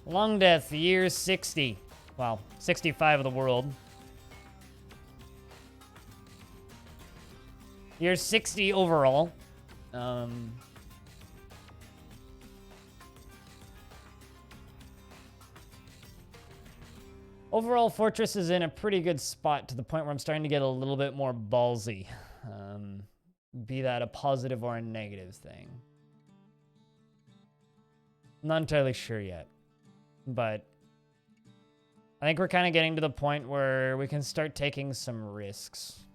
Longdeath, year 60. Well, 65 of the world. Year 60 overall. Overall, Fortress is in a pretty good spot to the point where I'm starting to get a little bit more ballsy. Be that a positive or a negative thing. I'm not entirely sure yet. But I think we're kind of getting to the point where we can start taking some risks.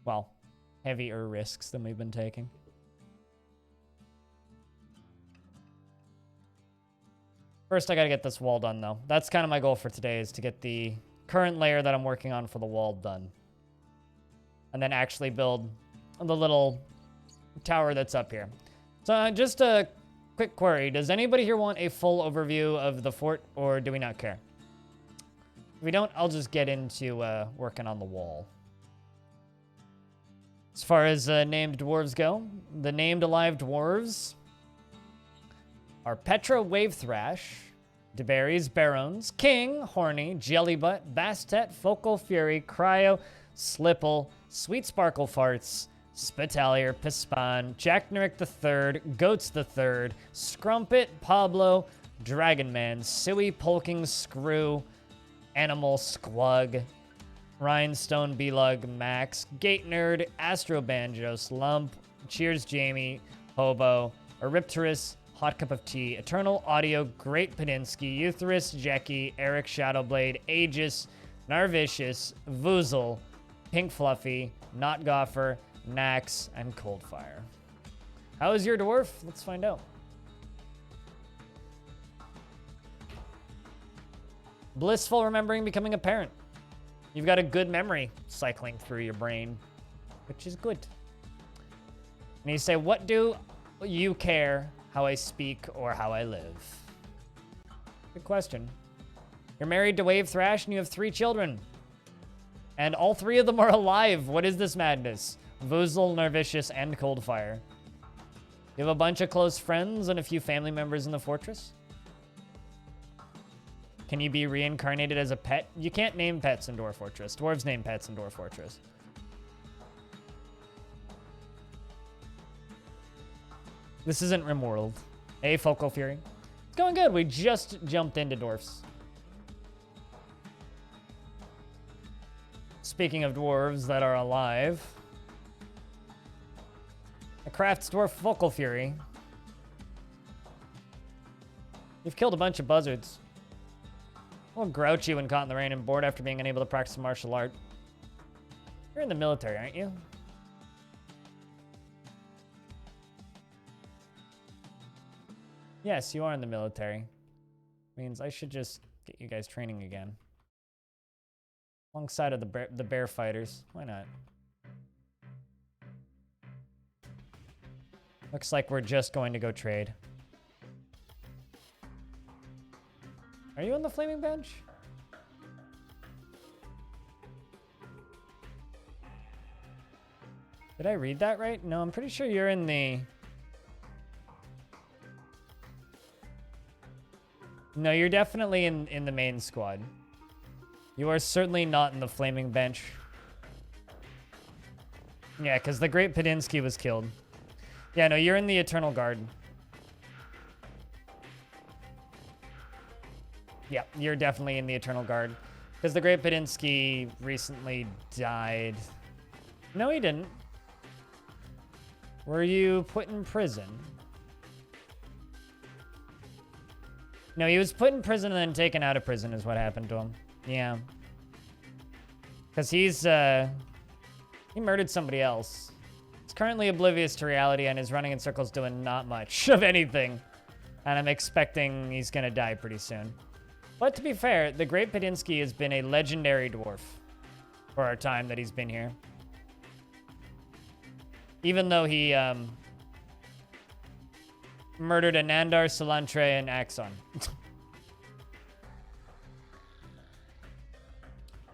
Well, heavier risks than we've been taking. First, I gotta get this wall done, though. That's kind of my goal for today, is to get the current layer that I'm working on for the wall done. And then actually build the little tower that's up here. So just a quick query. Does anybody here want a full overview of the fort, or do we not care? If we don't, I'll just get into working on the wall. As far as named dwarves go, the named alive dwarves are Petra Wavethrash, DeBerry's Barons, King, Horny, Jellybutt, Bastet, Focal Fury, Cryo, Slipple, Sweet Sparkle Farts, Spitalier, Pispan, Jack Nurick III, Goats III, Scrumpet, Pablo, Dragonman, Suey, Polking, Screw, Animal, Squug, Rhinestone, Belug, Max, Gate Nerd, Astro Banjos, Lump, Cheers Jamie, Hobo, Eripterus, Hot Cup of Tea, Eternal Audio, Great Pedinsky, Euthyrus, Jackie, Eric Shadowblade, Aegis, Narvicious, Voozle, Pink Fluffy, Not Goffer, Nax, and Coldfire. How is your dwarf? Let's find out. Blissful remembering becoming a parent. You've got a good memory cycling through your brain, which is good. And you say, what do you care how I speak or how I live? Good question. You're married to Wavethrash and you have 3 children. And all 3 of them are alive. What is this madness? Voozle, Nervicious, and Coldfire. You have a bunch of close friends and a few family members in the fortress? Can you be reincarnated as a pet? You can't name pets in Dwarf Fortress. Dwarves name pets in Dwarf Fortress. This isn't RimWorld. Hey, Focal Fury. It's going good. We just jumped into dwarfs. Speaking of dwarves that are alive, a Crafts Dwarf Focal Fury. You've killed a bunch of buzzards. A little grouchy when caught in the rain and bored after being unable to practice martial art. You're in the military, aren't you? Yes, you are in the military. Means I should just get you guys training again. Alongside of the bear fighters. Why not? Looks like we're just going to go trade. Are you on the flaming bench? Did I read that right? No, I'm pretty sure you're in the... No, you're definitely in the main squad. You are certainly not in the flaming bench. Yeah, because the Great Pedinsky was killed. Yeah, no, you're in the Eternal Guard. Yeah, you're definitely in the Eternal Guard. Because the Great Pedinsky recently died. No, he didn't. Were you put in prison? No, he was put in prison and then taken out of prison is what happened to him. Yeah. Because he murdered somebody else. He's currently oblivious to reality and is running in circles doing not much of anything. And I'm expecting he's going to die pretty soon. But to be fair, the Great Pedinsky has been a legendary dwarf for our time that he's been here. Even though he murdered a Nandar, Solantre, and Axon.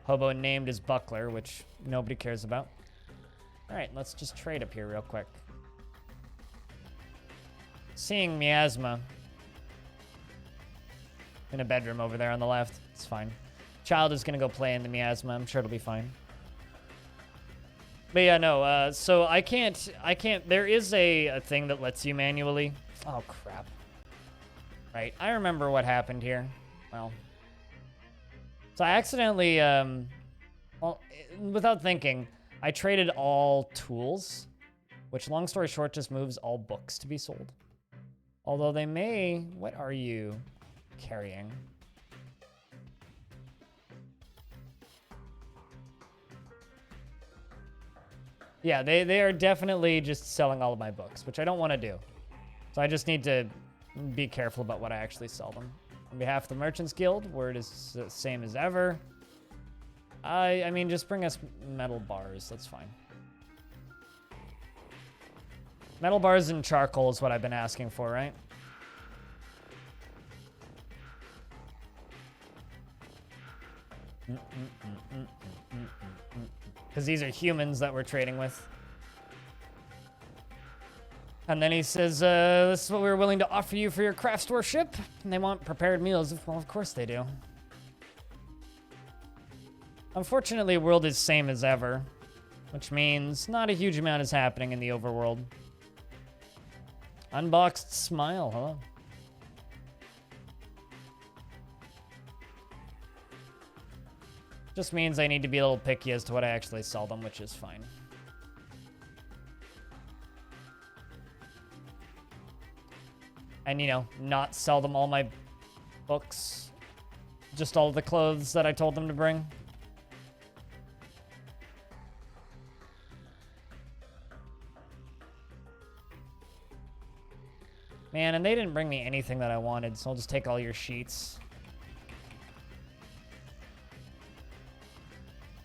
Hobo named his buckler, which nobody cares about. All right, let's just trade up here real quick. Seeing Miasma. in a bedroom over there on the left. It's fine. Child is gonna go play in the miasma. I'm sure it'll be fine. But yeah, no, so I can't, there is a thing that lets you manually. Oh, crap. Right, I remember what happened here. Well, so I accidentally, well, without thinking, I traded all tools, which, long story short, just moves all books to be sold. Although they may, what are you carrying? Yeah, they are definitely just selling all of my books, which I don't want to do. So I just need to be careful about what I actually sell them. On behalf of the Merchants Guild, word is the same as ever. I mean, just bring us metal bars. That's fine. Metal bars and charcoal is what I've been asking for, right? Because these are humans that we're trading with. And then he says, this is what we were willing to offer you for your craft store ship. And they want prepared meals. Well, of course they do. Unfortunately, world is same as ever, which means not a huge amount is happening in the overworld. Unboxed smile, huh? Just means I need to be a little picky as to what I actually sell them, which is fine. And, you know, not sell them all my books. Just all the clothes that I told them to bring. Man, and they didn't bring me anything that I wanted, so I'll just take all your sheets.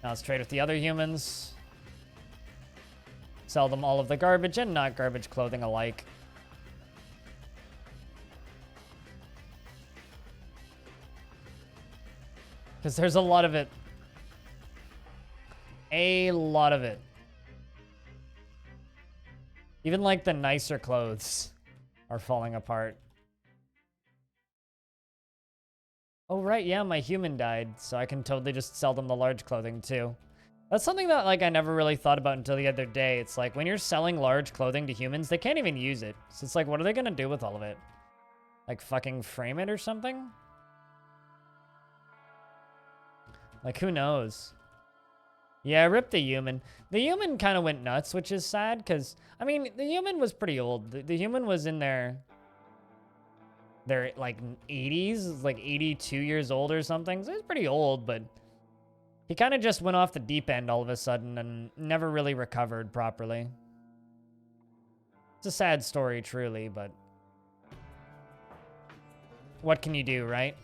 Now let's trade with the other humans. Sell them all of the garbage and not garbage clothing alike. Because there's a lot of it. A lot of it. Even like the nicer clothes are falling apart. Oh, right, yeah, my human died, so I can totally just sell them the large clothing, too. That's something that, like, I never really thought about until the other day. It's like, when you're selling large clothing to humans, they can't even use it. So it's like, what are they gonna do with all of it? Like, fucking frame it or something? Like, who knows? Yeah, rip the human. The human kind of went nuts, which is sad, because, I mean, the human was pretty old. The human was in their like, 80s, like 82 years old or something. So he's pretty old, but he kind of just went off the deep end all of a sudden and never really recovered properly. It's a sad story, truly, but what can you do, right?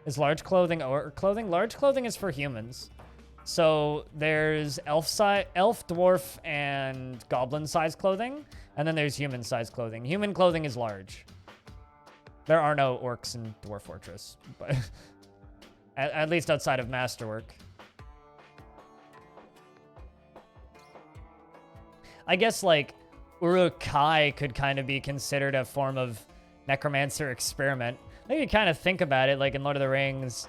Is large clothing or clothing? Large clothing is for humans. So there's elf, dwarf, and goblin size clothing, and then there's human size clothing. Human clothing is large. There are no orcs in Dwarf Fortress, but at least outside of Masterwork. I guess like Uruk-hai could kind of be considered a form of necromancer experiment. I think you kind of think about it, like in Lord of the Rings,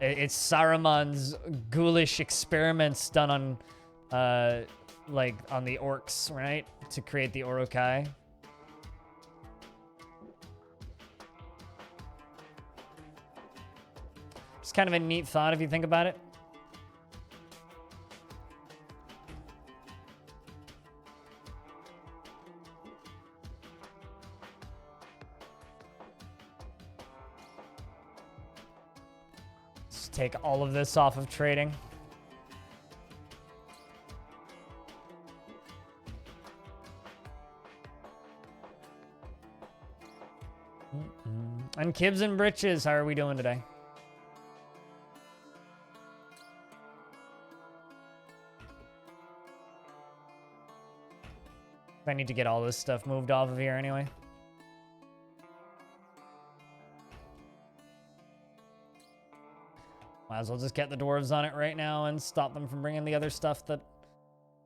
it's Saruman's ghoulish experiments done on, like, on the orcs, right? To create the Uruk-hai. It's kind of a neat thought if you think about it. Take all of this off of trading. And Kibs and Britches, how are we doing today? I need to get all this stuff moved off of here anyway. Might as well just get the dwarves on it right now and stop them from bringing the other stuff that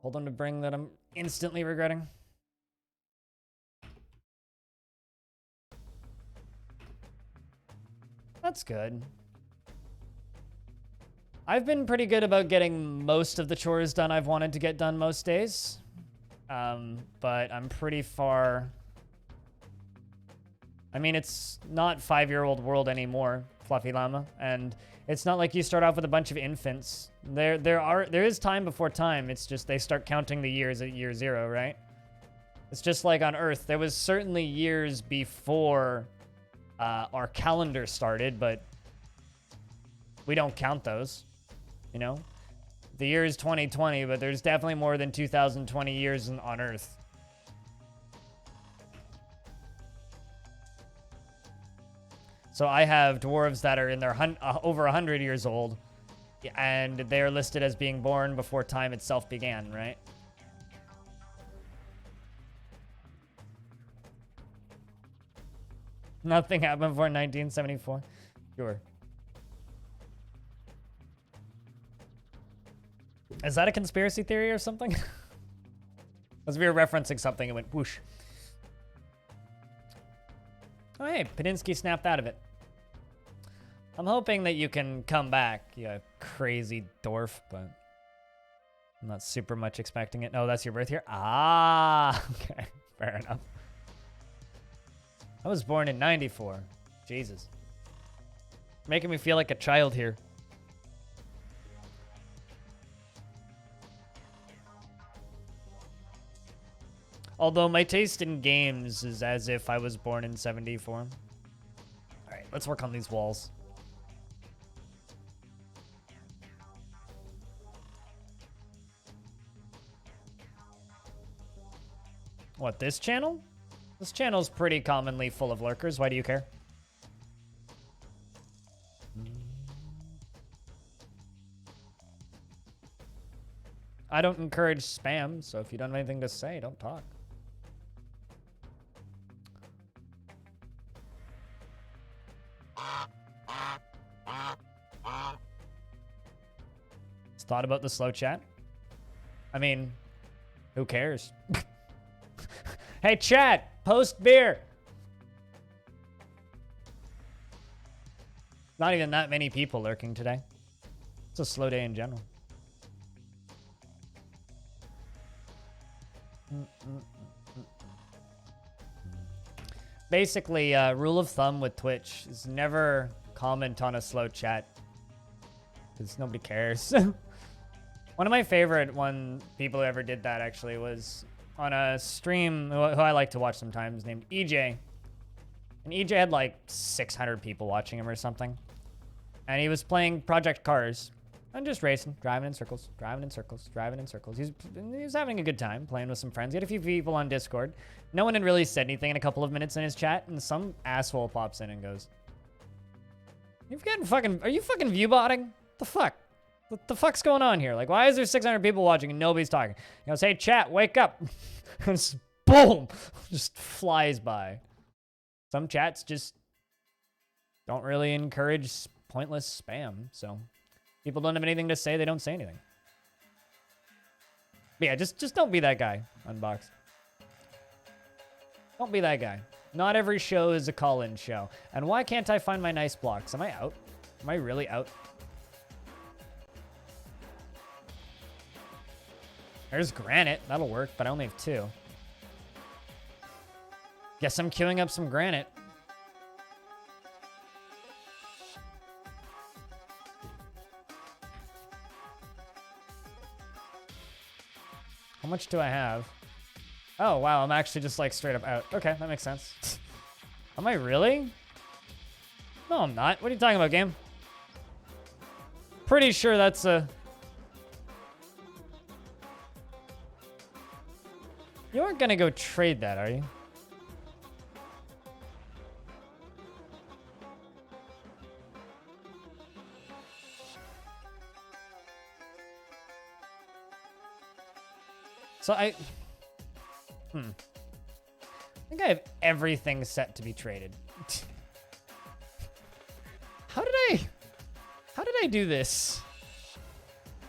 told them to bring that I'm instantly regretting. That's good. I've been pretty good about getting most of the chores done I've wanted to get done most days. But I'm pretty far. I mean, it's not 5-year-old world anymore, Fluffy Llama, and it's not like you start off with a bunch of infants. There is time before time. It's just they start counting the years at year 0, right? It's just like on Earth. There was certainly years before our calendar started, but we don't count those, you know? The year is 2020, but there's definitely more than 2020 years on Earth. So I have dwarves that are in their over 100 years old, and they're listed as being born before time itself began, right? Nothing happened before 1974. Sure. Is that a conspiracy theory or something? As we were referencing something, it went whoosh. Oh, hey, Padinsky snapped out of it. I'm hoping that you can come back, you crazy dwarf, but I'm not super much expecting it. No, that's your birth year? Ah, okay, fair enough. I was born in 94. Jesus. Making me feel like a child here. Although my taste in games is as if I was born in 74. All right, let's work on these walls. What, this channel? This channel's pretty commonly full of lurkers. Why do you care? I don't encourage spam, so if you don't have anything to say, don't talk. Just thought about the slow chat. I mean, who cares? Hey, chat, post beer. Not even that many people lurking today. It's a slow day in general. Basically, rule of thumb with Twitch is never comment on a slow chat. Because nobody cares. One of my favorite people who ever did that actually was on a stream who I like to watch sometimes named EJ. And EJ had like 600 people watching him or something. And he was playing Project Cars. And just racing, driving in circles, driving in circles, driving in circles. He was having a good time playing with some friends. He had a few people on Discord. No one had really said anything in a couple of minutes in his chat. And some asshole pops in and goes, are you fucking viewbotting? The fuck? What the fuck's going on here? Like, why is there 600 people watching and nobody's talking? He goes, hey, chat, wake up. And just, boom, just flies by. Some chats just don't really encourage pointless spam. So people don't have anything to say. They don't say anything. But yeah, just don't be that guy, Unbox. Don't be that guy. Not every show is a call-in show. And why can't I find my nice blocks? Am I out? Am I really out? There's granite. That'll work, but I only have 2. Guess I'm queuing up some granite. How much do I have? Oh, wow. I'm actually just like straight up out. Okay, that makes sense. Am I really? No, I'm not. What are you talking about, game? Pretty sure that's a... You aren't gonna go trade that, are you? So I think I have everything set to be traded. How did I do this?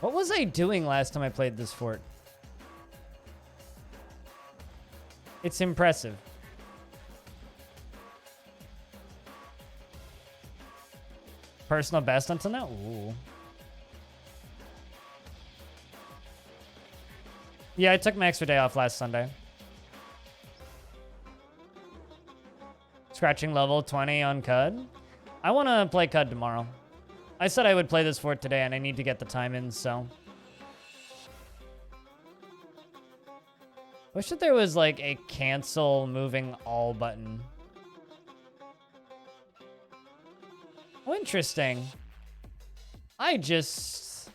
What was I doing last time I played this fort? It's impressive. Personal best until now? Ooh. Yeah, I took my extra day off last Sunday. Scratching level 20 on CUD. I want to play CUD tomorrow. I said I would play this for today, and I need to get the time in, so. Wish that there was, like, a cancel moving all button. Oh, interesting. I just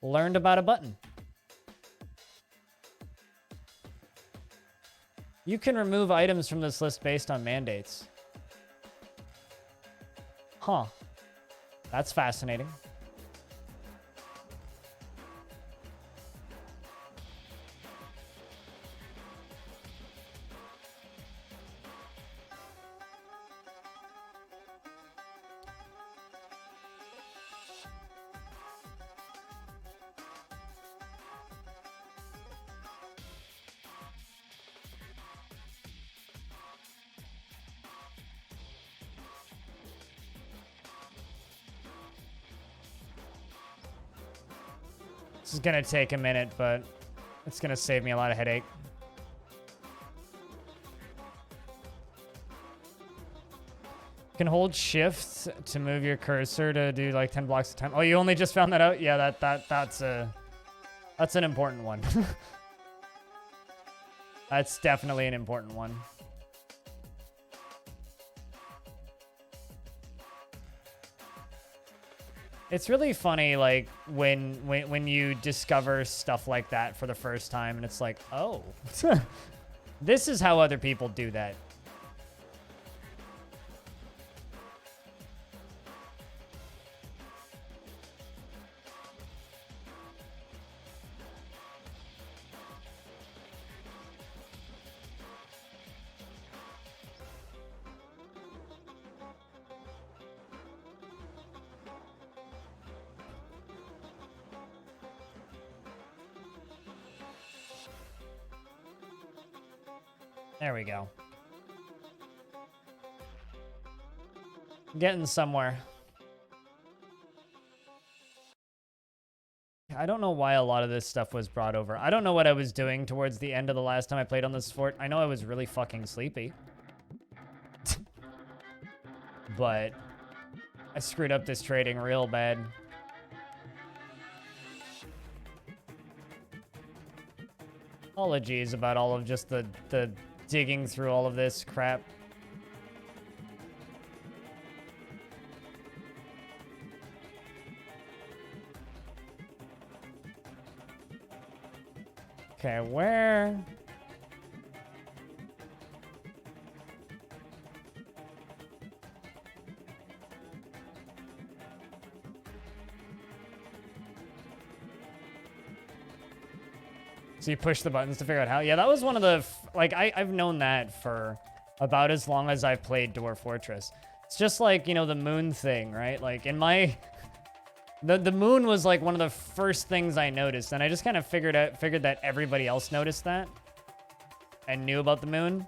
learned about a button. You can remove items from this list based on mandates. Huh. That's fascinating. This is gonna take a minute, but it's gonna save me a lot of headache. You can hold shift to move your cursor to do like 10 blocks at a time. Oh, you only just found that out? Yeah, that's an important one. That's definitely an important one. It's really funny, like, when you discover stuff like that for the first time, and it's like, oh, this is how other people do that. There we go. Getting somewhere. I don't know why a lot of this stuff was brought over. I don't know what I was doing towards the end of the last time I played on this fort. I know I was really fucking sleepy. But I screwed up this trading real bad. Apologies about all of just the digging through all of this crap. Okay, where? So you push the buttons to figure out how? Yeah, that was one of the, like, I've known that for about as long as I've played Dwarf Fortress. It's just like, you know, the moon thing, right? Like, in my, the moon was like one of the first things I noticed, and I just kind of figured that everybody else noticed that and knew about the moon.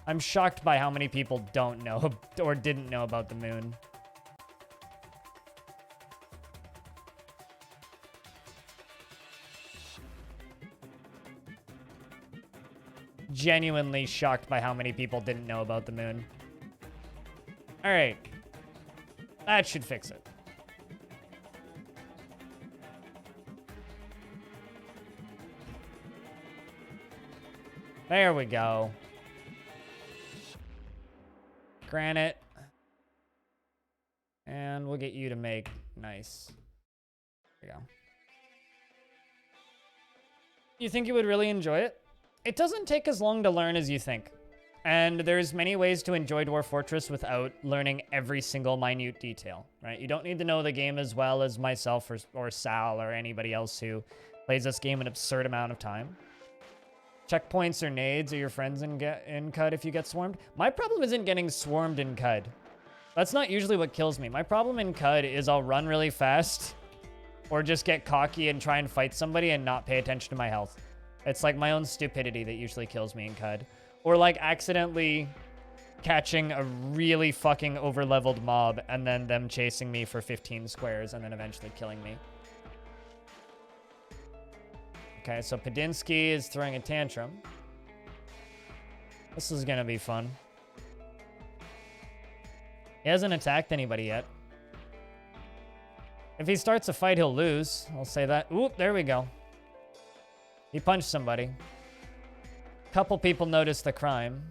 I'm shocked by how many people don't know or didn't know about the moon. Genuinely shocked by how many people didn't know about the moon. All right. That should fix it. There we go. Granite. And we'll get you to make nice. There you go. You think you would really enjoy it? It doesn't take as long to learn as you think. And there's many ways to enjoy Dwarf Fortress without learning every single minute detail, right? You don't need to know the game as well as myself or Sal or anybody else who plays this game an absurd amount of time. Checkpoints or nades are your friends in CUD if you get swarmed. My problem isn't getting swarmed in CUD. That's not usually what kills me. My problem in CUD is I'll run really fast or just get cocky and try and fight somebody and not pay attention to my health. It's like my own stupidity that usually kills me in CUD. Or like accidentally catching a really fucking over-leveled mob and then them chasing me for 15 squares and then eventually killing me. Okay, so Padinsky is throwing a tantrum. This is gonna be fun. He hasn't attacked anybody yet. If he starts a fight, he'll lose. I'll say that. Oop, there we go. He punched somebody. Couple people noticed the crime.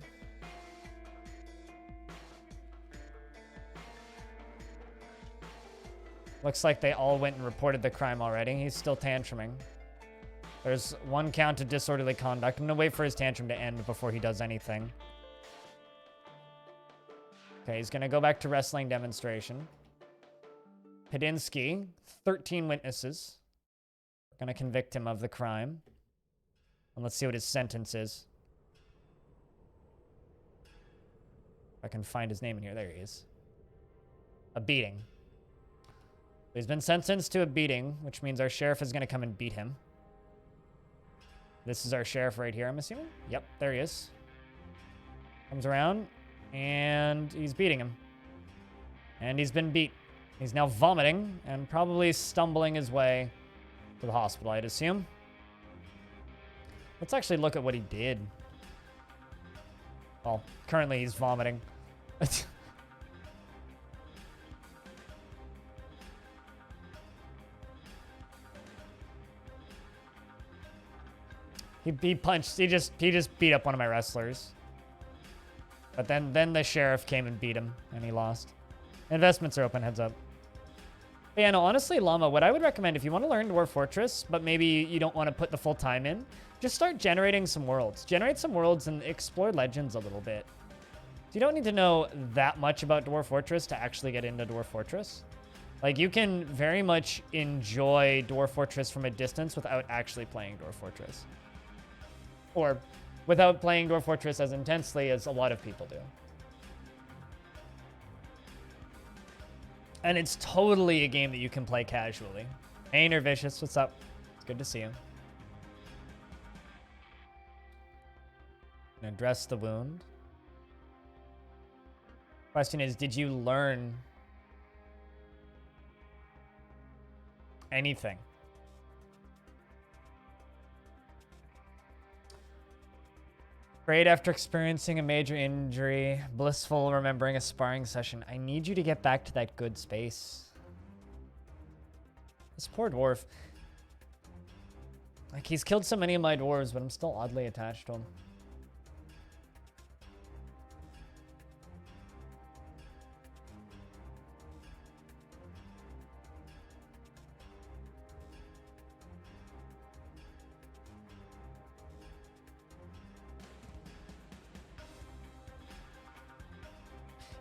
Looks like they all went and reported the crime already. He's still tantruming. There's one count of disorderly conduct. I'm gonna wait for his tantrum to end before he does anything. Okay, he's gonna go back to wrestling demonstration. Padinsky, 13 witnesses. Gonna convict him of the crime. And let's see what his sentence is. If I can find his name in here. There he is. A beating. He's been sentenced to a beating, which means our sheriff is gonna come and beat him. This is our sheriff right here, I'm assuming. Yep, there he is. Comes around, and he's beating him. And he's been beat. He's now vomiting and probably stumbling his way to the hospital, I'd assume. Let's actually look at what he did. Well, currently he's vomiting. He punched, he just beat up one of my wrestlers. But then the sheriff came and beat him, and he lost. Investments are open, heads up. But yeah, no, honestly, Llama, what I would recommend, if you want to learn Dwarf Fortress, but maybe you don't want to put the full time in, just start generating some worlds. Generate some worlds and explore Legends a little bit. You don't need to know that much about Dwarf Fortress to actually get into Dwarf Fortress. Like, you can very much enjoy Dwarf Fortress from a distance without actually playing Dwarf Fortress. Or without playing Dwarf Fortress as intensely as a lot of people do. And it's totally a game that you can play casually. Hey, Nervicious, what's up? It's good to see you. And address the wound. Question is, did you learn anything? Great after experiencing a major injury. Blissful remembering a sparring session. I need you to get back to that good space. This poor dwarf. Like, he's killed so many of my dwarves, but I'm still oddly attached to him.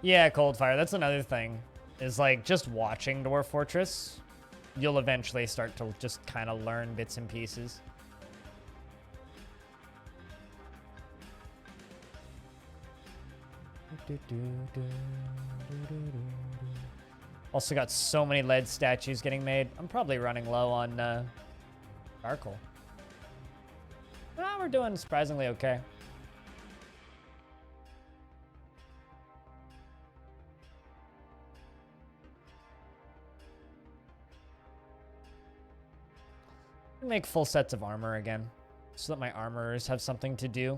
Yeah, Coldfire, that's another thing. Is like, just watching Dwarf Fortress, you'll eventually start to just kind of learn bits and pieces. Also got so many lead statues getting made. I'm probably running low on charcoal. Well, we're doing surprisingly okay. Make full sets of armor again, so that my armorers have something to do.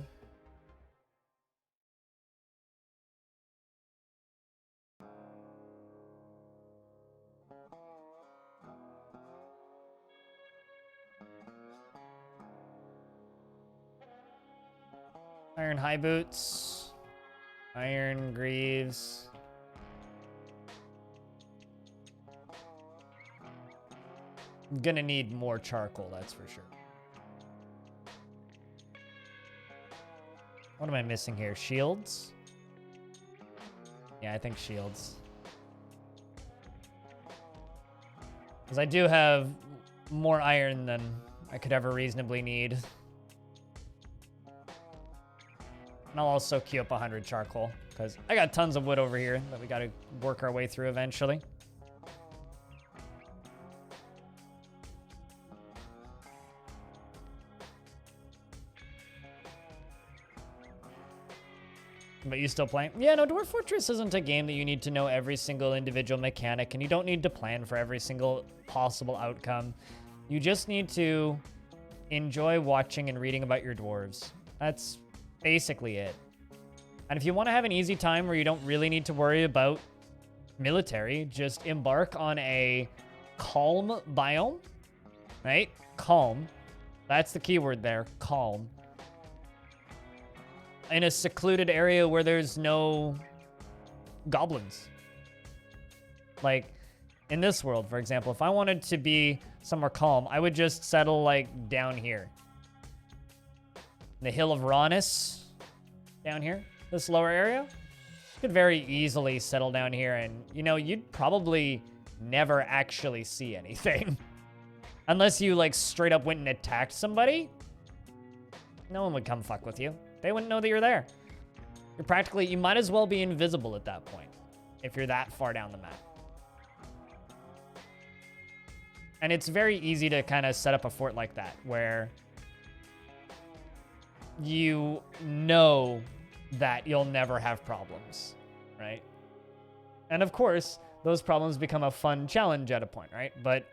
Iron high boots, iron greaves. I'm gonna need more charcoal, that's for sure. What am I missing here? Shields? Yeah, I think shields. Because I do have more iron than I could ever reasonably need. And I'll also queue up 100 charcoal, because I got tons of wood over here that we gotta work our way through eventually. But you still play? Yeah, no, Dwarf Fortress isn't a game that you need to know every single individual mechanic, and you don't need to plan for every single possible outcome. You just need to enjoy watching and reading about your dwarves. That's basically it. And if you want to have an easy time where you don't really need to worry about military, just embark on a calm biome, right? Calm. That's the keyword there, calm. In a secluded area where there's no goblins. Like, in this world, for example, if I wanted to be somewhere calm, I would just settle, like, down here. The Hill of Raunus, down here, this lower area. You could very easily settle down here and, you know, you'd probably never actually see anything. Unless you, like, straight up went and attacked somebody. No one would come fuck with you. They wouldn't know that you're there. You're practically, you might as well be invisible at that point, if you're that far down the map. And it's very easy to kind of set up a fort like that, where you know that you'll never have problems, right? And of course, those problems become a fun challenge at a point, right? But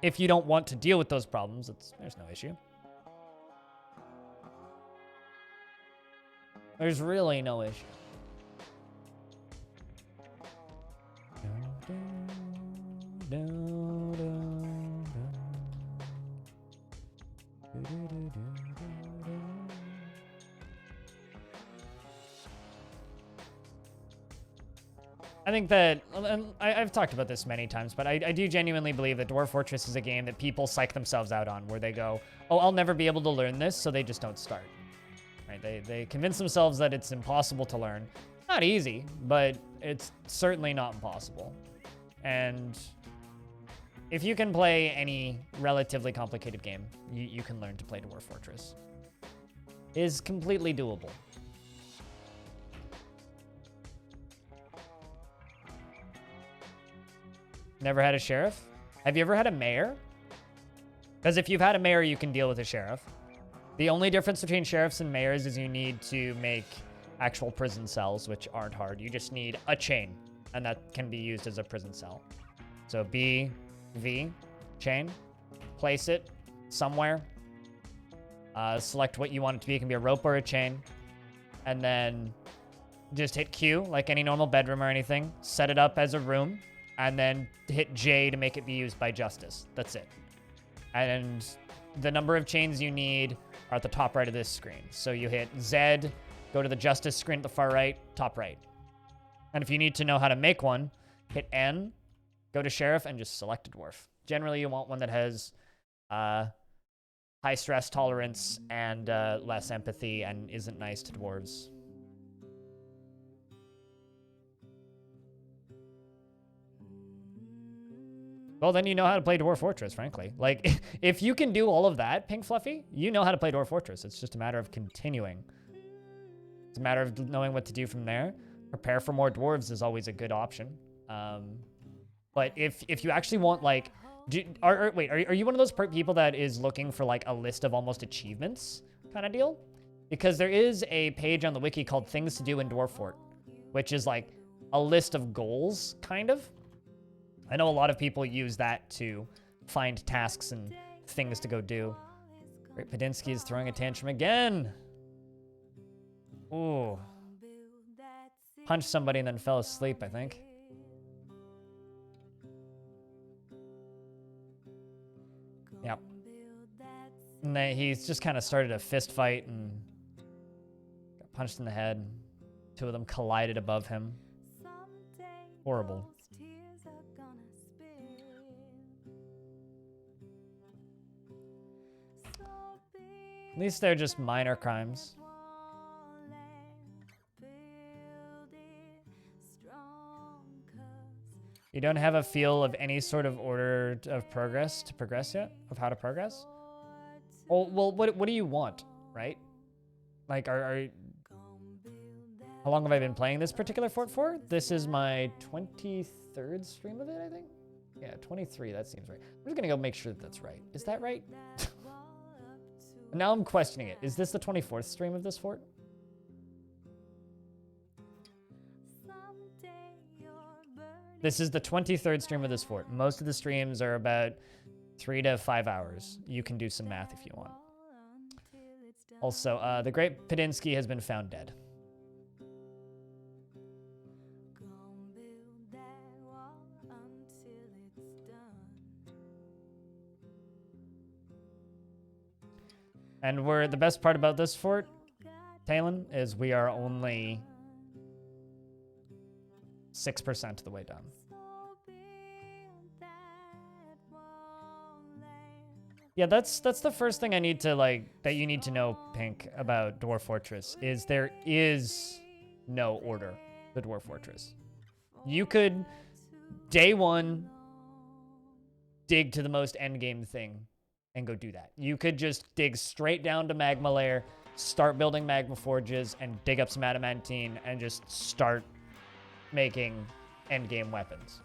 if you don't want to deal with those problems, there's no issue. There's really no issue. I think that, and I've talked about this many times, but I do genuinely believe that Dwarf Fortress is a game that people psych themselves out on, where they go, oh, I'll never be able to learn this, so they just don't start. Right? They convince themselves that it's impossible to learn. Not easy, but it's certainly not impossible. And if you can play any relatively complicated game, you can learn to play Dwarf Fortress. It is completely doable. Never had a sheriff? Have you ever had a mayor? Because if you've had a mayor, you can deal with a sheriff. The only difference between sheriffs and mayors is you need to make actual prison cells, which aren't hard. You just need a chain, and that can be used as a prison cell. So B, V, chain, place it somewhere. Select what you want it to be. It can be a rope or a chain. And then just hit Q, like any normal bedroom or anything. Set it up as a room, and then hit J to make it be used by justice. That's it. And the number of chains you need are at the top right of this screen. So you hit Z, go to the justice screen at the far right, top right. And if you need to know how to make one, hit N, go to sheriff, and just select a dwarf. Generally, you want one that has high stress tolerance and less empathy and isn't nice to dwarves. Well, then you know how to play Dwarf Fortress, frankly. Like, if you can do all of that, Pink Fluffy, you know how to play Dwarf Fortress. It's just a matter of continuing. It's a matter of knowing what to do from there. Prepare for more dwarves is always a good option. But if you actually want, like... Are you one of those people that is looking for, like, a list of almost achievements kind of deal? Because there is a page on the wiki called Things to Do in Dwarf Fort, which is, like, a list of goals, kind of. I know a lot of people use that to find tasks and things to go do. Great, Padinsky is throwing a tantrum again. Ooh. Punched somebody and then fell asleep, I think. Yep. And then he's just kind of started a fist fight and got punched in the head. Two of them collided above him. Horrible. At least they're just minor crimes. You don't have a feel of any sort of order of progress to progress yet? Of how to progress? Oh, well, what do you want, right? Like, how long have I been playing this particular fort for? This is my 23rd stream of it, I think? Yeah, 23, that seems right. I'm just gonna go make sure that that's right. Is that right? Now I'm questioning it. Is this the 24th stream of this fort? This is the 23rd stream of this fort. Most of the streams are about 3 to 5 hours. You can do some math if you want. Also, the Great Pedinsky has been found dead. And the best part about this fort, Talon, is we are only 6% of the way done. Yeah, that's the first thing I need to, like, that you need to know, Pink, about Dwarf Fortress, is there is no order, the Dwarf Fortress. You could, day one, dig to the most endgame thing and go do that. You could just dig straight down to Magma Layer, start building Magma Forges, and dig up some Adamantine, and just start making endgame weapons.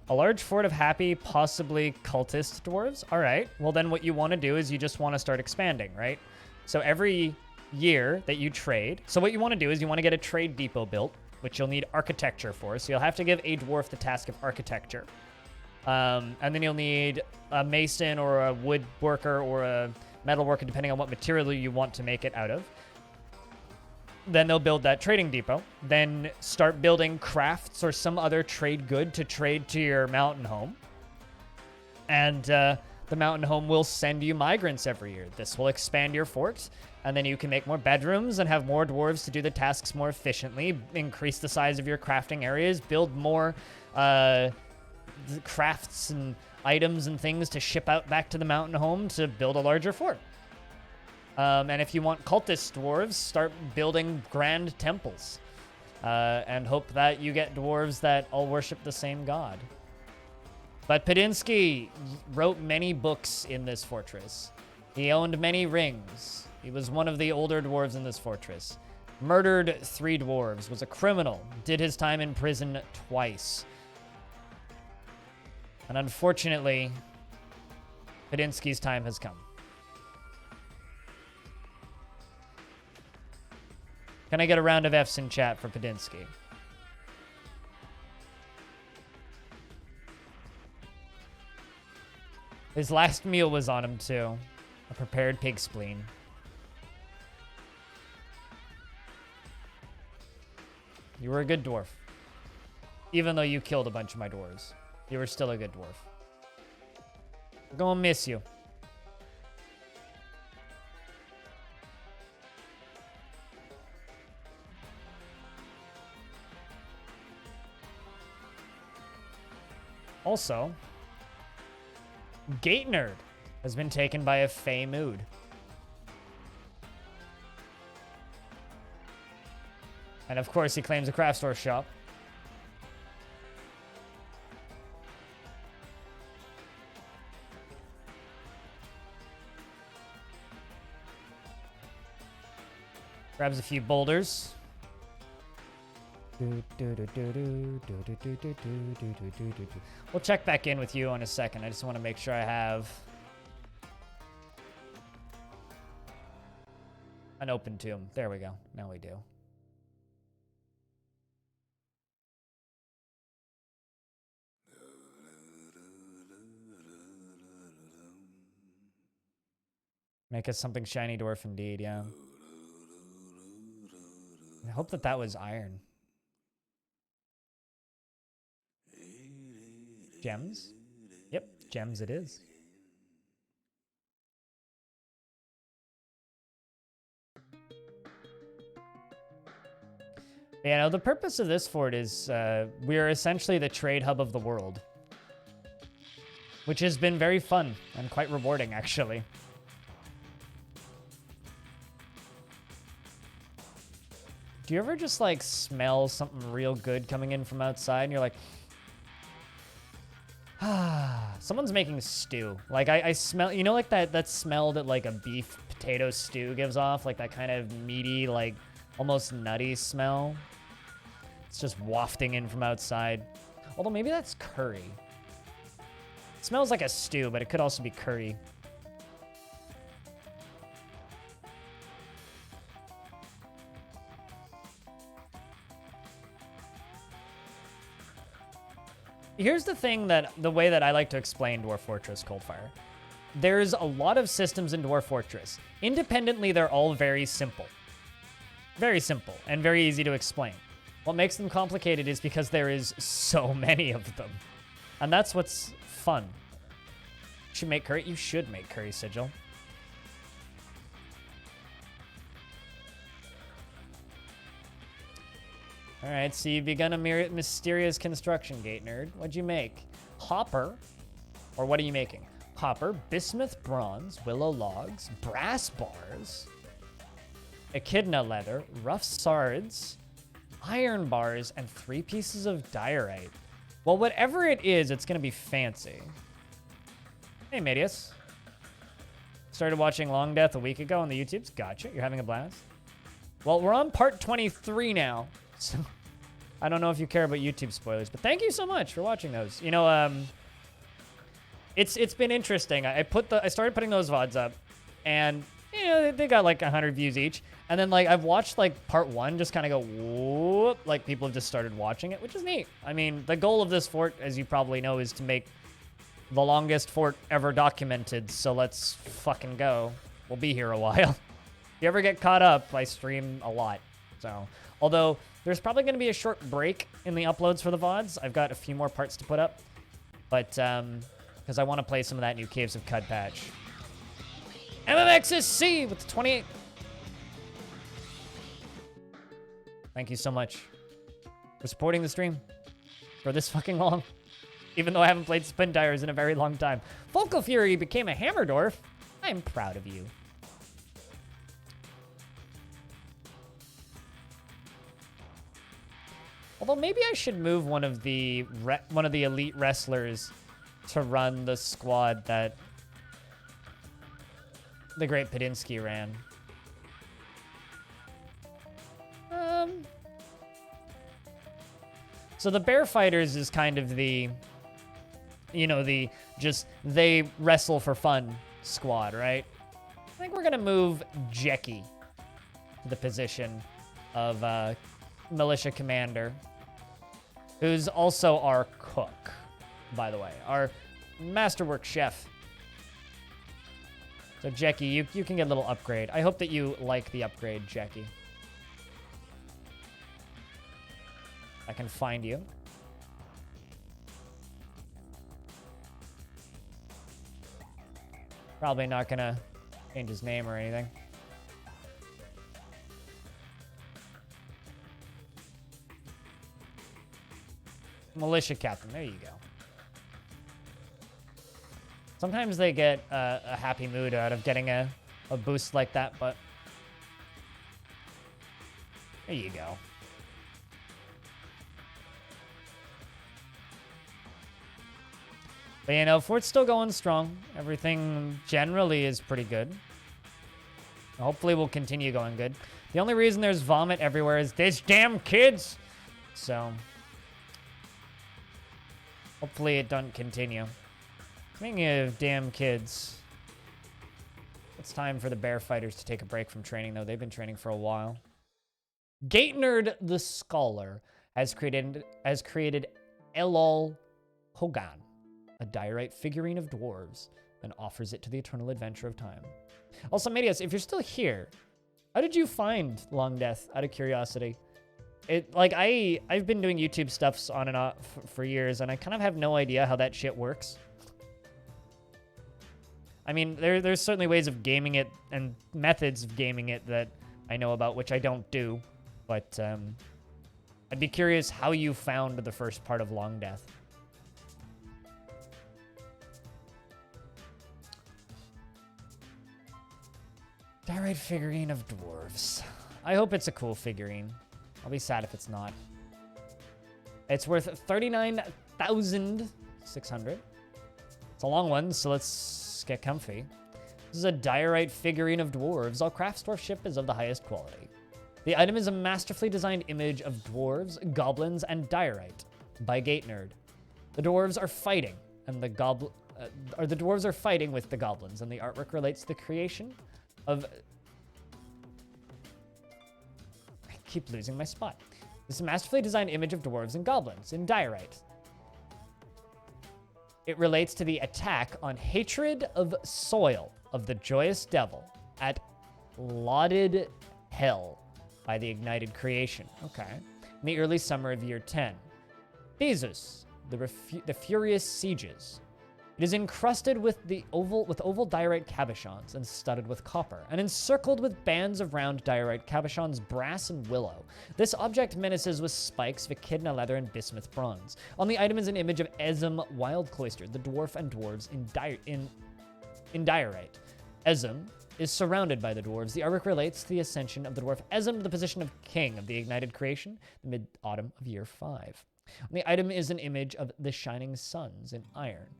A large fort of happy, possibly cultist dwarves? All right. Well, then what you want to do is you just want to start expanding, right? So every year that you trade... So what you want to do is you want to get a trade depot built, which you'll need architecture for. So you'll have to give a dwarf the task of architecture. And then you'll need a mason or a woodworker or a metal worker, depending on what material you want to make it out of. Then they'll build that trading depot. Then start building crafts or some other trade good to trade to your mountain home. And the mountain home will send you migrants every year. This will expand your fort. And then you can make more bedrooms and have more dwarves to do the tasks more efficiently. Increase the size of your crafting areas. Build more crafts and items and things to ship out back to the mountain home to build a larger fort. And if you want cultist dwarves, start building grand temples. And hope that you get dwarves that all worship the same god. But Pedinsky wrote many books in this fortress. He owned many rings. He was one of the older dwarves in this fortress. Murdered 3 dwarves, was a criminal, did his time in prison twice. And unfortunately, Pedinsky's time has come. Can I get a round of F's in chat for Pedinsky? His last meal was on him, too. A prepared pig spleen. You were a good dwarf. Even though you killed a bunch of my dwarves. You were still a good dwarf. We're gonna miss you. Also, Gate Nerd has been taken by a Fey mood. And of course, he claims a craft store shop. Grabs a few boulders. We'll check back in with you in a second. I just want to make sure I have an open tomb. There we go. Now we do. Make us something shiny dwarf indeed, yeah. I hope that was iron. Gems? Yep, gems it is. Yeah, no, the purpose of this fort is we are essentially the trade hub of the world. Which has been very fun and quite rewarding, actually. Do you ever just, like, smell something real good coming in from outside and you're like... Someone's making stew. Like, I smell, you know, like that smell that, like, a beef potato stew gives off? Like, that kind of meaty, like, almost nutty smell. It's just wafting in from outside. Although, maybe that's curry. It smells like a stew, but it could also be curry. Here's the thing the way that I like to explain Dwarf Fortress Coldfire. There's a lot of systems in Dwarf Fortress. Independently, they're all very simple. Very simple and very easy to explain. What makes them complicated is because there is so many of them. And that's what's fun. You should make curry. You should make curry sigil. All right, so you've begun a mysterious construction, gate nerd. What'd you make? Hopper, or what are you making? Hopper, bismuth bronze, willow logs, brass bars, echidna leather, rough sards, iron bars, and 3 pieces of diorite. Well, whatever it is, it's gonna be fancy. Hey, Medius. Started watching Longdeath a week ago on the YouTubes. Gotcha, you're having a blast. Well, we're on part 23 now. So, I don't know if you care about YouTube spoilers, but thank you so much for watching those. You know, it's been interesting. I started putting those VODs up, and you know they got like 100 views each, and then like I've watched like part 1 just kind of go whoop, like people have just started watching it, which is neat. I mean, the goal of this fort, as you probably know, is to make the longest fort ever documented. So let's fucking go. We'll be here a while. If you ever get caught up, I stream a lot. So, although there's probably going to be a short break in the uploads for the VODs. I've got a few more parts to put up. But, because I want to play some of that new Caves of Cud patch. MMXSC with the 28. Thank you so much for supporting the stream for this fucking long. Even though I haven't played Spin Tires in a very long time. Vocal Fury became a Hammer Dwarf. I'm proud of you. Although maybe I should move one of the elite wrestlers to run the squad that the Great Padinsky ran. So the Bear Fighters is kind of the, you know, they wrestle for fun squad, right? I think we're gonna move Jackie to the position of militia commander, who's also our cook, by the way, our masterwork chef. So Jackie, you can get a little upgrade. I hope that you like the upgrade, Jackie. I can find you. Probably not gonna change his name or anything. Militia captain, there you go. Sometimes they get a happy mood out of getting a boost like that, but there you go. But you know, fort's still going strong. Everything generally is pretty good. Hopefully we'll continue going good. The only reason there's vomit everywhere is these damn kids. So hopefully it doesn't continue. Speaking of damn kids, it's time for the Bear Fighters to take a break from training, though. They've been training for a while. Gate Nerd the Scholar has created Elol Hogan, a diorite figurine of dwarves, and offers it to the eternal adventure of time. Also, Medius, if you're still here, how did you find Longdeath, out of curiosity? I've been doing YouTube stuffs on and off for years, and I kind of have no idea how that shit works. I mean, there's certainly ways of gaming it and methods of gaming it that I know about, which I don't do. But I'd be curious how you found the first part of Longdeath. Diorite figurine of dwarves. I hope it's a cool figurine. I'll be sad if it's not. It's worth 39,600. It's a long one, so let's get comfy. This is a diorite figurine of dwarves. All craftsdwarfship is of the highest quality. The item is a masterfully designed image of dwarves, goblins, and diorite by Gate Nerd. The dwarves are fighting, and the dwarves are fighting with the goblins, and the artwork relates to the creation of... I keep losing my spot. This is a masterfully designed image of dwarves and goblins in diorite. It relates to the attack on hatred of soil of the joyous devil at lauded hell by the ignited creation. Okay. In the early summer of year 10. Theseus, the furious sieges. It is encrusted with oval diorite cabochons and studded with copper, and encircled with bands of round diorite cabochons, brass and willow. This object menaces with spikes of echidna leather and bismuth bronze. On the item is an image of Ezem wild cloistered, the dwarf and dwarves in diorite. Ezem is surrounded by the dwarves. The artwork relates to the ascension of the dwarf Ezem to the position of king of the ignited creation, the mid-autumn of year 5. On the item is an image of the shining suns in iron.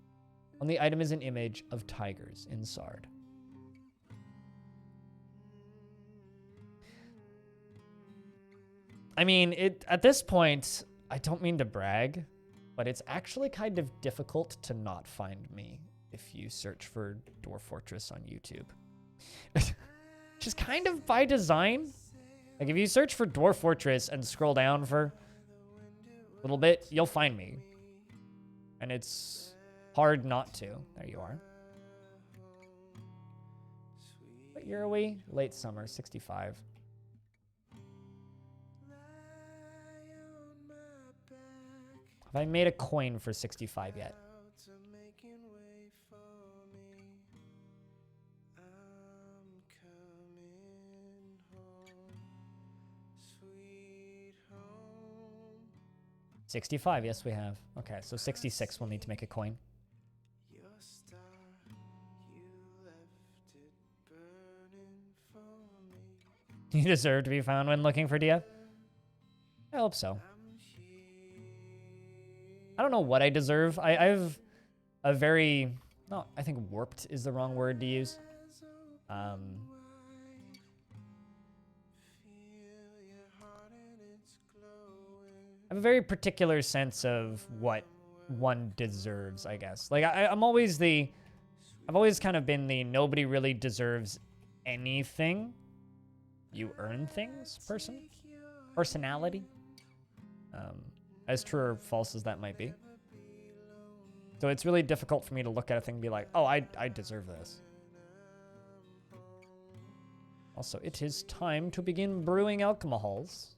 On the item is an image of tigers in sard. I mean, at this point, I don't mean to brag, but it's actually kind of difficult to not find me if you search for Dwarf Fortress on YouTube. Just kind of by design. Like, if you search for Dwarf Fortress and scroll down for a little bit, you'll find me. And it's hard not to. There you are. What year are we? Late summer, 65. Have I made a coin for 65 yet? $65, yes we have. Okay, so 66 we'll need to make a coin. You deserve to be found when looking for Dia? I hope so. I don't know what I deserve. I have a very... No, I think warped is the wrong word to use. I have a very particular sense of what one deserves, I guess. Like, I've always kind of been the nobody really deserves anything. You earn things personality. As true or false as that might be. So it's really difficult for me to look at a thing and be like, oh, I deserve this. Also, it is time to begin brewing alcohols.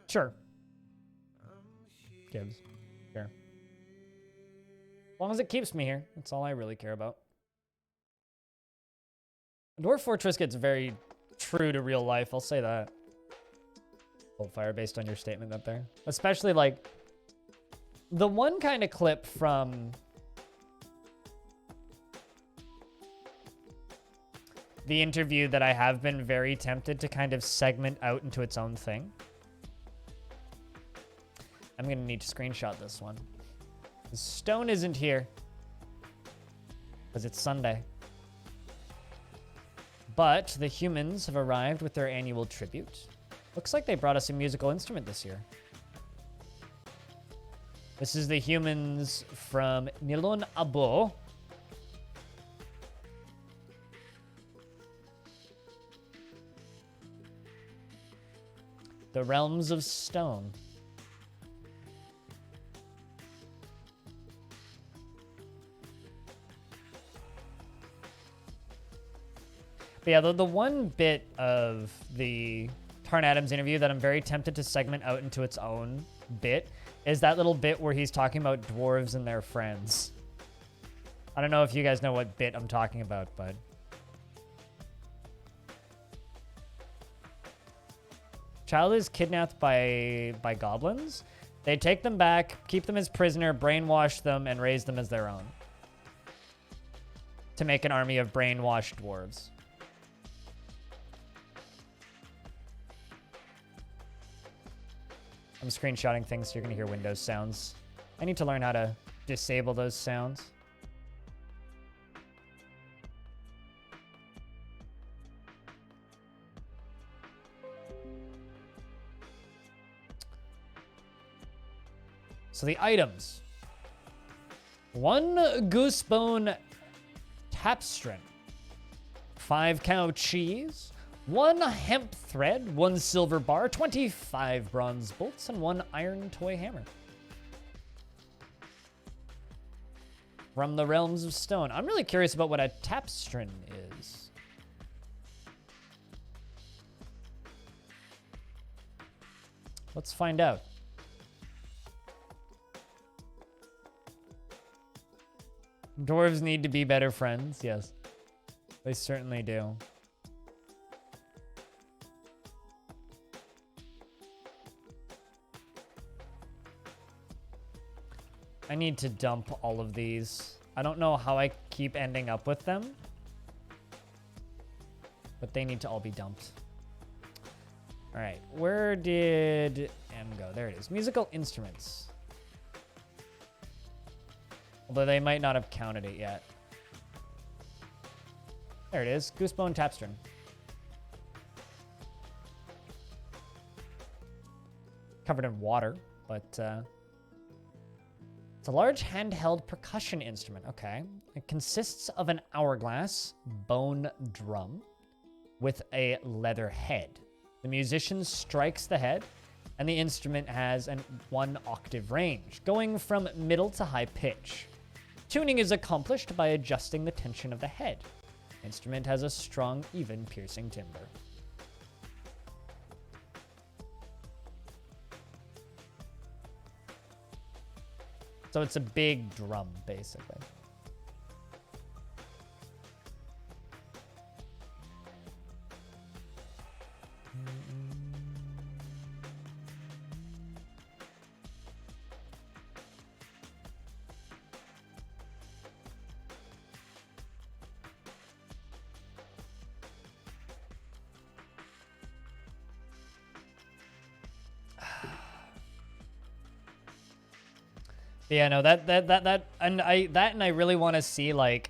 Sure. Gibbs. Sure. As long as it keeps me here, that's all I really care about. Dwarf Fortress gets very true to real life, I'll say that. Fire based on your statement up there. Especially, like, the one kind of clip from the interview that I have been very tempted to kind of segment out into its own thing. I'm going to need to screenshot this one. Stone isn't here because it's Sunday. But the humans have arrived with their annual tribute. Looks like they brought us a musical instrument this year. This is the humans from Nilon Abo. The Realms of Stone. But yeah, the one bit of the Tarn Adams interview that I'm very tempted to segment out into its own bit is that little bit where he's talking about dwarves and their friends. I don't know if you guys know what bit I'm talking about, but... Child is kidnapped by goblins. They take them back, keep them as prisoner, brainwash them, and raise them as their own. To make an army of brainwashed dwarves. I'm screenshotting things so you're going to hear Windows sounds. I need to learn how to disable those sounds. So the items. 1 goosebone tapestron. 5 cow cheese, 1 hemp thread, 1 silver bar, 25 bronze bolts, and 1 iron toy hammer. From the realms of stone. I'm really curious about what a tapestry is. Let's find out. Dwarves need to be better friends, yes. They certainly do. I need to dump all of these. I don't know how I keep ending up with them, but they need to all be dumped. All right, where did M go? There it is. Musical instruments. Although they might not have counted it yet. There it is. Goosebone Tapstring. Covered in water, but it's a large handheld percussion instrument. Okay. It consists of an hourglass bone drum with a leather head. The musician strikes the head, and the instrument has an 1 octave range, going from middle to high pitch. Tuning is accomplished by adjusting the tension of the head. The instrument has a strong, even, piercing timbre. So it's a big drum, basically. Yeah, no, and I really want to see, like,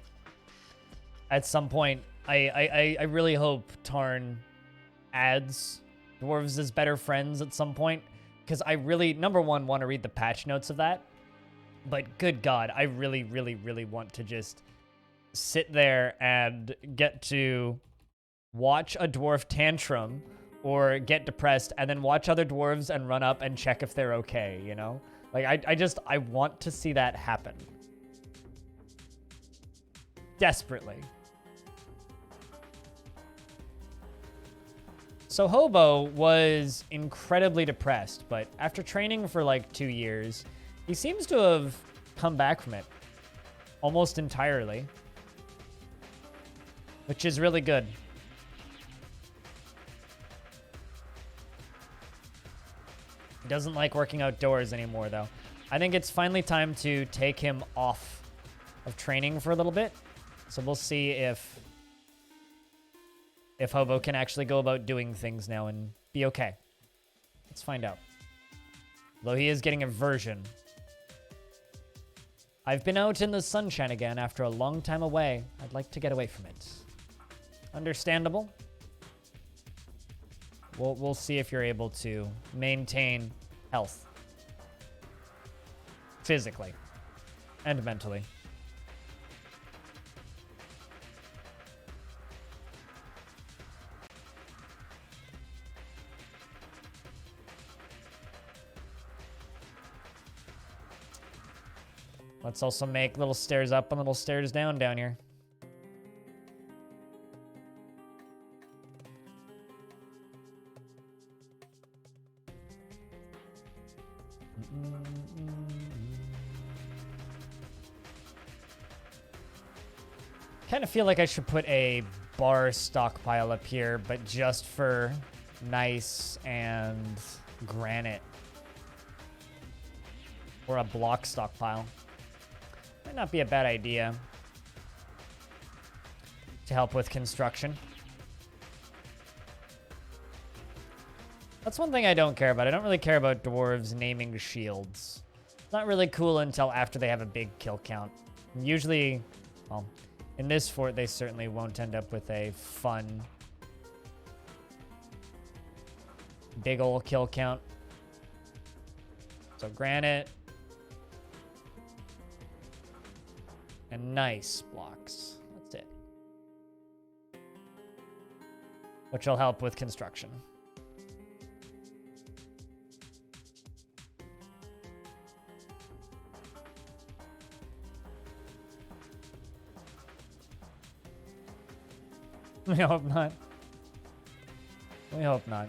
at some point, I really hope Tarn adds dwarves as better friends at some point, because I really, number one, want to read the patch notes of that, but good God, I really, really, really want to just sit there and get to watch a dwarf tantrum or get depressed and then watch other dwarves and run up and check if they're okay, you know? Like, I want to see that happen. Desperately. So Hobo was incredibly depressed, but after training for like 2 years, he seems to have come back from it almost entirely, which is really good. He doesn't like working outdoors anymore, though. I think it's finally time to take him off of training for a little bit. So we'll see if Hobo can actually go about doing things now and be okay. Let's find out. Though he is getting a version. I've been out in the sunshine again after a long time away. I'd like to get away from it. Understandable. We'll see if you're able to maintain health. Physically. And mentally. Let's also make little stairs up and little stairs down here. Kind of feel like I should put a bar stockpile up here, but just for gneiss and granite. Or a block stockpile. Might not be a bad idea to help with construction. That's one thing I don't care about. I don't really care about dwarves naming shields. It's not really cool until after they have a big kill count. Usually, well, in this fort, they certainly won't end up with a fun big ol' kill count. So granite. And nice blocks. That's it. which will help with construction. We hope not. We hope not.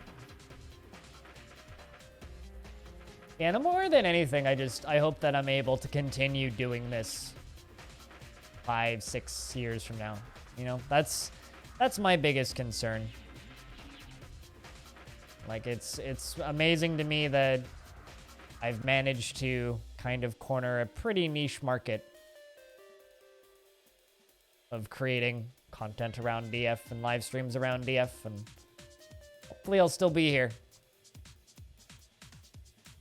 And more than anything, I hope that I'm able to continue doing this 5, 6 years from now. You know, that's my biggest concern. Like, it's amazing to me that I've managed to kind of corner a pretty niche market of creating content around DF and live streams around DF, and hopefully I'll still be here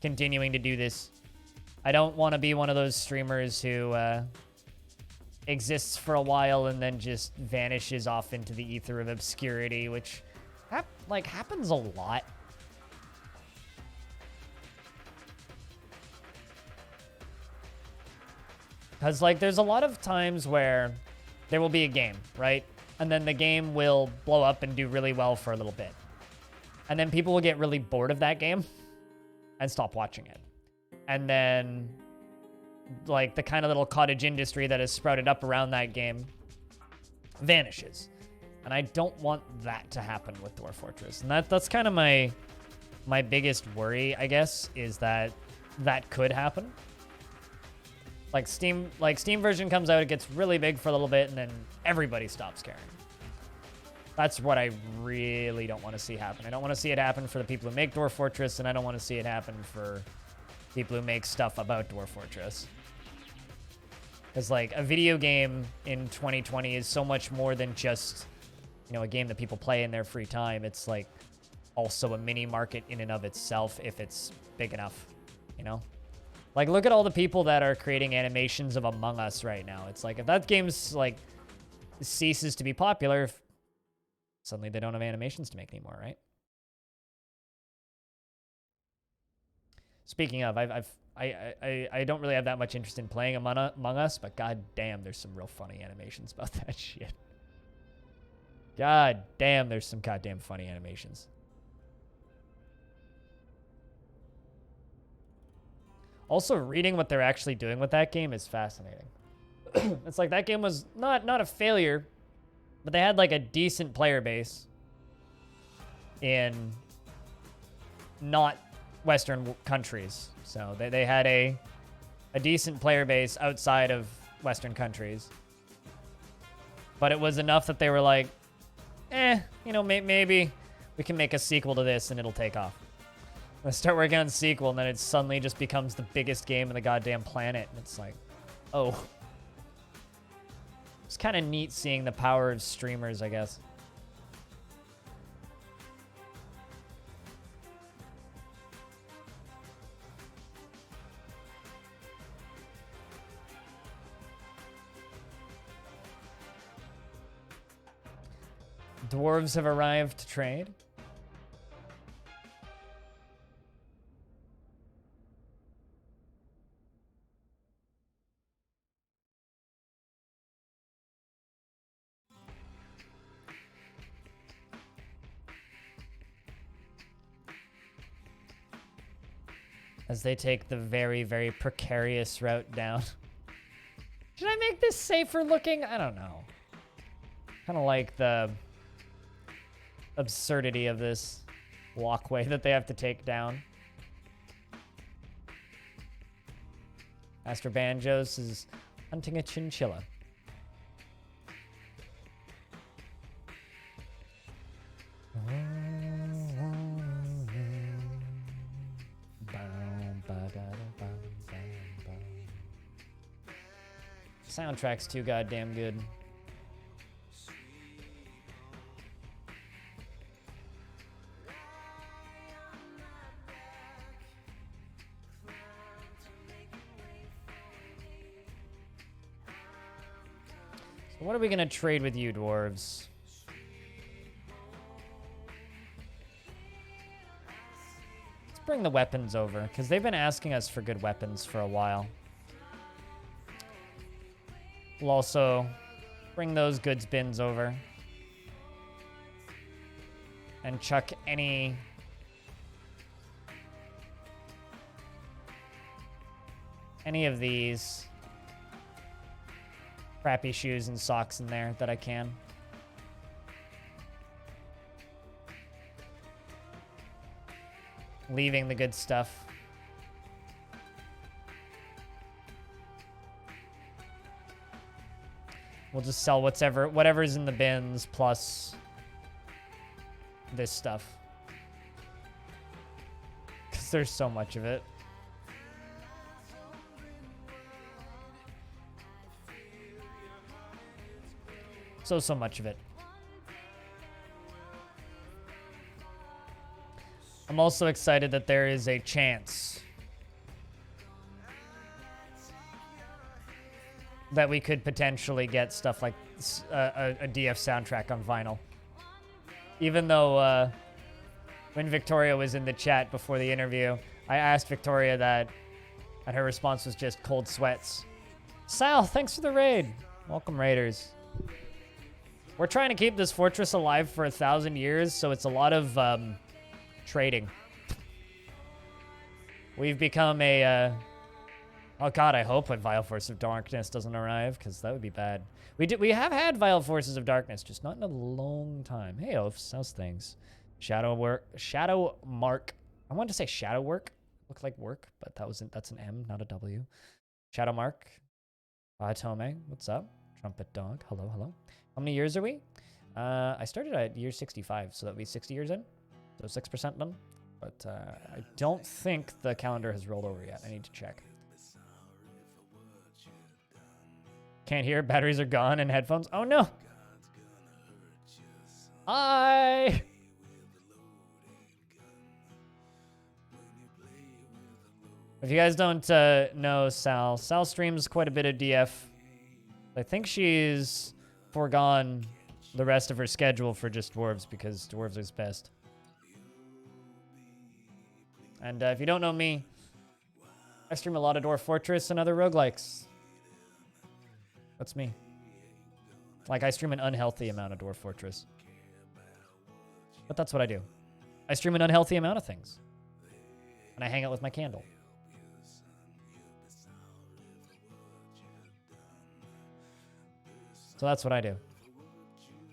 continuing to do this. I don't want to be one of those streamers who exists for a while and then just vanishes off into the ether of obscurity, which happens a lot. Because like there's a lot of times where there will be a game, right? And then the game will blow up and do really well for a little bit. And then people will get really bored of that game and stop watching it. And then like the kind of little cottage industry that has sprouted up around that game vanishes. And I don't want that to happen with Dwarf Fortress. And that's kind of my biggest worry, I guess, is that could happen. Like Steam version comes out, it gets really big for a little bit, and then everybody stops caring. That's what I really don't want to see happen. I don't want to see it happen for the people who make Dwarf Fortress, and I don't want to see it happen for people who make stuff about Dwarf Fortress. Because like a video game in 2020 is so much more than just, you know, a game that people play in their free time. It's like also a mini market in and of itself if it's big enough, you know? Like, look at all the people that are creating animations of Among Us right now. It's like, if that game's, like, ceases to be popular, suddenly they don't have animations to make anymore, right? Speaking of, I don't really have that much interest in playing Among Us, but god damn, there's some real funny animations about that shit. God damn, there's some goddamn funny animations. Also, reading what they're actually doing with that game is fascinating. It's like that game was not a failure, but they had like a decent player base in not Western countries. So they had a decent player base outside of Western countries. But it was enough that they were like, you know, maybe we can make a sequel to this and it'll take off. Let's start working on a sequel, and then it suddenly just becomes the biggest game on the goddamn planet. And it's like, oh. It's kind of neat seeing the power of streamers, I guess. Dwarves have arrived to trade. As they take the very, very precarious route down. Should I make this safer looking? I don't know. Kind of like the absurdity of this walkway that they have to take down. Master Banjos is hunting a chinchilla. Soundtrack's too goddamn good. So what are we gonna trade with you, dwarves? Let's bring the weapons over, because they've been asking us for good weapons for a while. We'll also bring those goods bins over. and chuck any of these crappy shoes and socks in there that I can. Leaving the good stuff. We'll just sell whatever's in the bins plus this stuff. Because there's so much of it. So much of it. I'm also excited that there is a chance that we could potentially get stuff like a DF soundtrack on vinyl. Even though when Victoria was in the chat before the interview, I asked Victoria that, and her response was just cold sweats. Sal, thanks for the raid. Welcome, Raiders. We're trying to keep this fortress alive for 1,000 years, so it's a lot of trading. We've become a... oh god, I hope a Vile Force of Darkness doesn't arrive, because that would be bad. We have had Vile Forces of Darkness, just not in a long time. Hey, Oafs, how's things? Shadow Mark. I wanted to say Shadow Work. Looked like work, but that's an M, not a W. Shadow Mark. Tome, what's up? Trumpet Dog, hello, hello. How many years are we? I started at year 65, so that would be 60 years in. So 6% done. But I don't think the calendar has rolled over yet. I need to check. Can't hear. Batteries are gone and headphones. Oh no! Hi! If you guys don't know Sal streams quite a bit of DF. I think she's foregone the rest of her schedule for just Dwarves because Dwarves is best. And if you don't know me, I stream a lot of Dwarf Fortress and other roguelikes. That's me. Like, I stream an unhealthy amount of Dwarf Fortress. But that's what I do. I stream an unhealthy amount of things. And I hang out with my candle. So that's what I do.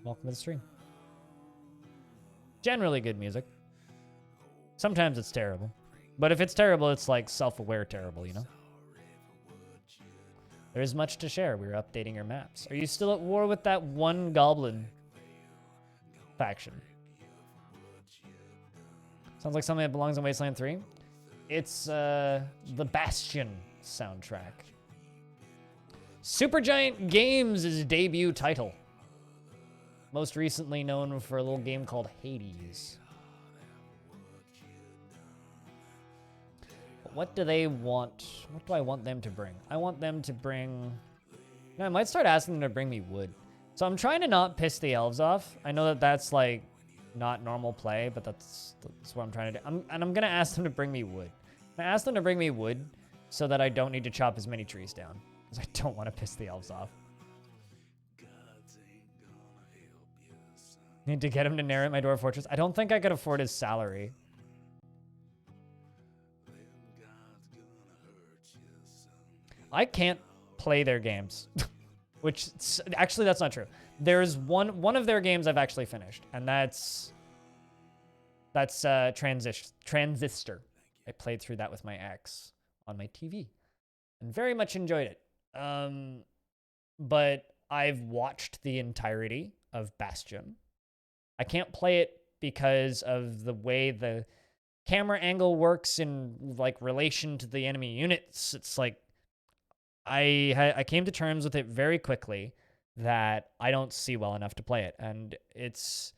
Welcome to the stream. Generally good music. Sometimes it's terrible. But if it's terrible, it's like self-aware terrible, you know? There is much to share. We're updating your maps. Are you still at war with that one goblin faction? Sounds like something that belongs in Wasteland 3. It's the Bastion soundtrack. Supergiant Games' debut title. Most recently known for a little game called Hades. What do they want? What do I want them to bring? I want them to bring... No, I might start asking them to bring me wood. So I'm trying to not piss the elves off. I know that that's like not normal play, but that's what I'm trying to do. And I'm going to ask them to bring me wood. I ask them to bring me wood so that I don't need to chop as many trees down. Because I don't want to piss the elves off. Need to get him to narrate my Dwarf Fortress. I don't think I could afford his salary. I can't play their games. Which, actually, that's not true. There's one of their games I've actually finished. And that's Transistor. I played through that with my ex on my TV. And very much enjoyed it. But I've watched the entirety of Bastion. I can't play it because of the way the camera angle works in like relation to the enemy units. It's like I came to terms with it very quickly that I don't see well enough to play it. And it's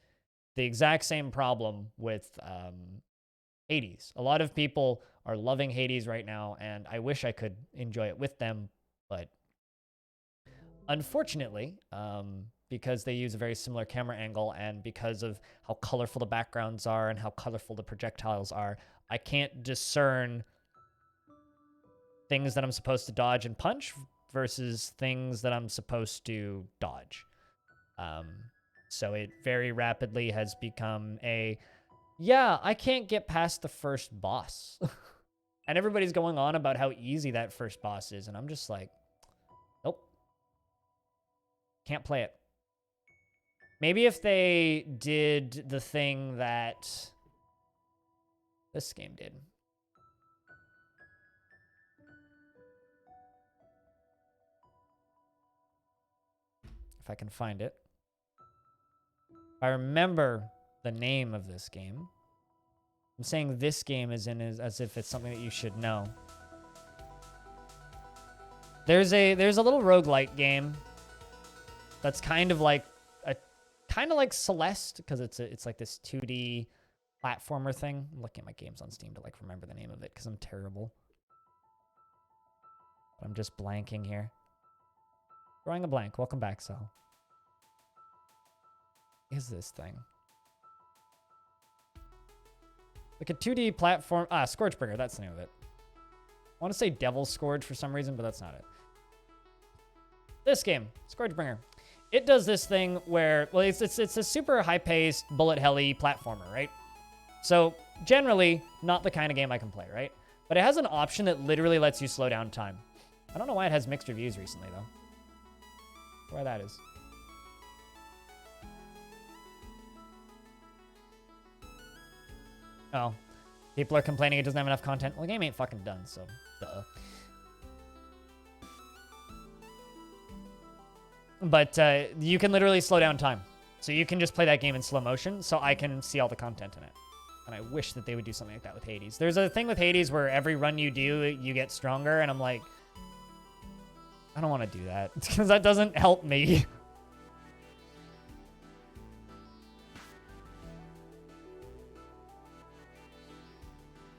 the exact same problem with Hades. A lot of people are loving Hades right now, and I wish I could enjoy it with them, but unfortunately, because they use a very similar camera angle and because of how colorful the backgrounds are and how colorful the projectiles are, I can't discern things that I'm supposed to dodge and punch versus things that I'm supposed to dodge. So it very rapidly has become yeah, I can't get past the first boss. And everybody's going on about how easy that first boss is. And I'm just like, nope. Can't play it. Maybe if they did the thing that this game did. If I can find it. I remember the name of this game. I'm saying this game as if it's something that you should know. There's a little roguelike game that's kind of like Celeste, because it's like this 2D platformer thing. I'm looking at my games on Steam to like remember the name of it because I'm terrible. But I'm just blanking here. Drawing a blank. Welcome back, Sal. Is this thing? Like a 2D platform. Scourgebringer. That's the name of it. I want to say Devil's Scourge for some reason, but that's not it. This game, Scourgebringer. It does this thing where, well, it's a super high-paced, bullet hell-y platformer, right? So, generally, not the kind of game I can play, right? But it has an option that literally lets you slow down time. I don't know why it has mixed reviews recently, though. Why that is. Oh. People are complaining it doesn't have enough content. Well, the game ain't fucking done, so duh. But you can literally slow down time. So you can just play that game in slow motion, so I can see all the content in it. And I wish that they would do something like that with Hades. There's a thing with Hades where every run you do, you get stronger, and I'm like, I don't want to do that, because that doesn't help me.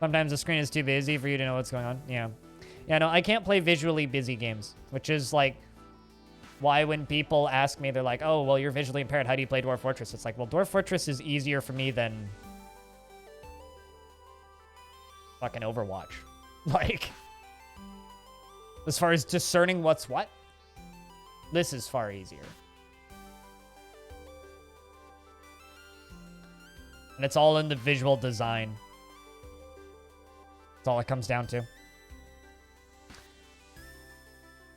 Sometimes the screen is too busy for you to know what's going on. Yeah. Yeah, no, I can't play visually busy games, which is like why when people ask me, they're like, oh, well, you're visually impaired. How do you play Dwarf Fortress? It's like, well, Dwarf Fortress is easier for me than fucking Overwatch. Like, as far as discerning what's what, this is far easier. And it's all in the visual design. That's all it comes down to.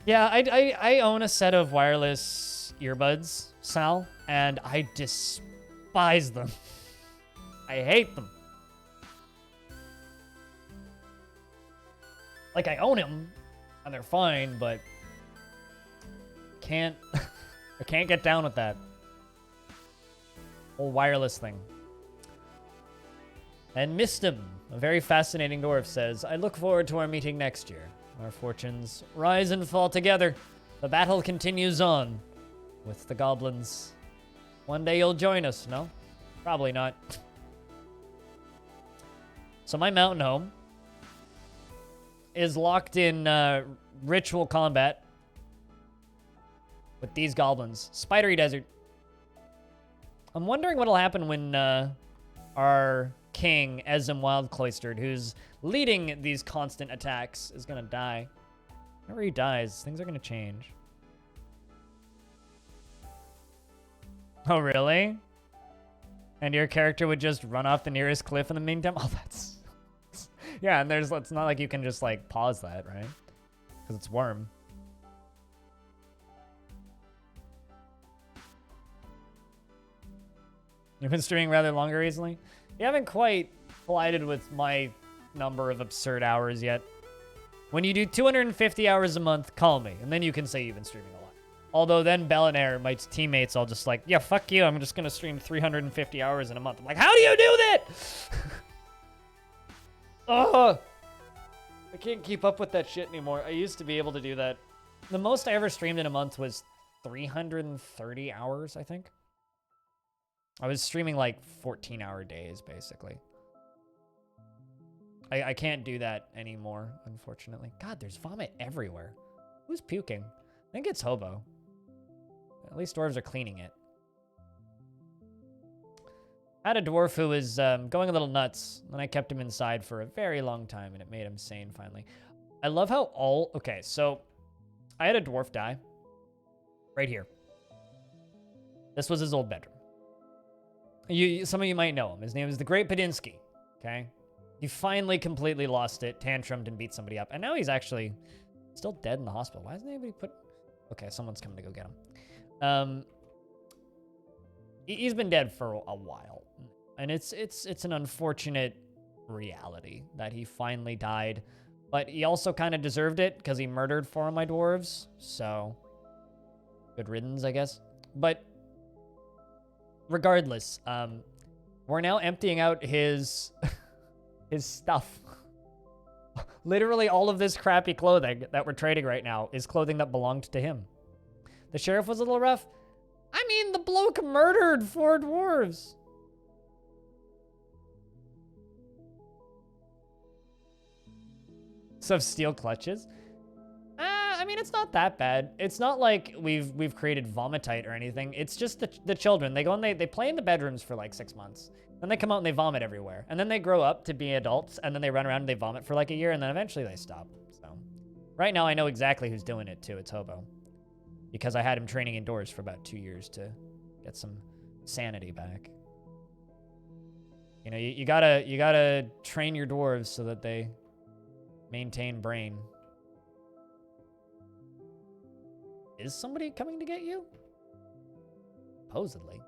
Yeah, I own a set of wireless earbuds, Sal, and I despise them. I hate them. Like, I own them, and they're fine, but I can't get down with that whole wireless thing. And Mistim, a very fascinating dwarf, says, I look forward to our meeting next year. Our fortunes rise and fall together. The battle continues on with the goblins. One day you'll join us, no? Probably not. So my mountain home is locked in ritual combat with these goblins. Spidery Desert. I'm wondering what'll happen when our king, Ezim Wildcloistered, who's leading these constant attacks, is gonna die. Whenever he dies, things are gonna change. Oh, really? And your character would just run off the nearest cliff in the meantime? Oh, that's... yeah, and it's not like you can just, like, pause that, right? Because it's Worm. You've been streaming rather longer recently? You haven't quite collided with my number of absurd hours yet. When you do 250 hours a month, call me, and then you can say you've been streaming a lot. Although then Bellinair, my teammates, all just like, yeah, fuck you, I'm just gonna stream 350 hours in a month. I'm like, how do you do that? Ugh. I can't keep up with that shit anymore. I used to be able to do that. The most I ever streamed in a month was 330 hours, I think. I was streaming like 14-hour days, basically. I can't do that anymore, unfortunately. God, there's vomit everywhere. Who's puking? I think it's Hobo. At least dwarves are cleaning it. I had a dwarf who was going a little nuts, and I kept him inside for a very long time, and it made him sane, finally. I love how all... Okay, so I had a dwarf die right here. This was his old bedroom. Some of you might know him. His name is the Great Padinsky. Okay, he finally completely lost it, tantrumed, and beat somebody up, and now he's actually still dead in the hospital. Why hasn't anybody put? Okay, someone's coming to go get him. He's been dead for a while, and it's an unfortunate reality that he finally died, but he also kind of deserved it because he murdered 4 of my dwarves. So good riddance, I guess. But regardless, we're now emptying out his his stuff. Literally all of this crappy clothing that we're trading right now is clothing that belonged to him. The sheriff was a little rough. I mean, the bloke murdered 4 dwarves. So steel clutches. I mean, it's not that bad. It's not like we've created vomitite or anything. It's just the children. They go and they play in the bedrooms for like 6 months. Then they come out and they vomit everywhere. And then they grow up to be adults, and then they run around and they vomit for like a year, and then eventually they stop. So right now I know exactly who's doing it too. It's Hobo. Because I had him training indoors for about 2 years to get some sanity back. You know, you gotta train your dwarves so that they maintain brain. Is somebody coming to get you? Supposedly.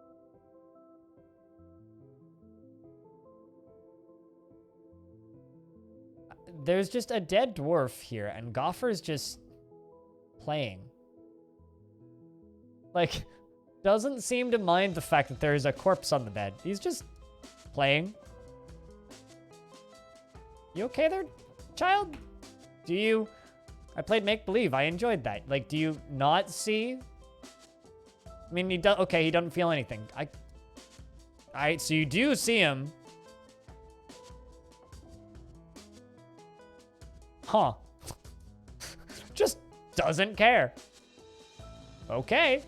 There's just a dead dwarf here, and Goffer's just playing. Like, doesn't seem to mind the fact that there's a corpse on the bed. He's just playing. You okay there, child? Do you... I played make-believe. I enjoyed that. Like, do you not see? I mean, he does... Okay, he doesn't feel anything. So you do see him. Huh. Just doesn't care. Okay.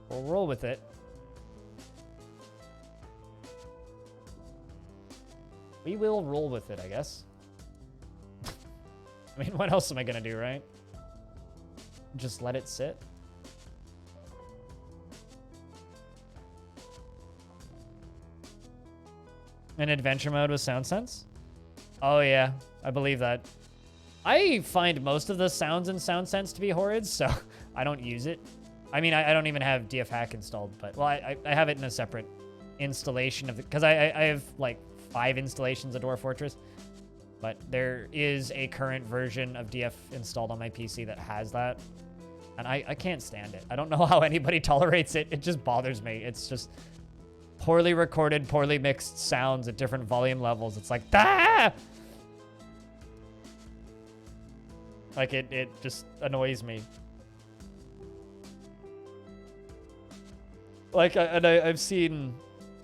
We'll roll with it. We will roll with it, I guess. I mean, what else am I gonna do, right? Just let it sit? In adventure mode with sound sense? Oh yeah, I believe that. I find most of the sounds in sound sense to be horrid, so I don't use it. I mean, I don't even have DF hack installed, but, well, I have it in a separate installation of it, because I have, like, 5 installations of Dwarf Fortress, but there is a current version of DF installed on my PC that has that, and I can't stand it. I don't know how anybody tolerates it. It just bothers me. It's just poorly recorded, poorly mixed sounds at different volume levels. It's like, ah! Like, it just annoys me. Like, I've seen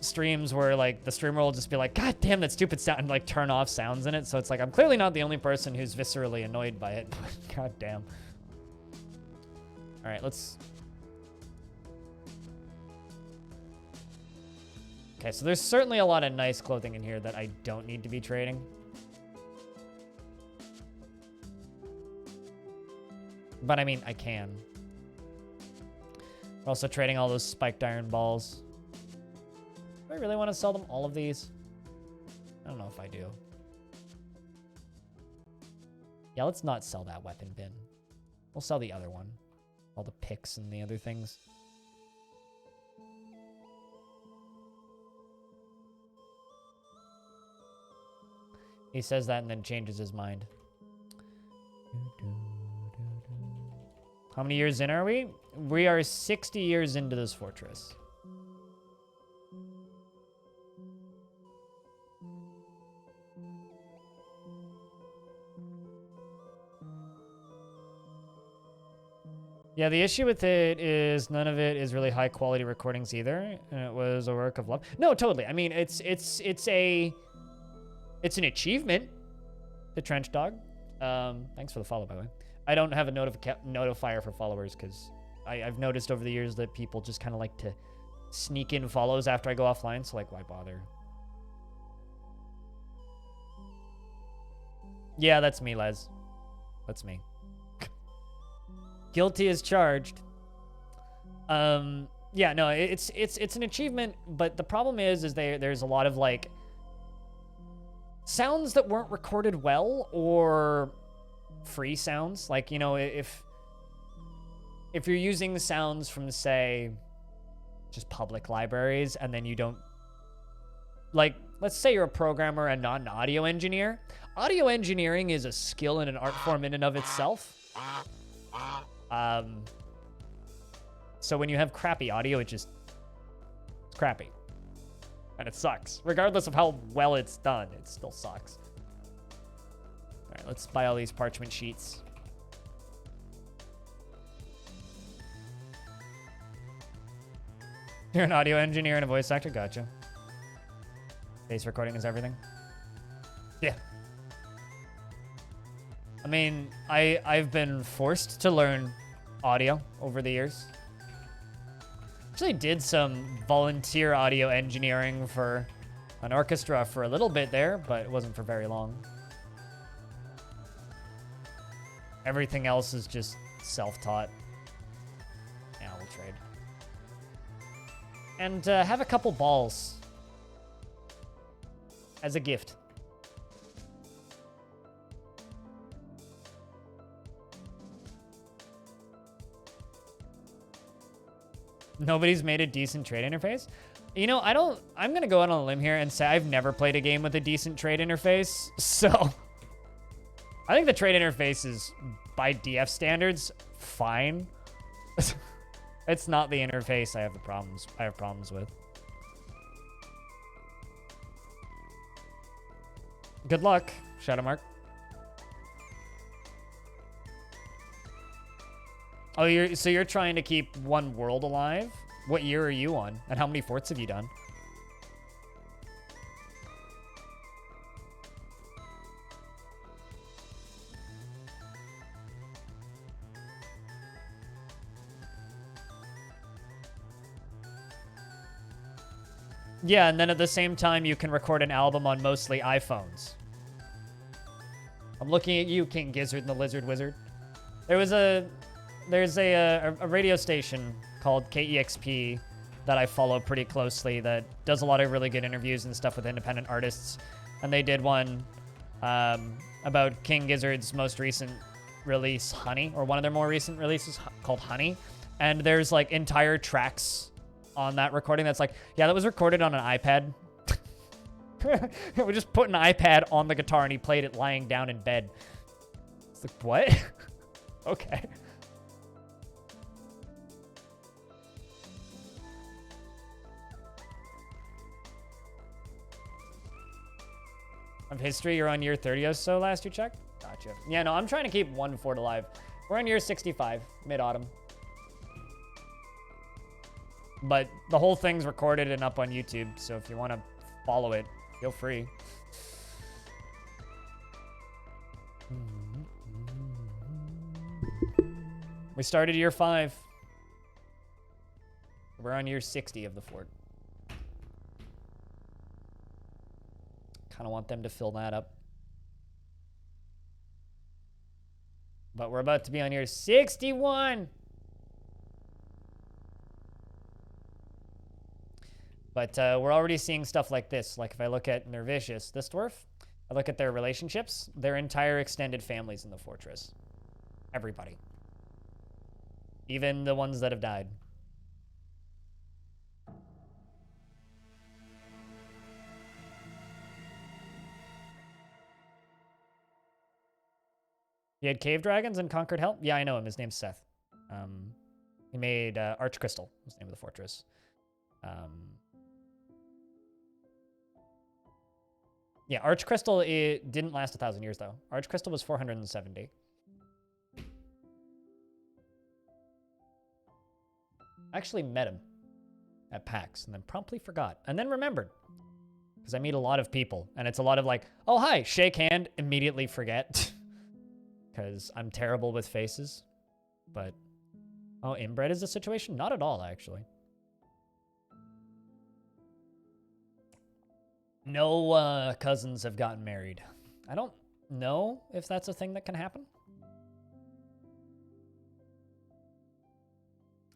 streams where, like, the streamer will just be like, God damn, that stupid sound, and, like, turn off sounds in it. So it's like, I'm clearly not the only person who's viscerally annoyed by it, but god damn. All right, let's... Okay, so there's certainly a lot of nice clothing in here that I don't need to be trading. But, I mean, I can. We're also trading all those spiked iron balls. Do I really want to sell them all of these? I don't know if I do. Yeah, let's not sell that weapon bin. We'll sell the other one. All the picks and the other things. He says that and then changes his mind. How many years in are we? We are 60 years into this fortress. Yeah, the issue with it is none of it is really high quality recordings either. And it was a work of love. No, totally. I mean, it's an achievement. The Trench Dog. Thanks for the follow, by the way. I don't have a notifier for followers because I've noticed over the years that people just kind of like to sneak in follows after I go offline. So, like, why bother? Yeah, that's me, Les. That's me. Guilty as charged. Yeah, no, it's an achievement, but the problem is there's a lot of like sounds that weren't recorded well or free sounds. Like, you know, if you're using sounds from, say, just public libraries, and then you don't, like, let's say you're a programmer and not an audio engineer. Audio engineering is a skill and an art form in and of itself. So when you have crappy audio, it's crappy. And it sucks. Regardless of how well it's done, it still sucks. All right, let's buy all these parchment sheets. You're an audio engineer and a voice actor? Gotcha. Face recording is everything? Yeah. I mean, I've been forced to learn audio over the years. Actually did some volunteer audio engineering for an orchestra for a little bit there, but it wasn't for very long. Everything else is just self-taught. Yeah, we'll trade. And have a couple balls as a gift. Nobody's made a decent trade interface. You know, I'm going to go out on a limb here and say I've never played a game with a decent trade interface. So I think the trade interface is, by DF standards, fine. It's not the interface I have problems with. Good luck, Shadowmark. Oh, you're trying to keep one world alive? What year are you on? And how many forts have you done? Yeah, and then at the same time, you can record an album on mostly iPhones. I'm looking at you, King Gizzard and the Lizard Wizard. There's a radio station called KEXP that I follow pretty closely that does a lot of really good interviews and stuff with independent artists. And they did one about King Gizzard's most recent release, Honey, or one of their more recent releases called Honey. And there's like entire tracks on that recording that's like, yeah, that was recorded on an iPad. We just put an iPad on the guitar and he played it lying down in bed. It's like, what? Okay. Of history, you're on year 30 or so last you checked? Gotcha. Yeah, no, I'm trying to keep one fort alive. We're on year 65, mid-autumn. But the whole thing's recorded and up on YouTube, so if you want to follow it, feel free. We started year 5. We're on year 60 of the fort. Kind of want them to fill that up. But we're about to be on year 61. But we're already seeing stuff like this. Like if I look at Nervicious, this dwarf, I look at their relationships, their entire extended families in the fortress. Everybody. Even the ones that have died. He had cave dragons and conquered hell? Yeah, I know him. His name's Seth. He made Arch Crystal, was the name of the fortress. Yeah, Arch Crystal, it didn't last 1,000 years, though. Arch Crystal was 470. I actually met him at PAX and then promptly forgot. And then remembered. Because I meet a lot of people. And it's a lot of like, oh, hi, shake hand, immediately forget. Because I'm terrible with faces. But, oh, inbred is the situation? Not at all, actually. No cousins have gotten married. I don't know if that's a thing that can happen.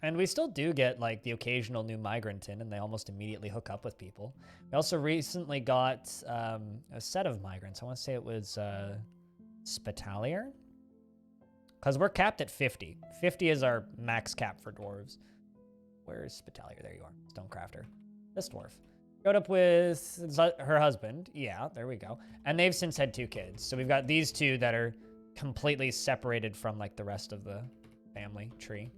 And we still do get like the occasional new migrant in, and they almost immediately hook up with people. We also recently got a set of migrants. I want to say it was Spitalier, because we're capped at 50. 50 is our max cap for dwarves. Where's Spitalier? There you are, Stonecrafter. This dwarf showed up with her husband. Yeah, there we go. And they've since had 2 kids. So we've got these 2 that are completely separated from like the rest of the family tree.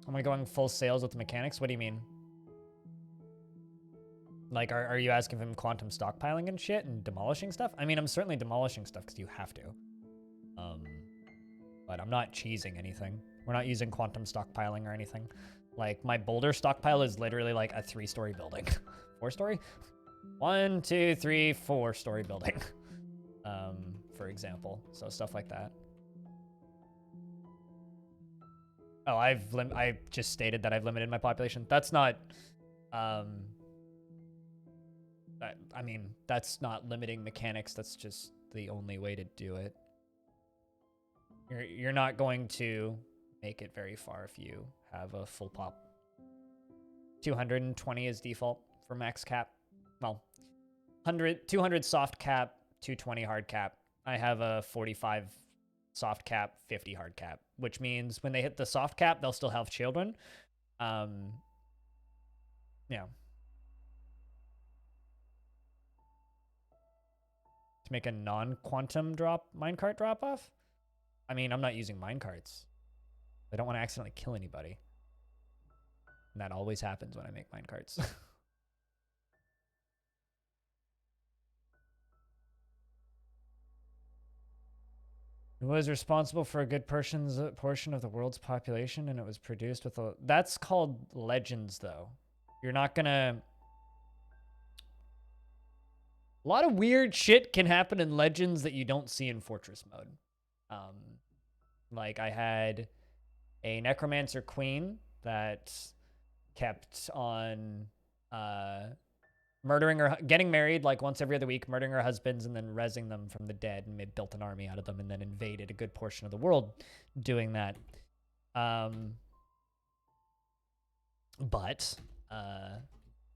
Am I going full sales with the mechanics? What do you mean? Like, are you asking if I'm quantum stockpiling and shit and demolishing stuff? I mean, I'm certainly demolishing stuff because you have to. But I'm not cheesing anything. We're not using quantum stockpiling or anything. Like, my boulder stockpile is literally like a 3-story building. 4-story? 1, 2, 3, 4-story building. For example. So stuff like that. Oh, I just stated that I've limited my population. That's not, I mean, that's not limiting mechanics. That's just the only way to do it. You're not going to make it very far if you have a full pop. 220 is default for max cap. Well, 200 soft cap, 220 hard cap. I have a 45 soft cap, 50 hard cap, which means when they hit the soft cap, they'll still have children. Yeah. To make a non-quantum minecart drop-off? I mean, I'm not using minecarts. I don't want to accidentally kill anybody. And that always happens when I make minecarts. It was responsible for a good portion of the world's population, and it was produced with a... That's called Legends, though. You're not gonna... A lot of weird shit can happen in Legends that you don't see in Fortress mode. Like, I had a Necromancer Queen that kept on getting married like once every other week, murdering her husbands, and then rezzing them from the dead, and built an army out of them, and then invaded a good portion of the world doing that. But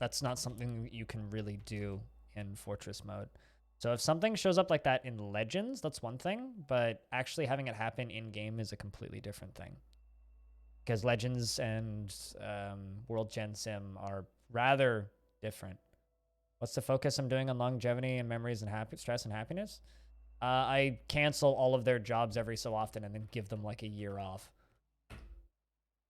that's not something that you can really do in Fortress mode. So if something shows up like that in Legends, that's one thing, but actually having it happen in-game is a completely different thing. Because Legends and World Gen Sim are rather different. What's the focus I'm doing on longevity and memories and stress and happiness? I cancel all of their jobs every so often and then give them like a year off.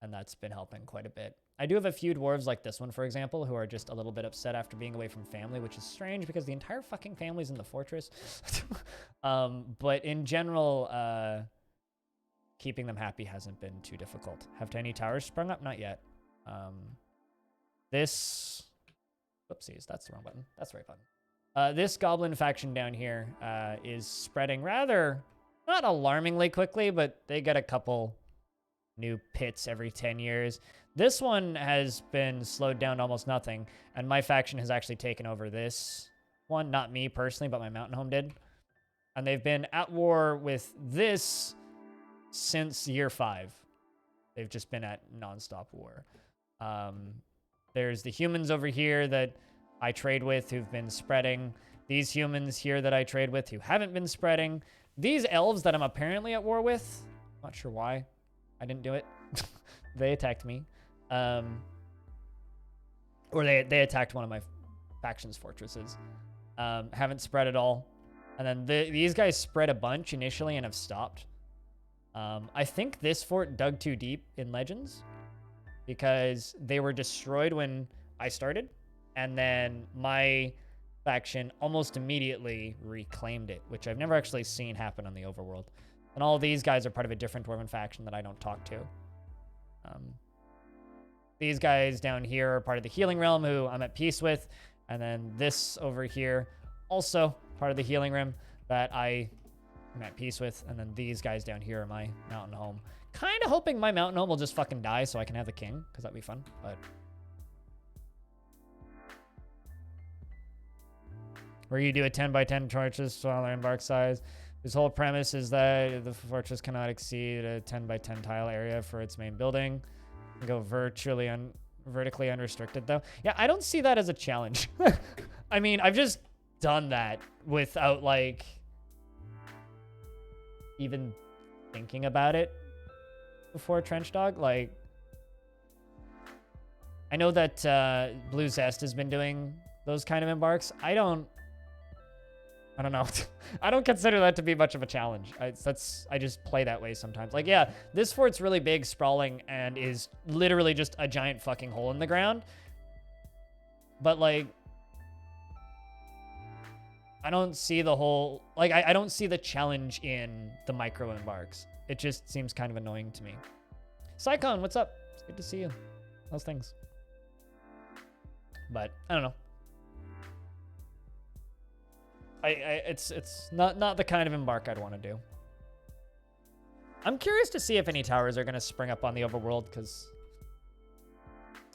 And that's been helping quite a bit. I do have a few dwarves like this one, for example, who are just a little bit upset after being away from family, which is strange because the entire fucking family's in the fortress. But in general, keeping them happy hasn't been too difficult. Have any towers sprung up? Not yet. This... Whoopsies, that's the wrong button. That's the right button. This goblin faction down here is spreading rather, not alarmingly quickly, but they get a couple new pits every 10 years. This one has been slowed down to almost nothing, and my faction has actually taken over this one. Not me personally, but my mountain home did. And they've been at war with this since year 5. They've just been at nonstop war. There's the humans over here that I trade with who've been spreading. These humans here that I trade with who haven't been spreading. These elves that I'm apparently at war with. Not sure why. I didn't do it. They attacked me. Or they attacked one of my faction's fortresses. Haven't spread at all. And then these guys spread a bunch initially and have stopped. I think this fort dug too deep in Legends because they were destroyed when I started. And then my faction almost immediately reclaimed it, which I've never actually seen happen on the overworld. And all these guys are part of a different dwarven faction that I don't talk to. These guys down here are part of the Healing Realm, who I'm at peace with. And then this over here, also part of the Healing Realm that I am at peace with. And then these guys down here are my mountain home. Kind of hoping my mountain home will just fucking die so I can have the king, because that'd be fun. But where you do a 10 by 10 fortress, smaller embark size. His whole premise is that the fortress cannot exceed a 10 by 10 tile area for its main building. Go vertically unrestricted though. Yeah, I don't see that as a challenge. I mean, I've just done that without like even thinking about it before Trench Dog. Like, I know that Blue Zest has been doing those kind of embarks. I don't know. I don't consider that to be much of a challenge. I just play that way sometimes. Like, yeah, this fort's really big, sprawling, and is literally just a giant fucking hole in the ground. But, like, I don't see the whole... Like, I don't see the challenge in the micro embarks. It just seems kind of annoying to me. Psycon, what's up? It's good to see you. How's things? But, I don't know. It's not the kind of embark I'd want to do. I'm curious to see if any towers are going to spring up on the overworld, because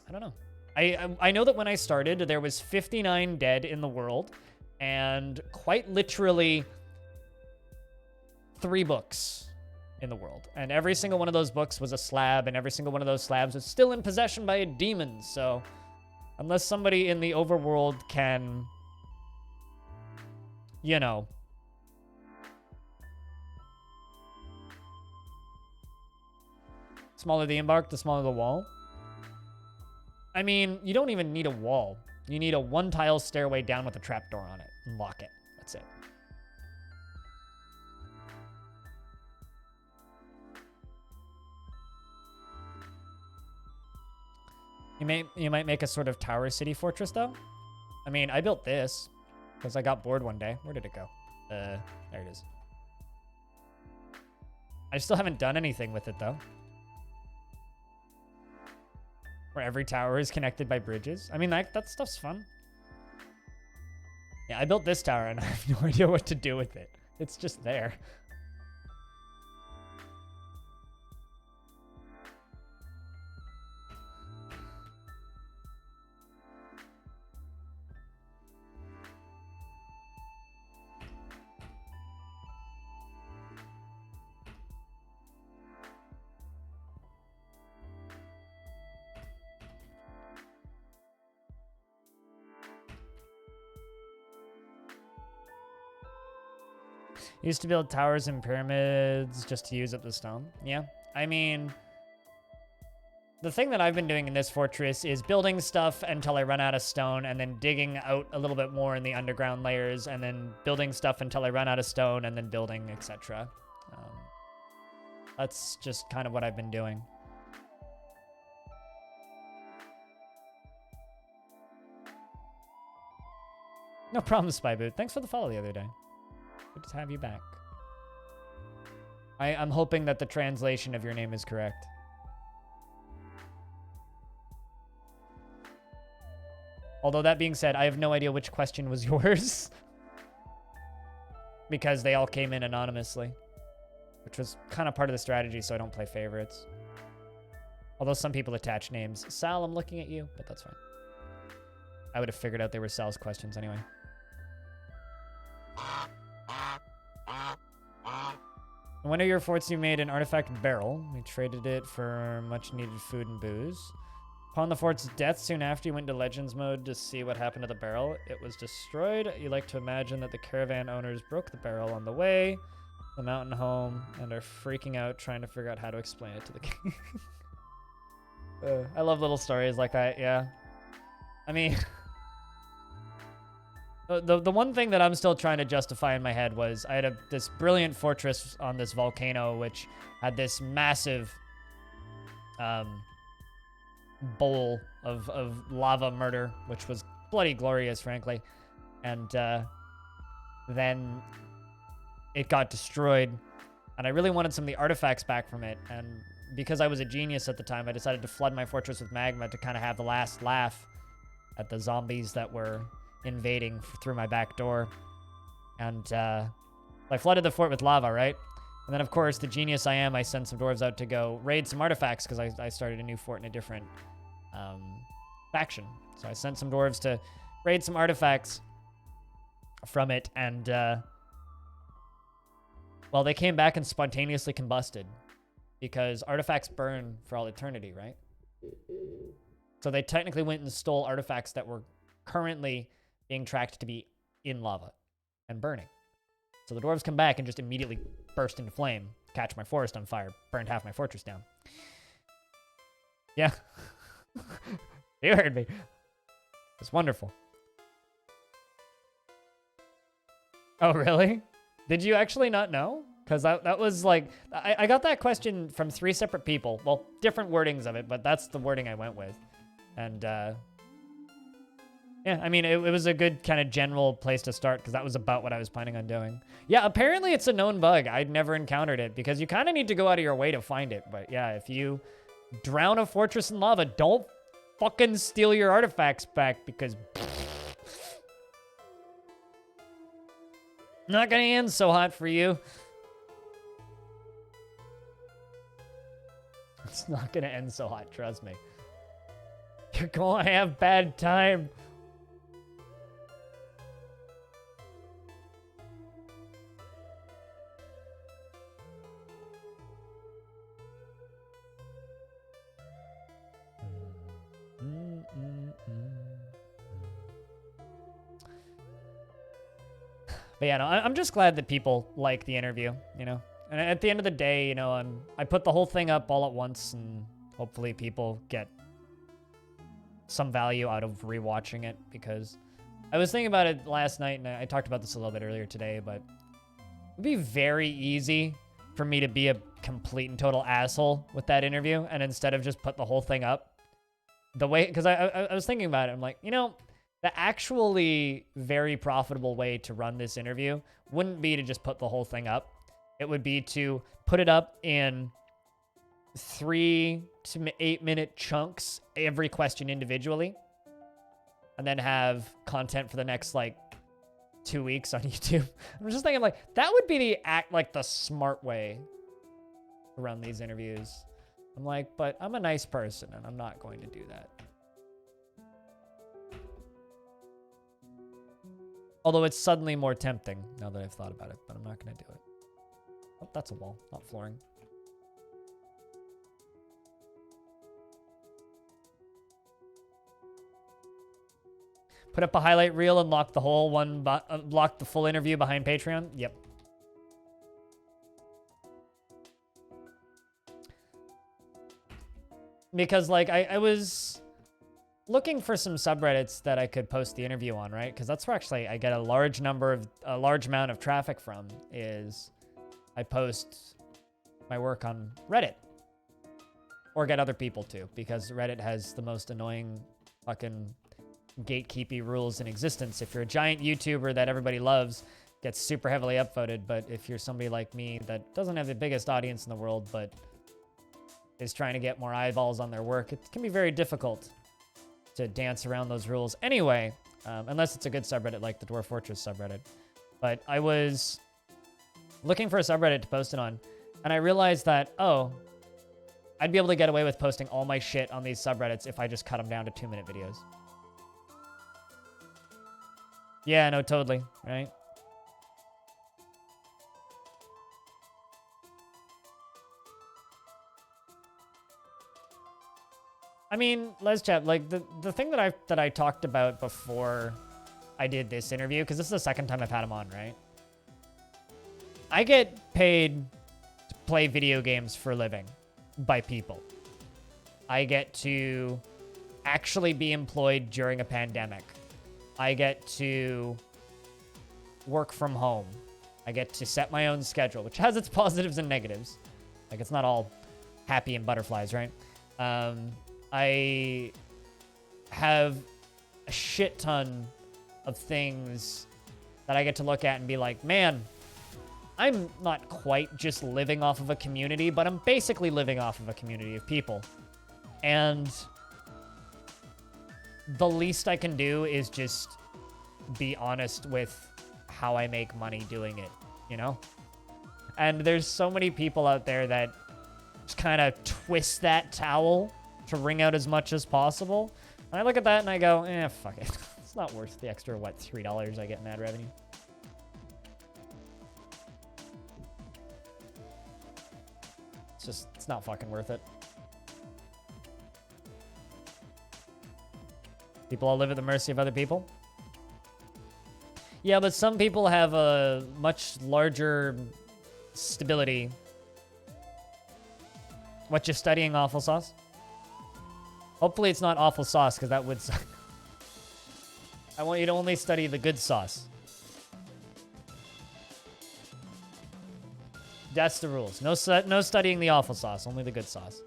I don't know. I know that when I started, there was 59 dead in the world, and quite literally 3 books in the world. And every single one of those books was a slab, and every single one of those slabs was still in possession by a demon. So unless somebody in the overworld can, you know, smaller the embark, the smaller the wall. I mean, you don't even need a wall. You need a 1-tile stairway down with a trapdoor on it and lock it. That's it. You might make a sort of tower city fortress though. I mean, I built this because I got bored one day. Where did it go? There it is. I still haven't done anything with it though. Where every tower is connected by bridges. I mean, that stuff's fun. Yeah, I built this tower and I have no idea what to do with it. It's just there. Used to build towers and pyramids just to use up the stone. Yeah, I mean, the thing that I've been doing in this fortress is building stuff until I run out of stone, and then digging out a little bit more in the underground layers, and then building stuff until I run out of stone, and then building, etc. That's just kind of what I've been doing. No problem, Spyboot. Thanks for the follow the other day. Good to have you back. I'm hoping that the translation of your name is correct. Although that being said, I have no idea which question was yours. Because they all came in anonymously. Which was kind of part of the strategy, so I don't play favorites. Although some people attach names. Sal, I'm looking at you, but that's fine. I would have figured out they were Sal's questions anyway. In one of your forts, you made an artifact barrel. We traded it for much needed food and booze. Upon the fort's death, soon after, you went into Legends mode to see what happened to the barrel. It was destroyed. You like to imagine that the caravan owners broke the barrel on the way, the mountain home, and are freaking out trying to figure out how to explain it to the king. I love little stories like that, yeah. I mean... The one thing that I'm still trying to justify in my head was I had this brilliant fortress on this volcano, which had this massive bowl of lava murder, which was bloody glorious, frankly. And then it got destroyed, and I really wanted some of the artifacts back from it. And because I was a genius at the time, I decided to flood my fortress with magma to kind of have the last laugh at the zombies that were invading through my back door. And I flooded the fort with lava, right? And then, of course, the genius I am, I sent some dwarves out to go raid some artifacts because I started a new fort in a different faction. So I sent some dwarves to raid some artifacts. from it, and well, they came back and spontaneously combusted because artifacts burn for all eternity, right? So they technically went and stole artifacts that were currently being tracked to be in lava and burning. So the dwarves come back and just immediately burst into flame, catch my forest on fire, burned half my fortress down. Yeah. You heard me. It's wonderful. Oh, really? Did you actually not know? Because that was like, I got that question from 3 separate people. Well, different wordings of it, but that's the wording I went with. And, yeah, I mean, it was a good kind of general place to start because that was about what I was planning on doing. Yeah, apparently it's a known bug. I'd never encountered it because you kind of need to go out of your way to find it. But yeah, if you drown a fortress in lava, don't fucking steal your artifacts back because... Not gonna end so hot for you. It's not gonna end so hot, trust me. You're gonna have bad time. But yeah, no, I'm just glad that people like the interview, you know? And at the end of the day, you know, I put the whole thing up all at once, and hopefully people get some value out of rewatching it, because I was thinking about it last night, and I talked about this a little bit earlier today, but it'd be very easy for me to be a complete and total asshole with that interview, and instead of just put the whole thing up, the way, because I was thinking about it, I'm like, you know, the actually very profitable way to run this interview wouldn't be to just put the whole thing up. It would be to put it up in 3 to 8 minute chunks, every question individually, and then have content for the next like 2 weeks on YouTube. I'm just thinking like that would be the smart way to run these interviews. I'm like, but I'm a nice person and I'm not going to do that. Although it's suddenly more tempting now that I've thought about it, but I'm not going to do it. Oh, that's a wall, not flooring. Put up a highlight reel and lock the whole one, lock the full interview behind Patreon? Yep. Because, like, I was looking for some subreddits that I could post the interview on, right? Because that's where actually I get a large amount of traffic from, is I post my work on Reddit. Or get other people to, because Reddit has the most annoying fucking gatekeepy rules in existence. If you're a giant YouTuber that everybody loves, gets super heavily upvoted, but if you're somebody like me that doesn't have the biggest audience in the world, but is trying to get more eyeballs on their work, it can be very difficult to dance around those rules anyway, unless it's a good subreddit like the Dwarf Fortress subreddit. But I was looking for a subreddit to post it on, and I realized that, oh, I'd be able to get away with posting all my shit on these subreddits if I just cut them down to 2-minute videos. Yeah, no, totally, right? I mean, let's chat. Like the thing that I talked about before I did this interview, because this is the second time I've had him on, right? I get paid to play video games for a living by people. I get to actually be employed during a pandemic. I get to work from home. I get to set my own schedule, which has its positives and negatives. Like, it's not all happy and butterflies, right? I have a shit ton of things that I get to look at and be like, man, I'm not quite just living off of a community, but I'm basically living off of a community of people. And the least I can do is just be honest with how I make money doing it, you know? And there's so many people out there that just kind of twist that towel to wring out as much as possible. And I look at that and I go, fuck it. It's not worth the extra, what, $3 I get in ad revenue. It's not fucking worth it. People all live at the mercy of other people. Yeah, but some people have a much larger stability. What, you're studying awful sauce? Hopefully it's not awful sauce, because that would suck. I want you to only study the good sauce. That's the rules. No studying the awful sauce, only the good sauce.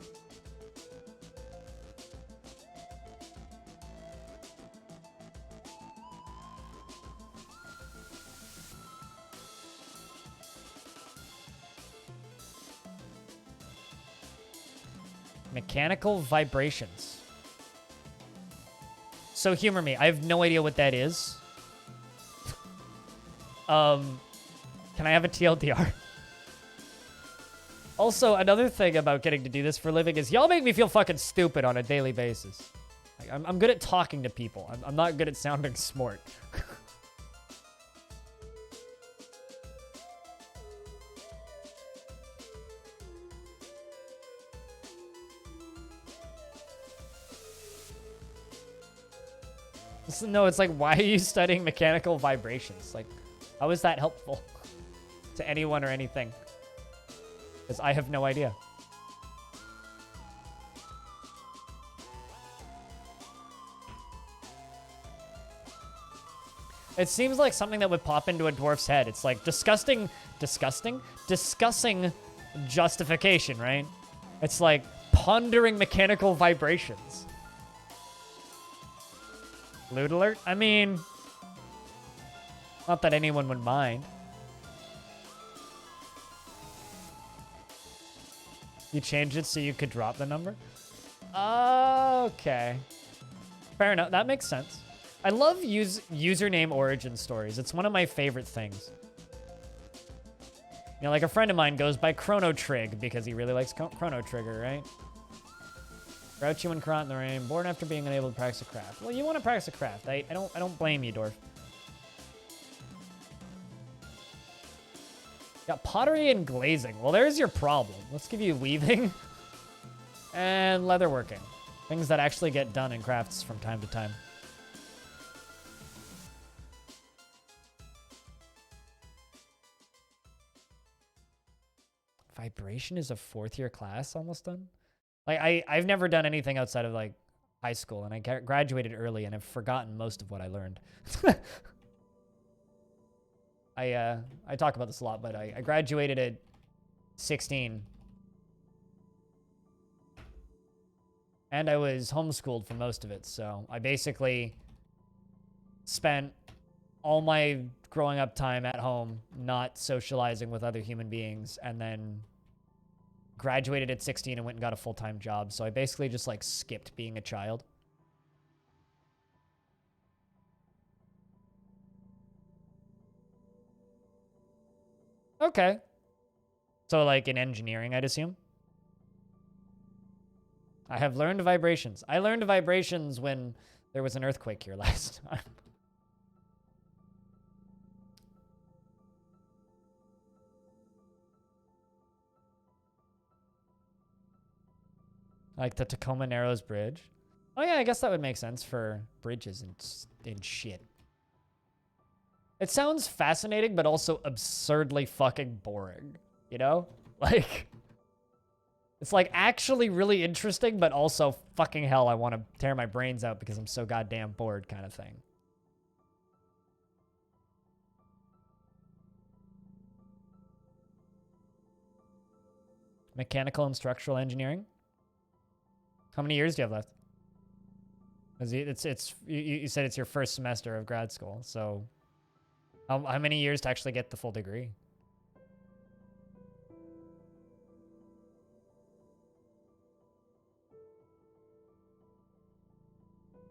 Mechanical vibrations. So humor me. I have no idea what that is. Can I have a TLDR? Also, another thing about getting to do this for a living is y'all make me feel fucking stupid on a daily basis. Like, I'm good at talking to people. I'm not good at sounding smart. No, it's like, why are you studying mechanical vibrations? Like, how is that helpful to anyone or anything? Because I have no idea. It seems like something that would pop into a dwarf's head. It's like disgusting justification, right? It's like pondering mechanical vibrations. Loot alert? I mean, not that anyone would mind. You changed it so you could drop the number? Okay. Fair enough. That makes sense. I love username origin stories. It's one of my favorite things. You know, like a friend of mine goes by Chrono Trig because he really likes Chrono Trigger, right? Grouchy when caught in the rain, born after being unable to practice a craft. Well, you want to practice a craft. I don't blame you, Dwarf. Got pottery and glazing. Well, there's your problem. Let's give you weaving and leatherworking. Things that actually get done in crafts from time to time. Vibration is a fourth-year class almost done? Like, I've never done anything outside of, like, high school, and I graduated early, and I've forgotten most of what I learned. I talk about this a lot, but I graduated at 16. And I was homeschooled for most of it, so I basically spent all my growing up time at home not socializing with other human beings, and then graduated at 16 and went and got a full-time job. So I basically just, like, skipped being a child. Okay. So, like, in engineering, I'd assume? I have learned vibrations. I learned vibrations when there was an earthquake here last time. Like the Tacoma Narrows Bridge. Oh yeah, I guess that would make sense for bridges and shit. It sounds fascinating, but also absurdly fucking boring. You know? Like, it's like actually really interesting, but also fucking hell, I want to tear my brains out because I'm so goddamn bored kind of thing. Mechanical and structural engineering. How many years do you have left? You said it's your first semester of grad school, so how many years to actually get the full degree?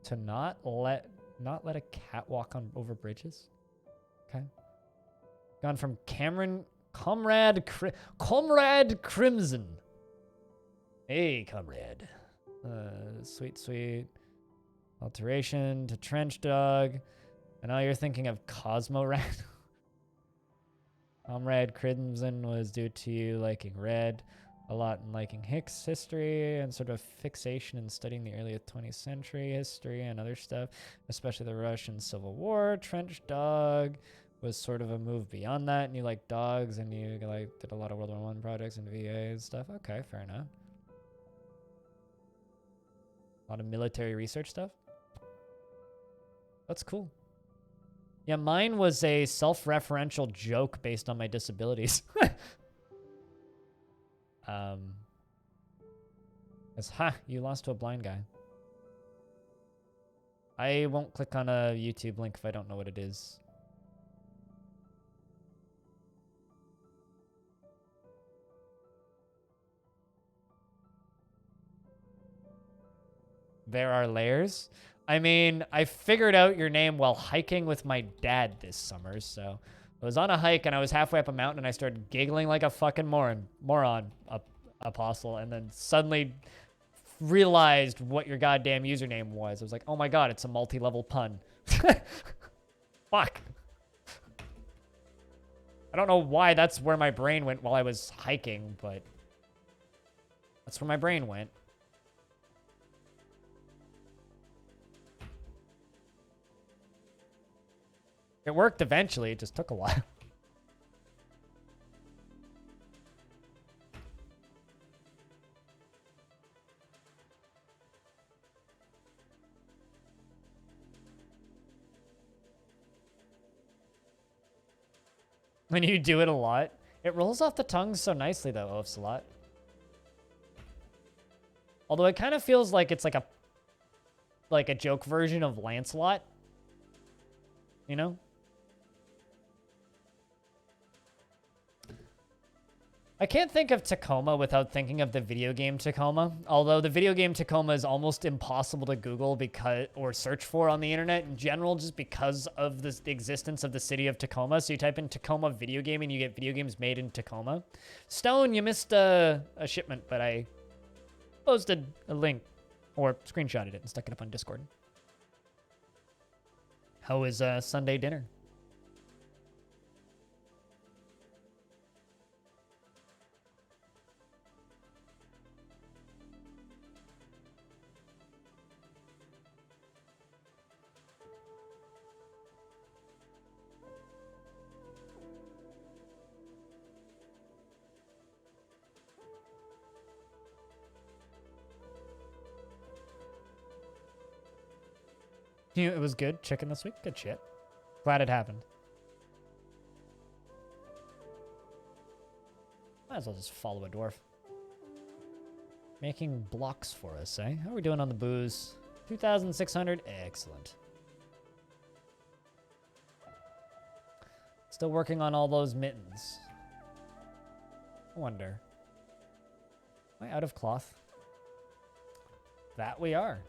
To not let a cat walk on over bridges? Okay. Gone from Comrade Crimson. Hey, comrade. Sweet. Alteration to Trench Dog. And now you're thinking of Cosmo Rat. Comrade Crimson was due to you liking red. a lot in liking Hicks history and sort of fixation in studying the early 20th century history and other stuff, especially the Russian Civil War. Trench Dog was sort of a move beyond that, and you like dogs, and you like did a lot of World War I projects and VA and stuff. Okay, fair enough. A lot of military research stuff. That's cool. Yeah, mine was a self-referential joke based on my disabilities. It's, you lost to a blind guy. I won't click on a YouTube link if I don't know what it is. There are layers. I mean, I figured out your name while hiking with my dad this summer, so I was on a hike and I was halfway up a mountain and I started giggling like a fucking moron, apostle, and then suddenly realized what your goddamn username was. I was like, oh my god, it's a multi-level pun. Fuck. I don't know why that's where my brain went while I was hiking, but that's where my brain went. It worked eventually, it just took a while. When you do it a lot, it rolls off the tongue so nicely though, Oafsalot. Although it kind of feels like it's like a joke version of Lancelot. You know? I can't think of Tacoma without thinking of the video game Tacoma. Although the video game Tacoma is almost impossible to Google or search for on the internet in general, just because of the existence of the city of Tacoma. So you type in Tacoma video game and you get video games made in Tacoma. Stone, you missed a shipment, but I posted a link or screenshotted it and stuck it up on Discord. How was Sunday dinner? It was good. Chicken this week. Good shit. Glad it happened. Might as well just follow a dwarf. Making blocks for us, eh? How are we doing on the booze? 2,600. Excellent. Still working on all those mittens. I wonder. Am I out of cloth? That we are.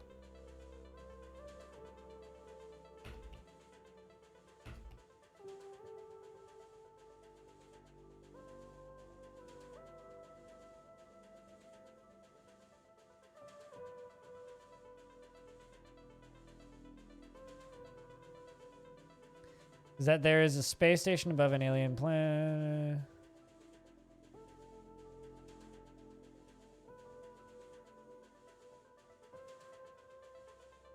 Is that there is a space station above an alien planet?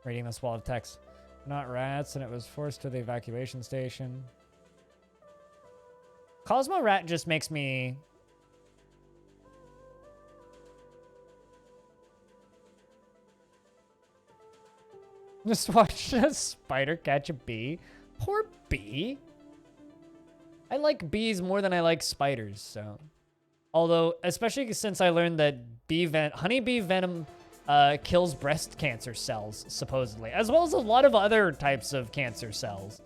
Reading this wall of text. Not rats, and it was forced to the evacuation station. Cosmo Rat just makes me... Just watch a spider catch a bee. Poor bee. I like bees more than I like spiders, so. Although, especially since I learned that honeybee venom kills breast cancer cells, supposedly, as well as a lot of other types of cancer cells.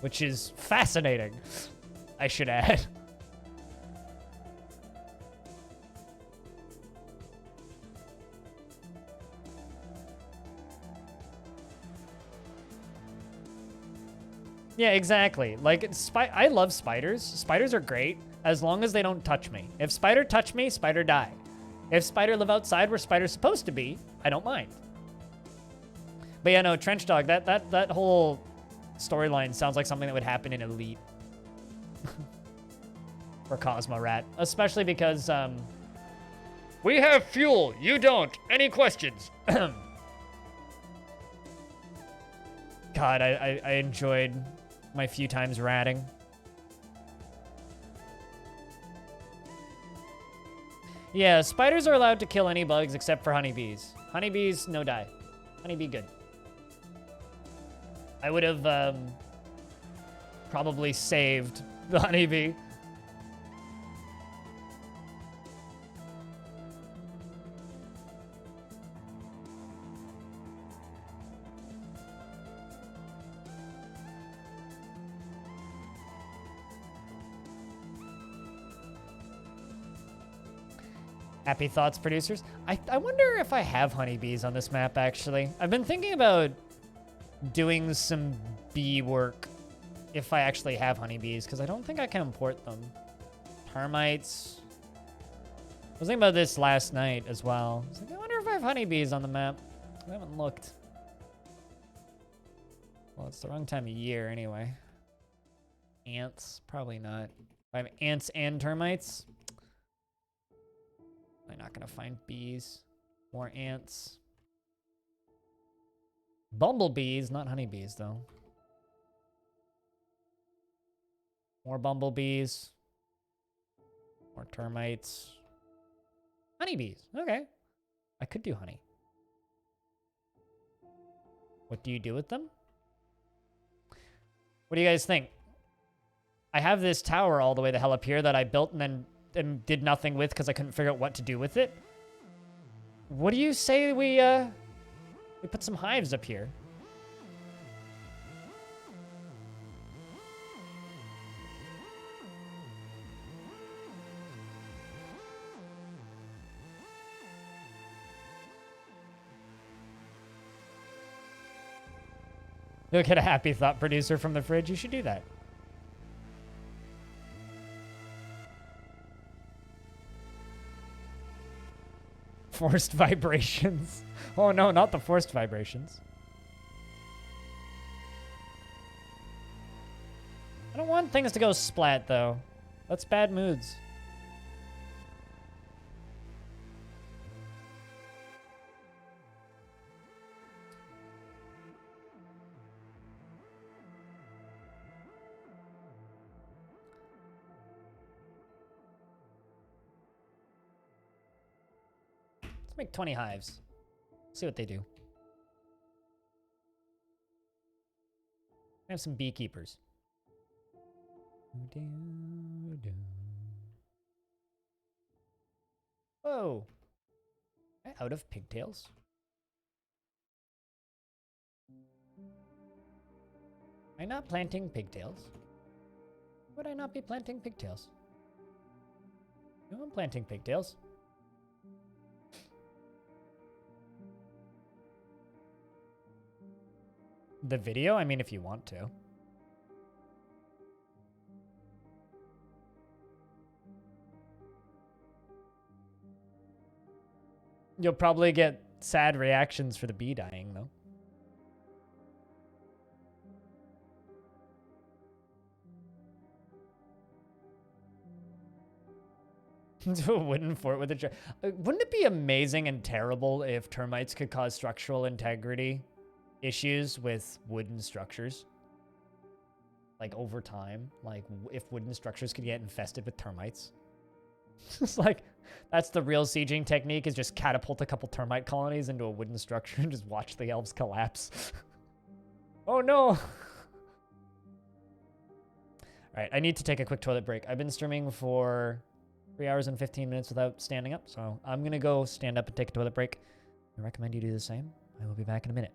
Which is fascinating, I should add. Yeah, exactly. Like, I love spiders. Spiders are great, as long as they don't touch me. If spider touch me, spider die. If spider live outside where spider's supposed to be, I don't mind. But yeah, no, Trench Dog, that whole storyline sounds like something that would happen in Elite. for Cosmo Rat, especially because we have fuel, you don't. Any questions? God, I enjoyed my few times ratting. Yeah, spiders are allowed to kill any bugs except for honeybees. Honeybees, no die. Honeybee, good. I would have probably saved the honeybee. Happy thoughts, producers. I wonder if I have honeybees on this map, actually. I've been thinking about doing some bee work if I actually have honeybees, because I don't think I can import them. Termites. I was thinking about this last night as well. I was like, I wonder if I have honeybees on the map. I haven't looked. Well, it's the wrong time of year anyway. Ants, probably not. If I have ants and termites, I'm not gonna find bees. More ants. Bumblebees, not honeybees though. More bumblebees. More termites. Honeybees, okay. I could do honey. What do you do with them? What do you guys think? I have this tower all the way the hell up here that I built and then did nothing with because I couldn't figure out what to do with it. What do you say we put some hives up here? You'll get a happy thought producer from the fridge. You should do that. Forced vibrations. Oh no, not the forced vibrations. I don't want things to go splat though. That's bad moods. Make 20 hives. See what they do. I have some beekeepers. Whoa. Am I out of pigtails? Am I not planting pigtails? Would I not be planting pigtails? No, I'm planting pigtails. The video? I mean, if you want to. You'll probably get sad reactions for the bee dying, though. Into a wooden fort with a... Wouldn't it be amazing and terrible if termites could cause structural integrity issues with wooden structures? Like, over time. Like, if wooden structures could get infested with termites. It's like, that's the real sieging technique, is just catapult a couple termite colonies into a wooden structure and just watch the elves collapse. Oh no! Alright, I need to take a quick toilet break. I've been streaming for 3 hours and 15 minutes without standing up, so I'm gonna go stand up and take a toilet break. I recommend you do the same. I will be back in a minute.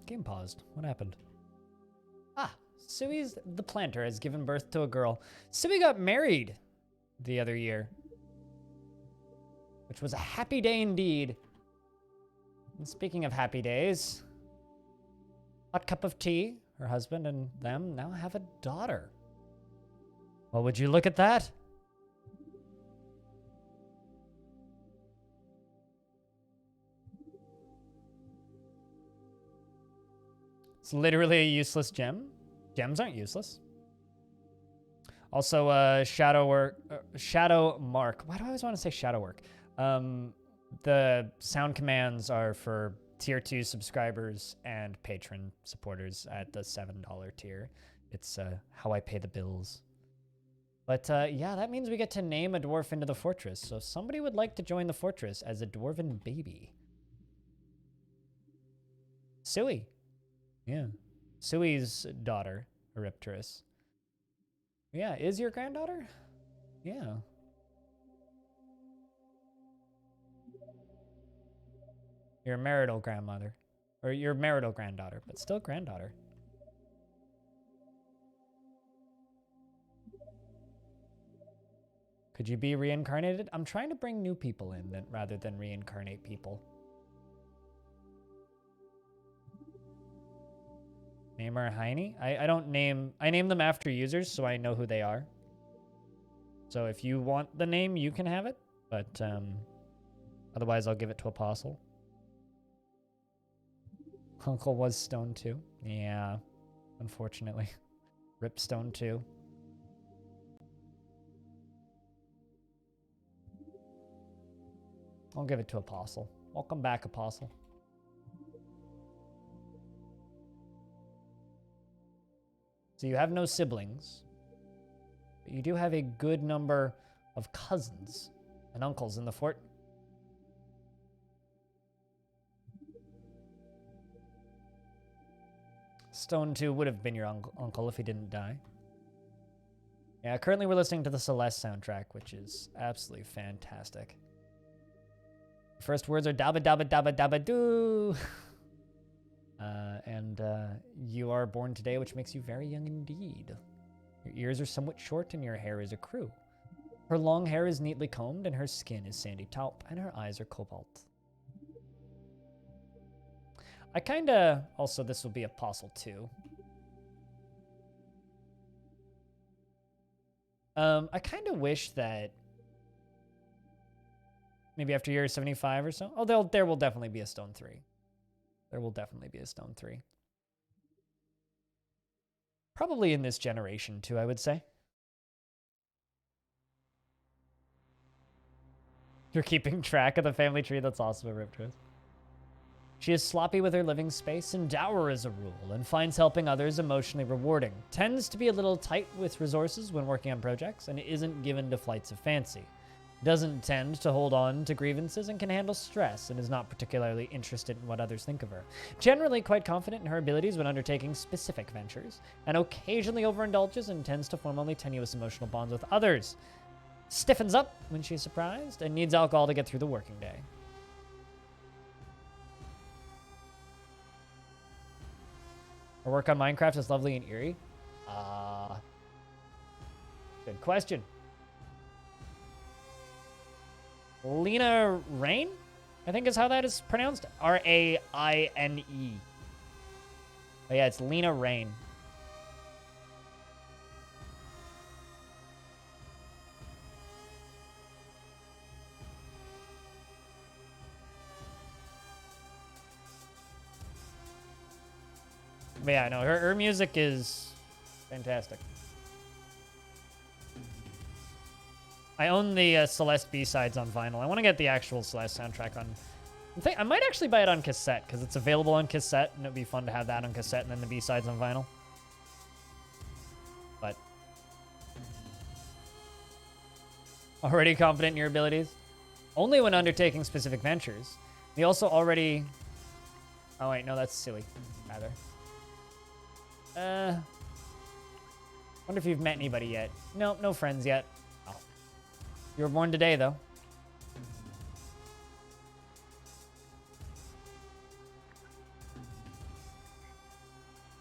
Game paused. What happened? Ah, Sui's the planter has given birth to a girl. Sui got married the other year, which was a happy day indeed. And speaking of happy days, hot cup of tea, her husband and them now have a daughter. Well, would you look at that? It's literally a useless gem. Gems aren't useless. Also, Shadow Mark. Why do I always want to say Shadow Work? The sound commands are for tier 2 subscribers and patron supporters at the $7 tier. It's how I pay the bills. But yeah, that means we get to name a dwarf into the fortress. So if somebody would like to join the fortress as a dwarven baby. Sui. Yeah. Sui's daughter, Eurypterus. Yeah, is your granddaughter? Yeah. Your marital grandmother. Or your marital granddaughter, but still granddaughter. Could you be reincarnated? I'm trying to bring new people in rather than reincarnate people. Name her Heine? I don't name... I name them after users, so I know who they are. So if you want the name, you can have it. But otherwise, I'll give it to Apostle. Uncle was Stone 2. Yeah, unfortunately. Rip Stone 2. I'll give it to Apostle. Welcome back, Apostle. So you have no siblings, but you do have a good number of cousins and uncles in the fort. Stone 2 would have been your uncle if he didn't die. Yeah, currently we're listening to the Celeste soundtrack, which is absolutely fantastic. First words are dabba dabba dabba dabba doo. And you are born today, which makes you very young indeed. Your ears are somewhat short and your hair is a crew. Her long hair is neatly combed and her skin is sandy taupe and her eyes are cobalt. I kinda... Also, this will be Apostle 2. I kinda wish that... Maybe after year 75 or so. Oh, there will definitely be a Stone 3. There will definitely be a Stone 3. Probably in this generation, too, I would say. You're keeping track of the family tree? That's awesome, Riptris. She is sloppy with her living space and dour as a rule, and finds helping others emotionally rewarding. Tends to be a little tight with resources when working on projects, and isn't given to flights of fancy. Doesn't tend to hold on to grievances and can handle stress and is not particularly interested in what others think of her. Generally quite confident in her abilities when undertaking specific ventures, and occasionally overindulges and tends to form only tenuous emotional bonds with others. Stiffens up when she's surprised and needs alcohol to get through the working day. Her work on Minecraft is lovely and eerie. Good question. Lena Rain, I think is how that is pronounced. R-A-I-N-E. Oh yeah, it's Lena Rain. But yeah, no, her music is fantastic. I own the Celeste B-sides on vinyl. I want to get the actual Celeste soundtrack on... I might actually buy it on cassette, because it's available on cassette, and it'd be fun to have that on cassette and then the B-sides on vinyl. But... Already confident in your abilities? Only when undertaking specific ventures. We also already... Oh wait, no, that's silly, rather. Wonder if you've met anybody yet. Nope, no friends yet. Oh. You were born today, though.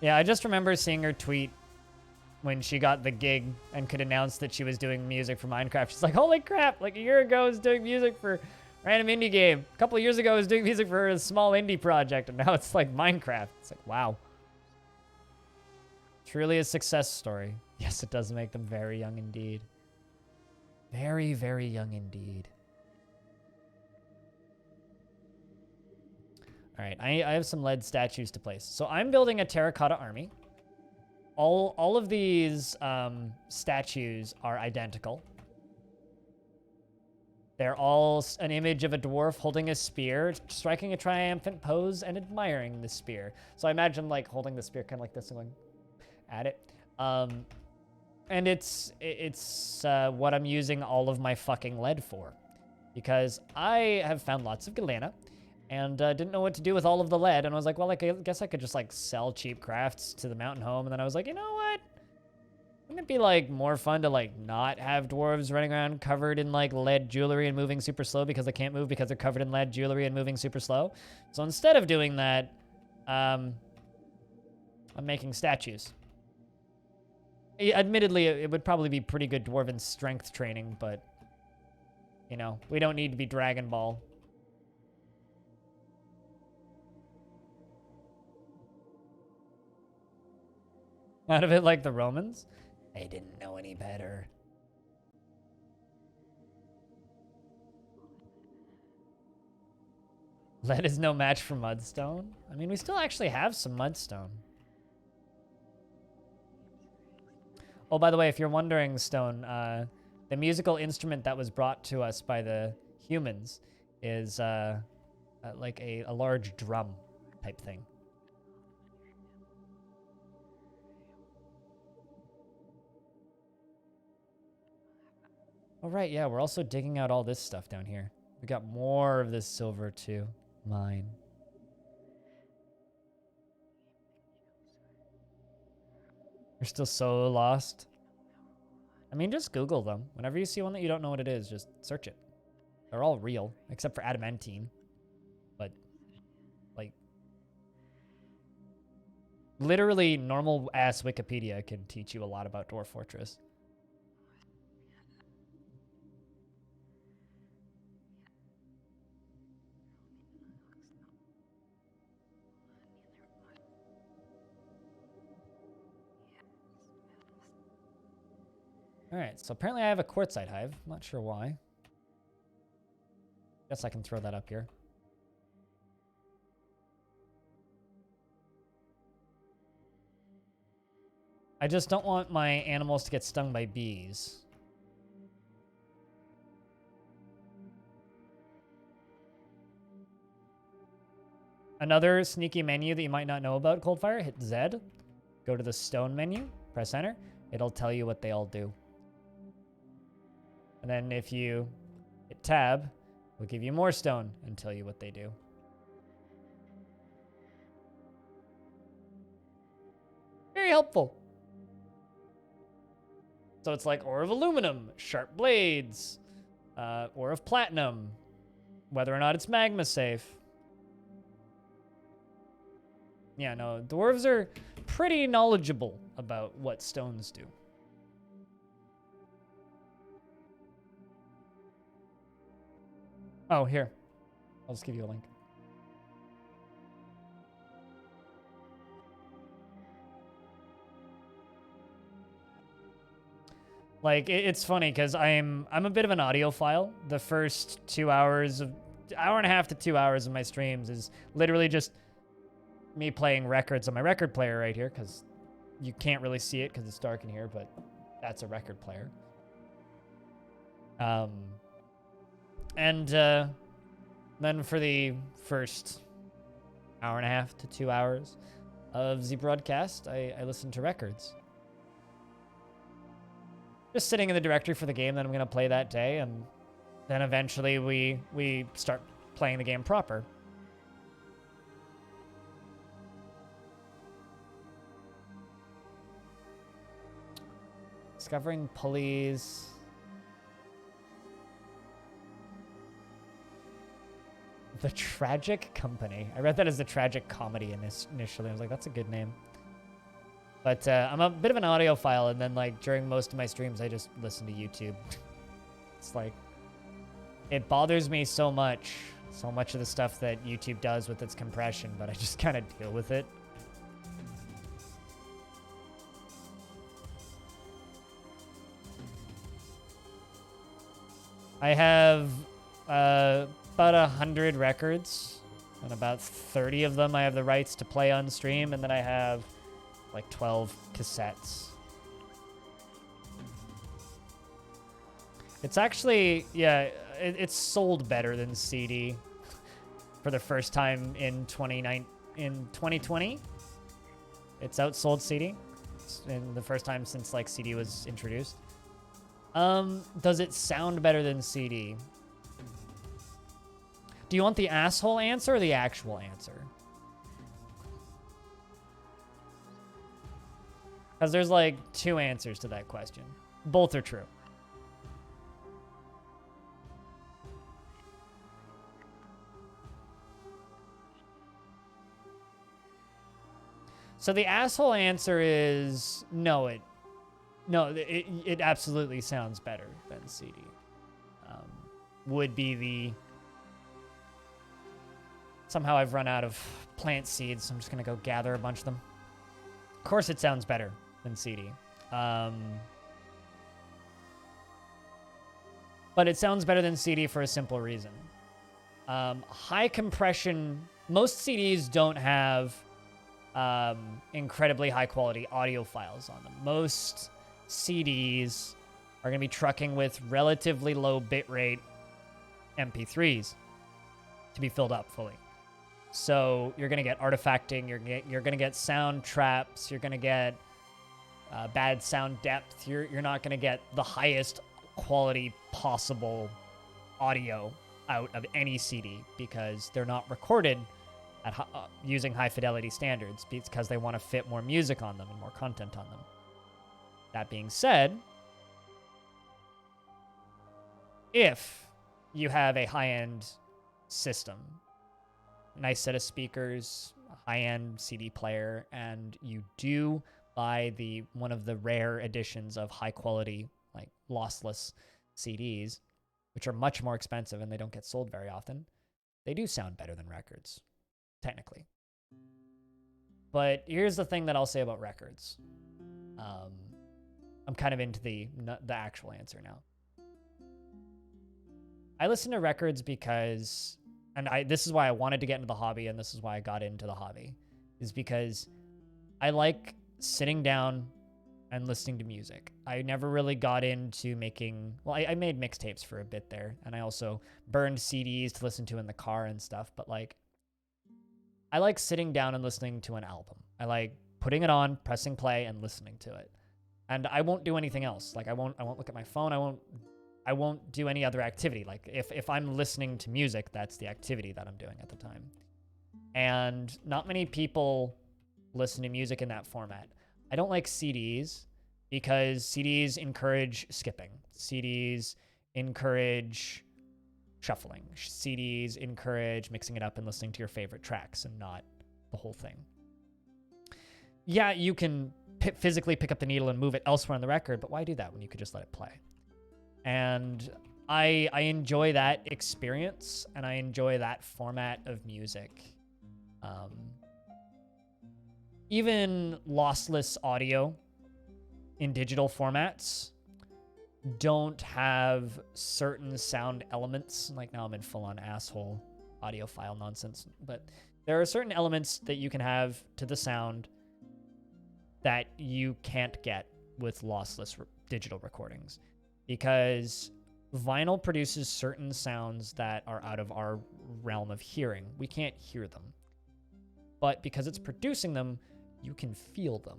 Yeah, I just remember seeing her tweet when she got the gig and could announce that she was doing music for Minecraft. She's like, holy crap, like a year ago I was doing music for random indie game. A couple of years ago I was doing music for a small indie project, and now it's like Minecraft. It's like, wow. Truly a success story. Yes, it does make them very young indeed. Very, very young indeed. All right, I have some lead statues to place. So I'm building a terracotta army. All of these statues are identical. They're all an image of a dwarf holding a spear, striking a triumphant pose, and admiring the spear. So I imagine like holding the spear kind of like this and going at it. And it's what I'm using all of my fucking lead for. Because I have found lots of galena and didn't know what to do with all of the lead. And I was like, well, I guess I could just like sell cheap crafts to the mountain home. And then I was like, you know what? Wouldn't it be like more fun to like not have dwarves running around covered in like lead jewelry and moving super slow because they can't move because they're covered in lead jewelry and moving super slow? So instead of doing that, I'm making statues. Admittedly, it would probably be pretty good dwarven strength training, but you know, we don't need to be Dragon Ball. Out of it like the Romans? They didn't know any better. Lead is no match for mudstone. I mean, we still actually have some mudstone. Oh, by the way, if you're wondering, Stone, the musical instrument that was brought to us by the humans is like a large drum type thing. Oh, right, yeah, we're also digging out all this stuff down here. We got more of this silver to mine. You're still so lost. I mean, just Google them. Whenever you see one that you don't know what it is, just search it. They're all real, except for adamantine. But, like, literally normal-ass Wikipedia can teach you a lot about Dwarf Fortress. All right, so apparently I have a quartzite hive. I'm not sure why. Guess I can throw that up here. I just don't want my animals to get stung by bees. Another sneaky menu that you might not know about Coldfire, hit Z, go to the stone menu, press enter. It'll tell you what they all do. And then if you hit tab, it'll give you more stone and tell you what they do. Very helpful. So it's like ore of aluminum, sharp blades, ore of platinum, whether or not it's magma safe. Yeah, no, dwarves are pretty knowledgeable about what stones do. Oh, here. I'll just give you a link. Like, it's funny because I'm a bit of an audiophile. The first 2 hours of, hour and a half to 2 hours of my streams is literally just me playing records on my record player right here, because you can't really see it because it's dark in here, but that's a record player. And then for the first hour and a half to 2 hours of the broadcast, I listen to records. Just sitting in the directory for the game that I'm going to play that day, and then eventually we start playing the game proper. Discovering pulleys. The Tragic Company. I read that as the Tragic Comedy initially. I was like, that's a good name. But I'm a bit of an audiophile, and then like during most of my streams, I just listen to YouTube. It's like, it bothers me so much of the stuff that YouTube does with its compression, but I just kind of deal with it. I have about 100 records, and about 30 of them I have the rights to play on stream, and then I have like 12 cassettes. It's actually, yeah, it's sold better than CD for the first time in 2020. It's outsold CD in the first time since like CD was introduced. Does it sound better than CD? Do you want the asshole answer or the actual answer? Because there's like two answers to that question. Both are true. So the asshole answer is no, it absolutely sounds better than CD. Would be the... Somehow I've run out of plant seeds, so I'm just going to go gather a bunch of them. Of course it sounds better than CD. But it sounds better than CD for a simple reason. High compression... Most CDs don't have incredibly high quality audio files on them. Most CDs are going to be trucking with relatively low bitrate MP3s to be filled up fully. So you're going to get artifacting, you're going to get sound traps, you're going to get bad sound depth. You're not going to get the highest quality possible audio out of any CD because they're not recorded at using high fidelity standards because they want to fit more music on them and more content on them. That being said, if you have a high-end system, nice set of speakers, a high-end CD player, and you do buy one of the rare editions of high-quality, like lossless CDs, which are much more expensive and they don't get sold very often, they do sound better than records. Technically. But here's the thing that I'll say about records. I'm kind of into the actual answer now. I listen to records because, and this is why I wanted to get into the hobby, and this is why I got into the hobby, is because I like sitting down and listening to music. I never really got into making, well, I made mixtapes for a bit there, and I also burned CDs to listen to in the car and stuff, but like, I like sitting down and listening to an album. I like putting it on, pressing play, and listening to it. And I won't do anything else. Like I won't look at my phone. I won't do any other activity. Like if I'm listening to music, that's the activity that I'm doing at the time. And not many people listen to music in that format. I don't like CDs because CDs encourage skipping. CDs encourage shuffling. CDs encourage mixing it up and listening to your favorite tracks and not the whole thing. Yeah, you can physically pick up the needle and move it elsewhere on the record, but why do that when you could just let it play? And I enjoy that experience, and I enjoy that format of music. Even lossless audio in digital formats don't have certain sound elements. Like now I'm in full-on asshole audiophile nonsense, but there are certain elements that you can have to the sound that you can't get with lossless digital recordings, because vinyl produces certain sounds that are out of our realm of hearing. We can't hear them, but because it's producing them, you can feel them.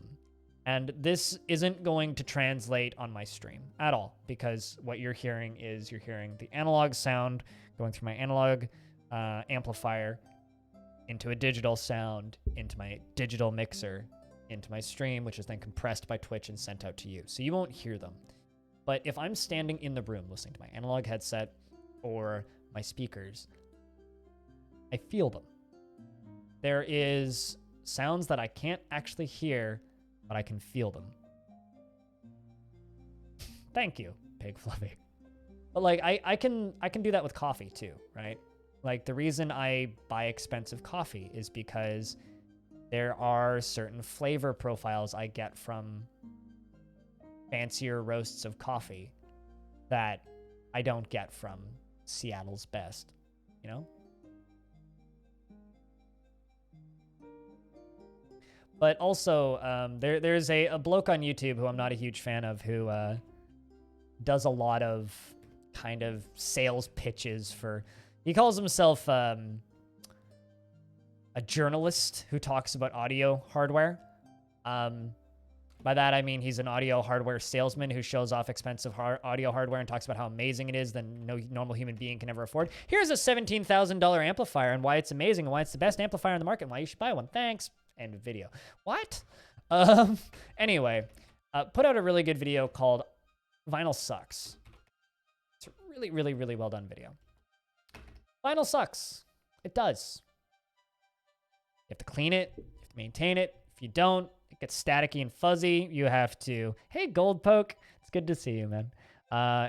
And this isn't going to translate on my stream at all, because what you're hearing is you're hearing the analog sound going through my analog amplifier into a digital sound, into my digital mixer, into my stream, which is then compressed by Twitch and sent out to you. So you won't hear them. But if I'm standing in the room listening to my analog headset or my speakers, I feel them. There is sounds that I can't actually hear but I can feel them. Thank you, Pig Fluffy. But like I can do that with coffee too, right? Like the reason I buy expensive coffee is because there are certain flavor profiles I get from fancier roasts of coffee that I don't get from Seattle's best, you know? But also, there's a bloke on YouTube who I'm not a huge fan of who does a lot of kind of sales pitches for... He calls himself a journalist who talks about audio hardware. By that, I mean he's an audio hardware salesman who shows off expensive audio hardware and talks about how amazing it is that no normal human being can ever afford. Here's a $17,000 amplifier and why it's amazing and why it's the best amplifier in the market and why you should buy one. Thanks. End of video. What? Anyway, put out a really good video called Vinyl Sucks. It's a really, really, really well done video. Vinyl sucks. It does. You have to clean it. You have to maintain it. If you don't, it gets staticky and fuzzy. You have to... Hey, Gold Poke. It's good to see you, man.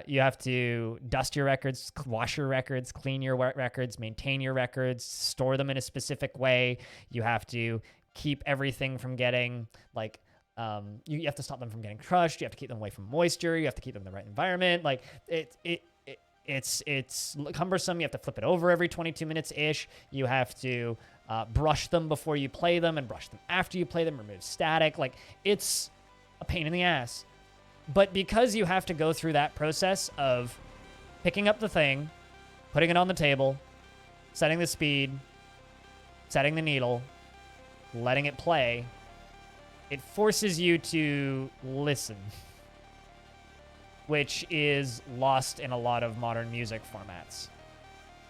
You have to dust your records, wash your records, clean your records, maintain your records, store them in a specific way. You have to keep everything from getting, like... you have to stop them from getting crushed. You have to keep them away from moisture. You have to keep them in the right environment. Like, it's cumbersome. You have to flip it over every 22 minutes-ish. You have to brush them before you play them and brush them after you play them, remove static. Like, it's a pain in the ass. But because you have to go through that process of picking up the thing, putting it on the table, setting the speed, setting the needle, letting it play, it forces you to listen, which is lost in a lot of modern music formats.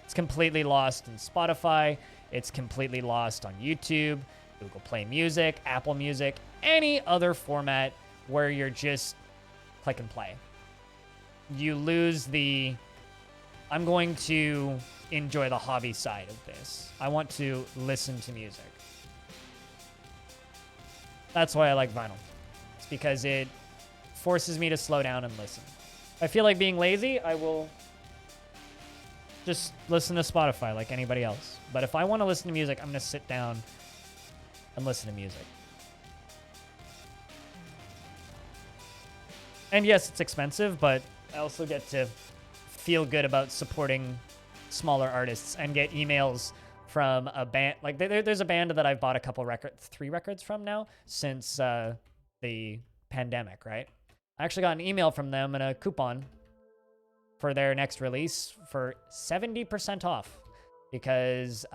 It's completely lost in Spotify. It's completely lost on YouTube, Google Play Music, Apple Music, any other format where you're just click and play. You lose the, I'm going to enjoy the hobby side of this. I want to listen to music. That's why I like vinyl. It's because it forces me to slow down and listen. If I feel like being lazy, I will just listen to Spotify like anybody else. But if I want to listen to music, I'm going to sit down and listen to music. And yes, it's expensive, but I also get to feel good about supporting smaller artists and get emails from a band. Like there's a band that I've bought a couple three records from now since the pandemic, right? I actually got an email from them and a coupon for their next release for 70% off because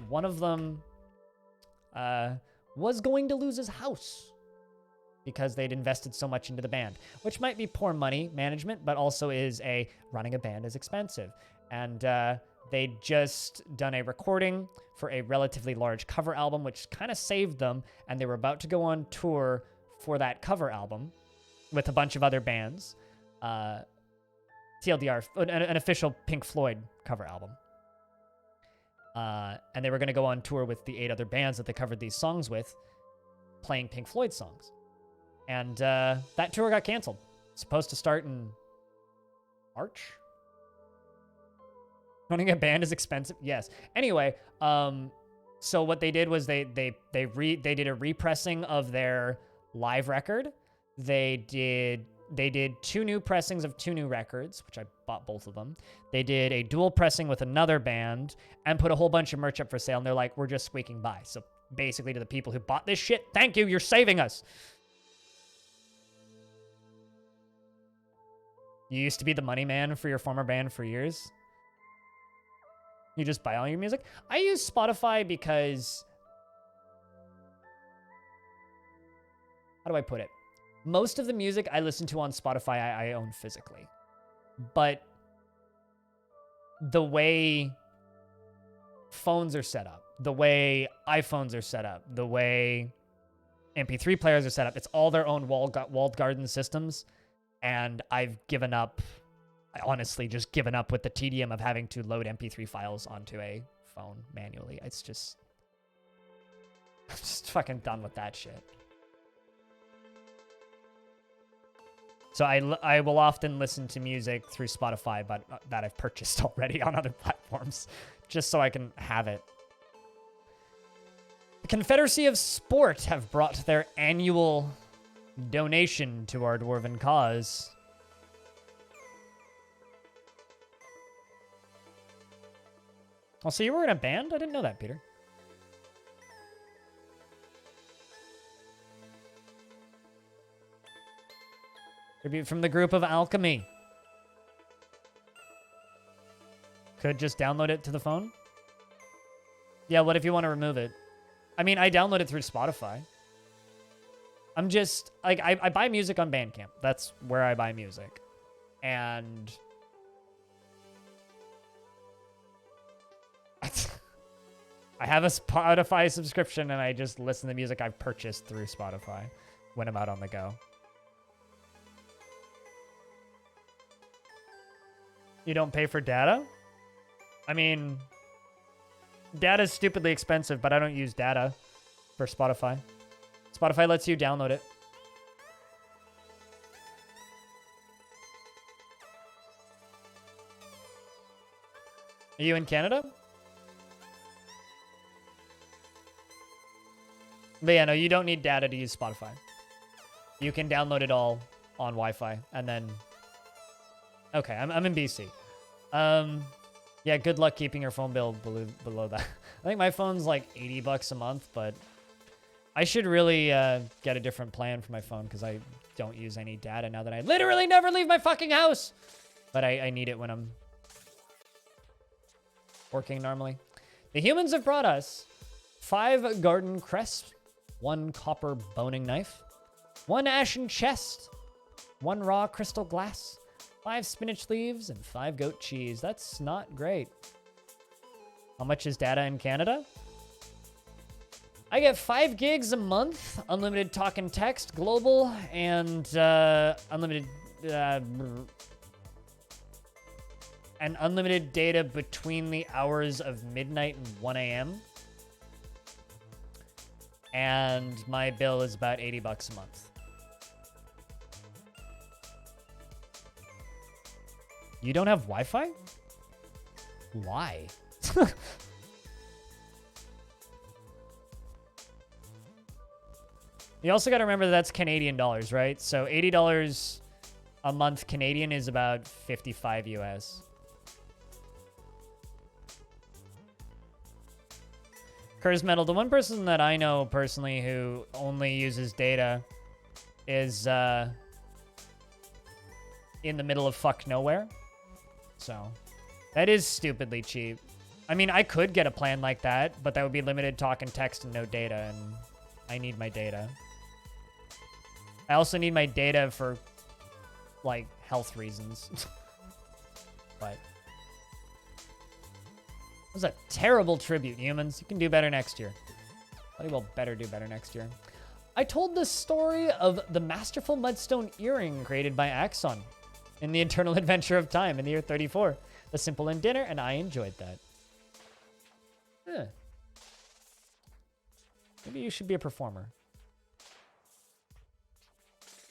one of them was going to lose his house because they'd invested so much into the band, which might be poor money management, but also is running a band is expensive. And they'd just done a recording for a relatively large cover album, which kind of saved them. And they were about to go on tour for that cover album with a bunch of other bands. TLDR, an official Pink Floyd cover album. And they were going to go on tour with the 8 other bands that they covered these songs with, playing Pink Floyd songs. And that tour got canceled. It's supposed to start in March. Running a band is expensive. Yes. Anyway, so what they did was they did a repressing of their live record. They did 2 new pressings of 2 new records, which I bought both of them. They did a dual pressing with another band and put a whole bunch of merch up for sale. And they're like, we're just squeaking by. So basically to the people who bought this shit, thank you. You're saving us. You used to be the money man for your former band for years. You just buy all your music. I use Spotify because... How do I put it? Most of the music I listen to on Spotify, I own physically. But the way phones are set up, the way iPhones are set up, the way MP3 players are set up, it's all their own walled garden systems. And I've given up, I honestly just given up with the tedium of having to load MP3 files onto a phone manually. It's just, I'm just fucking done with that shit. So I will often listen to music through Spotify, but that I've purchased already on other platforms, just so I can have it. The Confederacy of Sport have brought their annual donation to our dwarven cause. Oh, so you were in a band? I didn't know that, Peter. Tribute from the group of Alchemy. Could just download it to the phone? Yeah, what if you want to remove it? I mean, I download it through Spotify. I'm just, like, I buy music on Bandcamp. That's where I buy music. And I have a Spotify subscription, and I just listen to music I've purchased through Spotify when I'm out on the go. You don't pay for data? I mean, data is stupidly expensive, but I don't use data for Spotify. Spotify lets you download it. Are you in Canada? But yeah, no, you don't need data to use Spotify. You can download it all on Wi-Fi, and then... Okay, I'm in BC. Yeah, good luck keeping your phone bill below that. I think my phone's like $80 a month, but I should really get a different plan for my phone because I don't use any data now that I literally never leave my fucking house. But I need it when I'm working normally. The humans have brought us 5 garden cresps, 1 copper boning knife, 1 ashen chest, 1 raw crystal glass, 5 spinach leaves, and 5 goat cheese. That's not great. How much is data in Canada? I get 5 gigs a month, unlimited talk and text, global, and unlimited data between the hours of midnight and 1 a.m. And my bill is about $80 a month. You don't have Wi-Fi? Why? You also got to remember that that's Canadian dollars, right? So $80 a month Canadian is about 55 US. Curse Metal, the one person that I know personally who only uses data is in the middle of fuck nowhere. So that is stupidly cheap. I mean, I could get a plan like that, but that would be limited talk and text and no data, and I need my data. I also need my data for, like, health reasons. But it was a terrible tribute, humans. You can do better next year. Bloody well better do better next year. I told the story of the masterful mudstone earring created by Axon in the Eternal Adventure of Time in the year 34. The Simple and Dinner, and I enjoyed that. Huh. Maybe you should be a performer.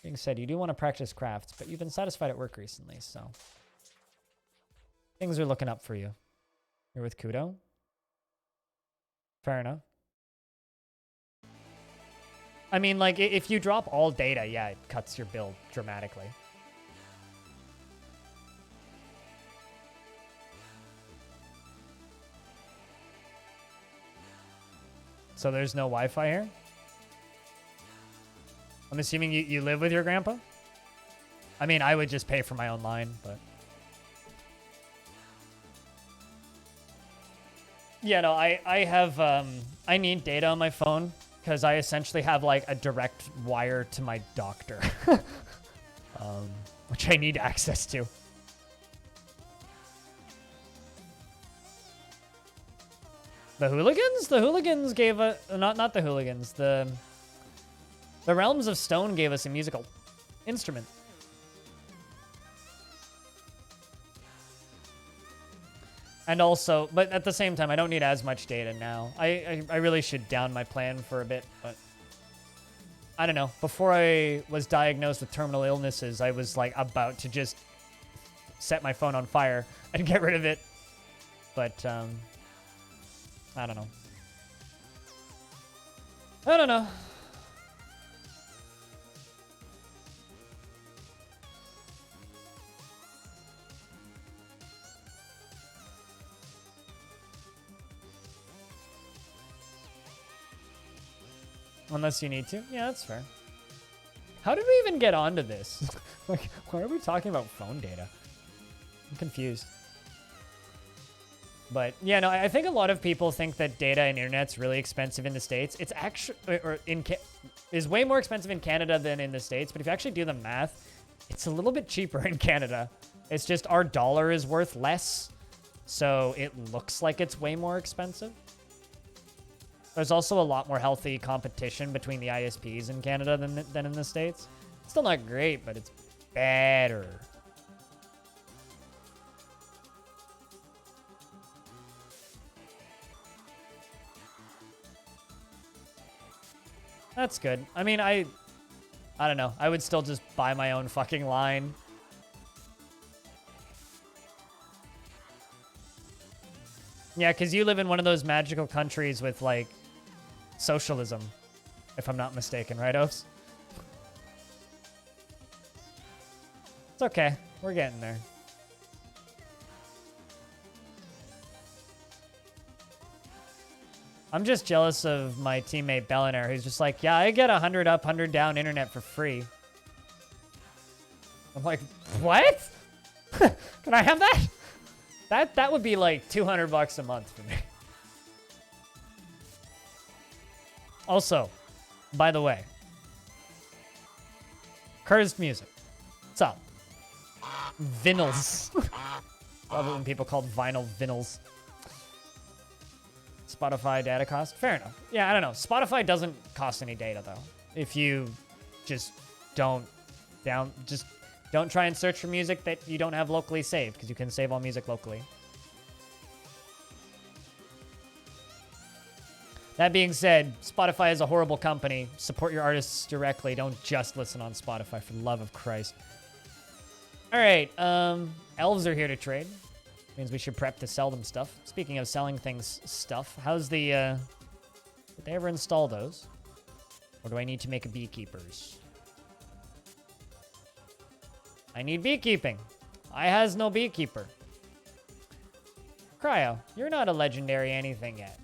Being said, you do want to practice crafts, but you've been satisfied at work recently, so things are looking up for you. You're with Kudo? Fair enough. I mean, like, if you drop all data, yeah, it cuts your bill dramatically. So there's no Wi-Fi here? I'm assuming you live with your grandpa? I mean, I would just pay for my own line, but... Yeah, no, I have, I need data on my phone, because I essentially have, like, a direct wire to my doctor. Which I need access to. The Hooligans? The Hooligans gave a... Not the Hooligans. The Realms of Stone gave us a musical instrument. And also... But at the same time, I don't need as much data now. I really should down my plan for a bit, but... I don't know. Before I was diagnosed with terminal illnesses, I was like about to just set my phone on fire and get rid of it. But, I don't know. I don't know. Unless you need to. Yeah, that's fair. How did we even get onto this? Like, why are we talking about phone data? I'm confused. But yeah, no, I think a lot of people think that data and internet's really expensive in the States. It's actually, is way more expensive in Canada than in the States. But if you actually do the math, it's a little bit cheaper in Canada. It's just our dollar is worth less. So it looks like it's way more expensive. There's also a lot more healthy competition between the ISPs in Canada than in the States. It's still not great, but it's better. That's good. I mean, I don't know. I would still just buy my own fucking line. Yeah, because you live in one of those magical countries with, like, socialism, if I'm not mistaken, right, Oafs? It's okay. We're getting there. I'm just jealous of my teammate Bellinaire, who's just like, yeah, I get 100 up, 100 down internet for free. I'm like, what? Can I have that? That would be like $200 a month for me. Also, by the way, cursed music. What's up? Vinyls. Love it when people call vinyl vinyls. Spotify data cost? Fair enough. Yeah, I don't know. Spotify doesn't cost any data, though. If you just don't try and search for music that you don't have locally saved, because you can save all music locally. That being said, Spotify is a horrible company. Support your artists directly. Don't just listen on Spotify, for the love of Christ. All right, elves are here to trade. Means we should prep to sell them stuff. Speaking of selling things stuff, how's the, did they ever install those? Or do I need to make a beekeepers? I need beekeeping. I has no beekeeper. Cryo, you're not a legendary anything yet.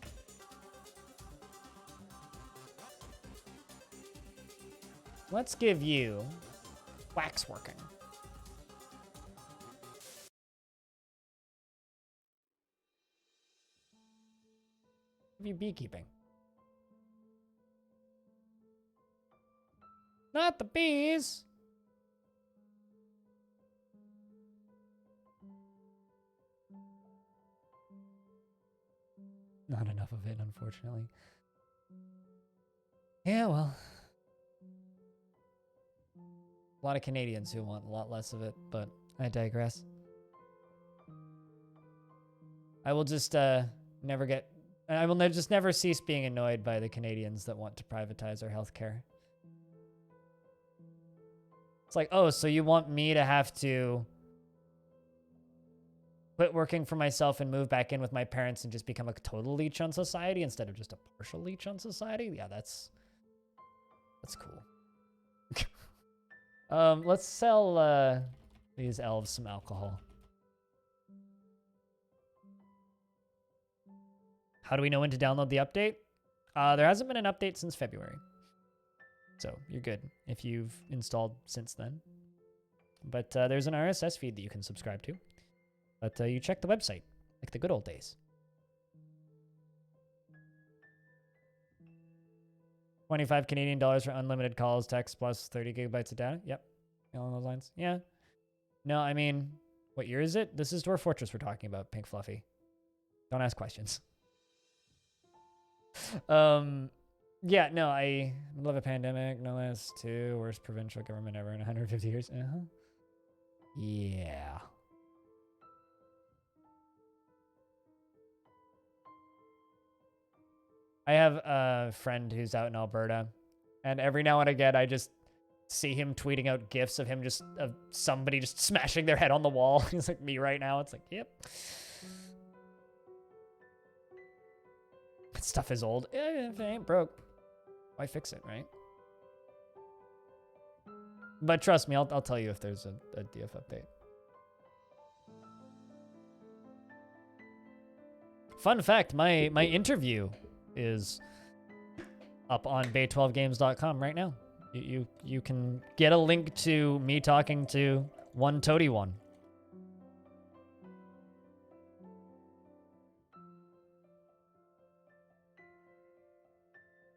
Let's give you waxworking. Give you beekeeping. Not the bees. Not enough of it, unfortunately. Yeah, well. A lot of Canadians who want a lot less of it, but I digress. I will just never get... I will just never cease being annoyed by the Canadians that want to privatize our healthcare. It's like, oh, so you want me to have to quit working for myself and move back in with my parents and just become a total leech on society instead of just a partial leech on society? Yeah, that's cool. Let's sell these elves some alcohol. How do we know when to download the update? There hasn't been an update since February. So you're good if you've installed since then. But there's an RSS feed that you can subscribe to. But you check the website, like the good old days. 25 Canadian dollars for unlimited calls, text, plus 30 gigabytes of data. Yep. Along those lines. Yeah. No, I mean, what year is it? This is Dwarf Fortress we're talking about, Pink Fluffy. Don't ask questions. Yeah, no, I love a pandemic, no less, too. Worst provincial government ever in 150 years. Uh-huh. Yeah. I have a friend who's out in Alberta, And every now and again, I just see him tweeting out gifs of him of somebody just smashing their head on the wall. He's like, me right now. It's like, yep. That stuff is old. If it ain't broke, why fix it, right? But trust me, I'll tell you if there's a DF update. Fun fact, my interview is up on bay12games.com right now. You can get a link to me talking to one Toady One.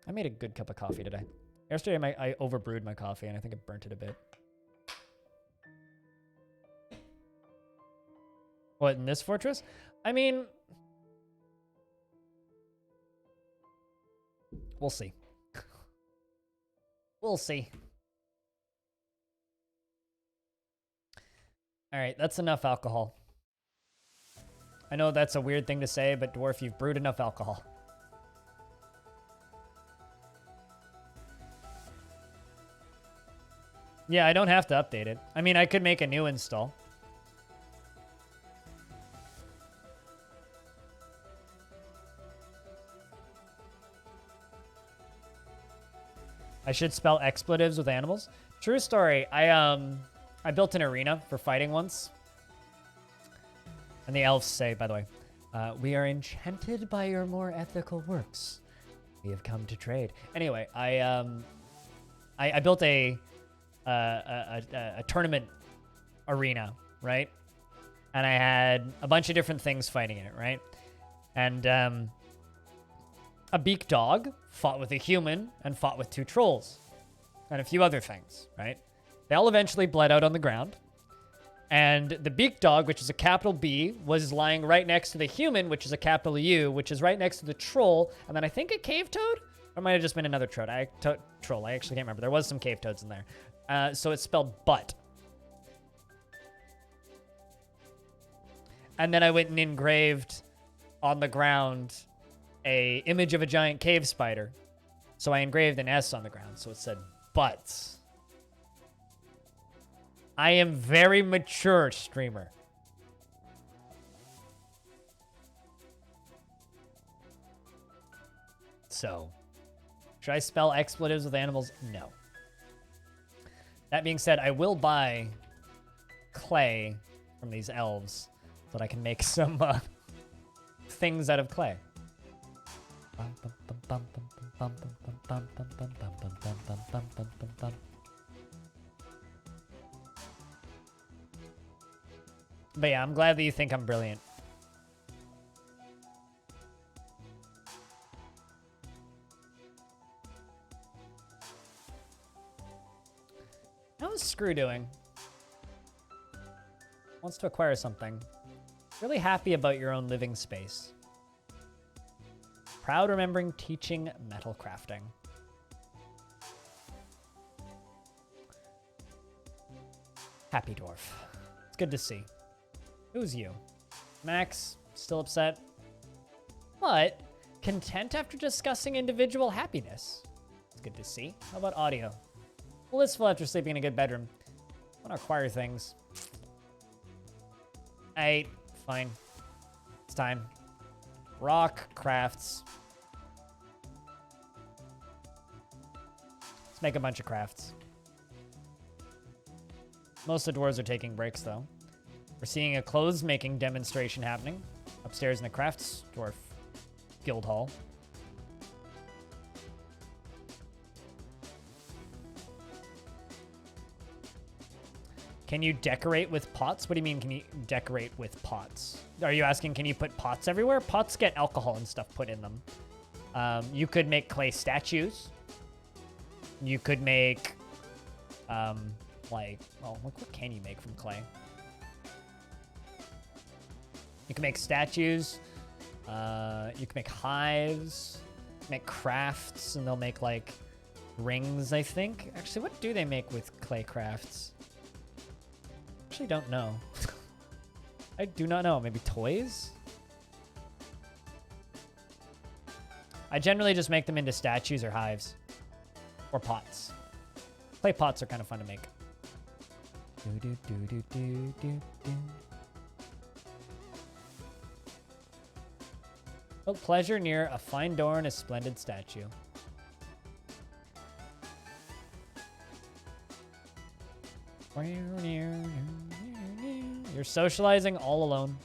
I made a good cup of coffee today. Yesterday I overbrewed my coffee and I think it burnt it a bit. What, in this fortress? I mean, we'll see. We'll see. All right, that's enough alcohol. I know that's a weird thing to say, but Dwarf, you've brewed enough alcohol. Yeah, I don't have to update it. I mean, I could make a new install. I should spell expletives with animals. True story. I built an arena for fighting once. And the elves say, by the way, we are enchanted by your more ethical works. We have come to trade. Anyway, I built a tournament arena, right? And I had a bunch of different things fighting in it, right? And a beak dog fought with a human and fought with 2 trolls and a few other things, right? They all eventually bled out on the ground. And the beak dog, which is a capital B, was lying right next to the human, which is a capital U, which is right next to the troll. And then I think a cave toad? Or it might have just been another troll. Troll. I actually can't remember. There was some cave toads in there. So it's spelled butt. And then I went and engraved on the ground a image of a giant cave spider. So I engraved an S on the ground. So it said butts. I am very mature, streamer. So, should I spell expletives with animals? No. That being said, I will buy clay from these elves so that I can make some things out of clay. But yeah, I'm glad that you think I'm brilliant. How's Screw doing? Wants to acquire something. Really happy about your own living space. Proud remembering teaching metal crafting. Happy Dwarf. It's good to see. Who's you? Max, still upset, but content after discussing individual happiness. It's good to see. How about audio? Blissful after sleeping in a good bedroom. I want to acquire things. Fine. It's time. Rock crafts. Let's make a bunch of crafts. Most of the dwarves are taking breaks, though. We're seeing a clothes making demonstration happening upstairs in the Crafts Dwarf Guild Hall. Can you decorate with pots? What do you mean, can you decorate with pots? Are you asking, can you put pots everywhere? Pots get alcohol and stuff put in them. You could make clay statues. You could make, what can you make from clay? You can make statues. You can make hives. Make crafts, and they'll make, like, rings, I think. Actually, what do they make with clay crafts? Actually don't know. I do not know. Maybe toys? I generally just make them into statues or hives. Or pots. Clay pots are kind of fun to make. Oh, pleasure near a fine door and a splendid statue. You're socializing all alone.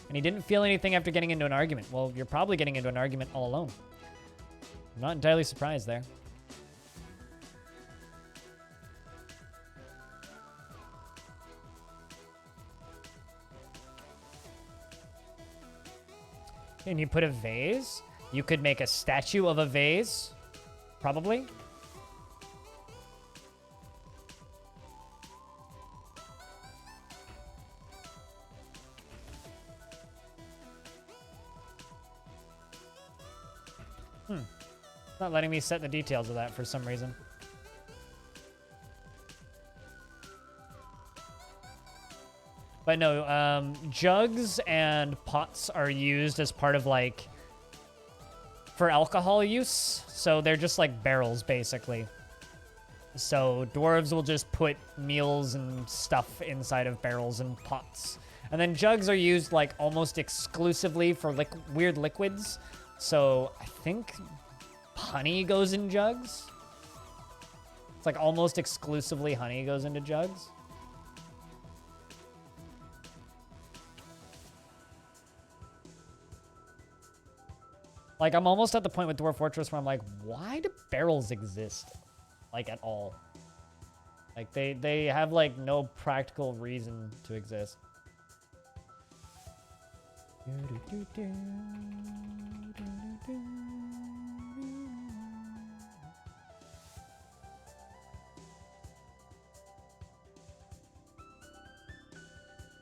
And he didn't feel anything after getting into an argument. Well, you're probably getting into an argument all alone. I'm not entirely surprised there. Can you put a vase? You could make a statue of a vase, probably. It's not letting me set the details of that for some reason. But no, jugs and pots are used as part of, like, for alcohol use. So they're just like barrels, basically. So dwarves will just put meals and stuff inside of barrels and pots. And then jugs are used, like, almost exclusively for weird liquids. So I think honey goes in jugs. It's like almost exclusively honey goes into jugs. Like, I'm almost at the point with Dwarf Fortress where I'm like, why do barrels exist? Like, at all? Like, they have, like, no practical reason to exist.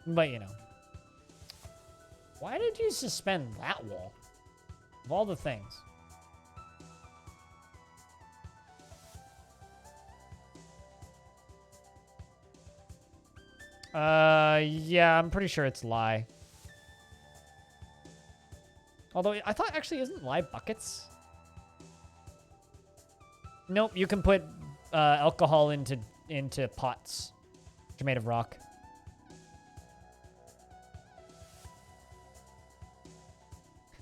But, you know. Why did you suspend that wall? Of all the things. Yeah, I'm pretty sure it's lye. Although, I thought, actually, isn't lye buckets? Nope, you can put alcohol into pots, which are made of rock.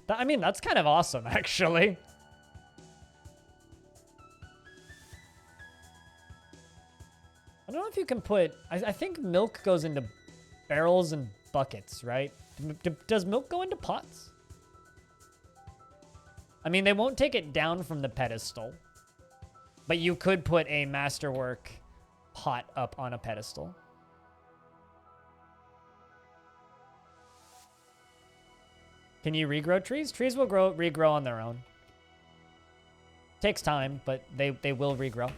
I mean, that's kind of awesome, actually. I don't know if you can put... I think milk goes into barrels and buckets, right? Does milk go into pots? I mean, they won't take it down from the pedestal. But you could put a masterwork pot up on a pedestal. Can you regrow trees? Trees will regrow on their own. Takes time, but they will regrow.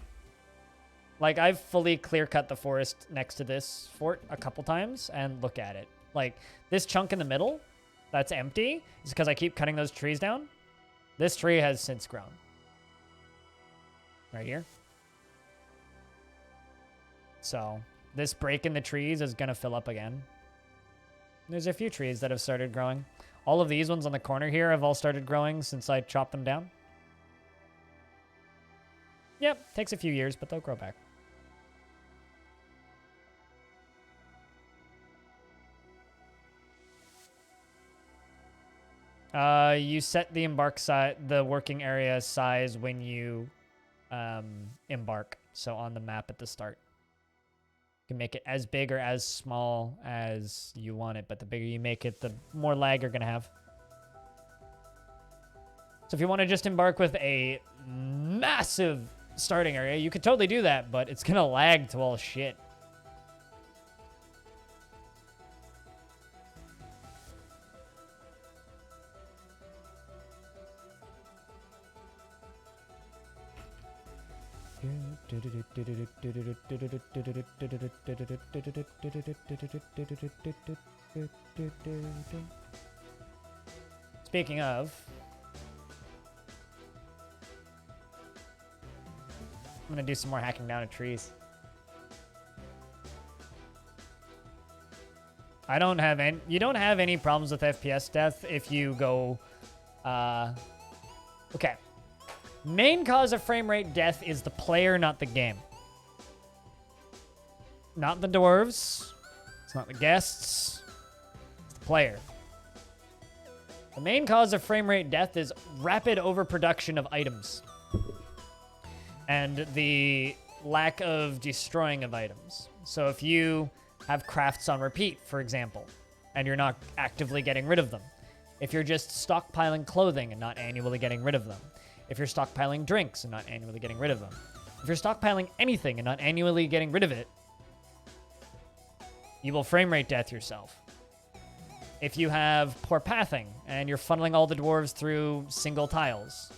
Like, I've fully clear-cut the forest next to this fort a couple times, and look at it. Like, this chunk in the middle that's empty is because I keep cutting those trees down. This tree has since grown. Right here. So, this break in the trees is going to fill up again. There's a few trees that have started growing. All of these ones on the corner here have all started growing since I chopped them down. Yep, takes a few years, but they'll grow back. You set the the working area size when you embark. So on the map at the start. You can make it as big or as small as you want it, but the bigger you make it, the more lag you're going to have. So if you want to just embark with a massive starting area, you could totally do that, but it's going to lag to all shit. Speaking of, I'm gonna do some more hacking down of trees. I don't have any. You don't have any problems with FPS death if you go. Okay. Main cause of frame rate death is the player, not the game. Not the dwarves. It's not the guests. It's the player. The main cause of frame rate death is rapid overproduction of items. And the lack of destroying of items. So if you have crafts on repeat, for example, and you're not actively getting rid of them. If you're just stockpiling clothing and not annually getting rid of them. If you're stockpiling drinks and not annually getting rid of them. If you're stockpiling anything and not annually getting rid of it, you will frame rate death yourself. If you have poor pathing and you're funneling all the dwarves through single tiles,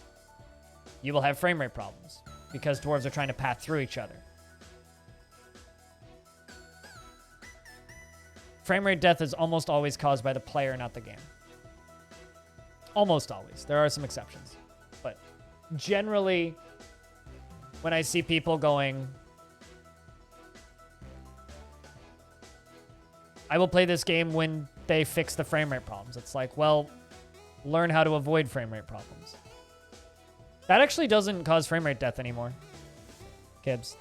you will have frame rate problems because dwarves are trying to path through each other. Frame rate death is almost always caused by the player, not the game. Almost always. There are some exceptions. But generally, when I see people going, I will play this game when they fix the frame rate problems. It's like, well, learn how to avoid frame rate problems. That actually doesn't cause frame rate death anymore. Kibbs.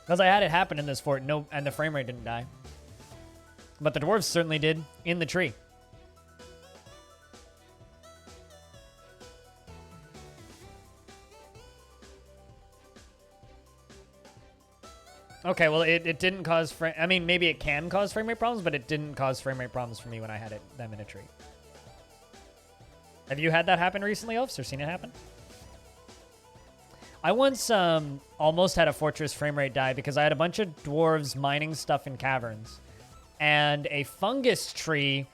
Because I had it happen in this fort, and the frame rate didn't die. But the dwarves certainly did in the tree. Okay, well, it didn't cause frame... I mean, maybe it can cause frame rate problems, but it didn't cause frame rate problems for me when I had them in a tree. Have you had that happen recently, Elfs, or seen it happen? I once almost had a fortress frame rate die because I had a bunch of dwarves mining stuff in caverns. And a fungus tree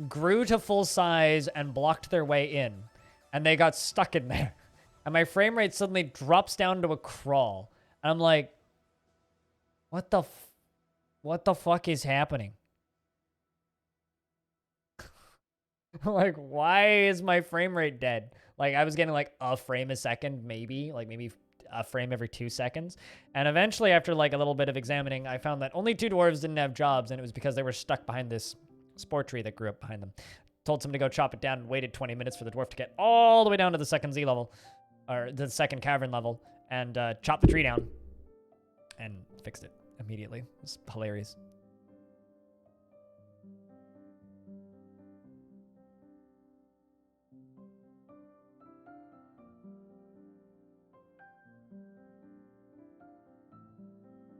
grew to full size and blocked their way in. And they got stuck in there. And my frame rate suddenly drops down to a crawl. And I'm like, what the fuck is happening? Like, why is my frame rate dead? Like, I was getting like a frame a second, maybe. Like, maybe a frame every 2 seconds. And eventually, after like a little bit of examining, I found that only 2 dwarves didn't have jobs. And it was because they were stuck behind this spore tree that grew up behind them. Told someone to go chop it down and waited 20 minutes for the dwarf to get all the way down to the second Z level. Or the second cavern level. And chop the tree down. And fixed it immediately. It was hilarious.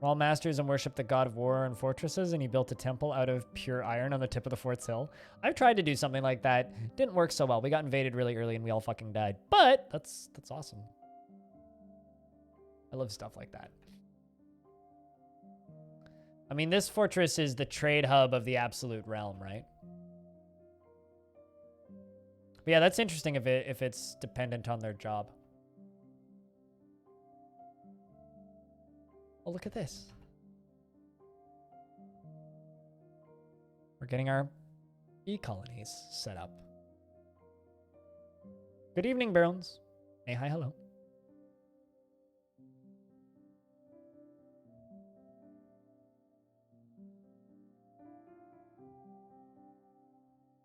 We're all masters and worship the god of war and fortresses, and he built a temple out of pure iron on the tip of the fort's hill. I've tried to do something like that. Didn't work so well. We got invaded really early and we all fucking died. But that's awesome. I love stuff like that. I mean, this fortress is the trade hub of the absolute realm, right? But yeah, that's interesting if it's dependent on their job. Oh, look at this. We're getting our bee colonies set up. Good evening, Barons. Hey, hi, hello.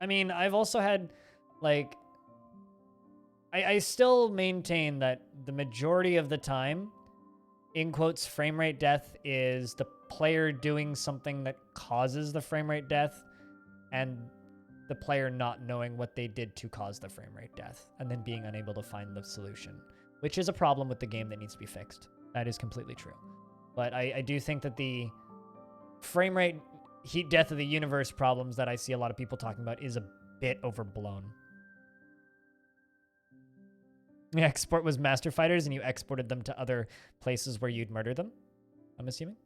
I mean, I've also had, like... I still maintain that the majority of the time, in quotes, frame rate death is the player doing something that causes the frame rate death and the player not knowing what they did to cause the frame rate death and then being unable to find the solution, which is a problem with the game that needs to be fixed. That is completely true. But I do think that the frame rate heat death of the universe problems that I see a lot of people talking about is a bit overblown. The export was master fighters and you exported them to other places where you'd murder them, I'm assuming.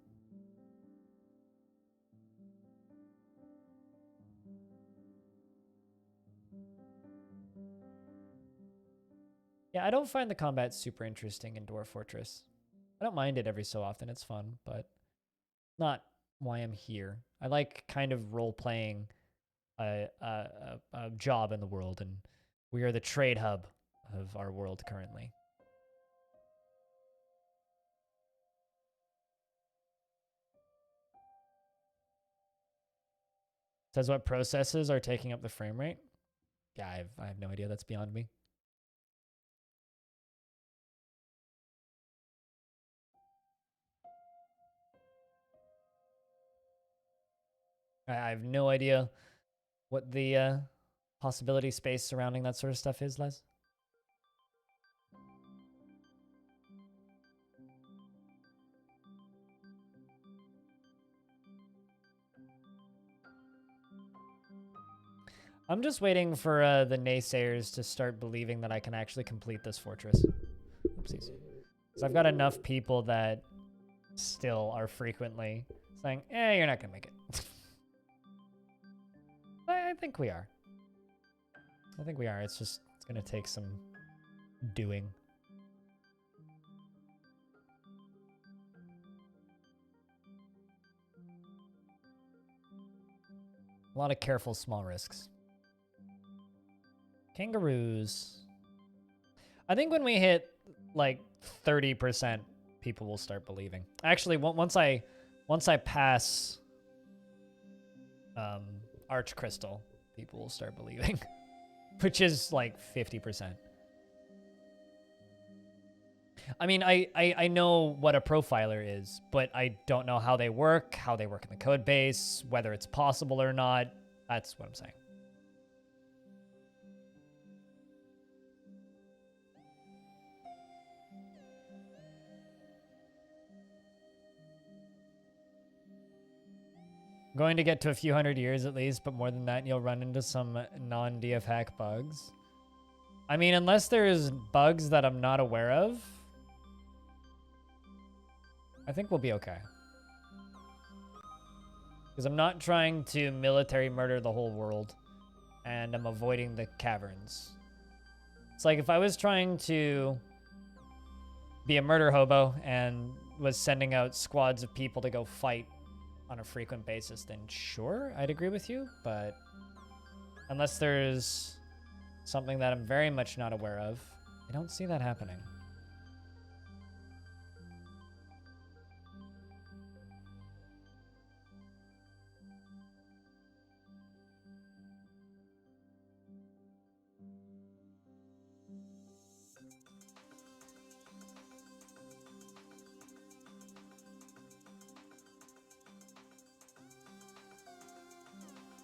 Yeah, I don't find the combat super interesting in Dwarf Fortress. I don't mind it every so often. It's fun, but not why I'm here. I like kind of role-playing a job in the world, and we are the trade hub of our world currently. Says what processes are taking up the frame rate. Yeah, I have no idea. That's beyond me. I have no idea what the possibility space surrounding that sort of stuff is, Les. I'm just waiting for the naysayers to start believing that I can actually complete this fortress. Oopsies. Because I've got enough people that still are frequently saying, you're not going to make it. I think we are. I think we are. It's going to take some doing. A lot of careful small risks. Kangaroos. I think when we hit like 30%, people will start believing. Actually, once I pass Arch Crystal, people will start believing, which is like 50%. I mean, I know what a profiler is, but I don't know how they work in the code base, whether it's possible or not. That's what I'm saying. Going to get to a few hundred years at least, but more than that, you'll run into some non-DF hack bugs. I mean, unless there's bugs that I'm not aware of, I think we'll be okay. Because I'm not trying to military murder the whole world, and I'm avoiding the caverns. It's like if I was trying to be a murder hobo and was sending out squads of people to go fight on a frequent basis, then sure, I'd agree with you, but unless there's something that I'm very much not aware of, I don't see that happening.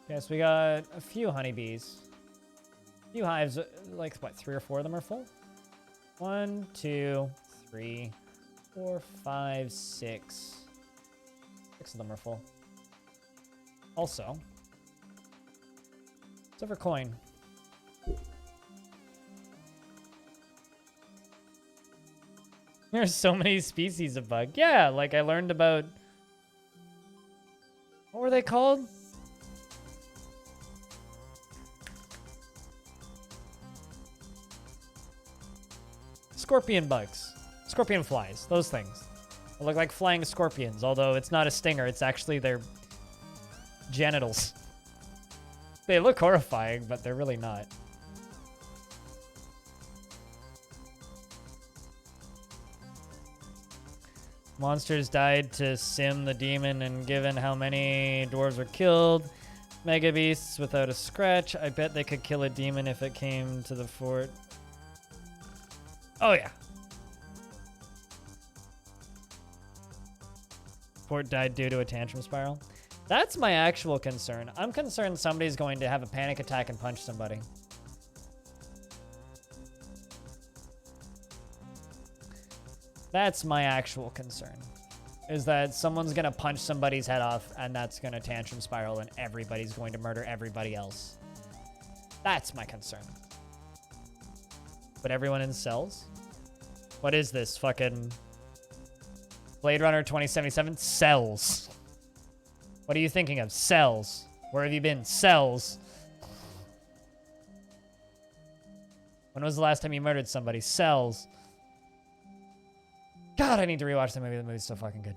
Yes, we got a few honeybees. A few hives, like what, 3 or 4 of them are full? 1, 2, 3, 4, 5, 6. 6 of them are full. Also, silver coin. There's so many species of bug. Yeah, like I learned about, what were they called? Scorpion bugs. Scorpion flies. Those things. They look like flying scorpions, although it's not a stinger. It's actually their genitals. They look horrifying, but they're really not. Monsters died to sim the demon, and given how many dwarves were killed, mega beasts without a scratch, I bet they could kill a demon if it came to the fort. Oh, yeah. Fort died due to a tantrum spiral. That's my actual concern. I'm concerned somebody's going to have a panic attack and punch somebody. That's my actual concern. Is that someone's going to punch somebody's head off and that's going to tantrum spiral and everybody's going to murder everybody else. That's my concern. But everyone in cells? What is this? Fucking Blade Runner 2077? Cells. What are you thinking of? Cells. Where have you been? Cells. When was the last time you murdered somebody? Cells. God, I need to rewatch the movie. The movie's so fucking good.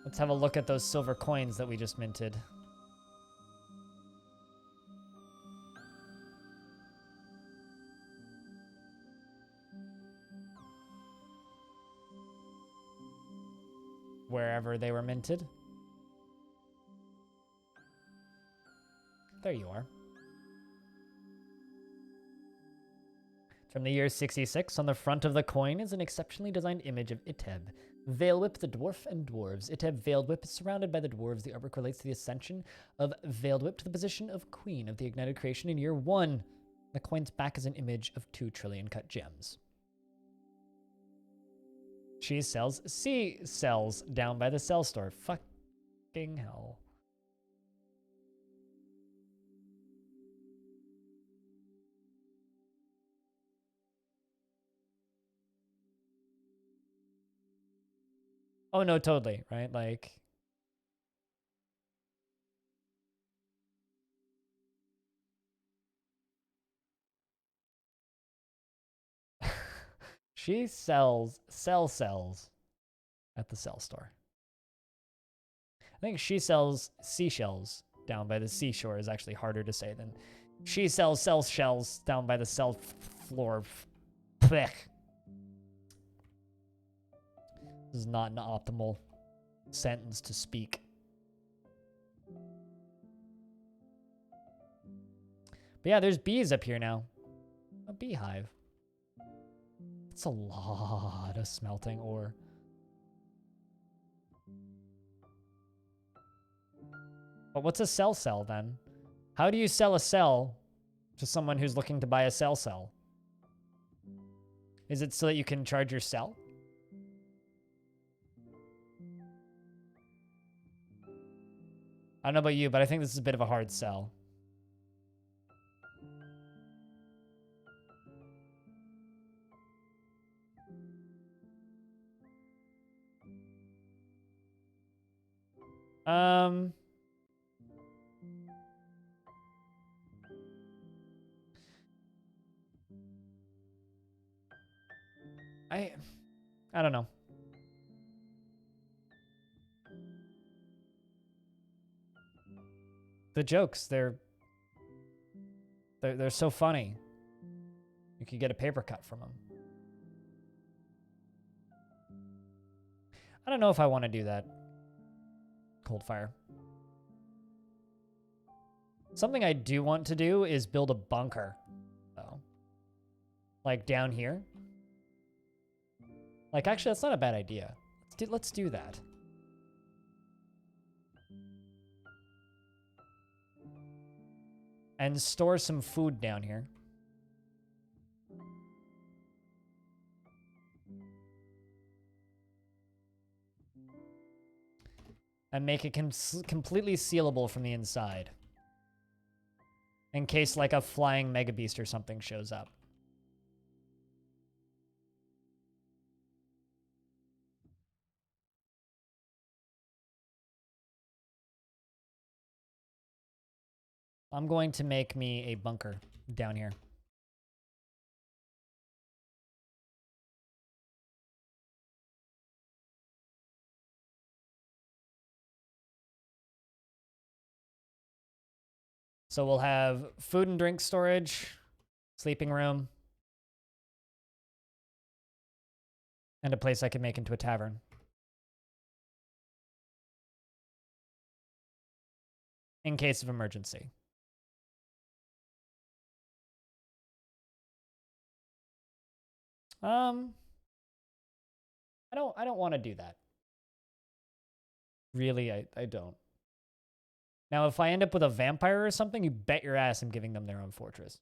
Let's have a look at those silver coins that we just minted. wherever they were minted. There you are. From the year 66, on the front of the coin is an exceptionally designed image of Iteb, Veilwhip, the dwarf, and dwarves. Iteb, Veiled Whip, is surrounded by the dwarves. The artwork relates to the ascension of Veiled Whip to the position of queen of the ignited creation in year 1. The coin's back is an image of 2 trillion cut gems. She sells sea cells down by the cell store. Fucking hell. Oh, no, totally, right? Like... She sells cells at the cell store. I think she sells seashells down by the seashore is actually harder to say than she sells cell shells down by the cell floor. Blech. This is not an optimal sentence to speak. But yeah, there's bees up here now. A beehive. It's a lot of smelting ore. But what's a cell then? How do you sell a cell to someone who's looking to buy a cell? Is it so that you can charge your cell? I don't know about you, but I think this is a bit of a hard sell. I don't know. The jokes, they're so funny. You could get a paper cut from them. I don't know if I want to do that. Cold fire. Something I do want to do is build a bunker, though. Like down here. Like, actually, that's not a bad idea. Let's do that. And store some food down here. And make it completely sealable from the inside. In case, like, a flying mega beast or something shows up. I'm going to make me a bunker down here. So we'll have food and drink storage, sleeping room, and a place I can make into a tavern. In case of emergency. I don't want to do that. Really, I don't. Now, if I end up with a vampire or something, you bet your ass I'm giving them their own fortress.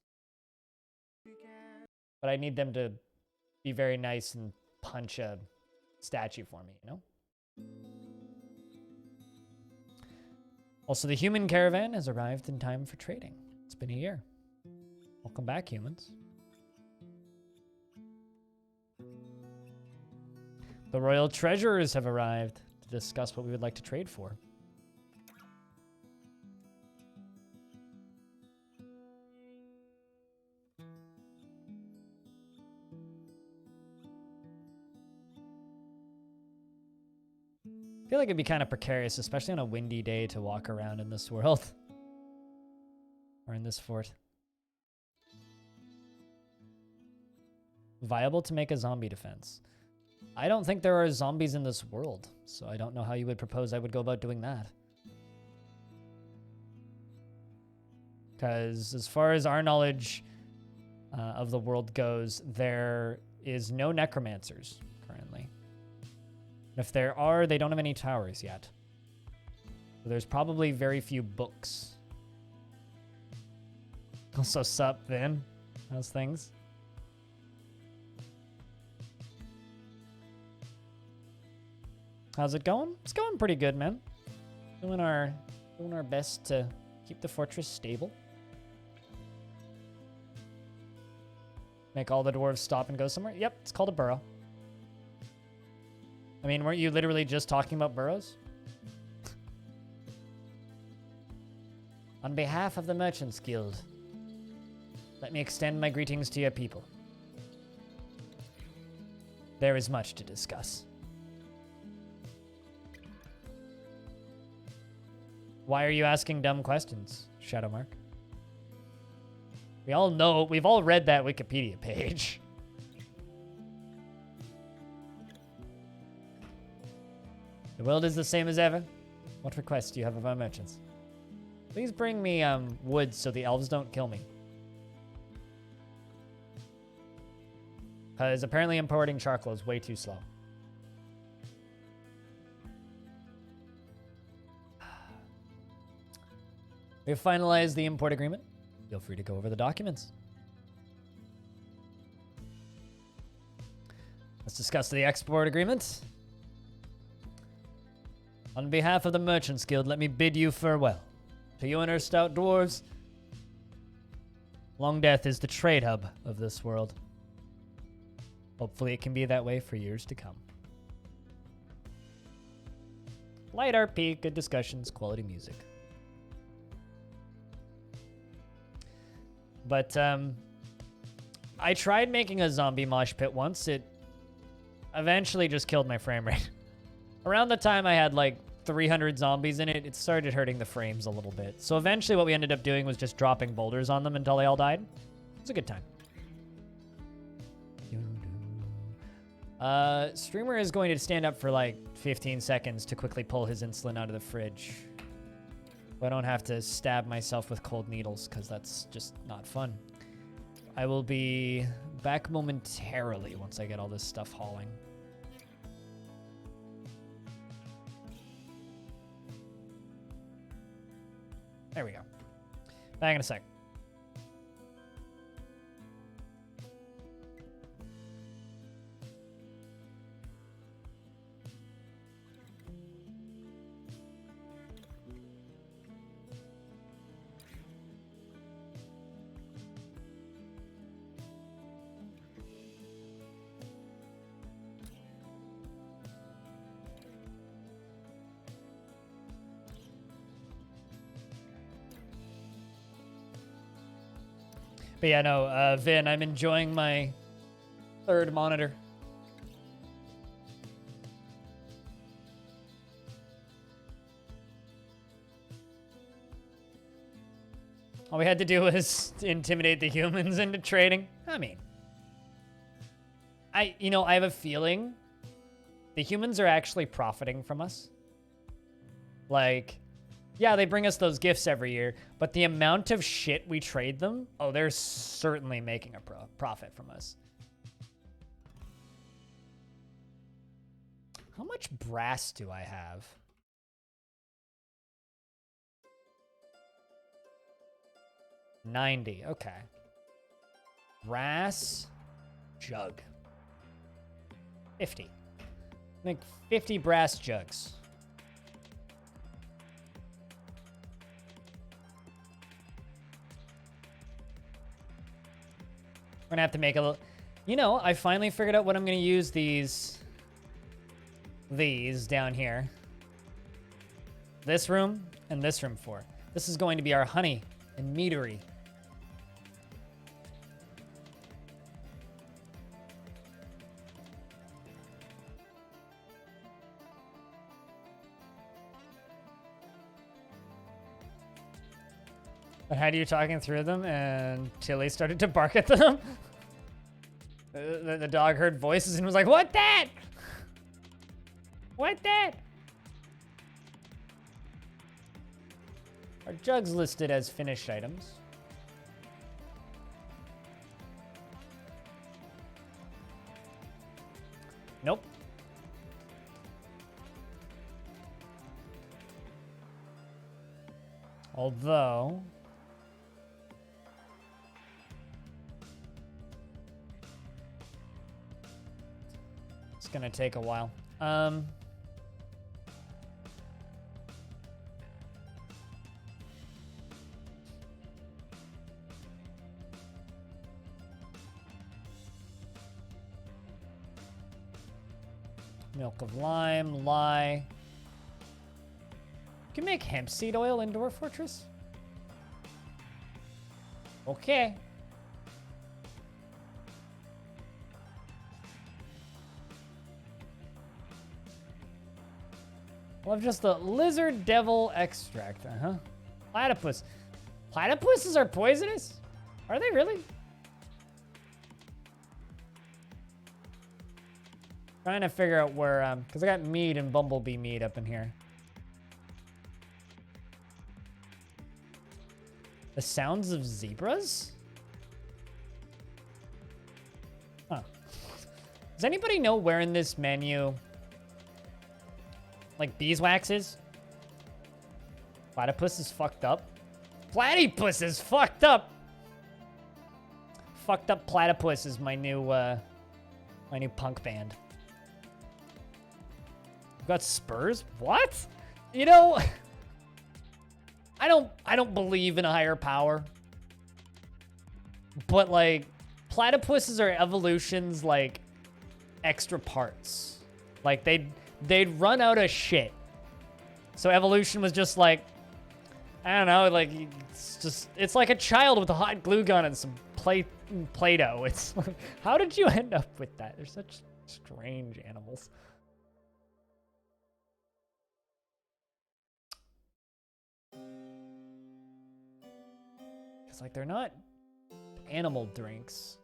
But I need them to be very nice and punch a statue for me, you know? Also, the human caravan has arrived in time for trading. It's been a year. Welcome back, humans. The royal treasurers have arrived to discuss what we would like to trade for. I feel like it'd be kind of precarious, especially on a windy day, to walk around in this world. Or in this fort. Viable to make a zombie defense. I don't think there are zombies in this world, so I don't know how you would propose I would go about doing that. Because as far as our knowledge of the world goes, there is no necromancers currently. And if there are, they don't have any towers yet. So there's probably very few books. Also, sup, Vin? How's things? How's it going? It's going pretty good, man. Doing our best to keep the fortress stable. Make all the dwarves stop and go somewhere. Yep, it's called a burrow. I mean, weren't you literally just talking about burrows? On behalf of the Merchants Guild, let me extend my greetings to your people. There is much to discuss. Why are you asking dumb questions, Shadowmark? We all know, we've all read that Wikipedia page. The world is the same as ever. What requests do you have of our merchants? Please bring me wood so the elves don't kill me. Because apparently importing charcoal is way too slow. We've finalized the import agreement. Feel free to go over the documents. Let's discuss the export agreement. On behalf of the Merchants Guild, let me bid you farewell. To you and our stout dwarves, Longdeath is the trade hub of this world. Hopefully it can be that way for years to come. Light RP, good discussions, quality music. But I tried making a zombie mosh pit once. It eventually just killed my frame rate. Around the time I had like 300 zombies in it, it started hurting the frames a little bit. So eventually what we ended up doing was just dropping boulders on them until they all died. It was a good time. Streamer is going to stand up for like 15 seconds to quickly pull his insulin out of the fridge. I don't have to stab myself with cold needles, because that's just not fun. I will be back momentarily once I get all this stuff hauling. There we go. Back in a sec. But yeah, no, Vin, I'm enjoying my third monitor. All we had to do was intimidate the humans into trading. I mean, I have a feeling the humans are actually profiting from us. Like, yeah, they bring us those gifts every year, but the amount of shit we trade them, oh, they're certainly making a profit from us. How much brass do I have? $90, okay. Brass jug. 50. Make 50 brass jugs. We're gonna have to make a little... You know, I finally figured out what I'm gonna use these down here. This room and this room for. This is going to be our honey and meadery. I had you talking through them, and Tilly started to bark at them. The dog heard voices and was like, "What that?" What that? Our jugs listed as finished items. Nope. Although... it's gonna take a while. Milk of lime, lye. You can make hemp seed oil in Dwarf Fortress? Okay. Love just the lizard devil extract. Platypus. Platypuses are poisonous? Are they really? Trying to figure out where, because I got meat and bumblebee meat up in here. The sounds of zebras? Huh. Does anybody know where in this menu, like, beeswax is? Platypus is fucked up. Platypus is fucked up! Fucked Up Platypus is my new punk band. Got spurs? What? You know, I don't believe in a higher power. But like, platypuses are evolution's like extra parts. Like they'd run out of shit. So evolution was just like, I don't know, like it's like a child with a hot glue gun and some Play-Doh. It's like, how did you end up with that? They're such strange animals. Like, they're not animal drinks.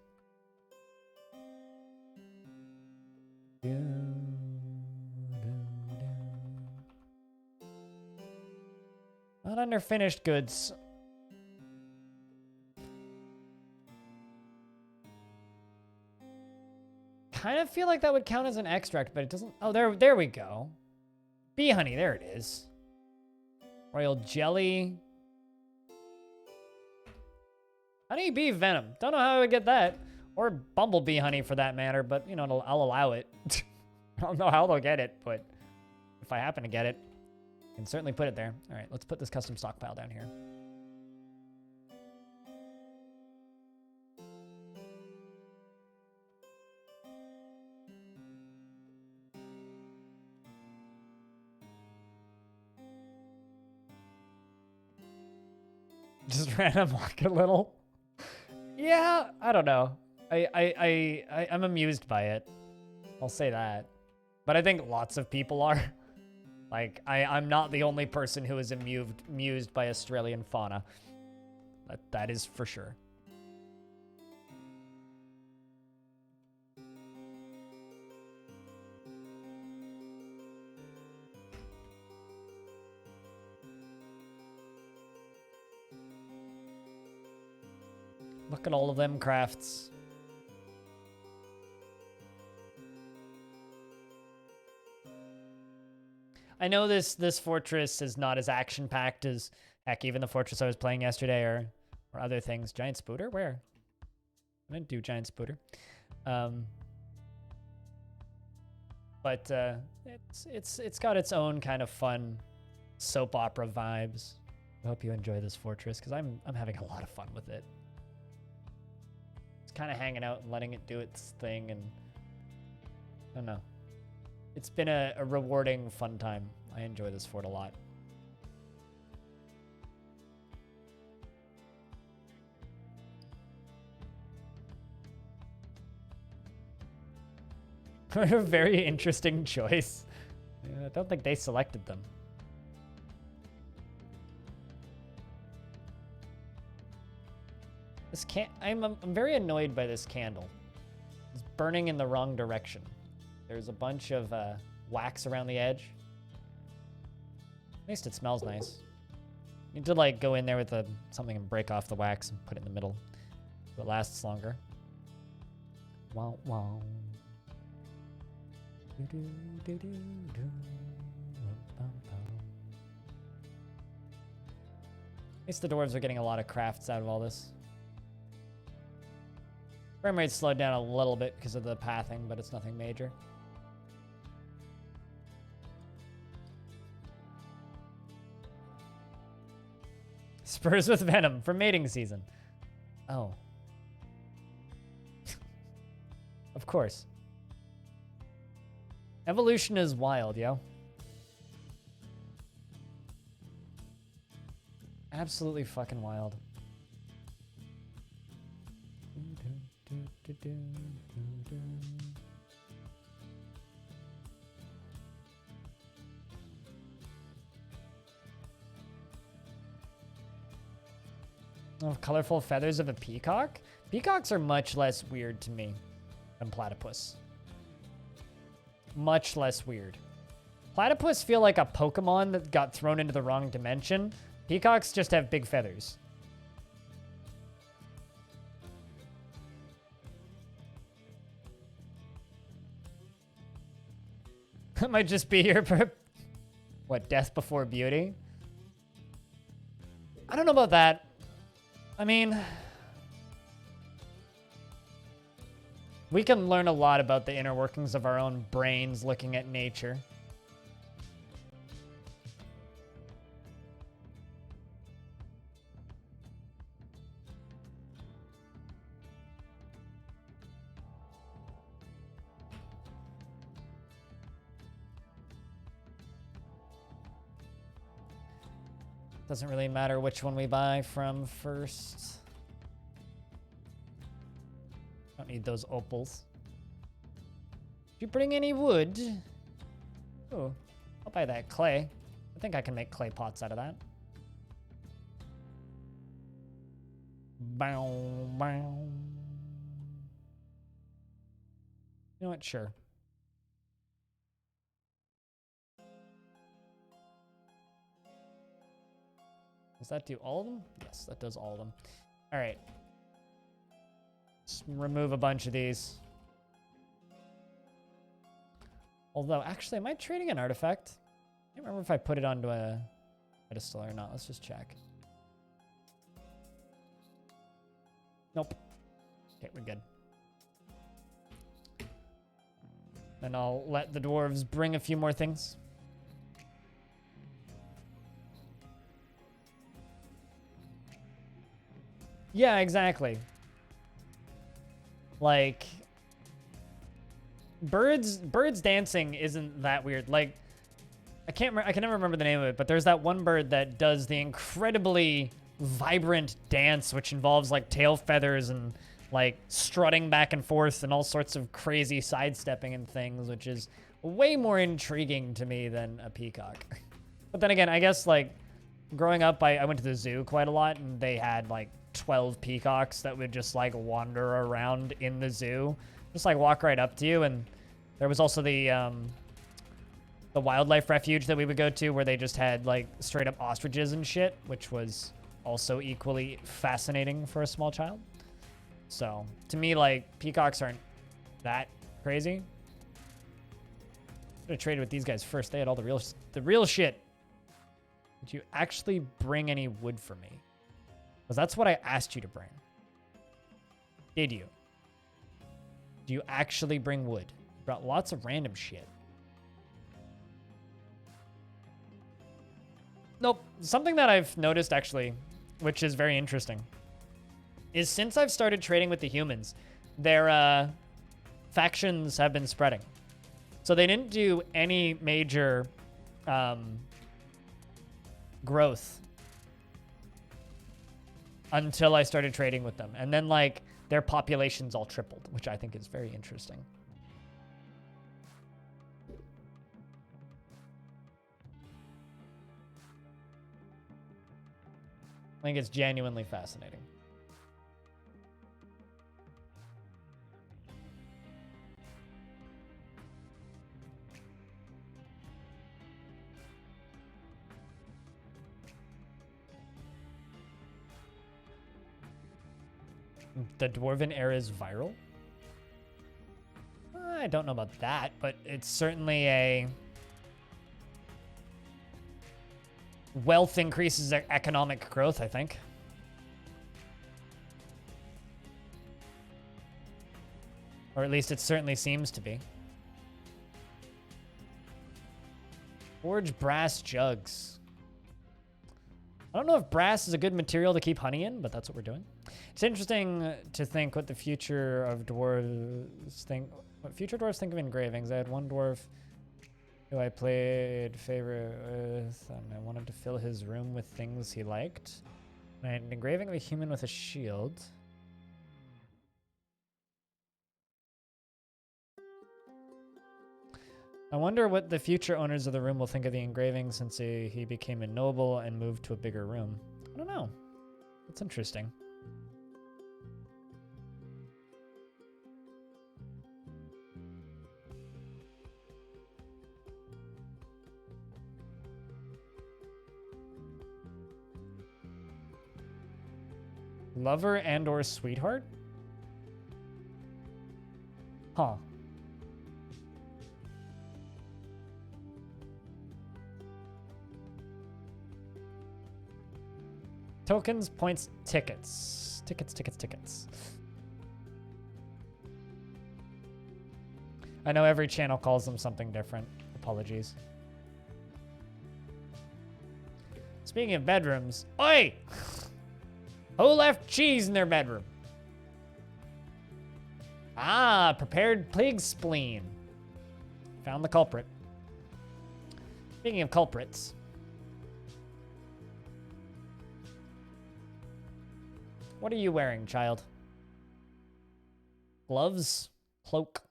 Not under finished goods. Kind of feel like that would count as an extract, but it doesn't. Oh, there we go. Bee honey, there it is. Royal jelly. Honeybee venom. Don't know how I would get that. Or bumblebee honey for that matter, but, you know, I'll allow it. I don't know how they'll get it, but if I happen to get it, I can certainly put it there. All right, let's put this custom stockpile down here. Just random walk a little. Yeah, I don't know. I'm amused by it. I'll say that. But I think lots of people are. Like, I'm not the only person who is amused by Australian fauna. That is for sure. Look at all of them crafts. I know this fortress is not as action-packed as, heck, even the fortress I was playing yesterday or other things. Giant Spooter? Where? I didn't do Giant Spooter. But it's got its own kind of fun soap opera vibes. I hope you enjoy this fortress, because I'm having a lot of fun with it. It's kind of hanging out and letting it do its thing, and I don't know. It's been a rewarding, fun time. I enjoy this fort a lot. A very interesting choice. Yeah, I don't think they selected them. This I'm very annoyed by this candle. It's burning in the wrong direction. There's a bunch of wax around the edge. At least it smells nice. You need to like go in there with something and break off the wax and put it in the middle so it lasts longer. Wow, wow. At least the dwarves are getting a lot of crafts out of all this. Frame rate's slowed down a little bit because of the pathing, but it's nothing major. Spurs with Venom for mating season. Oh. Of course. Evolution is wild, yo. Absolutely fucking wild. Oh, colorful feathers of a peacock? Peacocks are much less weird to me than platypus. Much less weird. Platypus feel like a Pokemon that got thrown into the wrong dimension. Peacocks just have big feathers. That might just be your what, death before beauty? I don't know about that. I mean, we can learn a lot about the inner workings of our own brains looking at nature. Doesn't really matter which one we buy from first. Don't need those opals. Did you bring any wood? Oh, I'll buy that clay. I think I can make clay pots out of that. Bow, bow. You know what? Sure. Does that do all of them? Yes, that does all of them. All right. Let's remove a bunch of these. Although, actually, am I trading an artifact? I can't remember if I put it onto a pedestal or not. Let's just check. Nope. Okay, we're good. Then I'll let the dwarves bring a few more things. Yeah, exactly. Like, birds dancing isn't that weird. Like, I can never remember the name of it, but there's that one bird that does the incredibly vibrant dance, which involves like tail feathers and like strutting back and forth and all sorts of crazy sidestepping and things, which is way more intriguing to me than a peacock. But then again, I guess like growing up, I went to the zoo quite a lot, and they had like 12 peacocks that would just like wander around in the zoo, just like walk right up to you. And there was also the wildlife refuge that we would go to where they just had like straight up ostriches and shit, which was also equally fascinating for a small child. So to me, like, peacocks aren't that crazy. I should have traded with these guys first. They had all the real shit. Did you actually bring any wood for me? Because that's what I asked you to bring. Did you? Do you actually bring wood? You brought lots of random shit. Nope. Something that I've noticed, actually, which is very interesting, is since I've started trading with the humans, their factions have been spreading. So they didn't do any major growth until I started trading with them. And then, like, their populations all tripled, which I think is very interesting. I think it's genuinely fascinating. The Dwarven era is viral? I don't know about that, but it's certainly a... Wealth increases economic growth, I think. Or at least it certainly seems to be. Forge brass jugs. I don't know if brass is a good material to keep honey in, but that's what we're doing. It's interesting to think what the future of dwarves think. What future dwarves think of engravings. I had one dwarf who I played favorite with, and I wanted to fill his room with things he liked. I had an engraving of a human with a shield. I wonder what the future owners of the room will think of the engraving since he became a noble and moved to a bigger room. I don't know. That's interesting. Lover and or sweetheart? Huh. Tokens, points, tickets. Tickets. I know every channel calls them something different. Apologies. Speaking of bedrooms, oi! Who left cheese in their bedroom? Ah, prepared pig spleen. Found the culprit. Speaking of culprits. What are you wearing, child? Gloves, cloak,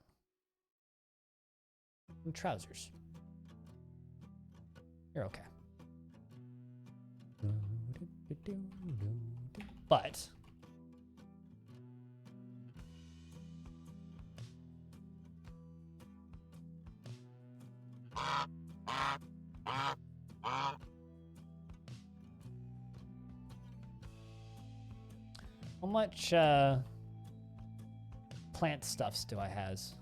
and trousers. You're okay. But how much plant stuffs do I has?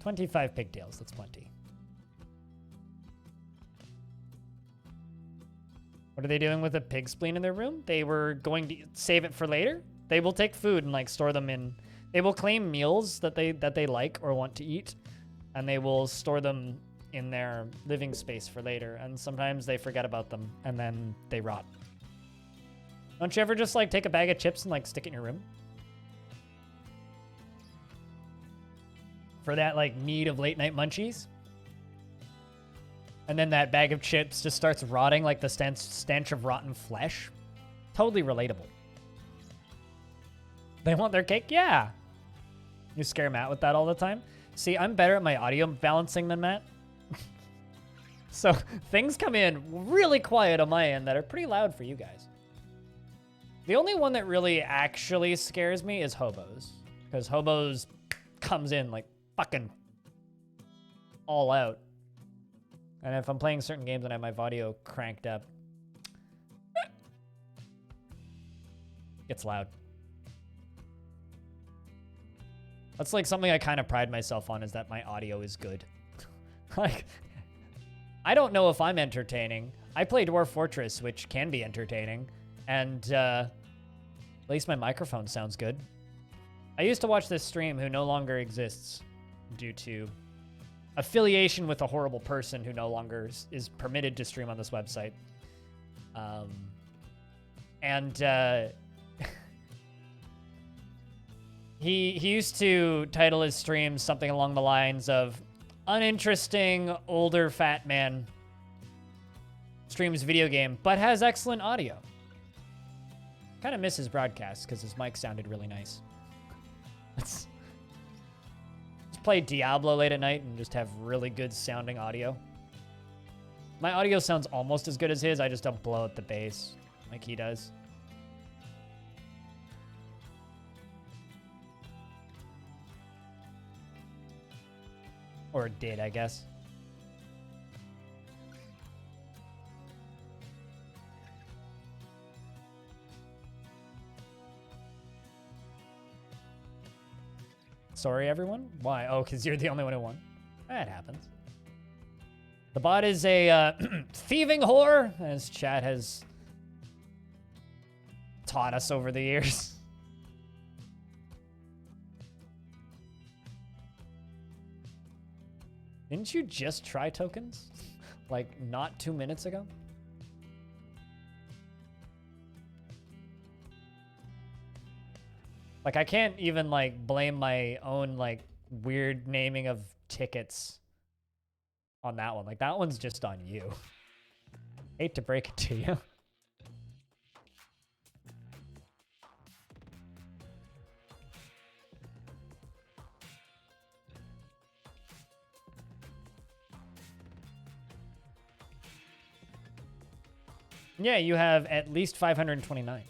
$25 pigtails, that's plenty. What are they doing with a pig spleen in their room? They were going to save it for later. They will take food and like store them in. They will claim meals that they like or want to eat, and they will store them in their living space for later. And sometimes they forget about them and then they rot. Don't you ever just like take a bag of chips and like stick it in your room? For that like need of late night munchies? And then that bag of chips just starts rotting like the stench of rotten flesh. Totally relatable. They want their cake? Yeah. You scare Matt with that all the time? See, I'm better at my audio balancing than Matt. So things come in really quiet on my end that are pretty loud for you guys. The only one that really actually scares me is hobos. Because hobos comes in like fucking all out. And if I'm playing certain games and I have my audio cranked up, it's loud. That's like something I kind of pride myself on, is that my audio is good. Like, I don't know if I'm entertaining. I play Dwarf Fortress, which can be entertaining, and at least my microphone sounds good. I used to watch this stream who no longer exists due to affiliation with a horrible person who no longer is permitted to stream on this website. He used to title his streams something along the lines of uninteresting older fat man streams video game but has excellent audio. Kind of miss his broadcasts because his mic sounded really nice. Let's play Diablo late at night and just have really good sounding audio. My audio sounds almost as good as his, I just don't blow out the bass like he does. Or it did, I guess. Sorry, everyone. Why? Oh, because you're the only one who won. That happens. The bot is a thieving whore, as chat has taught us over the years. Didn't you just try tokens? Like, not 2 minutes ago? Like, I can't even, like, blame my own, like, weird naming of tickets on that one. Like, that one's just on you. Hate to break it to you. Yeah, you have at least 529.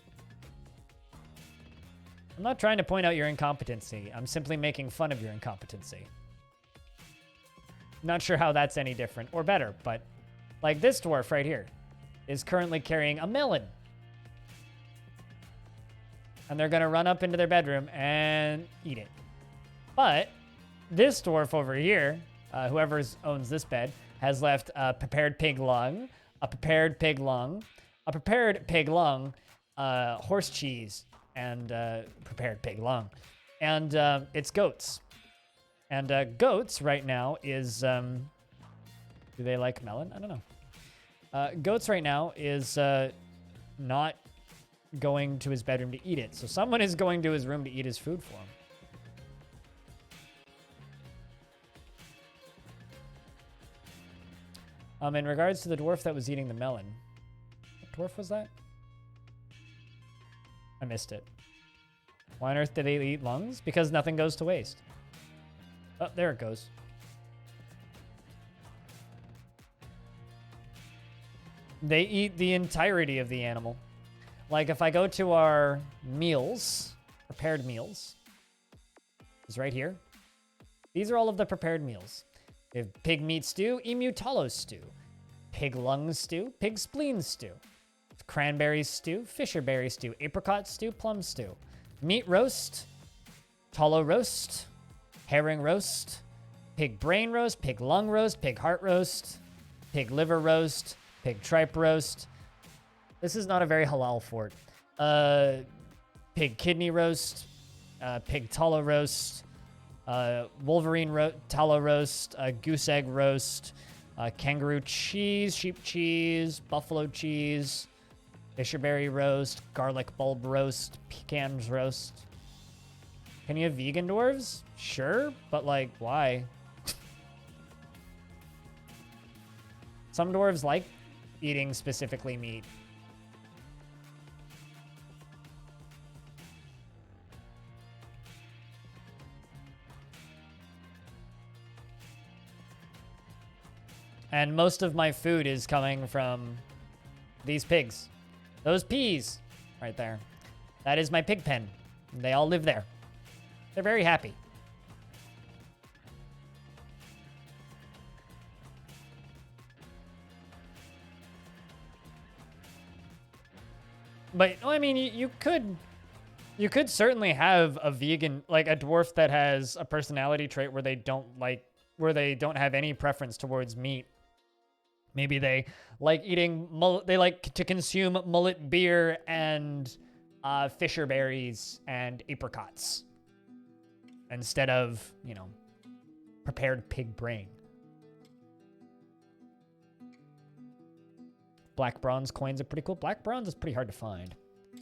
I'm not trying to point out your incompetency. I'm simply making fun of your incompetency. Not sure how that's any different or better, but like this dwarf right here is currently carrying a melon. And they're going to run up into their bedroom and eat it. But this dwarf over here, whoever owns this bed, has left a prepared pig lung, a prepared pig lung, a prepared pig lung, horse cheese, and prepared pig lung. And it's goats. And goats right now is... do they like melon? I don't know. Goats right now is not going to his bedroom to eat it. So someone is going to his room to eat his food for him. In regards to the dwarf that was eating the melon, what dwarf was that? I missed it. Why on earth did they eat lungs? Because nothing goes to waste. Oh, there it goes. They eat the entirety of the animal. Like if I go to our meals, prepared meals, is right here. These are all of the prepared meals. We have pig meat stew, emu tallow stew, pig lung stew, pig spleen stew, cranberry stew, fisherberry stew, apricot stew, plum stew, meat roast, tallow roast, herring roast, pig brain roast, pig lung roast, pig heart roast, pig liver roast, pig tripe roast. This is not a very halal fort. Pig kidney roast, pig tallow roast, Wolverine tallow roast, goose egg roast, kangaroo cheese, sheep cheese, buffalo cheese, fisherberry roast, garlic bulb roast, pecans roast. Can you have vegan dwarves? Sure, but like, why? Some dwarves like eating specifically meat. And most of my food is coming from these pigs. Those peas right there. That is my pig pen. They all live there. They're very happy. But I mean, you could certainly have a vegan, like a dwarf that has a personality trait where they don't have any preference towards meat. Maybe they like eating they like to consume mullet beer and fisher berries and apricots instead of, you know, prepared pig brain. Black bronze coins are pretty cool. Black bronze is pretty hard to find,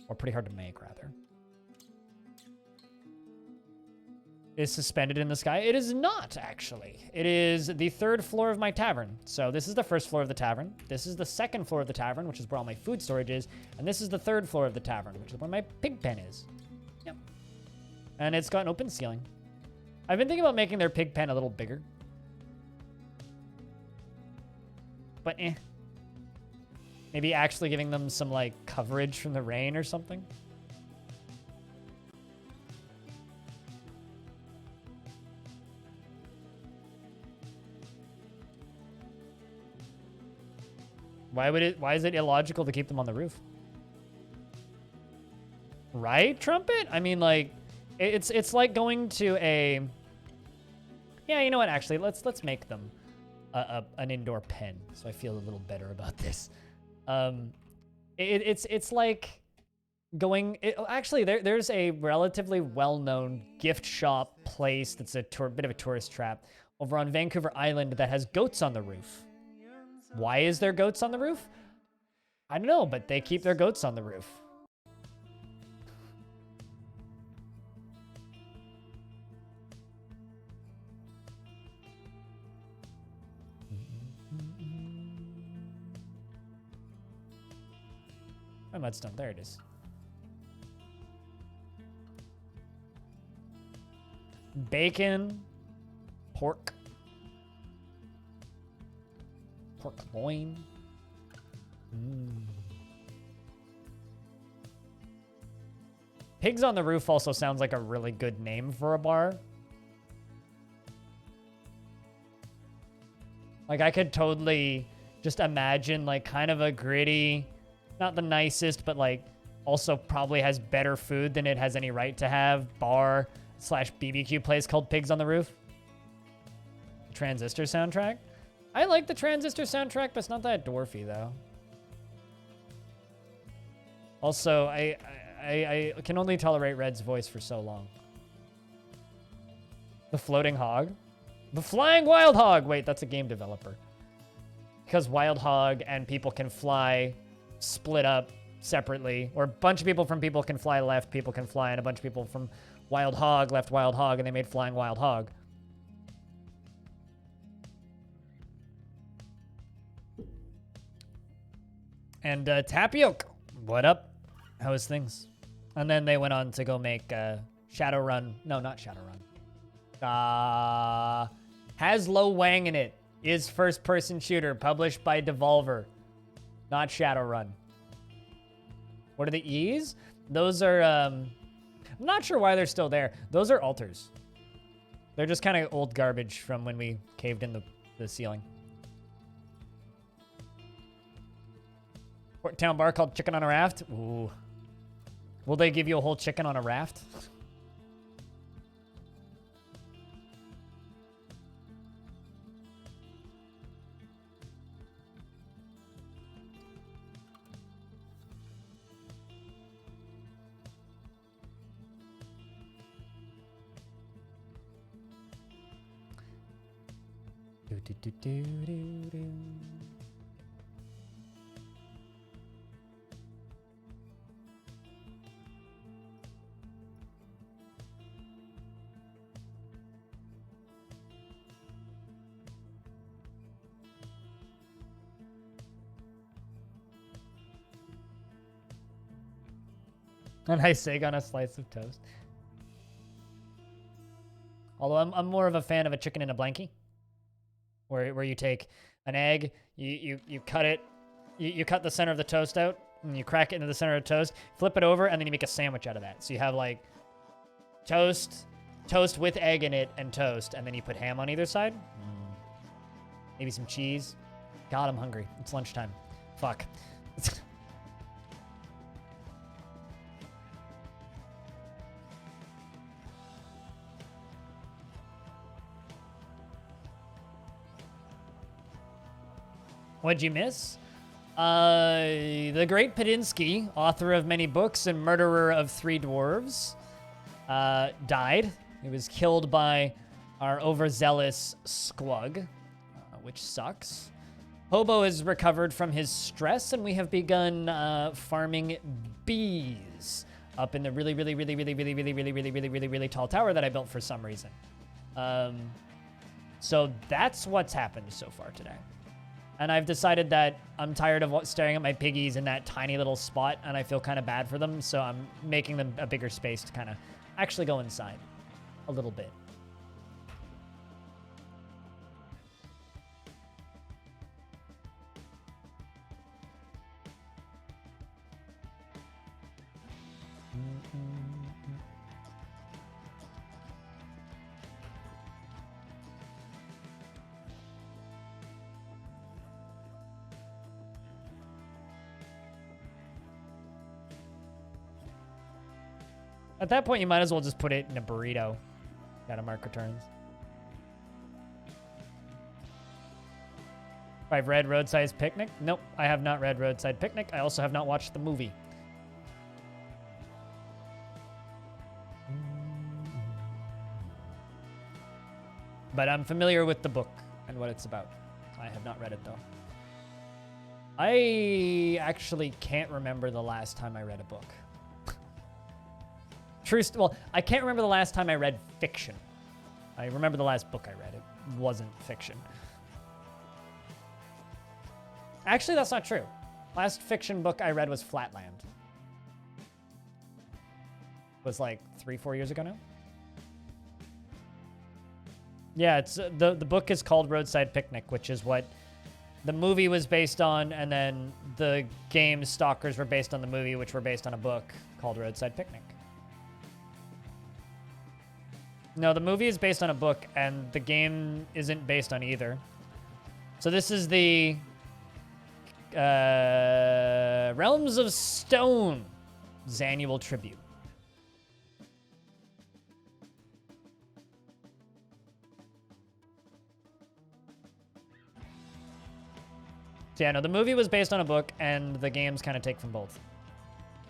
or pretty hard to make, rather. Is suspended in the sky? It is not, actually. It is the 3rd floor of my tavern. So this is the 1st floor of the tavern. This is the 2nd floor of the tavern, which is where all my food storage is. And this is the 3rd floor of the tavern, which is where my pig pen is. Yep. And it's got an open ceiling. I've been thinking about making their pig pen a little bigger. But maybe actually giving them some, like, coverage from the rain or something. Why is it illogical to keep them on the roof? Right, Trumpet? I mean, like, It's like going to a... Yeah, you know what? Actually, let's make them an indoor pen, so I feel a little better about this. It's like going... actually, there's a relatively well-known gift shop place that's a bit of a tourist trap over on Vancouver Island that has goats on the roof. Why is there goats on the roof? I don't know, but they keep their goats on the roof. My mud's done. There it is. Bacon, pork loin. Pigs on the Roof also sounds like a really good name for a bar. Like, I could totally just imagine, like, kind of a gritty, not the nicest, but, like, also probably has better food than it has any right to have, bar / BBQ place called Pigs on the Roof. Transistor soundtrack? I like the Transistor soundtrack, but it's not that dwarfy, though. Also, I can only tolerate Red's voice for so long. The Floating Hog? The Flying Wild Hog! Wait, that's a game developer. Because Wild Hog and People Can Fly split up separately. Or a bunch of people from People Can Fly left People Can Fly, and a bunch of people from Wild Hog left Wild Hog, and they made Flying Wild Hog. And Tapioca, what up? How is things? And then they went on to go make Shadowrun. No, not Shadowrun. Has Lo Wang in it. Is first-person shooter published by Devolver. Not Shadowrun. What are the E's? Those are, I'm not sure why they're still there. Those are altars. They're just kind of old garbage from when we caved in the ceiling. Port Town bar called Chicken on a Raft? Ooh. Will they give you a whole chicken on a raft? A nice egg on a slice of toast. Although I'm more of a fan of a chicken in a blankie. Where you take an egg, you cut it, you cut the center of the toast out, and you crack it into the center of the toast, flip it over, and then you make a sandwich out of that. So you have like toast with egg in it, and toast, and then you put ham on either side. Maybe some cheese. God, I'm hungry. It's lunchtime. Fuck. What'd you miss? The great Padinsky, author of many books and murderer of 3 dwarves, died. He was killed by our overzealous squug, which sucks. Hobo has recovered from his stress, and we have begun farming bees up in the really tall tower that I built for some reason. So that's what's happened so far today. And I've decided that I'm tired of staring at my piggies in that tiny little spot, and I feel kind of bad for them, so I'm making them a bigger space to kind of actually go inside a little bit. At that point, you might as well just put it in a burrito. Gotta mark returns. I've read Roadside Picnic. Nope, I have not read Roadside Picnic. I also have not watched the movie. But I'm familiar with the book and what it's about. I have not read it, though. I actually can't remember the last time I read a book. Well, I can't remember the last time I read fiction. I remember the last book I read. It wasn't fiction. Actually, that's not true. Last fiction book I read was Flatland. It was like 3-4 years ago now. Yeah, it's the book is called Roadside Picnic, which is what the movie was based on, and then the game Stalkers were based on the movie, which were based on a book called Roadside Picnic. No, the movie is based on a book, and the game isn't based on either. So this is the Realms of Stone's annual tribute. So yeah, no, the movie was based on a book, and the games kind of take from both.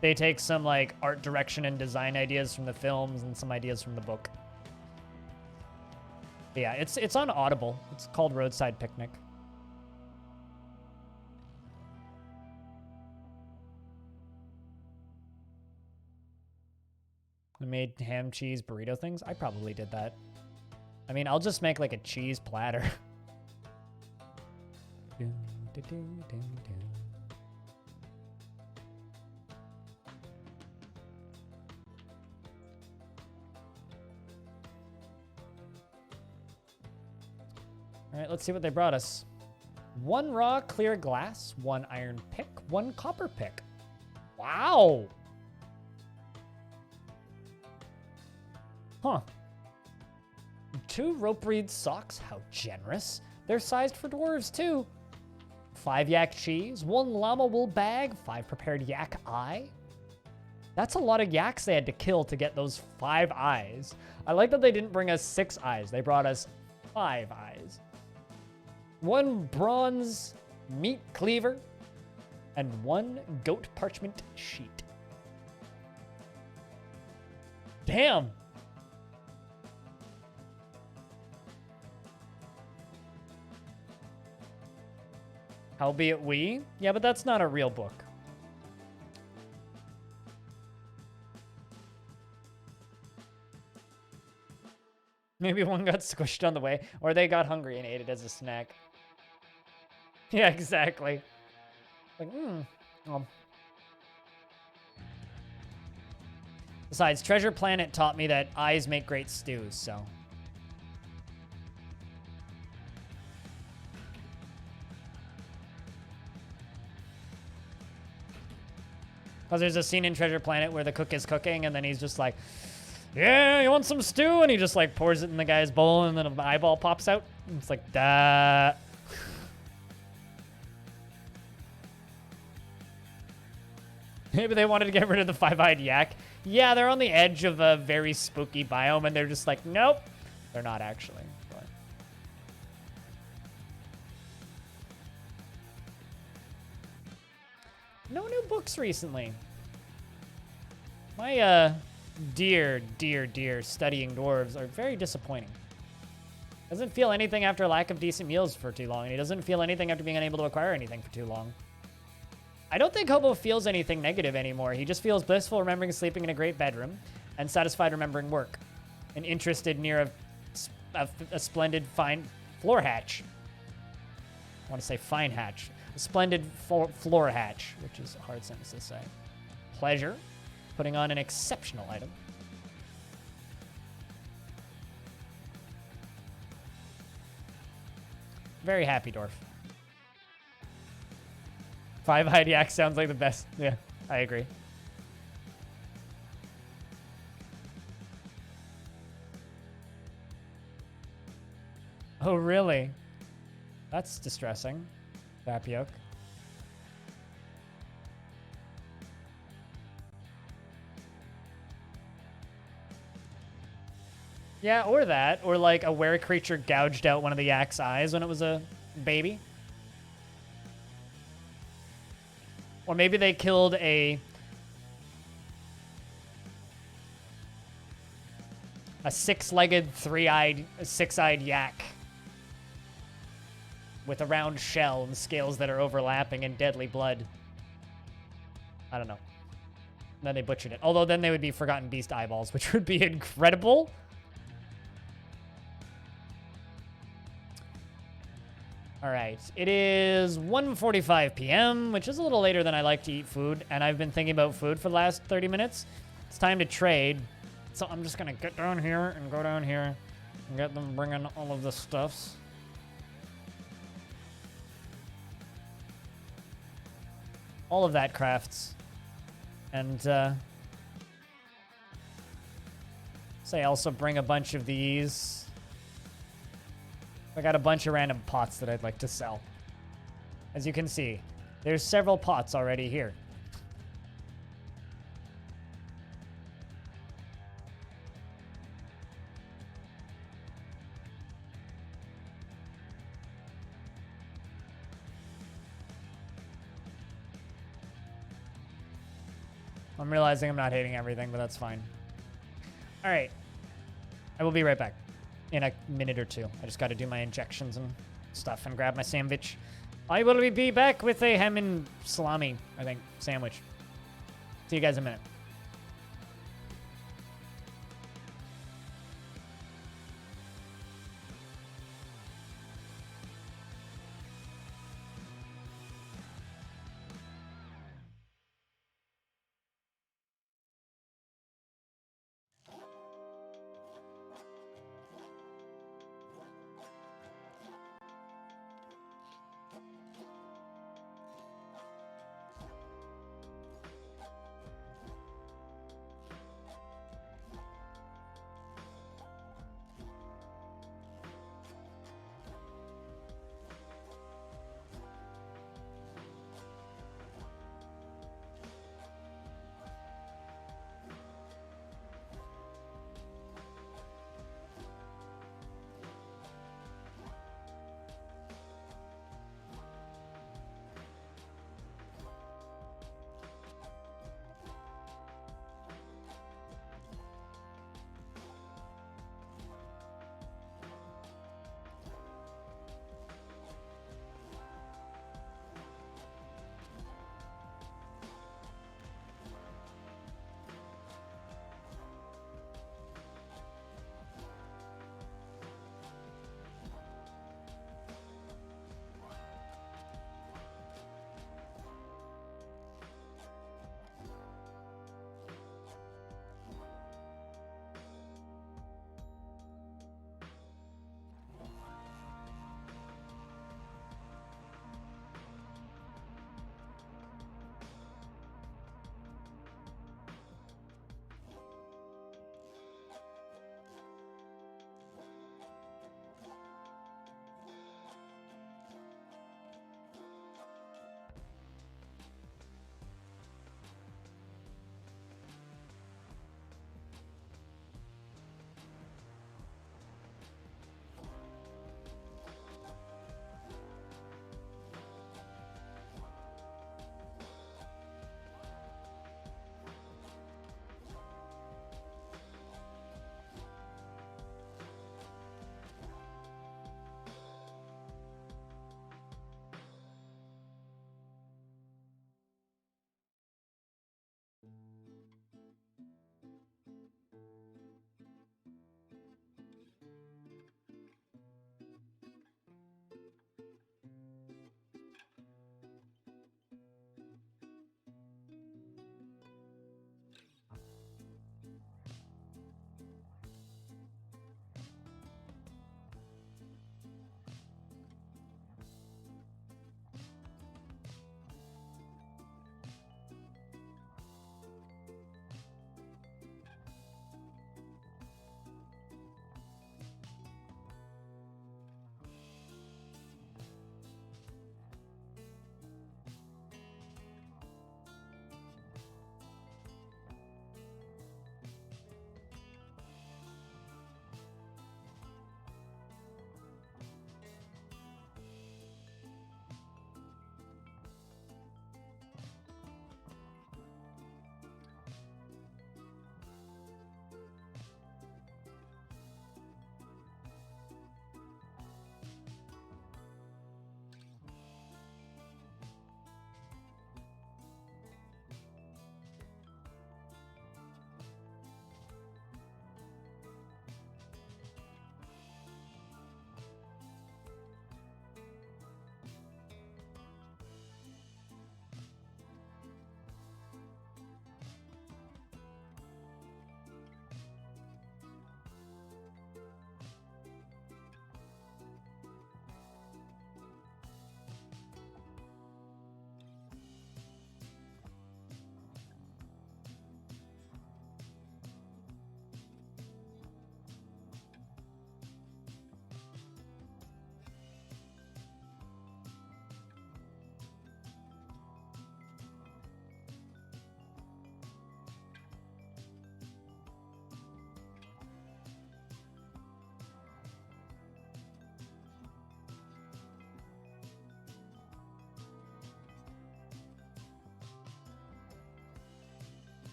They take some like art direction and design ideas from the films and some ideas from the book. But yeah, it's on Audible. It's called Roadside Picnic. I made ham, cheese, burrito things. I probably did that. I mean, I'll just make like a cheese platter. All right, let's see what they brought us. 1 raw clear glass, 1 iron pick, 1 copper pick. Wow. Huh. 2 rope reed socks. How generous. They're sized for dwarves, too. 5 yak cheese, 1 llama wool bag, 5 prepared yak eye. That's a lot of yaks they had to kill to get those 5 eyes. I like that they didn't bring us 6 eyes. They brought us 5 eyes. 1 bronze meat cleaver, and 1 goat parchment sheet. Damn. Howbeit we? Yeah, but that's not a real book. Maybe one got squished on the way, or they got hungry and ate it as a snack. Yeah, exactly. Like, Besides, Treasure Planet taught me that eyes make great stews, so. Because there's a scene in Treasure Planet where the cook is cooking, and then he's just like, yeah, you want some stew? And he just like pours it in the guy's bowl, and then an eyeball pops out. It's like, duh. Maybe they wanted to get rid of the 5-eyed yak. Yeah, they're on the edge of a very spooky biome, and they're just like, nope. They're not actually. But. No new books recently. My, dear studying dwarves are very disappointing. Doesn't feel anything after a lack of decent meals for too long, and he doesn't feel anything after being unable to acquire anything for too long. I don't think Hobo feels anything negative anymore. He just feels blissful remembering sleeping in a great bedroom and satisfied remembering work and interested near a splendid fine floor hatch. I want to say fine hatch. A splendid floor hatch, which is a hard sentence to say. Pleasure. Putting on an exceptional item. Very happy, Dwarf. 5-eyed yak sounds like the best. Yeah, I agree. Oh, really? That's distressing. Tapioc. Yeah, or that. Or like a were creature gouged out one of the yak's eyes when it was a baby. Or maybe they killed a six-legged, six-eyed yak with a round shell and scales that are overlapping and deadly blood. I don't know. Then they butchered it. Although then they would be Forgotten Beast eyeballs, which would be incredible. All right. It is 1:45 p.m., which is a little later than I like to eat food, and I've been thinking about food for the last 30 minutes. It's time to trade. So I'm just going to get down here and go down here and get them bringing all of the stuffs. All of that crafts. And say also bring a bunch of these. I got a bunch of random pots that I'd like to sell. As you can see, there's several pots already here. I'm realizing I'm not hating everything, but that's fine. All right. I will be right back in a minute or two. I just got to do my injections and stuff and grab my sandwich. I will be back with a ham and salami, I think, sandwich. See you guys in a minute.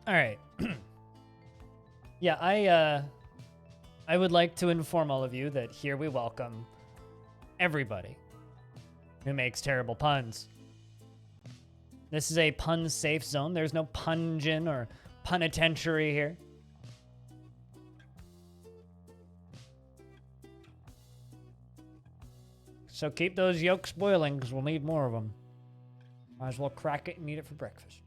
All right. Yeah, I would like to inform all of you that here we welcome everybody who makes terrible puns. This is a pun-safe zone. There's no pungin or punitentiary here. So keep those yolks boiling, because we'll need more of them. Might as well crack it and eat it for breakfast.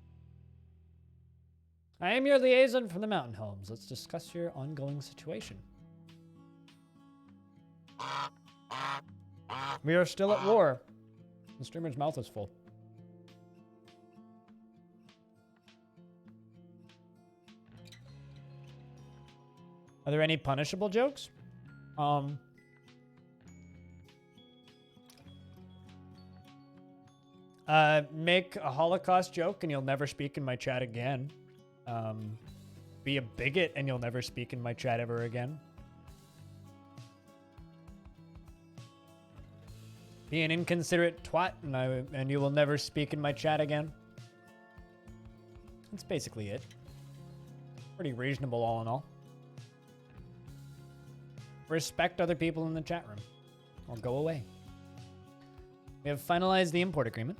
I am your liaison from the mountain homes. Let's discuss your ongoing situation. We are still at war. The streamer's mouth is full. Are there any punishable jokes? Make a Holocaust joke and you'll never speak in my chat again. Be a bigot and you'll never speak in my chat ever again. Be an inconsiderate twat and you will never speak in my chat again. That's basically it. Pretty reasonable all in all. Respect other people in the chat room or go away. We have finalized the import agreement.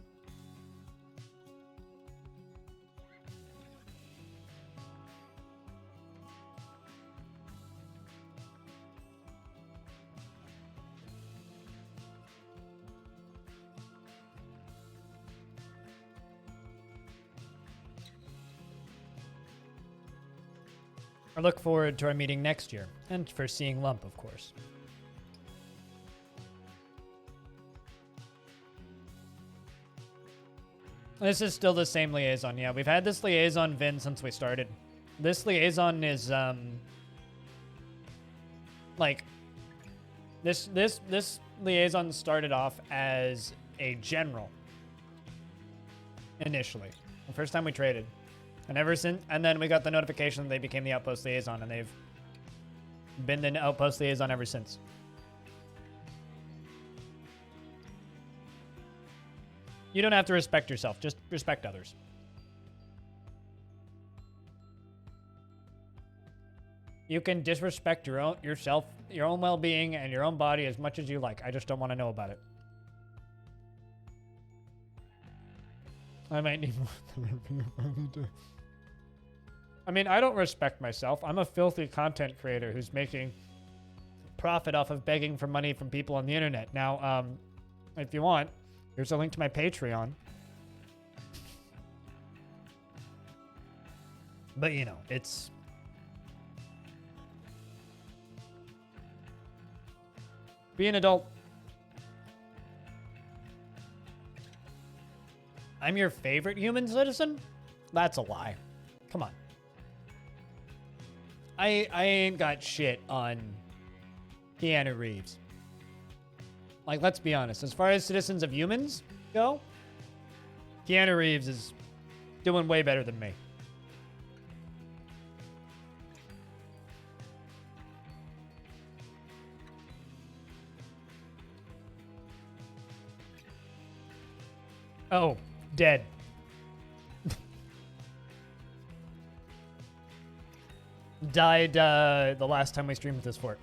I look forward to our meeting next year, and for seeing Lump, of course. This is still the same liaison, yeah. We've had this liaison Vin since we started. This liaison is, like, this liaison started off as a general, initially. The first time we traded. And ever since, and then we got the notification that they became the outpost liaison, and they've been the outpost liaison ever since. You don't have to respect yourself, just respect others. You can disrespect yourself, your own well-being, and your own body as much as you like. I just don't want to know about it. I might need more. I mean, I don't respect myself. I'm a filthy content creator who's making profit off of begging for money from people on the internet. Now, if you want, here's a link to my Patreon. But, you know, it's... Be an adult. I'm your favorite human citizen? That's a lie. Come on. I ain't got shit on Keanu Reeves. Like, let's be honest. As far as citizens of humans go, Keanu Reeves is doing way better than me. Oh, dead. Died the last time we streamed with this fort.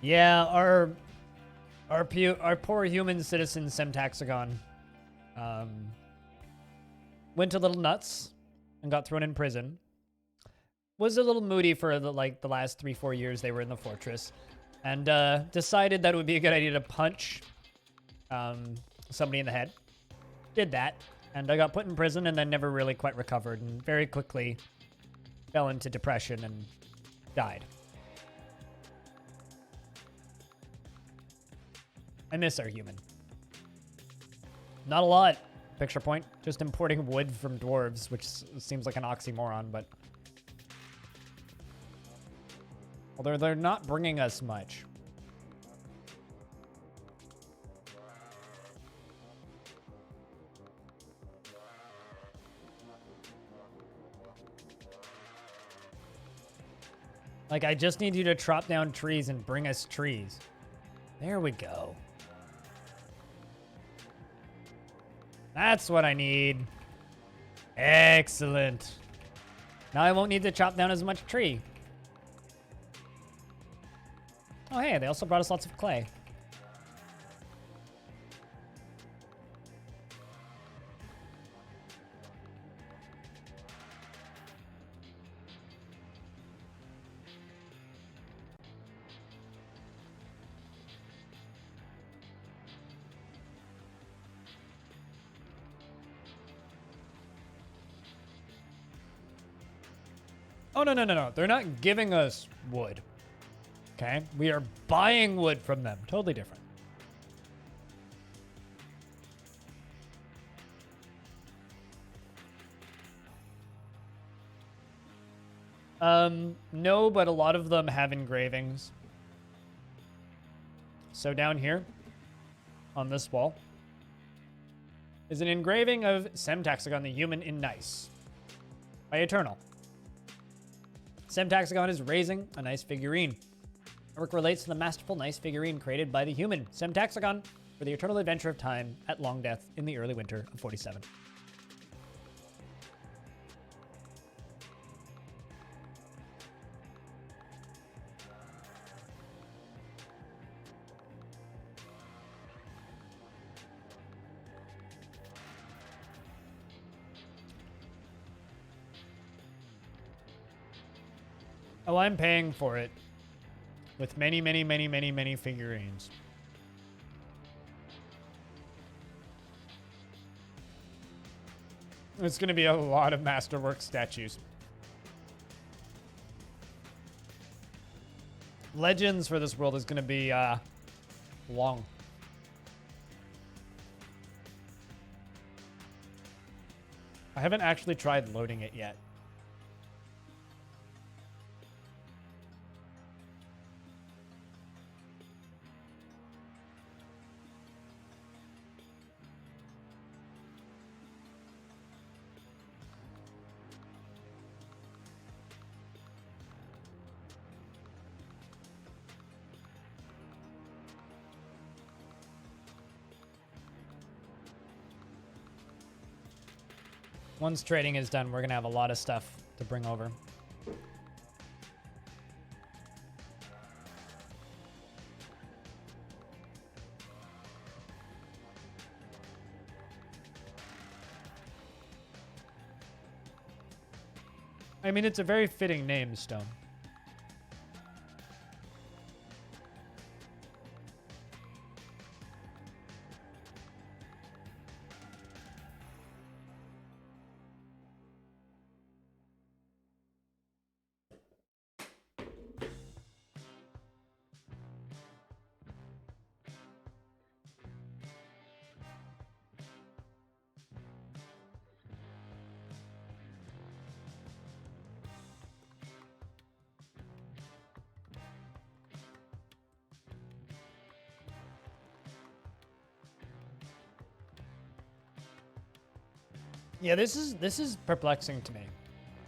Yeah, our poor human citizen Semtaxagon went a little nuts and got thrown in prison. Was a little moody for the last 3-4 years they were in the fortress, and decided that it would be a good idea to punch somebody in the head. Did that, and I got put in prison and then never really quite recovered, and very quickly fell into depression and died. I miss our human. Not a lot. Picture point. Just importing wood from dwarves, which seems like an oxymoron, but... Although they're not bringing us much. Like, I just need you to chop down trees and bring us trees. There we go. That's what I need. Excellent. Now I won't need to chop down as much tree. Oh, hey, they also brought us lots of clay. Oh, no, no, no, no. They're not giving us wood. Okay? We are buying wood from them. Totally different. No, but a lot of them have engravings. So down here, on this wall, is an engraving of Semtaxagon the Human in Nice by Eternal. Semtaxagon is raising a nice figurine. The work relates to the masterful nice figurine created by the human Semtaxagon for the eternal adventure of time at Longdeath in the early winter of 47. Oh, I'm paying for it with many, many, many, many, many figurines. It's going to be a lot of masterwork statues. Legends for this world is going to be long. I haven't actually tried loading it yet. Once trading is done, we're going to have a lot of stuff to bring over. I mean, it's a very fitting name, Stone. Yeah, this is perplexing to me.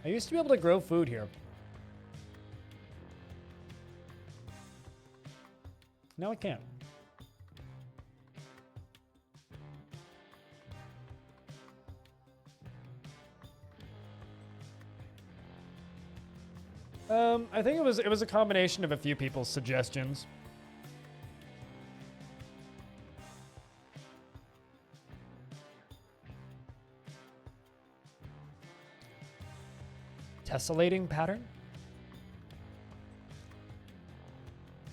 I used to be able to grow food here. Now I can't. I think it was a combination of a few people's suggestions. Tessellating pattern?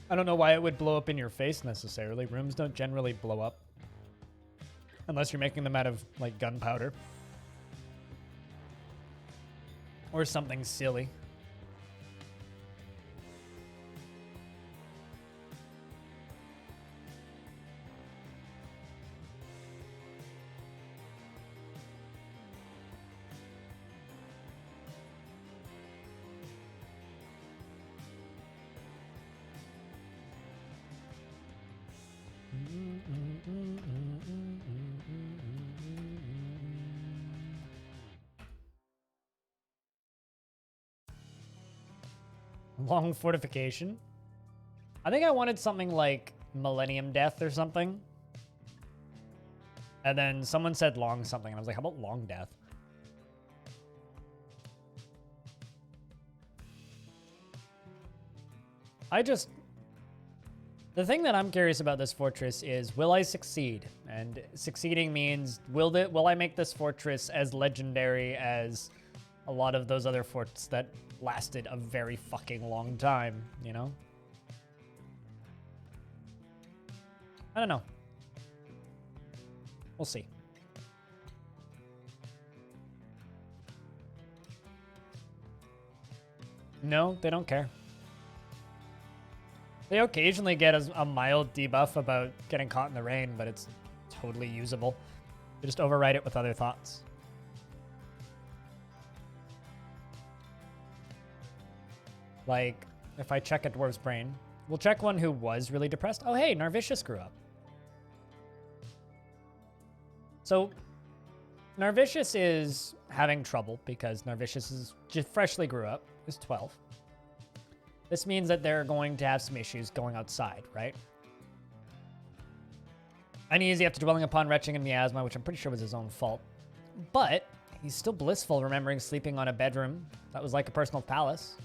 I don't know why it would blow up in your face necessarily. Rooms don't generally blow up. Unless you're making them out of, like, gunpowder. Or something silly. Long fortification. I think I wanted something like Millennium Death or something. And then someone said long something, and I was like, how about Longdeath? The thing that I'm curious about this fortress is, will I succeed? And succeeding means, will I make this fortress as legendary as a lot of those other forts that lasted a very fucking long time, you know? I don't know. We'll see. No, they don't care. They occasionally get a mild debuff about getting caught in the rain, but it's totally usable. They just override it with other thoughts. Like, if I check a dwarf's brain, we'll check one who was really depressed. Oh, hey, Narvicius grew up. So, Narvicius is having trouble because Narvicius is just freshly grew up. He's 12. This means that they're going to have some issues going outside, right? Uneasy after dwelling upon retching and miasma, which I'm pretty sure was his own fault. But he's still blissful, remembering sleeping on a bedroom that was like a personal palace.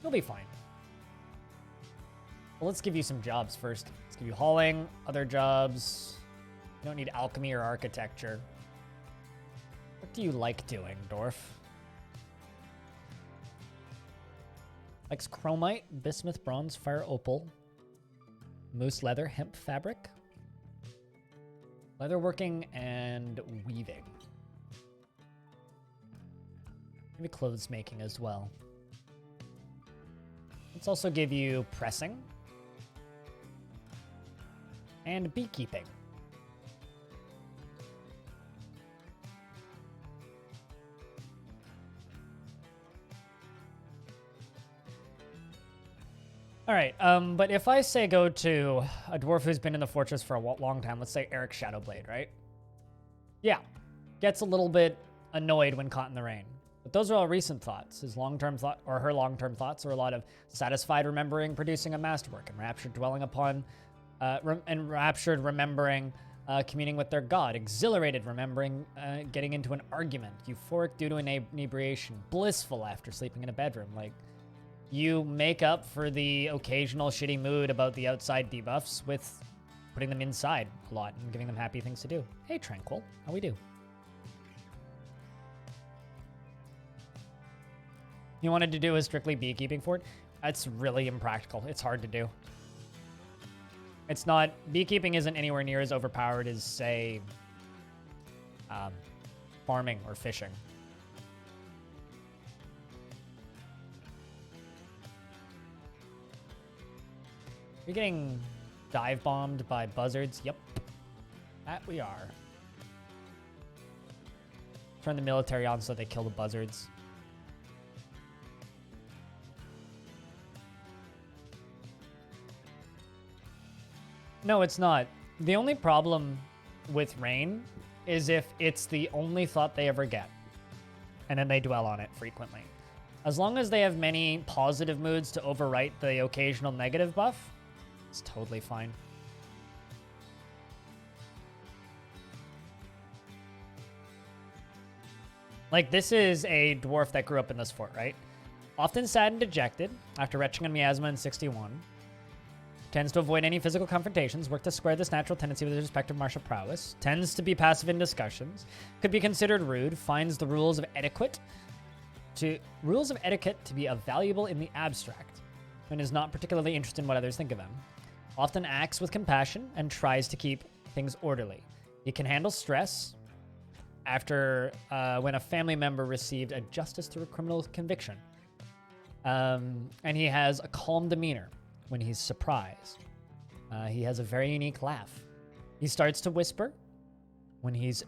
He'll be fine. Well, let's give you some jobs first. Let's give you hauling, other jobs. You don't need alchemy or architecture. What do you like doing, Dwarf? Likes chromite, bismuth, bronze, fire, opal, moose leather, hemp fabric, leatherworking, and weaving. Maybe clothes making as well. Let's also give you pressing and beekeeping. All right, but if I say go to a dwarf who's been in the fortress for a long time, let's say Eric Shadowblade, right? Yeah, gets a little bit annoyed when caught in the rain. But those are all recent thoughts. His long-term thought, or her long-term thoughts, are a lot of satisfied remembering producing a masterwork, enraptured dwelling upon, enraptured remembering communing with their god, exhilarated remembering getting into an argument, euphoric due to an inebriation, blissful after sleeping in a bedroom, like. You make up for the occasional shitty mood about the outside debuffs with putting them inside a lot and giving them happy things to do. Hey, Tranquil, how we do? You wanted to do a strictly beekeeping fort? That's really impractical. It's hard to do. It's not... Beekeeping isn't anywhere near as overpowered as, say, farming or fishing. You're getting dive bombed by buzzards. Yep. That we are. Turn the military on so they kill the buzzards. No, it's not. The only problem with rain is if it's the only thought they ever get. And then they dwell on it frequently. As long as they have many positive moods to overwrite the occasional negative buff, it's totally fine. Like, this is a dwarf that grew up in this fort, right? Often sad and dejected after retching and miasma in 61. Tends to avoid any physical confrontations, work to square this natural tendency with his respective martial prowess. Tends to be passive in discussions. Could be considered rude. Finds the rules of etiquette to be valuable in the abstract. And is not particularly interested in what others think of him. Often acts with compassion and tries to keep things orderly. He can handle stress after when a family member received a justice through a criminal conviction. And he has a calm demeanor when he's surprised. He has a very unique laugh. He starts to whisper when he's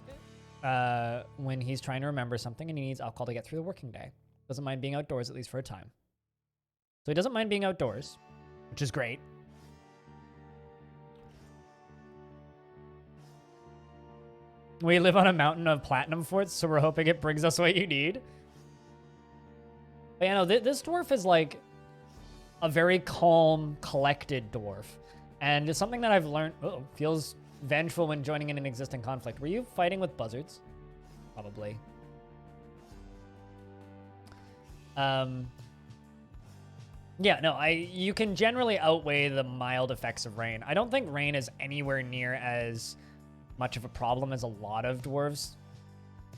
trying to remember something and he needs alcohol to get through the working day. Doesn't mind being outdoors, at least for a time. So he doesn't mind being outdoors, which is great. We live on a mountain of platinum forts, so we're hoping it brings us what you need. But yeah, no, this dwarf is like a very calm, collected dwarf. And it's something that I've learned, feels vengeful when joining in an existing conflict. Were you fighting with buzzards? Probably. Yeah, no, you can generally outweigh the mild effects of rain. I don't think rain is anywhere near as much of a problem as a lot of dwarves,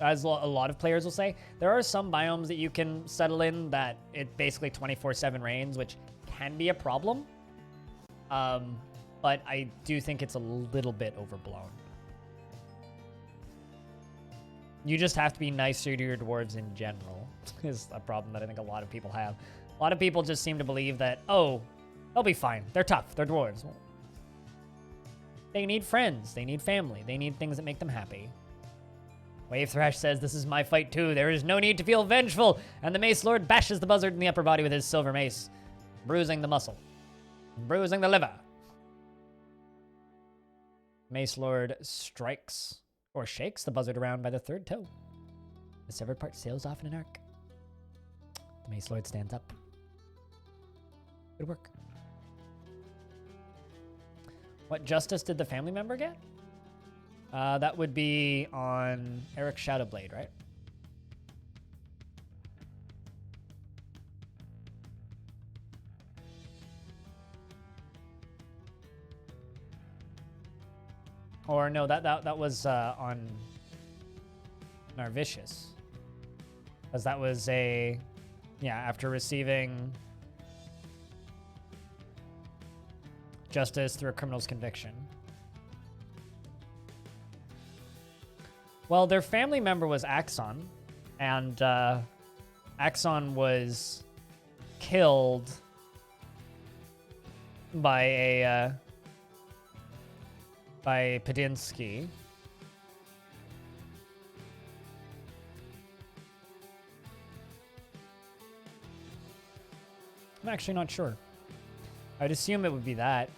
as a lot of players will say. There are some biomes that you can settle in that it basically 24/7 rains, which can be a problem. But I do think it's a little bit overblown. You just have to be nicer to your dwarves in general, is a problem that I think a lot of people have. A lot of people just seem to believe that, oh, they'll be fine. They're tough. They're dwarves. Well, they need friends. They need family. They need things that make them happy. Wave Thrash says, this is my fight too. There is no need to feel vengeful. And the Mace Lord bashes the buzzard in the upper body with his silver mace, bruising the muscle, bruising the liver. Mace Lord strikes or shakes the buzzard around by the third toe. The severed part sails off in an arc. The Mace Lord stands up. Good work. What justice did the family member get? That would be on Eric Shadowblade, right? Or no, that was on Narvicius. Because that was after receiving justice through a criminal's conviction. Well, their family member was Axon, and Axon was killed by Padinsky. I'm actually not sure. I'd assume it would be that.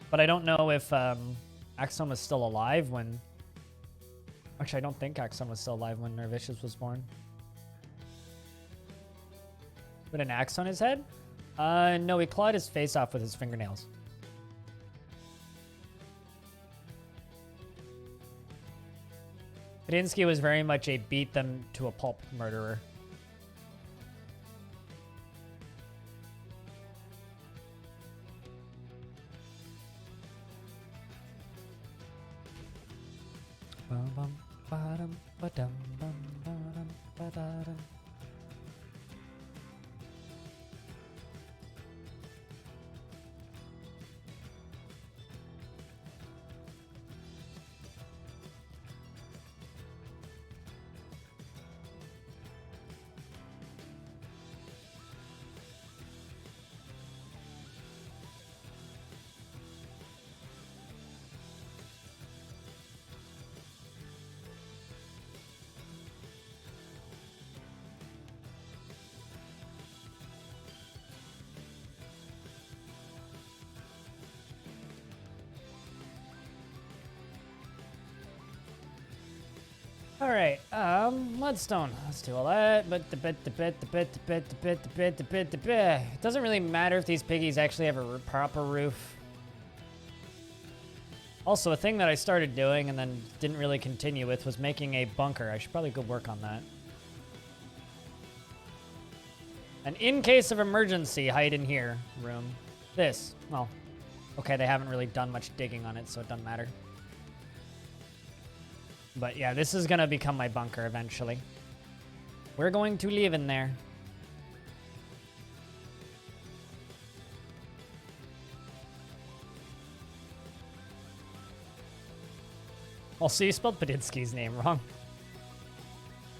But I don't know if Axon was still alive when... Actually, I don't think Axon was still alive when Nervicius was born. Put an axe on his head? No, he clawed his face off with his fingernails. Padinsky was very much a beat them to a pulp murderer. All right, Mudstone. Let's do all that. It doesn't really matter if these piggies actually have a proper roof. Also, a thing that I started doing and then didn't really continue with was making a bunker. I should probably go work on that. An in case of emergency, hide in here room. This. Well, okay, they haven't really done much digging on it, so it doesn't matter. But yeah, this is going to become my bunker eventually. We're going to live in there. Also, you spelled Padinsky's name wrong.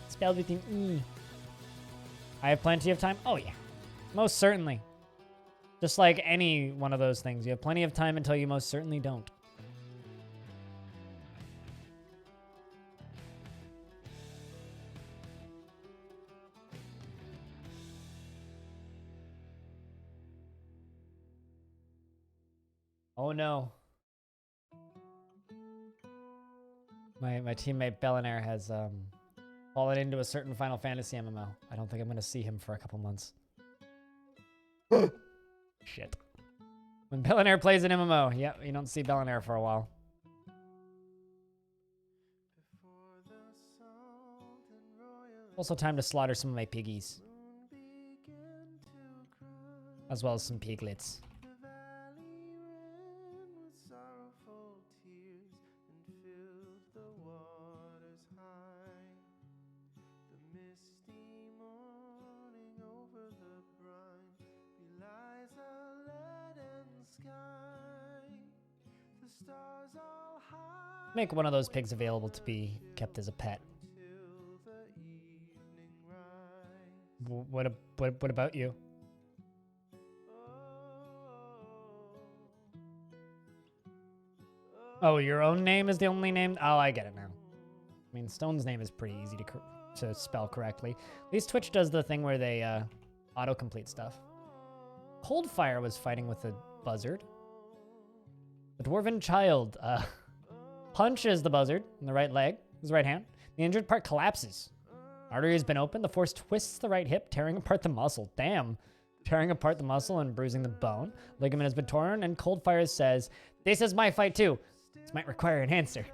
Spelled with an E. I have plenty of time. Oh, yeah. Most certainly. Just like any one of those things. You have plenty of time until you most certainly don't. Oh no. My teammate Bellinair has fallen into a certain Final Fantasy MMO. I don't think I'm going to see him for a couple months. Shit. When Bellinair plays an MMO, yeah, you don't see Bellinair for a while. Also time to slaughter some of my piggies. as well as some piglets. Make one of those pigs available to be kept as a pet. What about you? Oh, your own name is the only name? Oh, I get it now. I mean, Stone's name is pretty easy to spell correctly. At least Twitch does the thing where they autocomplete stuff. Coldfire was fighting with a buzzard. The dwarven child punches the buzzard in the right leg, his right hand. The injured part collapses. Artery has been opened. The force twists the right hip, tearing apart the muscle. Damn. Tearing apart the muscle and bruising the bone. Ligament has been torn, and Coldfire says, "This is my fight too. This might require an answer."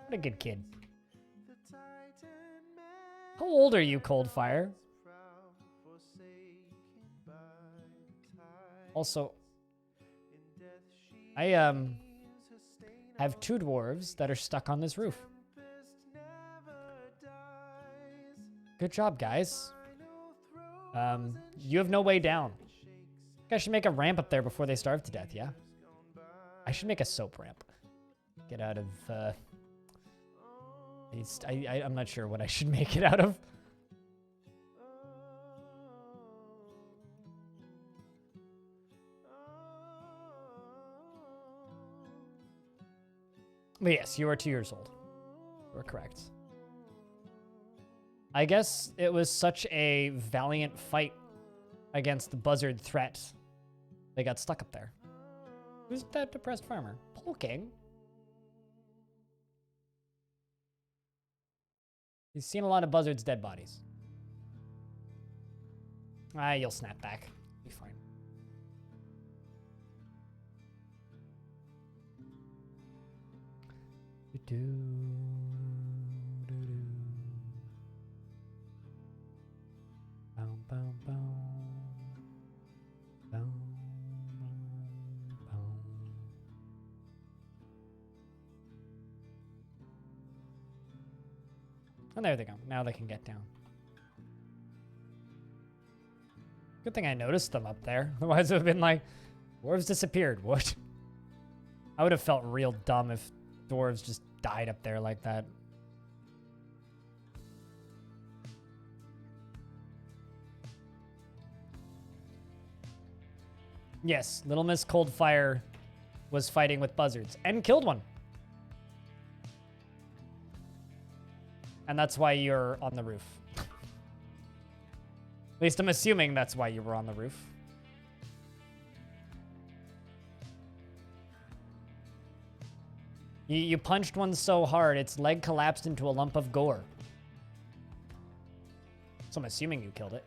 What a good kid. How old are you, Coldfire? Also, I have 2 dwarves that are stuck on this roof. Good job, guys. You have no way down. You guys should make a ramp up there before they starve to death, yeah? I should make a soap ramp. Get out of, I'm not sure what I should make it out of. But yes, you are 2 years old. You are correct. I guess it was such a valiant fight against the buzzard threat. They got stuck up there. Who's that depressed farmer? Polking? He's seen a lot of buzzards' dead bodies. Ah, you'll snap back. Be fine. And there they go. Now they can get down. Good thing I noticed them up there. Otherwise it would have been like, dwarves disappeared. What? I would have felt real dumb if dwarves just died up there like that. Yes, Little Miss Coldfire was fighting with buzzards and killed one. And that's why you're on the roof. At least I'm assuming that's why you were on the roof. You punched one so hard, its leg collapsed into a lump of gore. So I'm assuming you killed it.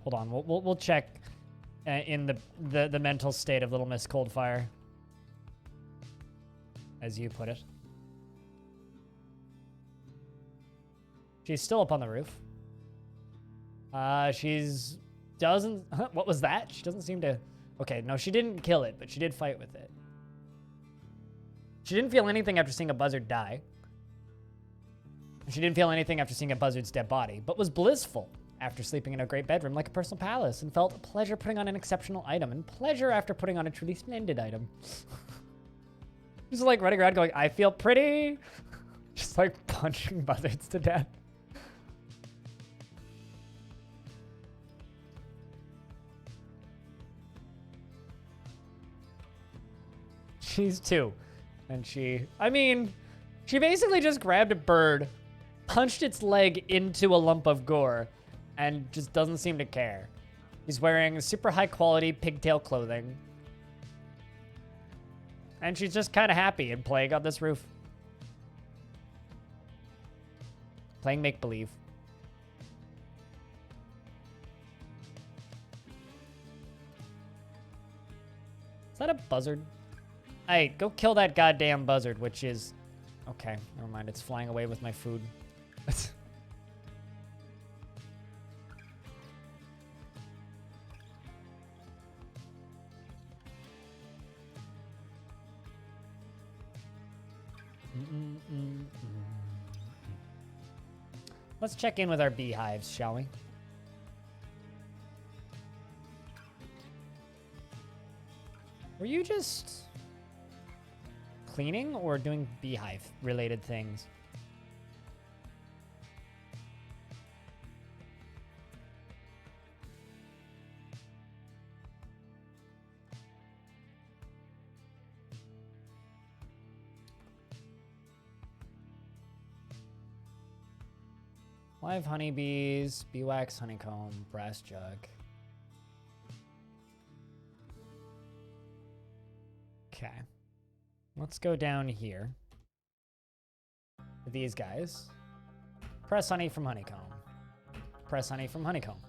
Hold on, we'll check in the mental state of Little Miss Coldfire, as you put it. She's still up on the roof. Doesn't, what was that? She doesn't seem to, okay, no, she didn't kill it, but she did fight with it. She didn't feel anything after seeing a buzzard die. She didn't feel anything after seeing a buzzard's dead body, but was blissful after sleeping in a great bedroom like a personal palace, and felt pleasure putting on an exceptional item, and pleasure after putting on a truly splendid item. Just like running around going, I feel pretty. Just like punching buzzards to death. She's 2. And she basically just grabbed a bird, punched its leg into a lump of gore, and just doesn't seem to care. He's wearing super high quality pigtail clothing. And she's just kind of happy and playing on this roof. Playing make-believe. Is that a buzzard? Hey, go kill that goddamn buzzard, which is... Okay, never mind. It's flying away with my food. Let's check in with our beehives, shall we? Were you just cleaning or doing beehive-related things? Live honeybees, beeswax, honeycomb, brass jug. Okay. Let's go down here to these guys. Press honey from honeycomb. Press honey from honeycomb.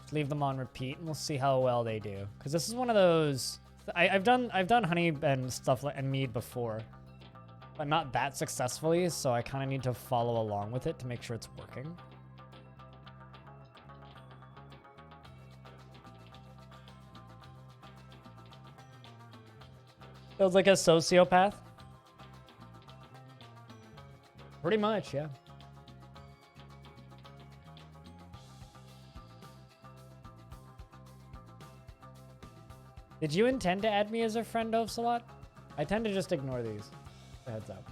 Just leave them on repeat and we'll see how well they do. Because this is one of those... I've done honey and stuff and mead before, but not that successfully, so I kind of need to follow along with it to make sure it's working. Feels like a sociopath. Pretty much, yeah. Did you intend to add me as a friend, Ocelot? I tend to just ignore these. Heads up.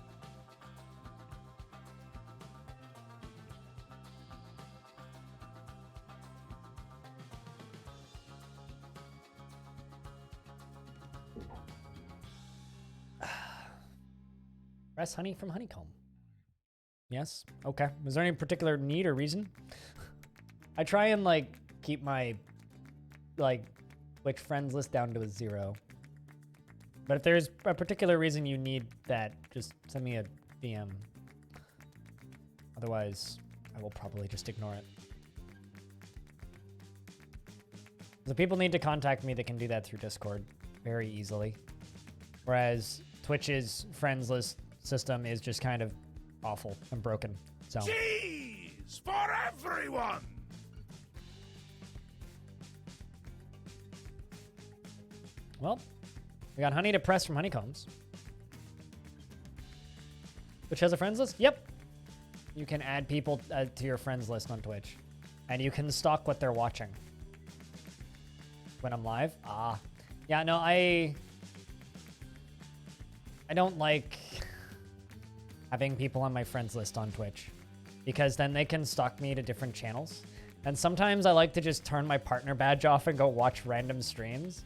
Press honey from honeycomb. Yes? Okay. Is there any particular need or reason? I try and, like, keep my, like friends list down to a 0. But if there's a particular reason you need that, just send me a DM. Otherwise, I will probably just ignore it. The people need to contact me that can do that through Discord very easily. Whereas Twitch's friends list system is just kind of awful and broken. So cheese for everyone. Well, we got honey to press from honeycombs. Which has a friends list? Yep. You can add people to your friends list on Twitch. And you can stalk what they're watching. When I'm live? Ah. Yeah, no, I don't like having people on my friends list on Twitch. Because then they can stalk me to different channels. And sometimes I like to just turn my partner badge off and go watch random streams.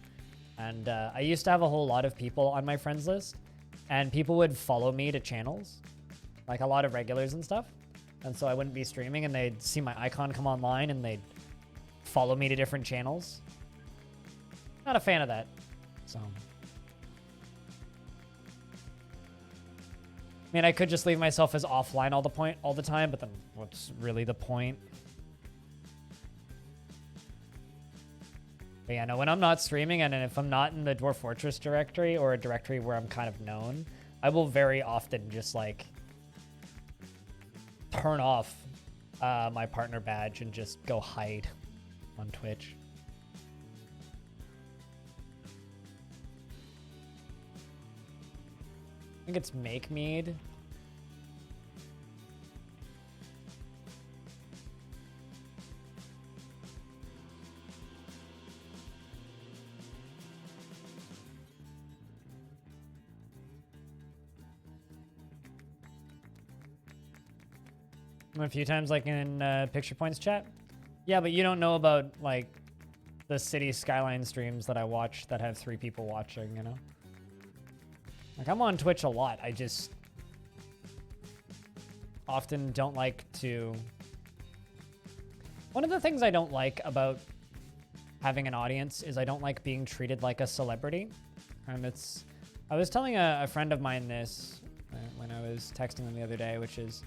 And I used to have a whole lot of people on my friends list, and people would follow me to channels, like a lot of regulars and stuff. And so I wouldn't be streaming, and they'd see my icon come online, and they'd follow me to different channels. Not a fan of that. So, I mean, I could just leave myself as offline all the time, but then what's really the point? But yeah, no, when I'm not streaming and if I'm not in the Dwarf Fortress directory or a directory where I'm kind of known, I will very often just like turn off my partner badge and just go hide on Twitch. I think it's Make Mead. A few times, like in Picture Points chat. Yeah, but you don't know about like the city skyline streams that I watch that have 3 people watching, you know? Like, I'm on Twitch a lot. I just often don't like to... One of the things I don't like about having an audience is I don't like being treated like a celebrity. And it's... I was telling a friend of mine this when I was texting them the other day, which is...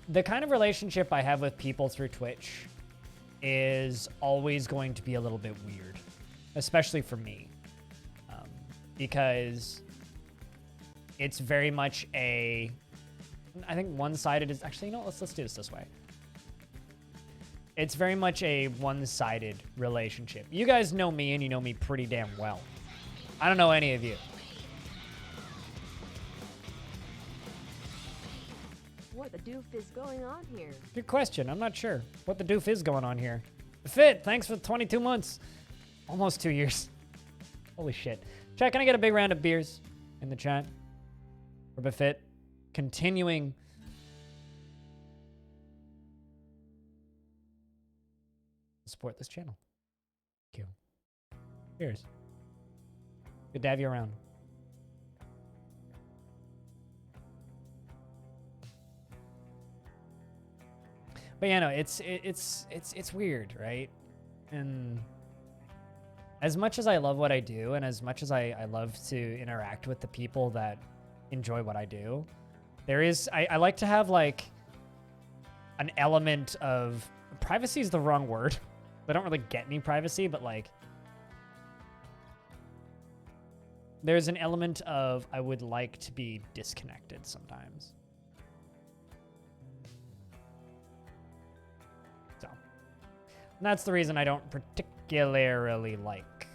The kind of relationship I have with people through Twitch is always going to be a little bit weird, especially for me, because it's very much I think one-sided is actually, you know, let's do this way. It's very much a one-sided relationship. You guys know me, and you know me pretty damn well. I don't know any of you. What the doof is going on here? Good question. I'm not sure what the doof is going on here. Fit, thanks for 22 months. Almost 2 years. Holy shit. Chat, can I get a big round of beers in the chat? For Befit. Continuing to support this channel. Thank you. Cheers. Good to have you around. But yeah, no, it's weird, right? And as much as I love what I do, and as much as I love to interact with the people that enjoy what I do, there is, I like to have like an element of, privacy is the wrong word. I don't really get any privacy, but like, there's an element of, I would like to be disconnected sometimes. So, and that's the reason I don't particularly like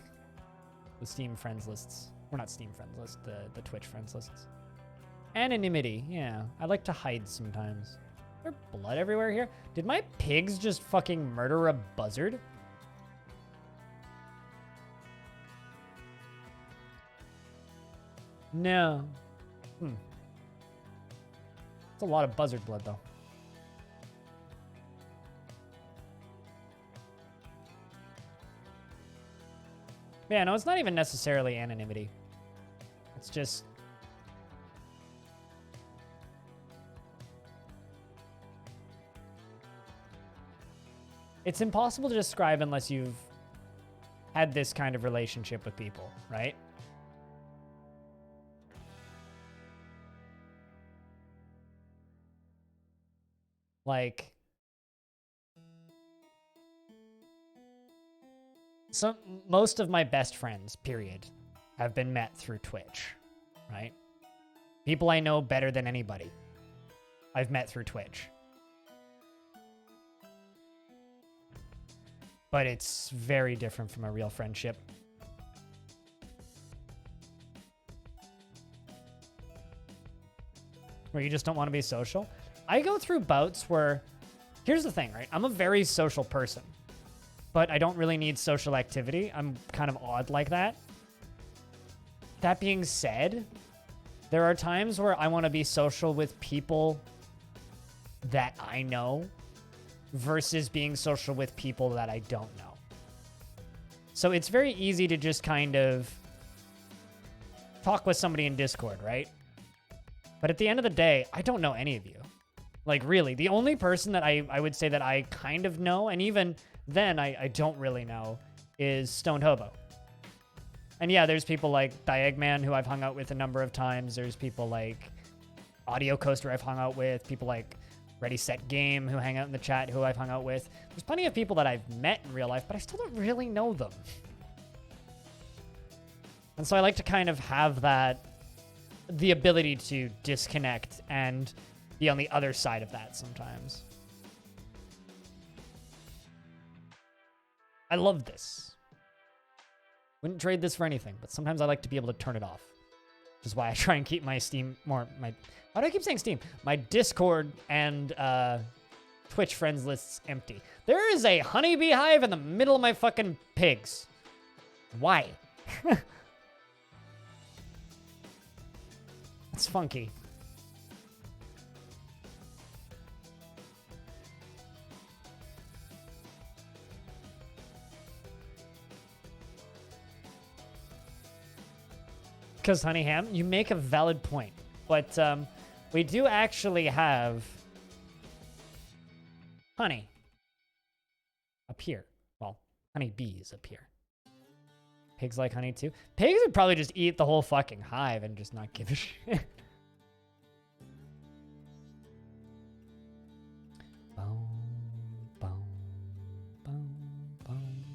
the Steam friends lists. Or not Steam friends list, the Twitch friends lists. Anonymity, yeah. I like to hide sometimes. Is there blood everywhere here? Did my pigs just fucking murder a buzzard? No. It's a lot of buzzard blood, though. Yeah, no, it's not even necessarily anonymity. It's just... it's impossible to describe unless you've had this kind of relationship with people, right? Like, so most of my best friends, period, have been met through Twitch, right? People I know better than anybody, I've met through Twitch. But it's very different from a real friendship. Where you just don't want to be social. I go through bouts where, here's the thing, right? I'm a very social person, but I don't really need social activity. I'm kind of odd like that. That being said, there are times where I want to be social with people that I know versus being social with people that I don't know. So it's very easy to just kind of talk with somebody in Discord, right? But at the end of the day, I don't know any of you. Like, really, the only person that I would say that I kind of know, and even then I don't really know, is Stoned Hobo. And yeah, there's people like Diagman, who I've hung out with a number of times. There's people like Audio Coaster I've hung out with. People like Ready, Set, Game, who hang out in the chat, who I've hung out with. There's plenty of people that I've met in real life, but I still don't really know them. And so I like to kind of have that, the ability to disconnect and be on the other side of that sometimes. I love this. Wouldn't trade this for anything, but sometimes I like to be able to turn it off. Which is why I try and keep my Steam, why do I keep saying Steam? My Discord and Twitch friends lists empty. There is a honeybee hive in the middle of my fucking pigs. Why? It's funky. Because honey ham, you make a valid point. But we do actually have honey up here. Well, honey bees up here. Pigs like honey too. Pigs would probably just eat the whole fucking hive and just not give a shit. Boom, boom, boom, boom,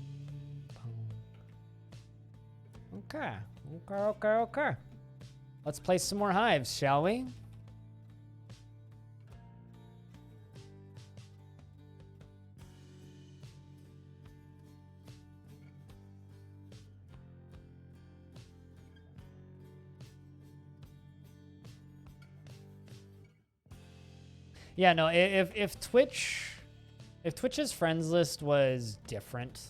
boom. Okay. Okay. Let's place some more hives, shall we? Yeah, no, if Twitch's friends list was different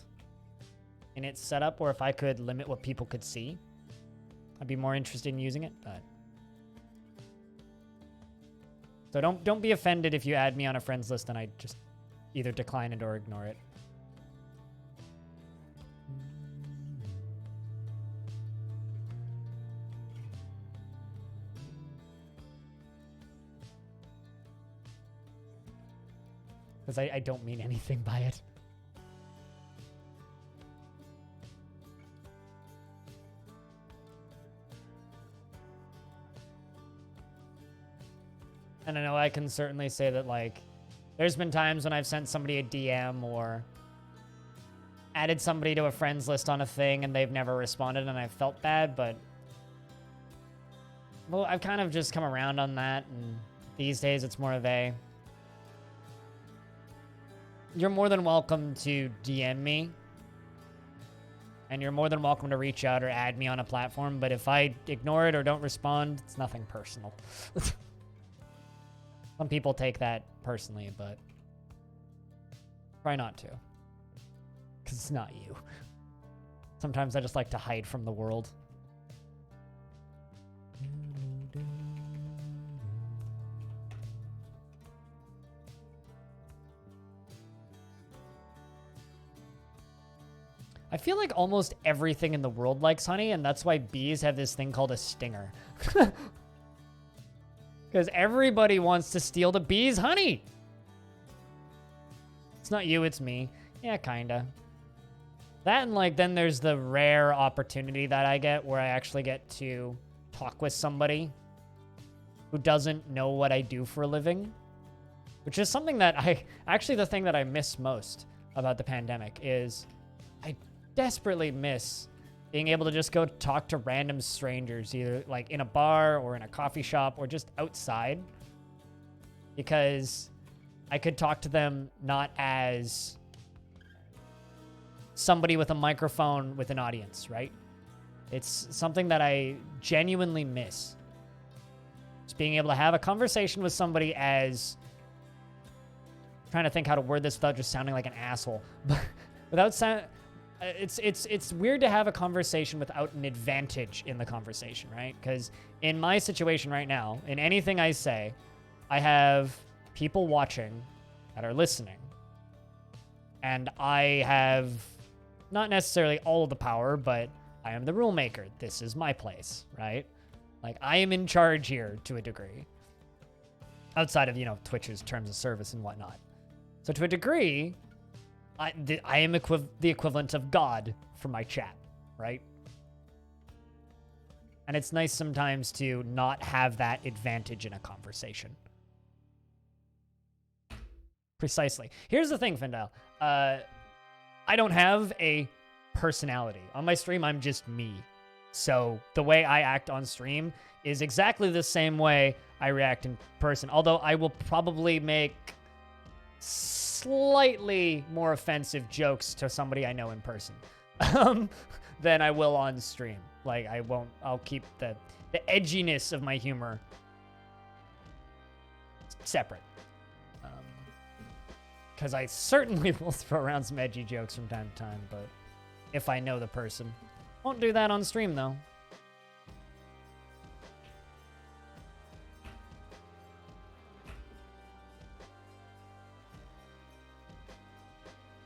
in its setup, or if I could limit what people could see, I'd be more interested in using it, but... So don't be offended if you add me on a friends list and I just either decline it or ignore it. Because I don't mean anything by it. And I know I can certainly say that, like, there's been times when I've sent somebody a DM or added somebody to a friends list on a thing and they've never responded and I felt bad, but... Well, I've kind of just come around on that, and these days it's more of a... You're more than welcome to DM me, and you're more than welcome to reach out or add me on a platform, but if I ignore it or don't respond, it's nothing personal. Some people take that personally, but try not to, because it's not you. Sometimes I just like to hide from the world. I feel like almost everything in the world likes honey, and that's why bees have this thing called a stinger. Because everybody wants to steal the bees' honey. It's not you, it's me. Yeah, kinda. That and, like, then there's the rare opportunity that I get where I actually get to talk with somebody who doesn't know what I do for a living. Which is something that actually the thing that I miss most about the pandemic is I desperately miss being able to just go talk to random strangers, either like in a bar or in a coffee shop or just outside, because I could talk to them not as somebody with a microphone with an audience, right? It's something that I genuinely miss. Just being able to have a conversation with somebody as... I'm trying to think how to word this without just sounding like an asshole. But without sound... It's weird to have a conversation without an advantage in the conversation, right? Because in my situation right now, in anything I say, I have people watching that are listening. And I have not necessarily all of the power, but I am the rule maker. This is my place, right? Like, I am in charge here to a degree. Outside of, you know, Twitch's terms of service and whatnot. So to a degree... I am the equivalent of God for my chat, right? And it's nice sometimes to not have that advantage in a conversation. Precisely. Here's the thing, Findale. I don't have a personality. On my stream, I'm just me. So the way I act on stream is exactly the same way I react in person. Although I will probably make... slightly more offensive jokes to somebody I know in person than I will on stream. Like, I'll keep the edginess of my humor separate. Because I certainly will throw around some edgy jokes from time to time, but if I know the person. Won't do that on stream, though.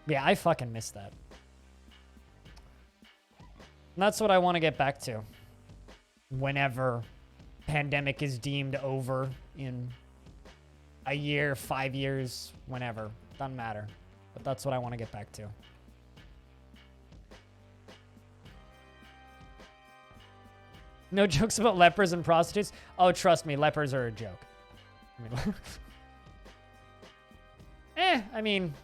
Yeah, I fucking miss that. And that's what I want to get back to. Whenever pandemic is deemed over in a year, 5 years, whenever. Doesn't matter. But that's what I want to get back to. No jokes about lepers and prostitutes? Oh, trust me, lepers are a joke. I mean...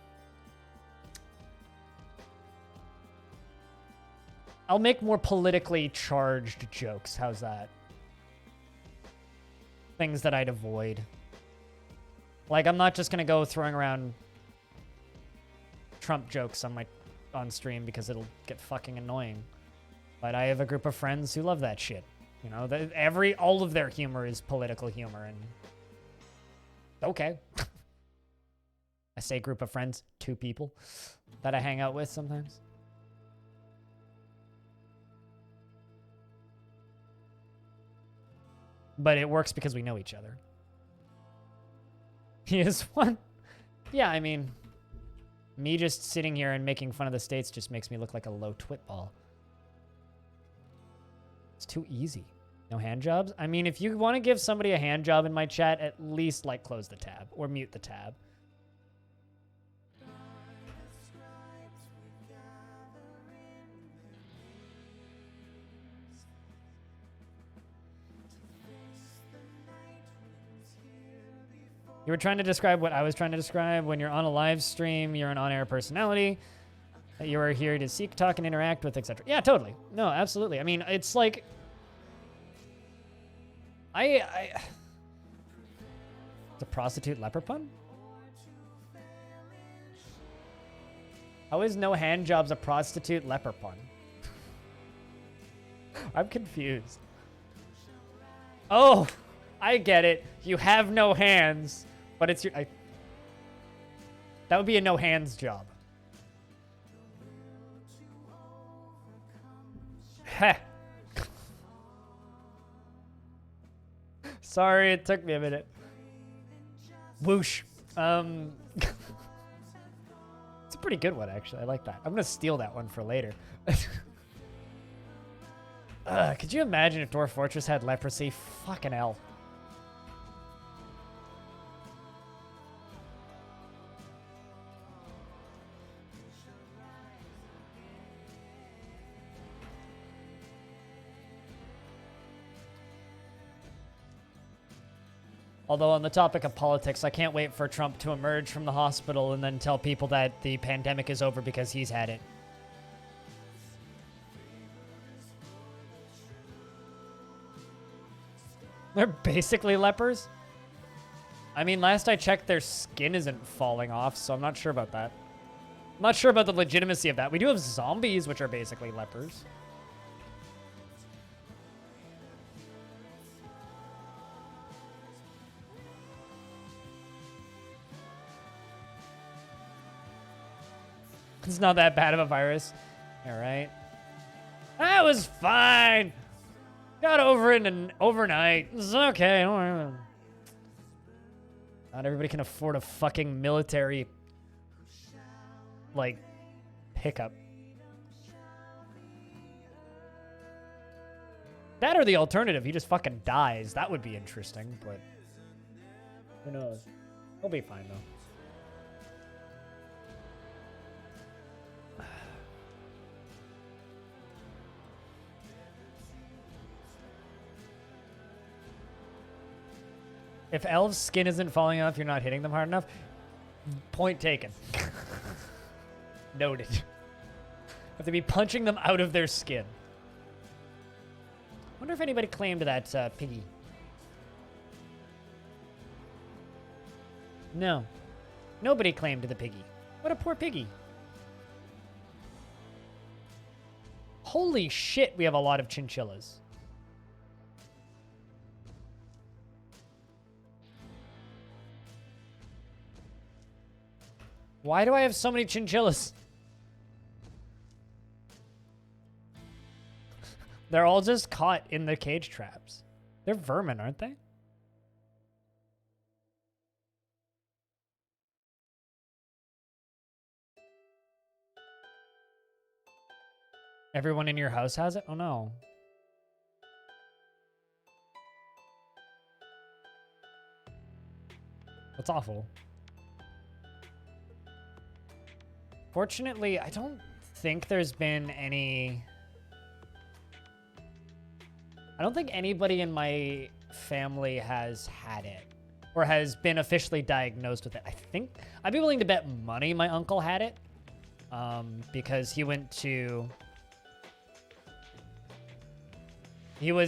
I'll make more politically charged jokes. How's that? Things that I'd avoid. Like, I'm not just gonna go throwing around Trump jokes on stream because it'll get fucking annoying. But I have a group of friends who love that shit. You know, all of their humor is political humor, and okay. I say group of friends, 2 people that I hang out with sometimes. But it works because we know each other. He is one. Yeah, I mean, me just sitting here and making fun of the states just makes me look like a low twitball. It's too easy. No hand jobs? I mean, if you want to give somebody a hand job in my chat, at least, like, close the tab or mute the tab. You were trying to describe what I was trying to describe. When you're on a live stream, you're an on-air personality. You are here to seek, talk, and interact with, etc. Yeah, totally. No, absolutely. I mean, it's like... It's a prostitute leper pun? How is no hand jobs a prostitute leper pun? I'm confused. Oh, I get it. You have no hands. But it's your... that would be a no hands job. Heh. Sorry, it took me a minute. Whoosh. It's a pretty good one, actually. I like that. I'm going to steal that one for later. Could you imagine if Dwarf Fortress had leprosy? Fucking hell. Although on the topic of politics, I can't wait for Trump to emerge from the hospital and then tell people that the pandemic is over because he's had it. They're basically lepers? I mean, last I checked, their skin isn't falling off, so I'm not sure about that. I'm not sure about the legitimacy of that. We do have zombies, which are basically lepers. It's not that bad of a virus. All right. That was fine. Got over it in overnight. It's okay. Don't worry. Not everybody can afford a fucking military, like, pickup. That or the alternative, he just fucking dies. That would be interesting, but who knows? He'll be fine, though. If elves' skin isn't falling off, you're not hitting them hard enough. Point taken. Noted. Have to be punching them out of their skin. Wonder if anybody claimed that piggy. No. Nobody claimed the piggy. What a poor piggy. Holy shit, we have a lot of chinchillas. Why do I have so many chinchillas? They're all just caught in the cage traps. They're vermin, aren't they? Everyone in your house has it? Oh no. That's awful. Fortunately, I don't think there's been any... I don't think anybody in my family has had it or has been officially diagnosed with it. I think I'd be willing to bet money my uncle had it because he was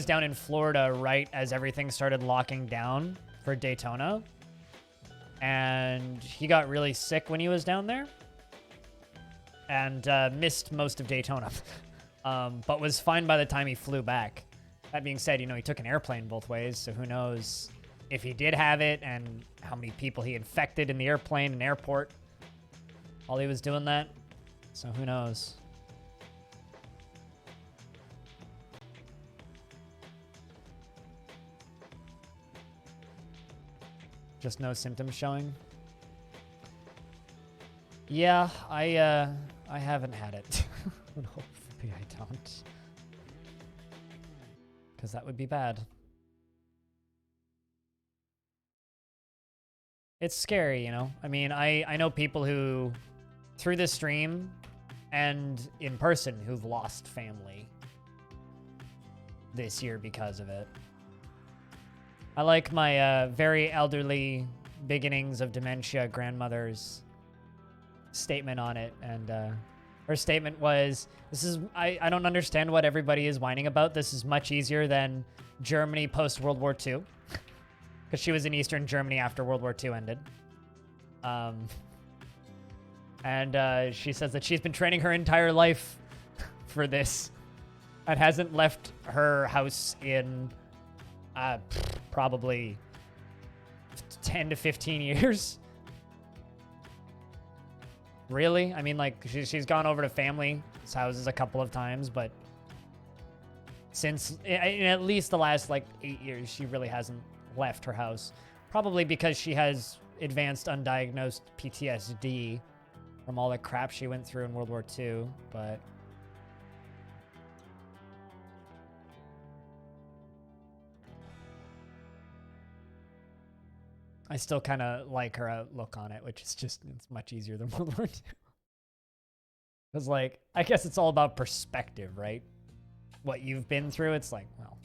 down in Florida right as everything started locking down for Daytona, and he got really sick when he was down there and missed most of Daytona, but was fine by the time he flew back. That being said, you know, he took an airplane both ways, so who knows if he did have it and how many people he infected in the airplane and airport while he was doing that. So who knows? Just no symptoms showing. Yeah, I haven't had it. But hopefully I don't. Because that would be bad. It's scary, you know? I mean, I know people who, through this stream and in person, who've lost family this year because of it. I like my very elderly beginnings of dementia grandmother's statement on it. And her statement was, "This is, I don't understand what everybody is whining about. This is much easier than Germany post-World War II." Because she was in Eastern Germany after World War II ended. And she says that she's been training her entire life for this and hasn't left her house in probably 10 to 15 years. Really? I mean, like, she's gone over to family's houses a couple of times, but since in at least the last, like, 8 years, she really hasn't left her house. Probably because she has advanced undiagnosed PTSD from all the crap she went through in World War II, but I still kind of like her outlook on it, which is just, it's much easier than World War II. Because, like, I guess it's all about perspective, right? What you've been through, it's like, well,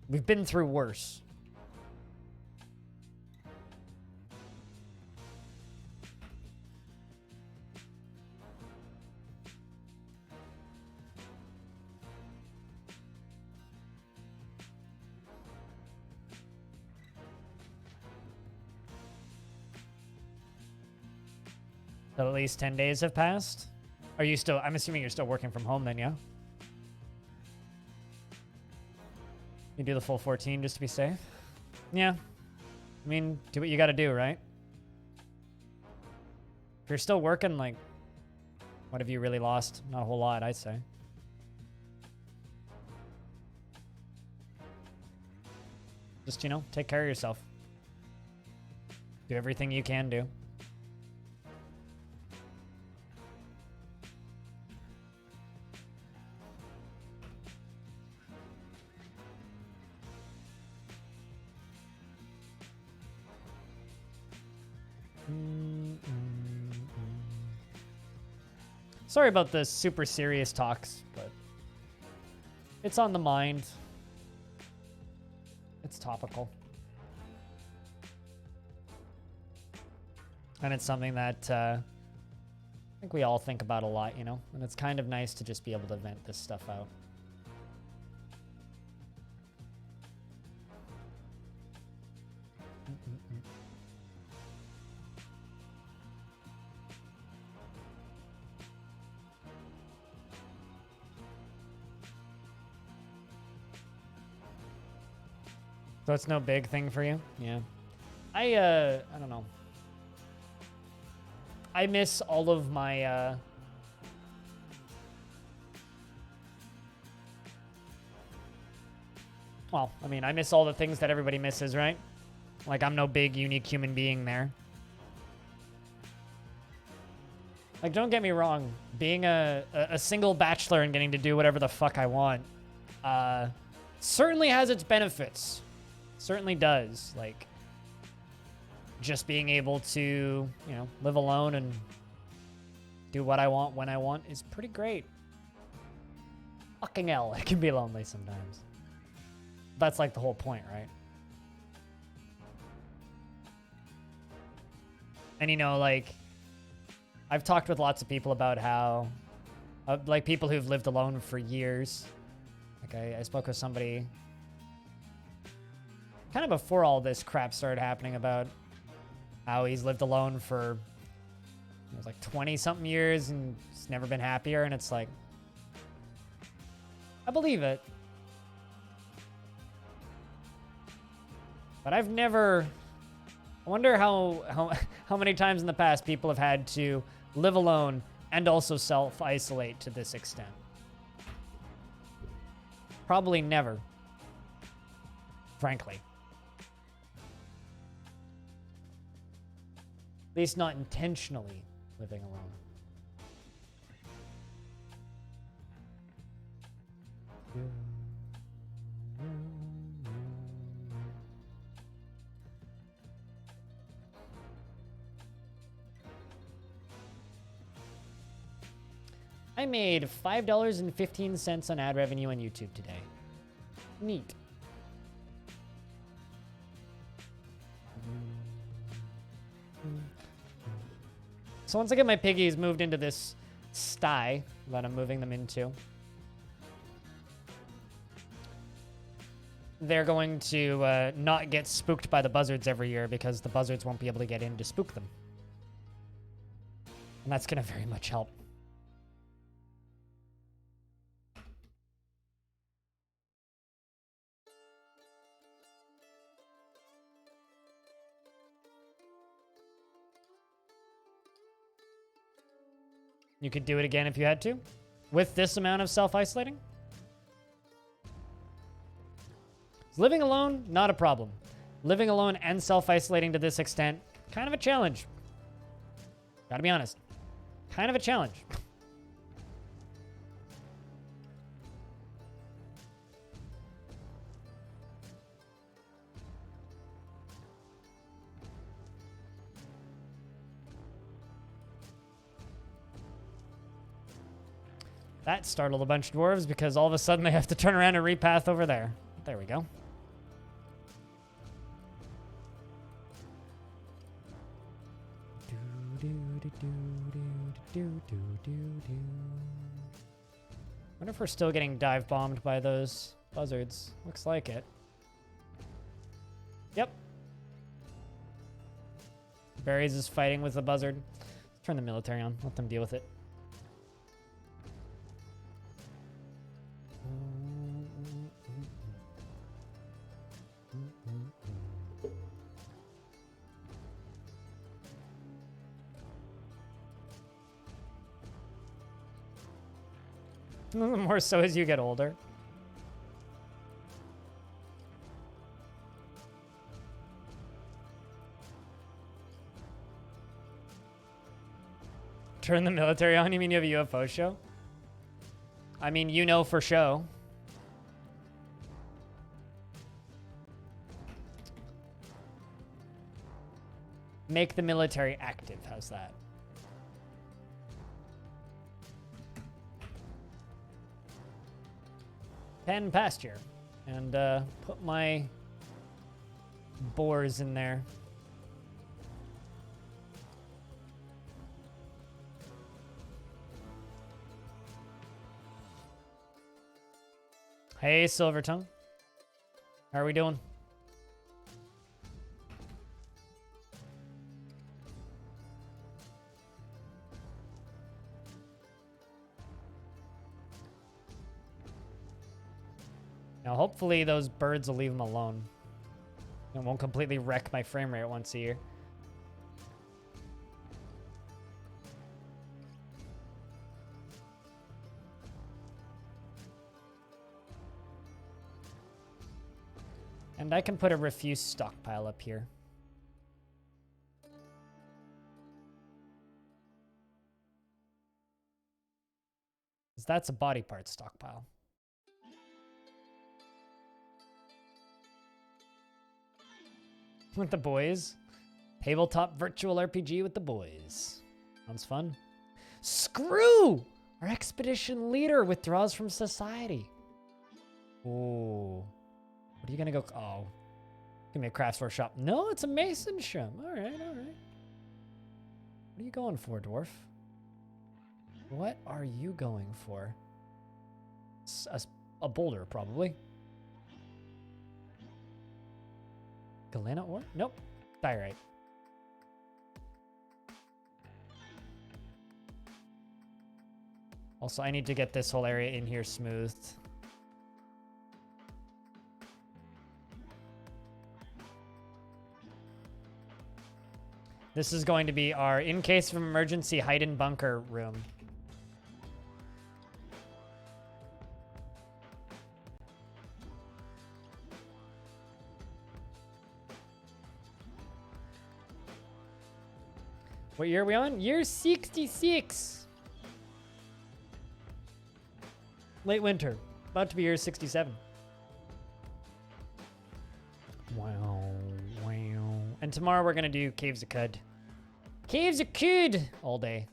we've been through worse. So at least 10 days have passed? Are you still, I'm assuming you're still working from home then, yeah? You do the full 14 just to be safe? Yeah. I mean, do what you gotta do, right? If you're still working, like, what have you really lost? Not a whole lot, I'd say. Just, you know, take care of yourself. Do everything you can do. Sorry about the super serious talks, but it's on the mind. It's topical. And it's something that I think we all think about a lot, you know? And it's kind of nice to just be able to vent this stuff out. So it's no big thing for you? Yeah. I don't know. I miss all of my, well, I mean, I miss all the things that everybody misses, right? Like, I'm no big, unique human being there. Like, don't get me wrong. Being a single bachelor and getting to do whatever the fuck I want, certainly has its benefits. Certainly does. Like, just being able to, you know, live alone and do what I want when I want is pretty great. Fucking hell, it can be lonely sometimes. That's like the whole point, right? And, you know, like, I've talked with lots of people about how, like, people who've lived alone for years. Like, I spoke with somebody kind of before all this crap started happening about how he's lived alone for, it was like 20-something years and he's never been happier. And it's like, I believe it. But I've never... I wonder how many times in the past people have had to live alone and also self-isolate to this extent. Probably never. Frankly. At least not intentionally living alone. I made $5.15 on ad revenue on YouTube today. Neat. So once I get my piggies moved into this sty that I'm moving them into, they're going to not get spooked by the buzzards every year because the buzzards won't be able to get in to spook them. And that's going to very much help. You could do it again if you had to, with this amount of self-isolating. Living alone, not a problem. Living alone and self-isolating to this extent, kind of a challenge. Gotta be honest. Kind of a challenge. That startled a bunch of dwarves because all of a sudden they have to turn around and repath over there. There we go. Wonder if we're still getting dive bombed by those buzzards. Looks like it. Yep. Berries is fighting with the buzzard. Let's turn the military on. Let them deal with it. More so as you get older. Turn the military on? You mean you have a UFO show? I mean, you know for show. Make the military active. How's that? Pen pasture. And put my boars in there. Hey, Silvertongue. How are we doing? Now, hopefully those birds will leave them alone. It won't completely wreck my frame rate once a year. And I can put a refuse stockpile up here. 'Cause that's a body part stockpile. With the boys. Tabletop virtual RPG with the boys. Sounds fun. Screw! Our expedition leader withdraws from society. Ooh. What are you gonna go? Oh. Give me a crafts workshop. No, it's a mason shop. Alright, alright. What are you going for, dwarf? What are you going for? A boulder, probably. Galena ore? Nope. Diorite. Also, I need to get this whole area in here smoothed. This is going to be our in case of emergency hide and bunker room. What year are we on? Year 66. Late winter. About to be year 67. Wow. Wow. And tomorrow we're going to do Caves of Cud. Caves of Cud all day.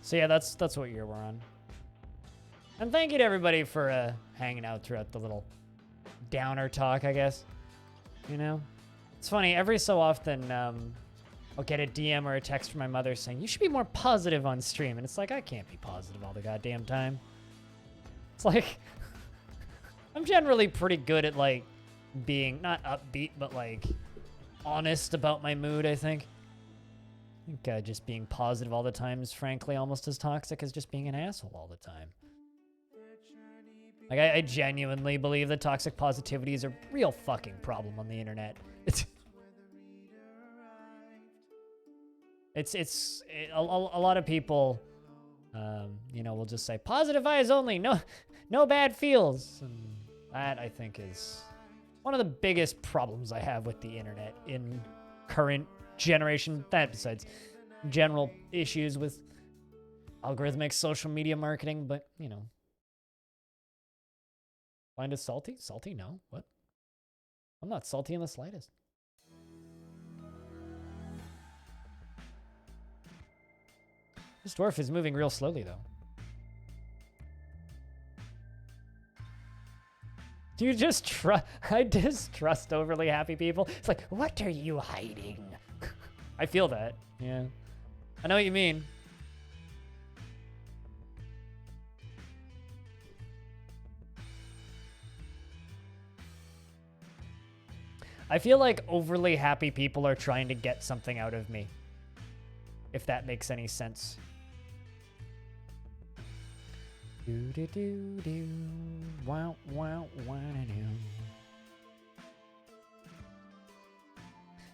So yeah, that's what year we're on. And thank you to everybody for hanging out throughout the little downer talk, I guess. You know? It's funny, every so often I'll get a DM or a text from my mother saying, you should be more positive on stream. And it's like, I can't be positive all the goddamn time. It's like, I'm generally pretty good at like being, not upbeat, but like honest about my mood, I think. I think just being positive all the time is frankly almost as toxic as just being an asshole all the time. Like, I genuinely believe that toxic positivity is a real fucking problem on the internet. A lot of people, you know, will just say, positive vibes only, no bad feels. And that, I think, is one of the biggest problems I have with the internet in current generation, that besides general issues with algorithmic social media marketing, but you know. Find us salty? Salty? No. What? I'm not salty in the slightest. This dwarf is moving real slowly though. Do you just trust? I distrust overly happy people. It's like, what are you hiding? I feel that. Yeah. I know what you mean. I feel like overly happy people are trying to get something out of me. If that makes any sense. Do do do do. Wow wow wow do.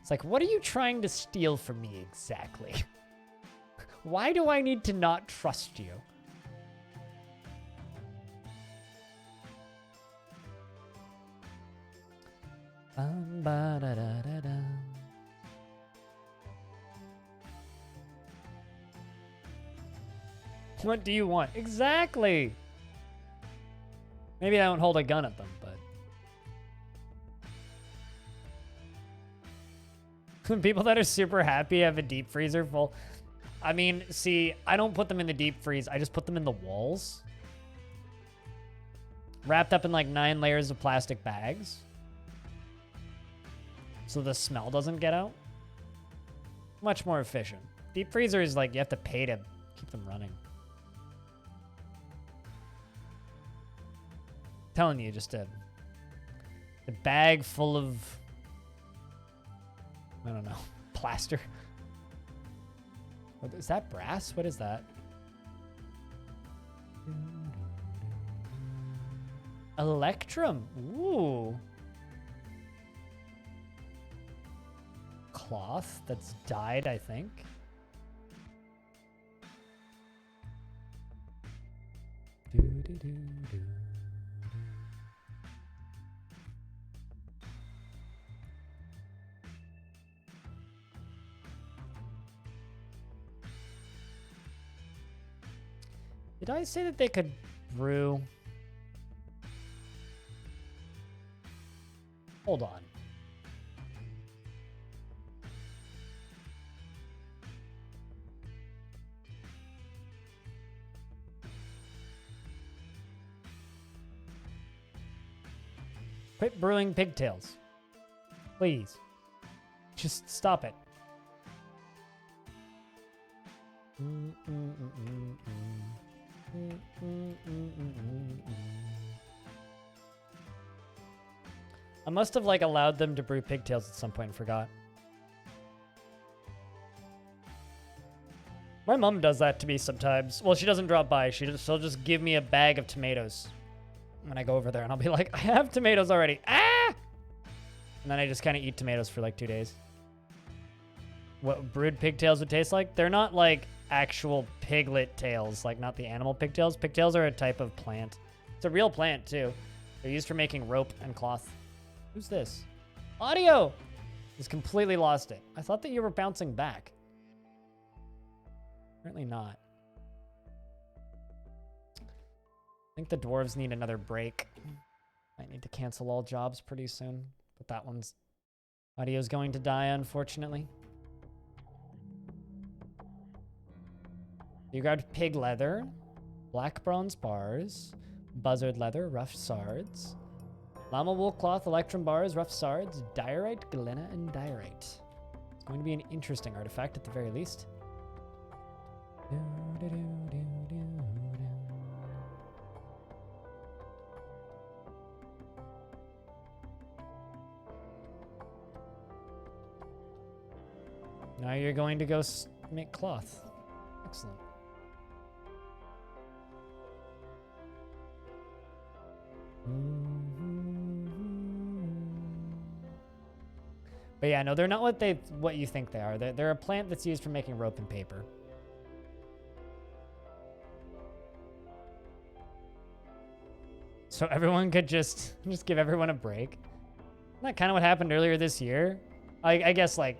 It's like, what are you trying to steal from me exactly? Why do I need to not trust you? Ba-da-da-da-da. What do you want? Exactly. Maybe I don't hold a gun at them, but people that are super happy have a deep freezer full. I mean, see, I don't put them in the deep freeze. I just put them in the walls. Wrapped up in like 9 layers of plastic bags. So the smell doesn't get out. Much more efficient. Deep freezer is like, you have to pay to keep them running. Telling you, just a bag full of, I don't know, plaster. What, is that brass? What is that? Electrum. Ooh. Cloth that's dyed, I think. Did I say that they could brew? Hold on. Quit brewing pigtails. Please. Just stop it. I must have like allowed them to brew pigtails at some point and forgot. My mom does that to me sometimes. Well, she doesn't drop by. She'll just give me a bag of tomatoes when I go over there, and I'll be like, I have tomatoes already. Ah! And then I just kind of eat tomatoes for like 2 days. What brewed pigtails would taste like? They're not like actual piglet tails, like not the animal pigtails. Pigtails are a type of plant. It's a real plant too. They're used for making rope and cloth. Who's this? Audio! He's completely lost it. I thought that you were bouncing back. Apparently not. I think the dwarves need another break. Might need to cancel all jobs pretty soon. But that one's... audio's going to die, unfortunately. You grabbed pig leather, black bronze bars, buzzard leather, rough sards, llama wool cloth, electrum bars, rough sards, diorite, galena, and diorite. It's going to be an interesting artifact at the very least. Now you're going to go make cloth. Excellent. But yeah, no, they're not what you think they are. They're a plant that's used for making rope and paper. So everyone could just give everyone a break. Isn't that kind of what happened earlier this year? I guess like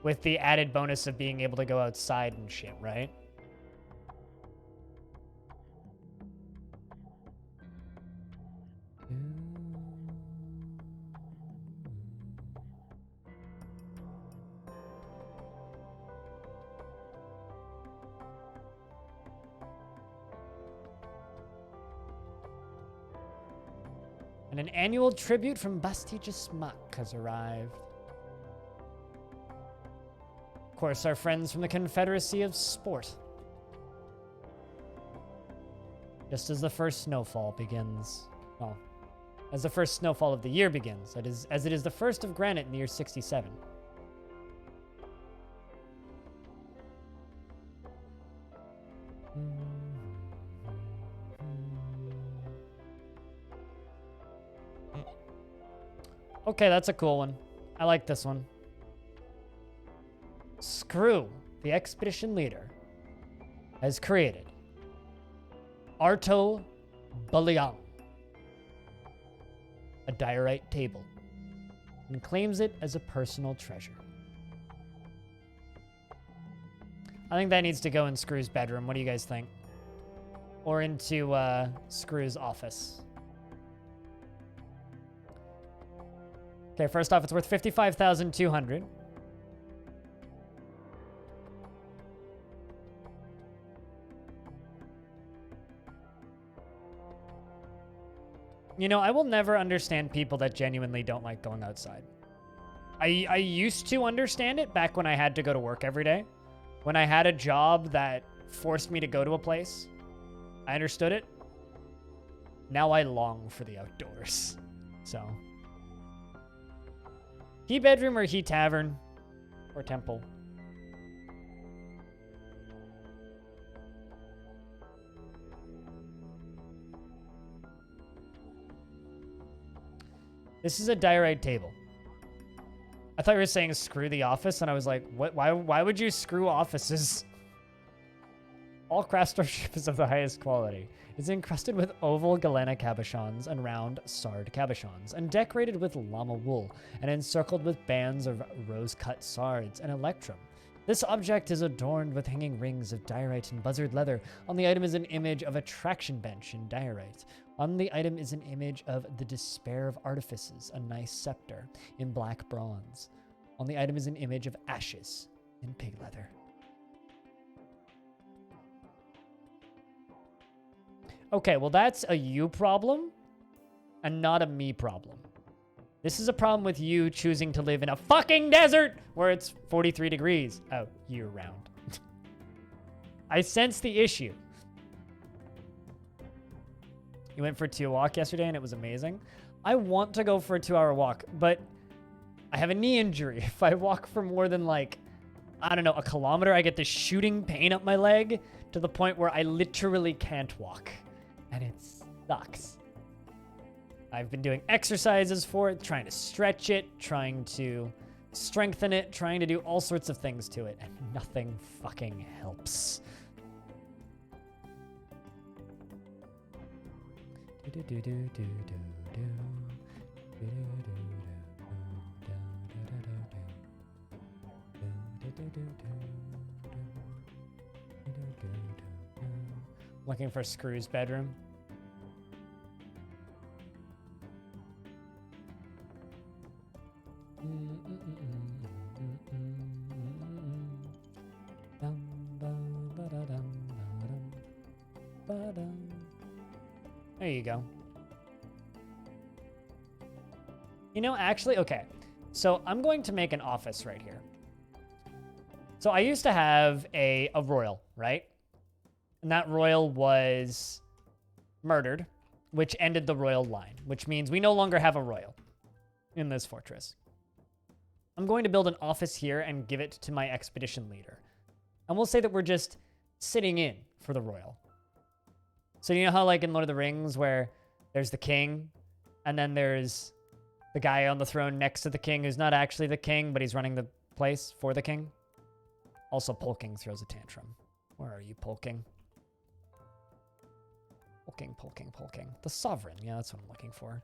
with the added bonus of being able to go outside and shit, right? And an annual tribute from Bastija Smuck has arrived. Of course, our friends from the Confederacy of Sport. Just as the first snowfall begins. Well, as the first snowfall of the year begins, as it is the first of granite in the year 67. Okay, that's a cool one. I like this one. Screw, the expedition leader, has created Arto Baliang, a diorite table, and claims it as a personal treasure. I think that needs to go in Screw's bedroom. What do you guys think? Or into Screw's office. Okay, first off, it's worth 55,200. You know, I will never understand people that genuinely don't like going outside. I used to understand it back when I had to go to work every day. When I had a job that forced me to go to a place, I understood it. Now I long for the outdoors. So... he bedroom or he tavern or temple. This is a diorite table. I thought you were saying screw the office, and I was like, what? Why would you screw offices? All craftsmanship is of the highest quality. It's encrusted with oval galena cabochons and round sard cabochons, and decorated with llama wool, and encircled with bands of rose-cut sards and electrum. This object is adorned with hanging rings of diorite and buzzard leather. On the item is an image of a traction bench in diorite. On the item is an image of the Despair of Artifices, a nice scepter, in black bronze. On the item is an image of ashes in pig leather. Okay, well that's a you problem and not a me problem. This is a problem with you choosing to live in a fucking desert where it's 43 degrees out year round. I sense the issue. You went for a 2 walk yesterday and it was amazing. I want to go for a 2-hour walk, but I have a knee injury. If I walk for more than like, I don't know, a kilometer, I get this shooting pain up my leg to the point where I literally can't walk. And it sucks. I've been doing exercises for it, trying to stretch it, trying to strengthen it, trying to do all sorts of things to it, and nothing fucking helps. Looking for Screw's bedroom. There you go. You know, actually, okay. So I'm going to make an office right here. So I used to have a royal, right? And that royal was murdered, which ended the royal line, which means we no longer have a royal in this fortress. I'm going to build an office here and give it to my expedition leader. And we'll say that we're just sitting in for the royal. So you know how like in Lord of the Rings where there's the king and then there's the guy on the throne next to the king who's not actually the king, but he's running the place for the king? Also, Polking throws a tantrum. Where are you, Polking? Polking. The sovereign. Yeah, that's what I'm looking for.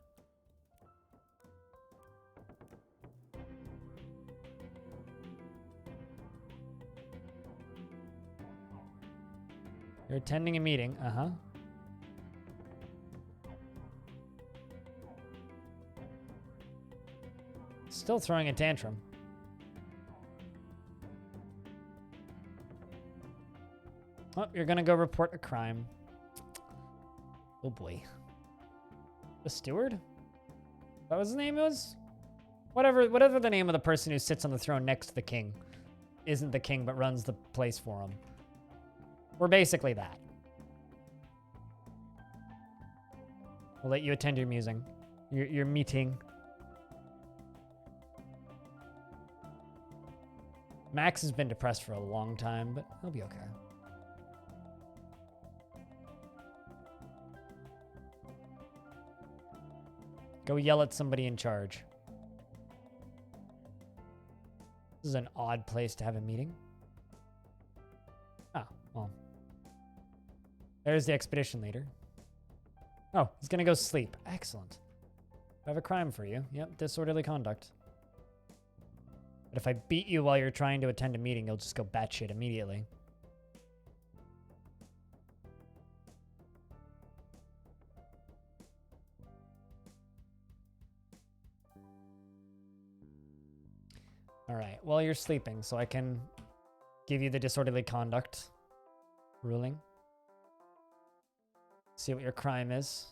You're attending a meeting. Uh-huh. Still throwing a tantrum. Oh, you're gonna go report a crime. Oh boy. The steward? What was his name was? Whatever the name of the person who sits on the throne next to the king. Isn't the king, but runs the place for him. We're basically that. We'll let you attend your musing. Your meeting. Max has been depressed for a long time, but he'll be okay. Go yell at somebody in charge. This is an odd place to have a meeting. Oh, well. There's the expedition leader. Oh, he's gonna go sleep. Excellent. I have a crime for you. Yep, disorderly conduct. But if I beat you while you're trying to attend a meeting, you'll just go batshit immediately. All right, well, you're sleeping, so I can give you the disorderly conduct ruling. See what your crime is.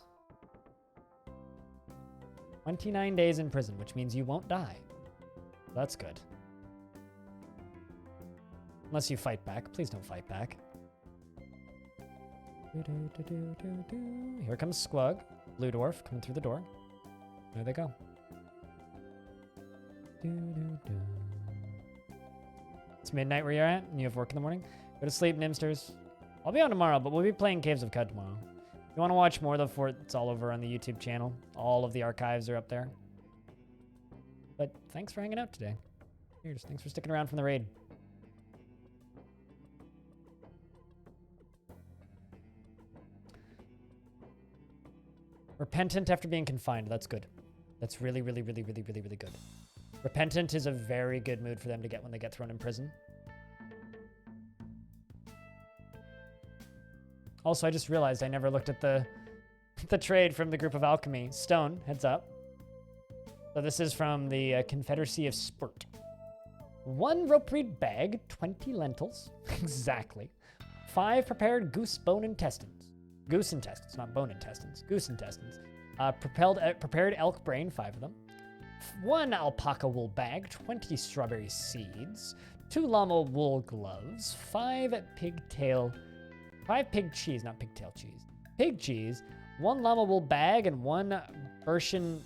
29 days in prison, which means you won't die. That's good. Unless you fight back. Please don't fight back. Here comes Squug. Blue Dwarf coming through the door. There they go. It's midnight where you're at, and you have work in the morning. Go to sleep, Nimsters. I'll be on tomorrow, but we'll be playing Caves of Cud tomorrow. If you want to watch more of the fort, it's all over on the YouTube channel. All of the archives are up there. But thanks for hanging out today. Cheers. Thanks for sticking around from the raid. Repentant after being confined. That's good. That's really, really, really, really, really, really good. Repentant is a very good mood for them to get when they get thrown in prison. Also, I just realized I never looked at the trade from the group of alchemy. Stone, heads up. So this is from the Confederacy of Spurt. 1 rope reed bag, 20 lentils. Exactly. 5 prepared goose bone intestines. Goose intestines, not bone intestines. Goose intestines. Prepared elk brain, 5 of them. 1 alpaca wool bag, 20 strawberry seeds, 2 llama wool gloves, 5 pig cheese, not pigtail cheese, pig cheese, 1 llama wool bag, and 1 birchen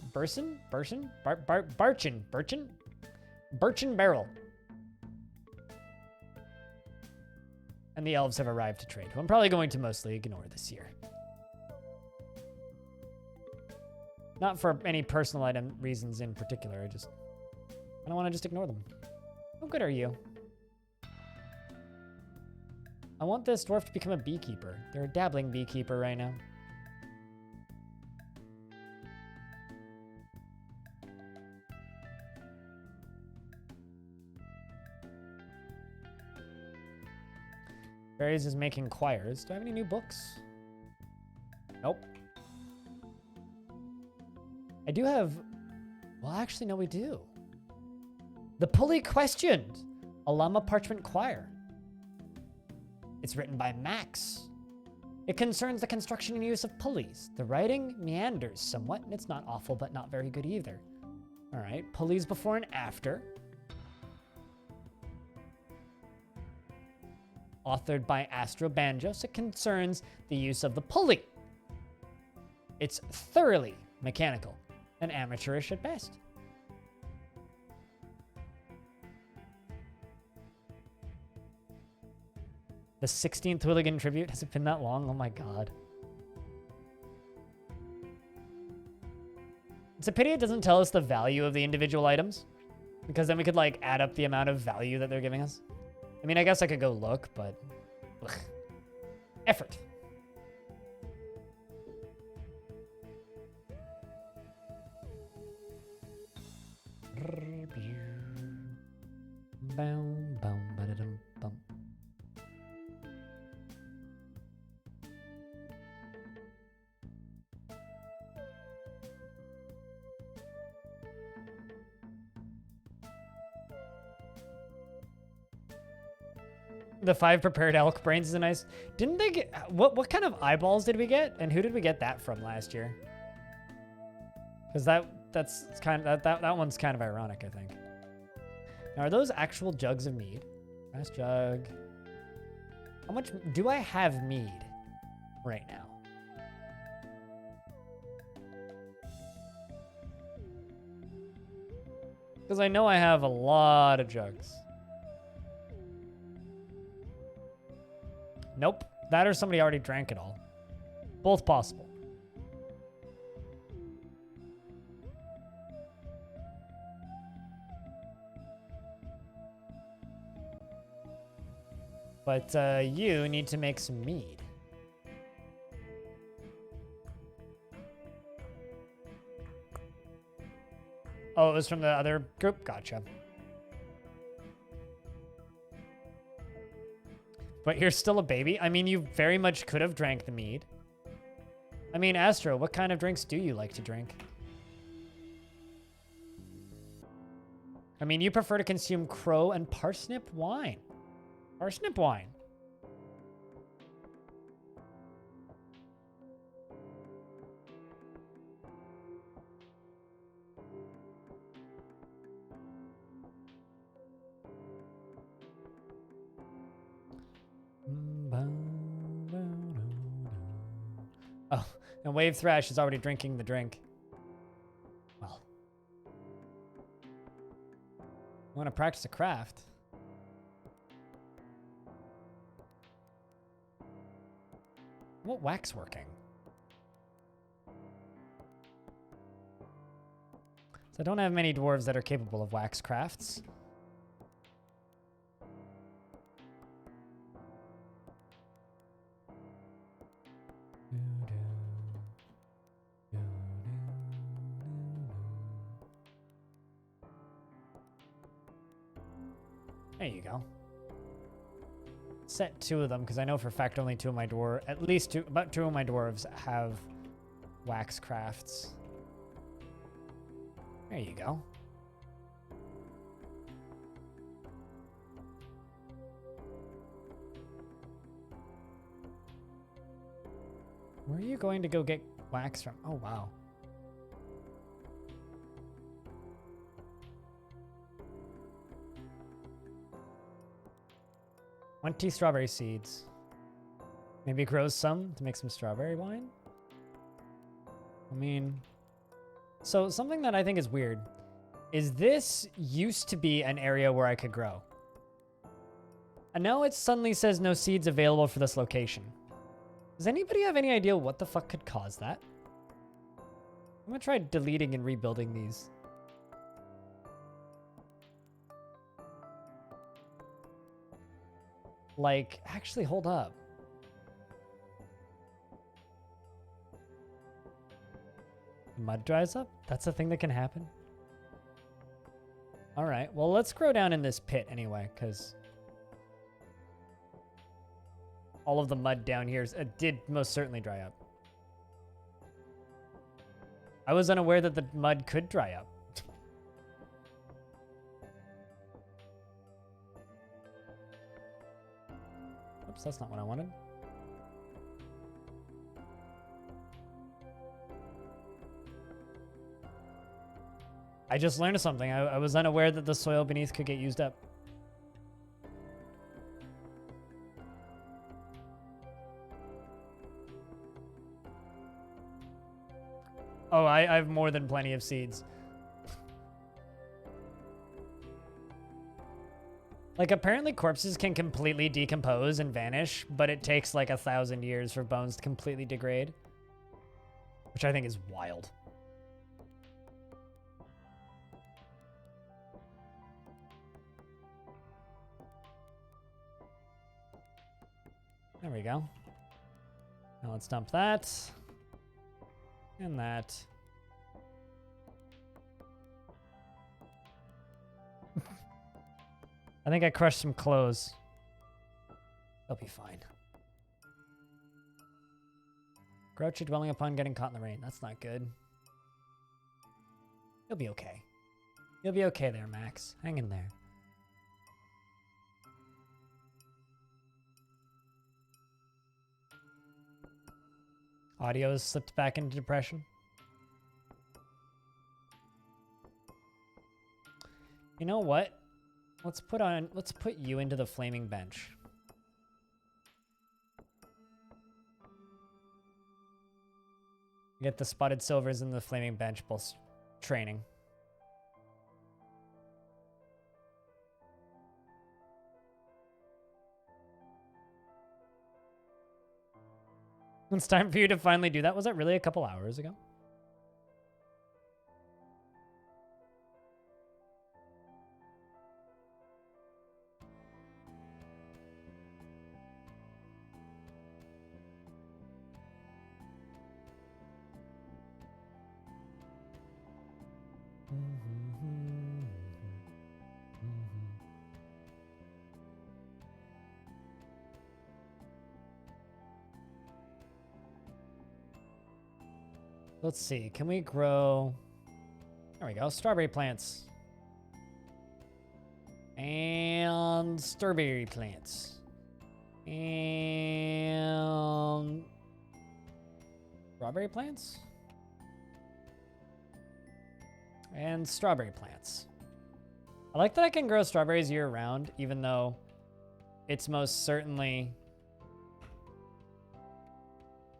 barrel. And the elves have arrived to trade, who I'm probably going to mostly ignore this year. Not for any personal item reasons in particular, I don't want to just ignore them. How good are you? I want this dwarf to become a beekeeper. They're a dabbling beekeeper right now. Berries is making choirs. Do I have any new books? Nope. I do have... Well, actually, no, we do. The Pulley Questioned, a llama parchment choir. It's written by Max. It concerns the construction and use of pulleys. The writing meanders somewhat, and it's not awful, but not very good either. All right, pulleys before and after. Authored by Astro Banjos, it concerns the use of the pulley. It's thoroughly mechanical and amateurish at best. The 16th Hooligan Tribute. Has it been that long? Oh my god. It's a pity it doesn't tell us the value of the individual items, because then we could like add up the amount of value that they're giving us. I mean, I guess I could go look, but ugh. Effort. The 5 prepared elk brains is a nice... Didn't they get... What kind of eyeballs did we get? And who did we get that from last year? Because that's kind of... That one's kind of ironic, I think. Now, are those actual jugs of mead? Last jug. How much do I have mead right now? Because I know I have a lot of jugs. Nope. That or somebody already drank it all. Both possible. But you need to make some mead. Oh, it was from the other group? Gotcha. But you're still a baby? I mean, you very much could have drank the mead. I mean, Astro, what kind of drinks do you like to drink? I mean, you prefer to consume crow and parsnip wine. Parsnip wine. Oh, and Wave Thrash is already drinking the drink. Well. I want to practice a craft. What wax working? So I don't have many dwarves that are capable of wax crafts. There you go. Set 2 of them, because I know for a fact only 2 of my about 2 of my dwarves have wax crafts. There you go. Where are you going to go get wax from? Oh, wow. 20 strawberry seeds. Maybe grow some to make some strawberry wine? I mean, so something that I think is weird is this used to be an area where I could grow. And now it suddenly says no seeds available for this location. Does anybody have any idea what the fuck could cause that? I'm gonna try deleting and rebuilding these. Like, actually, hold up. Mud dries up? That's a thing that can happen? All right, well, let's grow down in this pit anyway, because all of the mud down here did most certainly dry up. I was unaware that the mud could dry up. Oops, that's not what I wanted. I just learned something. I was unaware that the soil beneath could get used up. Oh, I have more than plenty of seeds. Like, apparently corpses can completely decompose and vanish, but it takes like 1,000 years for bones to completely degrade. Which I think is wild. There we go. Now let's dump that. And that. I think I crushed some clothes. They'll be fine. Grouchy dwelling upon getting caught in the rain. That's not good. You'll be okay. You'll be okay there, Max. Hang in there. Audio has slipped back into depression. You know what? Let's put you into the flaming bench. Get the spotted silvers and the flaming bench both training. It's time for you to finally do that. Was that really a couple hours ago? Let's see, can we grow... There we go, strawberry plants. And strawberry plants. And... strawberry plants? And strawberry plants. I like that I can grow strawberries year-round, even though it's most certainly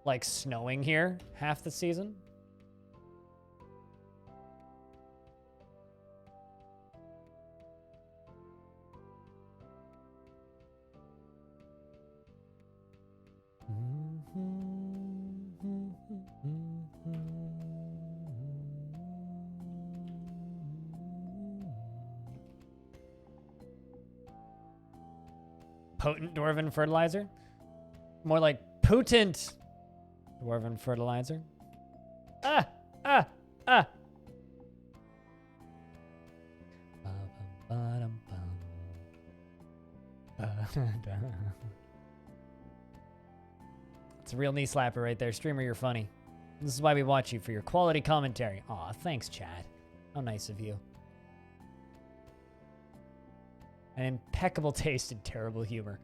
like snowing here half the season. Potent dwarven fertilizer? More like potent dwarven fertilizer. Ah! Ah! Ah! It's a real knee slapper right there. Streamer, you're funny. This is why we watch you, for your quality commentary. Aw, thanks, Chad. How nice of you. An impeccable taste and terrible humor.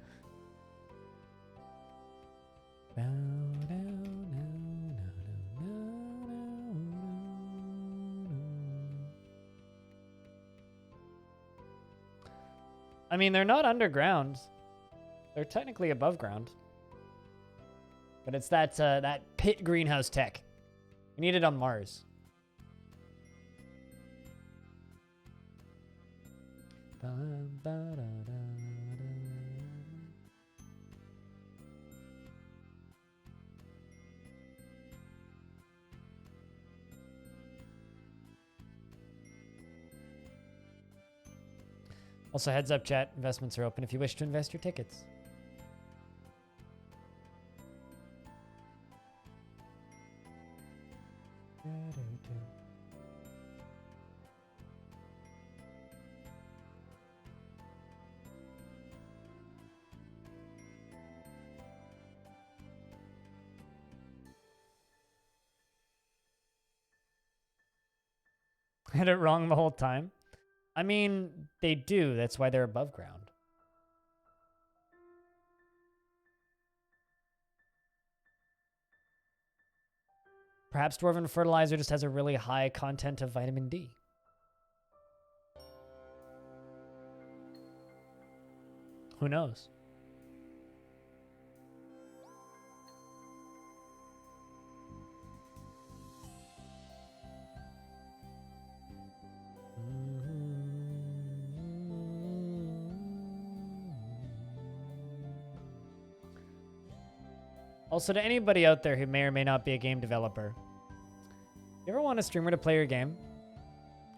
I mean, they're not underground. They're technically above ground. But it's that pit greenhouse tech. We need it on Mars. Also, heads up, chat. Investments are open if you wish to invest your tickets. I had it wrong the whole time. I mean, they do. That's why they're above ground. Perhaps dwarven fertilizer just has a really high content of vitamin D. Who knows? Also, to anybody out there who may or may not be a game developer, you ever want a streamer to play your game,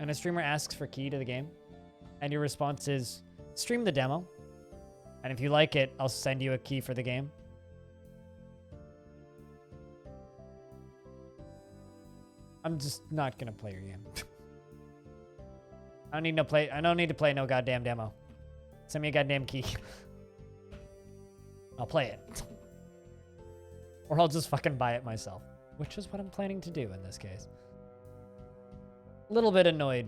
and a streamer asks for key to the game, and your response is, stream the demo, and if you like it, I'll send you a key for the game? I'm just not gonna play your game. I don't need to play no goddamn demo. Send me a goddamn key. I'll play it. Or I'll just fucking buy it myself, which is what I'm planning to do in this case. A little bit annoyed.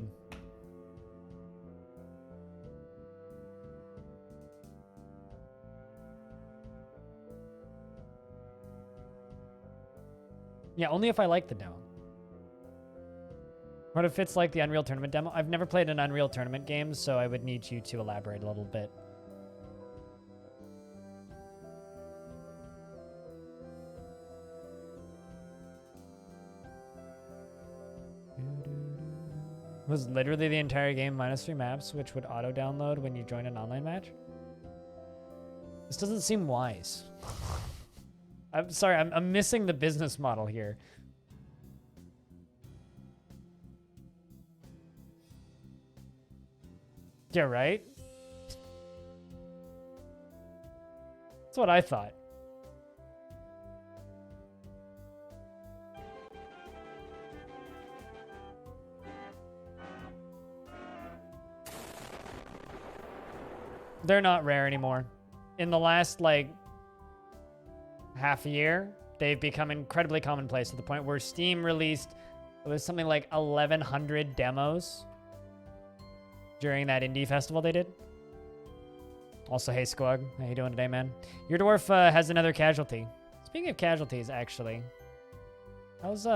Yeah, only if I like the demo. What if it's like the Unreal Tournament demo? I've never played an Unreal Tournament game, so I would need you to elaborate a little bit. Was literally the entire game minus 3 maps, which would auto-download when you join an online match? This doesn't seem wise. I'm sorry, I'm missing the business model here. Yeah, right? That's what I thought. They're not rare anymore. In the last, like, half a year, they've become incredibly commonplace to the point where Steam released, it was something like 1,100 demos during that indie festival they did. Also, hey, Squug. How you doing today, man? Your dwarf has another casualty. Speaking of casualties, actually. How's,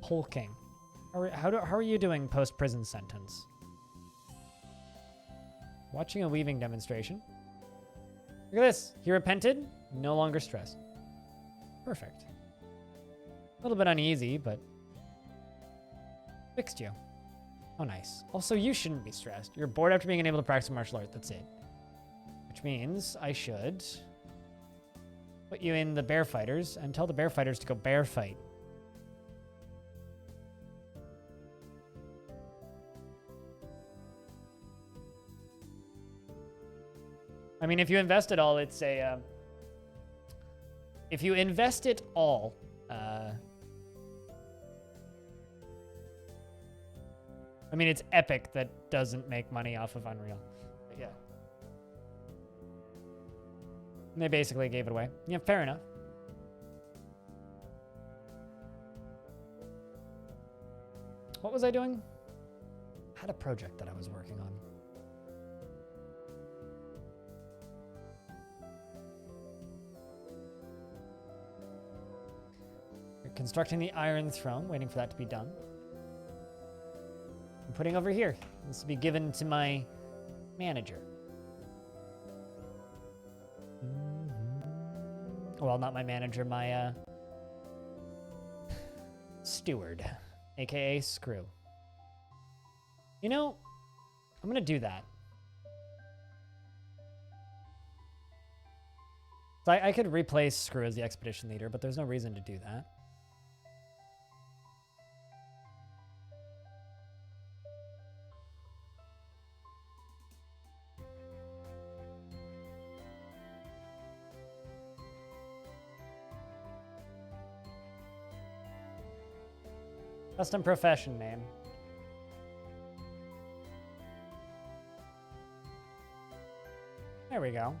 Hulking. How are you doing post-prison sentence? Watching a weaving demonstration. Look at this. He repented. No longer stressed. Perfect. A little bit uneasy, but fixed you. Oh, nice. Also, you shouldn't be stressed. You're bored after being unable to practice martial art. That's it. Which means I should put you in the bear fighters and tell the bear fighters to go bear fight. I mean, if you invest it all, it's a... if you invest it all... I mean, it's Epic that doesn't make money off of Unreal. But yeah. And they basically gave it away. Yeah, fair enough. What was I doing? I had a project that I was working on. constructing the Iron Throne, waiting for that to be done. I'm putting over here. This will be given to my manager. Well, not my manager, my steward, aka Screw. You know, I'm gonna do that. So I could replace Screw as the expedition leader, but there's no reason to do that. Custom profession name. There we go.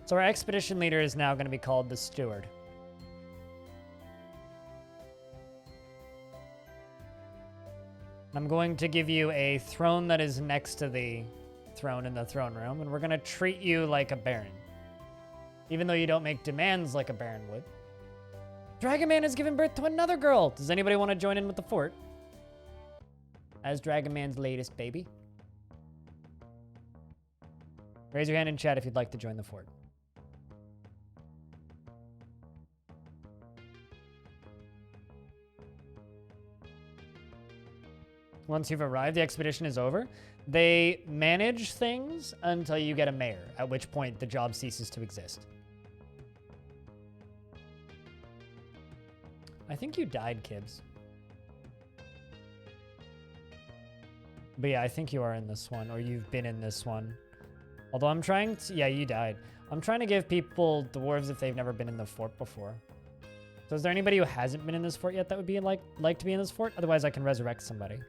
So our expedition leader is now going to be called the Steward. I'm going to give you a throne that is next to the throne in the throne room, and we're going to treat you like a baron. Even though you don't make demands like a baron would. Dragon Man has given birth to another girl. Does anybody want to join in with the fort? As Dragon Man's latest baby. Raise your hand in chat if you'd like to join the fort. Once you've arrived, the expedition is over. They manage things until you get a mayor, at which point the job ceases to exist. I think you died, Kibbs. But yeah, I think you are in this one, or you've been in this one. Although I'm trying to... Yeah, you died. I'm trying to give people dwarves if they've never been in the fort before. So is there anybody who hasn't been in this fort yet that would be like to be in this fort? Otherwise, I can resurrect somebody.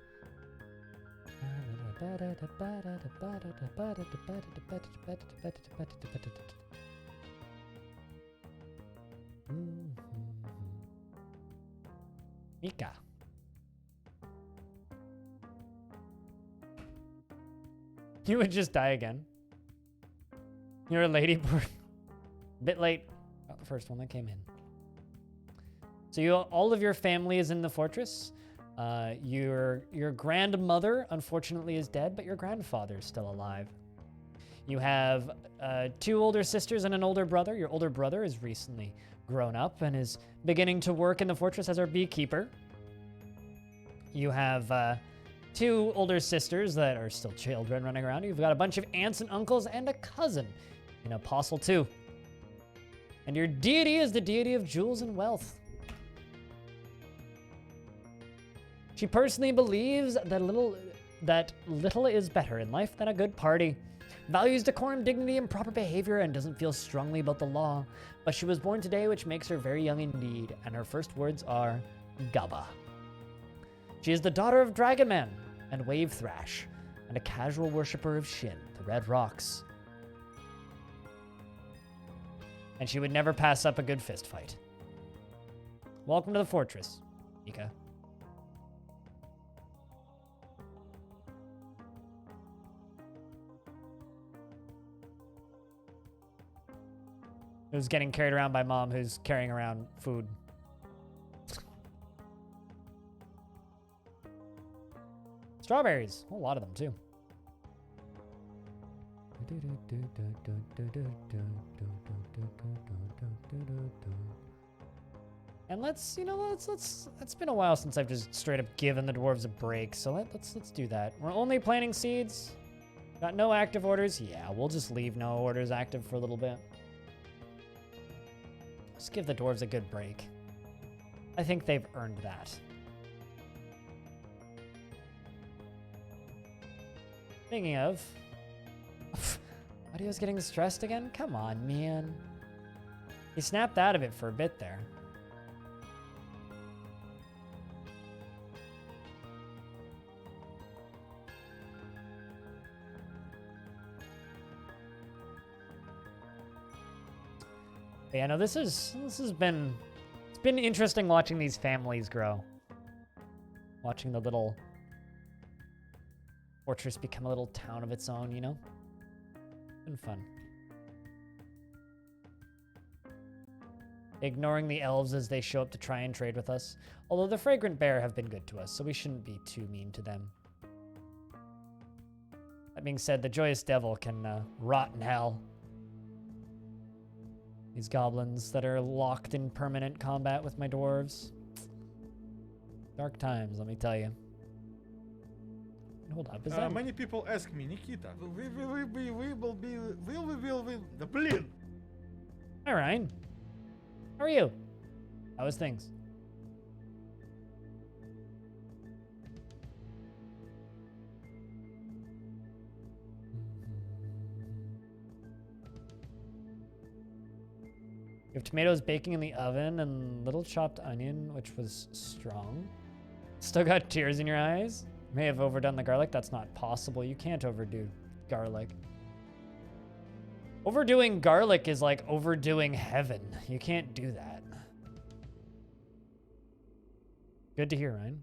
Mika. You would just die again. You're a ladybird. Bit late. Not the first one that came in. So all of your family is in the fortress. Your grandmother, unfortunately, is dead, but your grandfather is still alive. You have 2 older sisters and an older brother. Your older brother is recently grown up and is beginning to work in the fortress as our beekeeper. You have 2 older sisters that are still children running around. You've got a bunch of aunts and uncles and a cousin, an apostle too. And your deity is the deity of jewels and wealth. She personally believes that little is better in life than a good party. Values decorum, dignity, and proper behavior, and doesn't feel strongly about the law. But she was born today, which makes her very young indeed, and her first words are Gabba. She is the daughter of Dragon Man and Wave Thrash, and a casual worshiper of Shin, the Red Rocks. And she would never pass up a good fist fight. Welcome to the fortress, Mika. Who's getting carried around by mom, who's carrying around food. Strawberries. A lot of them, too. And let's, it's been a while since I've just straight up given the dwarves a break, so let's do that. We're only planting seeds. Got no active orders. Yeah, we'll just leave no orders active for a little bit. Let's give the dwarves a good break. I think they've earned that. Speaking of... Audio's getting stressed again? Come on, man. He snapped out of it for a bit there. But yeah, no, this has been... It's been interesting watching these families grow. Watching the little fortress become a little town of its own, you know? Been fun. ignoring the elves as they show up to try and trade with us. Although the Fragrant Bear have been good to us, so we shouldn't be too mean to them. That being said, the Joyous Devil can rot in hell. These goblins that are locked in permanent combat with my dwarves. Dark times, let me tell you. Hold up, is that... Many people ask me, Nikita, will we the plane? Hi, Ryan. How are you? How is things? You have tomatoes baking in the oven and little chopped onion, which was strong. Still got tears in your eyes? May have overdone the garlic. That's not possible. You can't overdo garlic. Overdoing garlic is like overdoing heaven. You can't do that. Good to hear, Ryan.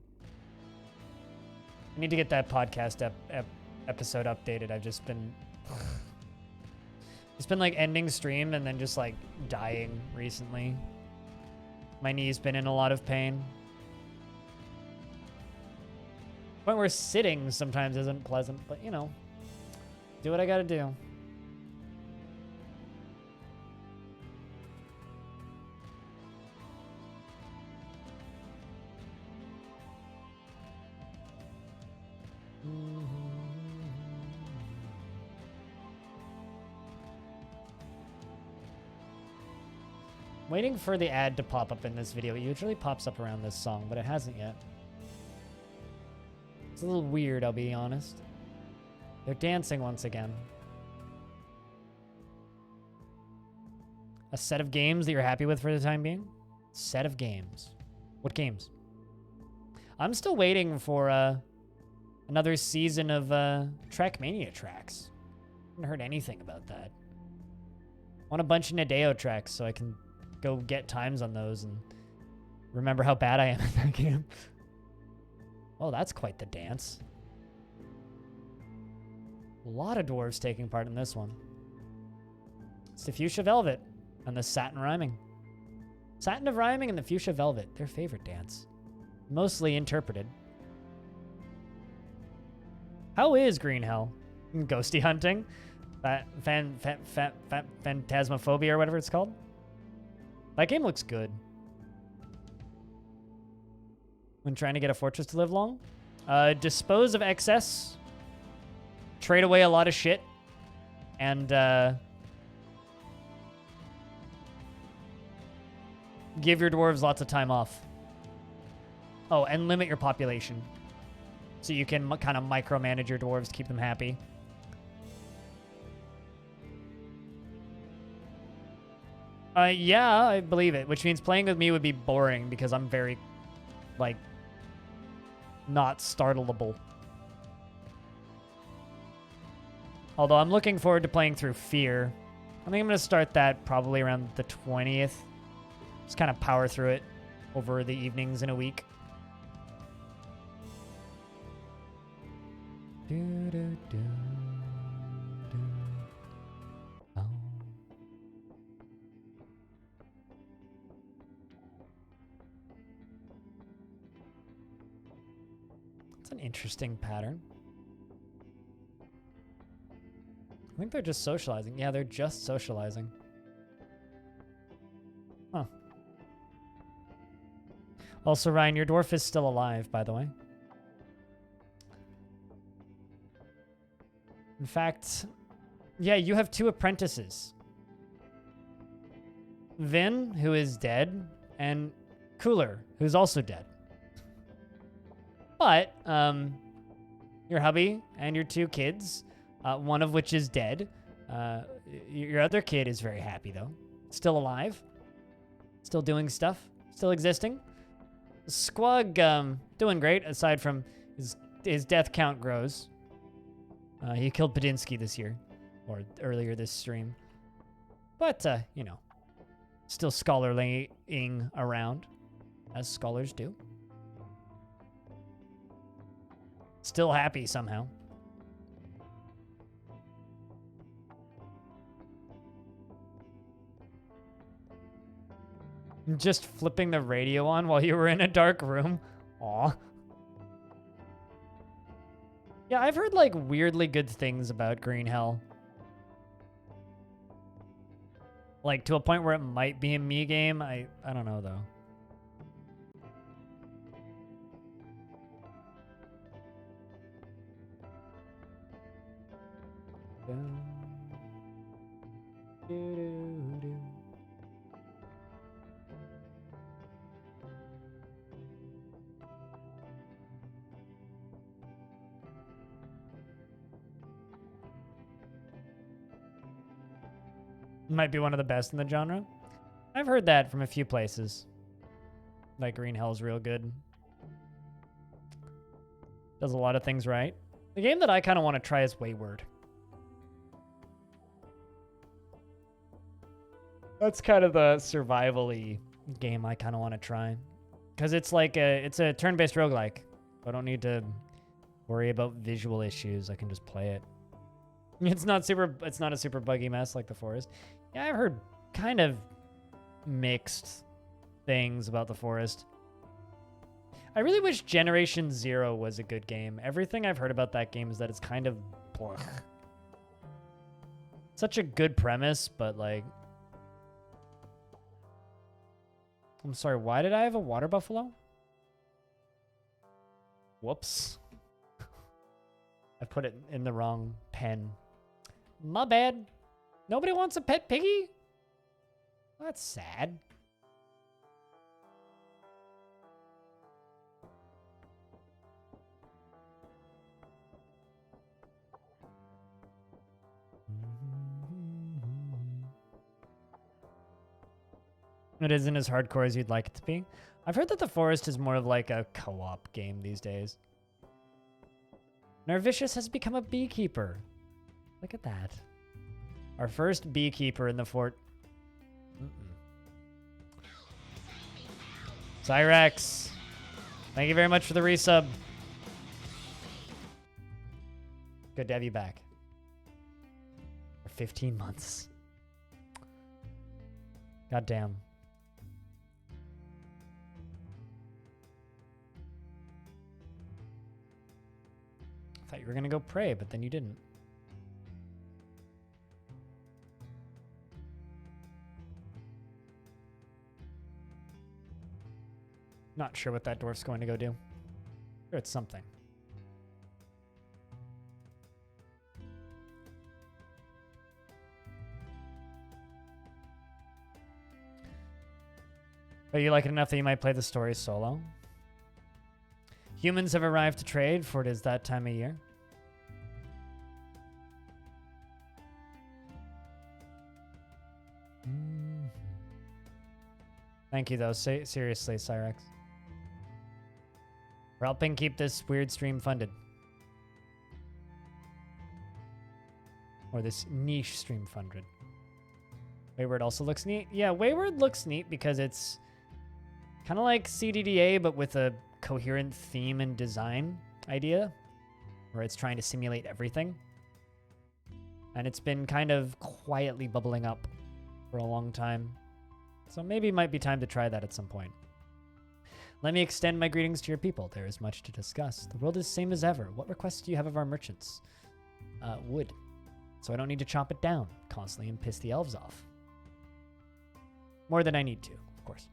I need to get that podcast episode updated. I've just been... It's been like ending stream and then just like dying recently. My knee's been in a lot of pain. Point where sitting sometimes isn't pleasant, but you know, do what I gotta do. Waiting for the ad to pop up in this video. It usually pops up around this song, but it hasn't yet. It's a little weird, I'll be honest. They're dancing once again. A set of games that you're happy with for the time being? Set of games. What games? I'm still waiting for another season of Trackmania tracks. Haven't heard anything about that. I want a bunch of Nadeo tracks so I can go get times on those and remember how bad I am at that game. Oh, that's quite the dance. A lot of dwarves taking part in this one. It's the Fuchsia Velvet and the Satin Rhyming. Satin of Rhyming and the Fuchsia Velvet, their favorite dance. Mostly interpreted. How is Green Hell? Ghosty hunting? Phantasmophobia or whatever it's called? That game looks good. When trying to get a fortress to live long? Dispose of excess. Trade away a lot of shit. And give your dwarves lots of time off. Oh, and limit your population. So you can kind of micromanage your dwarves to keep them happy. Yeah, I believe it. Which means playing with me would be boring because I'm very, like, not startleable. Although I'm looking forward to playing through Fear. I think I'm going to start that probably around the 20th. Just kind of power through it over the evenings in a week. Oh. It's an interesting pattern. I think they're just socializing. Yeah, they're just socializing. Huh. Also, Ryan, your dwarf is still alive, by the way. In fact, yeah, you have 2 apprentices. Vin, who is dead, and Cooler, who's also dead. But, your hubby and your 2 kids, one of which is dead. Your other kid is very happy, though. Still alive. Still doing stuff. Still existing. Squug, doing great, aside from his death count grows. He killed Padinsky this year, or earlier this stream. But, you know, still scholarlying around, as scholars do. Still happy somehow. Just flipping the radio on while you were in a dark room. Aw. Yeah, I've heard like weirdly good things about Green Hell. Like to a point where it might be a me game. I don't know though. Might be one of the best in the genre. I've heard that from a few places. Like Green Hell's real good. Does a lot of things right. The game that I kind of want to try is Wayward. That's kind of the survival-y game I kind of want to try. Because it's like it's a turn-based roguelike. I don't need to worry about visual issues. I can just play it. It's not a super buggy mess like The Forest. Yeah, I've heard kind of mixed things about The Forest. I really wish Generation Zero was a good game. Everything I've heard about that game is that it's kind of blech. Such a good premise, but like... I'm sorry, why did I have a water buffalo? Whoops. I put it in the wrong pen. My bad. Nobody wants a pet piggy? That's sad. It isn't as hardcore as you'd like it to be. I've heard that The Forest is more of like a co-op game these days. Narvicius has become a beekeeper. Look at that. Our first beekeeper in the fort. Cyrex. Thank you very much for the resub. Good to have you back. For 15 months. God damn. I thought you were going to go pray, but then you didn't. Not sure what that dwarf's going to go do. Sure, it's something. But you like it enough that you might play the story solo. Humans have arrived to trade, for it is that time of year. Thank you, though. Seriously, Cyrex. For helping keep this weird stream funded. Or this niche stream funded. Wayward also looks neat. Yeah, Wayward looks neat because it's kind of like CDDA, but with a coherent theme and design idea, where it's trying to simulate everything. And it's been kind of quietly bubbling up for a long time. So maybe it might be time to try that at some point. Let me extend my greetings to your people. There is much to discuss. The world is same as ever. What requests do you have of our merchants? Wood. So I don't need to chop it down constantly and piss the elves off. More than I need to, of course.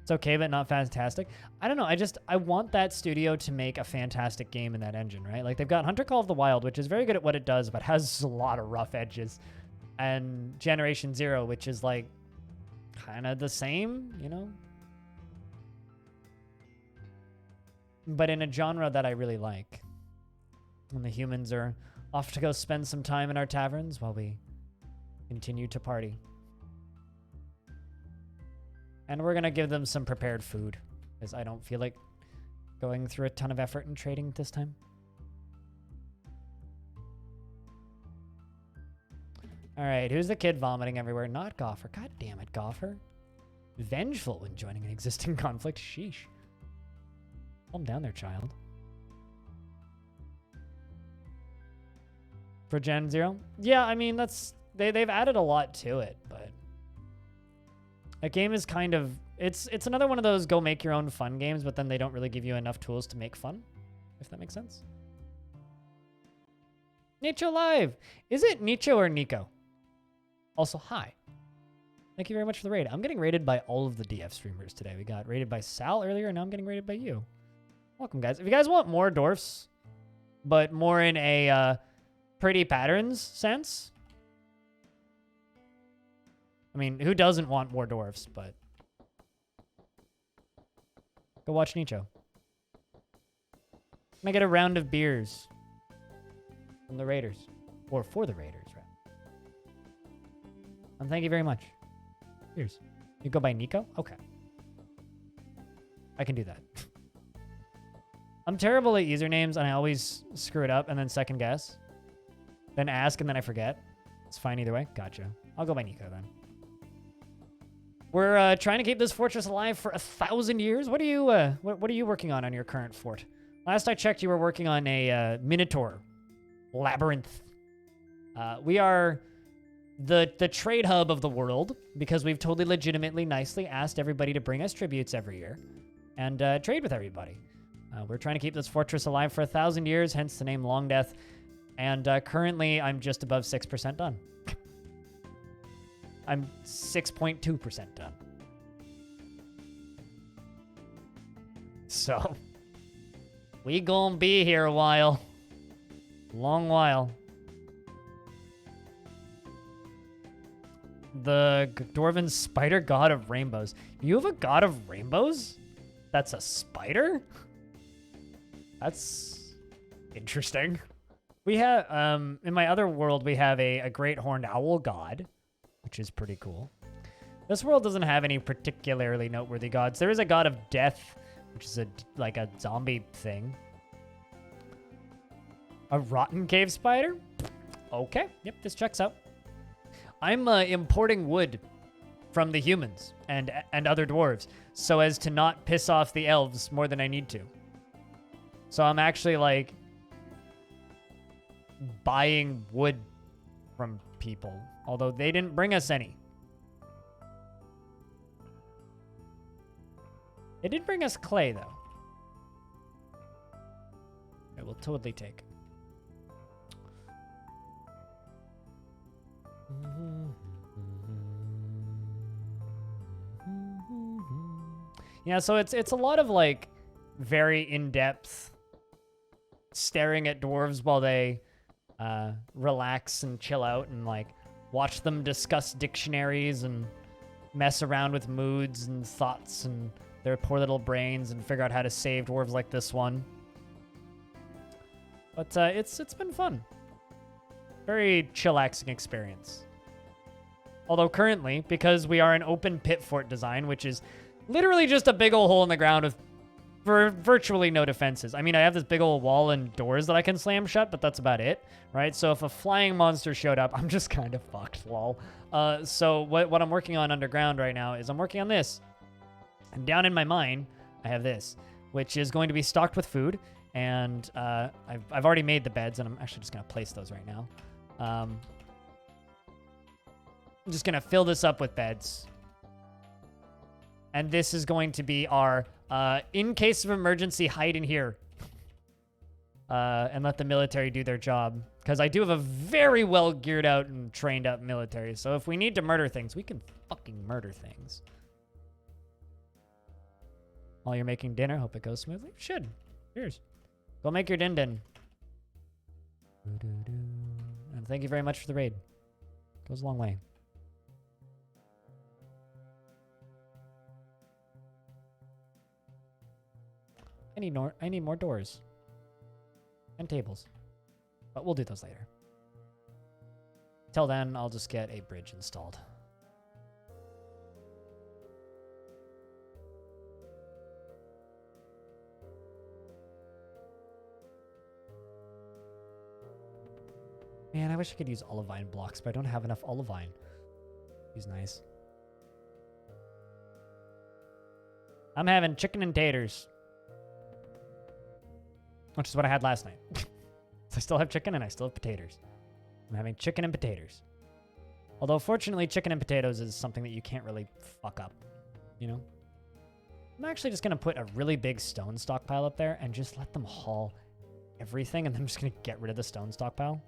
It's okay, but not fantastic. I don't know. I want that studio to make a fantastic game in that engine, right? Like they've got Hunter Call of the Wild, which is very good at what it does, but has a lot of rough edges. And Generation Zero, which is like kind of the same, you know? But in a genre that I really like. And the humans are off to go spend some time in our taverns while we continue to party. And we're going to give them some prepared food, because I don't feel like going through a ton of effort in trading this time. All right, who's the kid vomiting everywhere? Not Goffer. God damn it, Goffer. Vengeful when joining an existing conflict. Sheesh. Calm down there, child. For Gen Zero? Yeah, I mean, that's they've added a lot to it, but that game is kind of it's another one of those go make your own fun games, but then they don't really give you enough tools to make fun, if that makes sense. Nicho Live! Is it Nicho or Nico? Also, hi. Thank you very much for the raid. I'm getting rated by all of the DF streamers today. We got rated by Sal earlier, and now I'm getting rated by you. Welcome, guys. If you guys want more dwarfs, but more in a pretty patterns sense, I mean, who doesn't want more dwarfs, but go watch Nicho. Can I get a round of beers from the Raiders? Or for the Raiders, right? And thank you very much. Cheers. You go by Nico? Okay. I can do that. I'm terrible at usernames, and I always screw it up and then second guess. Then ask, and then I forget. It's fine either way. Gotcha. I'll go by Nico, then. We're trying to keep this fortress alive for 1,000 years. What are you working on your current fort? Last I checked, you were working on a Minotaur labyrinth. We are the trade hub of the world because we've totally legitimately, nicely asked everybody to bring us tributes every year and trade with everybody. We're trying to keep this fortress alive for 1,000 years, hence the name Longdeath. And currently, I'm just above 6% done. I'm 6.2% done. So, we gonna be here a while. Long while. The Dwarven spider god of rainbows. You have a god of rainbows? That's a spider? That's interesting. We have, in my other world, we have a great horned owl god, which is pretty cool. This world doesn't have any particularly noteworthy gods. There is a god of death, which is like a zombie thing. A rotten cave spider? Okay, yep, this checks out. I'm importing wood from the humans and other dwarves so as to not piss off the elves more than I need to. So I'm actually like buying wood from people, although they didn't bring us any. They did bring us clay, though. I will totally take. Yeah, so it's a lot of like very in-depth staring at dwarves while they relax and chill out and like watch them discuss dictionaries and mess around with moods and thoughts and their poor little brains and figure out how to save dwarves like this one. But it's been fun. Very chillaxing experience. Although currently, because we are an open pit fort design, which is literally just a big old hole in the ground with virtually no defenses. I mean, I have this big old wall and doors that I can slam shut, but that's about it, right? So if a flying monster showed up, I'm just kind of fucked, lol. So what I'm working on underground right now is I'm working on this. And down in my mine, I have this, which is going to be stocked with food. And I've already made the beds, and I'm actually just going to place those right now. I'm just going to fill this up with beds. And this is going to be our, in case of emergency, hide in here. And let the military do their job. Because I do have a very well geared out and trained up military. So if we need to murder things, we can fucking murder things. While you're making dinner, hope it goes smoothly. Should. Cheers. Go make your din-din. And thank you very much for the raid. Goes a long way. I need more doors. And tables. But we'll do those later. Till then, I'll just get a bridge installed. Man, I wish I could use olivine blocks, but I don't have enough olivine. He's nice. I'm having chicken and taters. Which is what I had last night. So I still have chicken and I still have potatoes. I'm having chicken and potatoes. Although, fortunately, chicken and potatoes is something that you can't really fuck up, you know? I'm actually just going to put a really big stone stockpile up there and just let them haul everything, and I'm just going to get rid of the stone stockpile.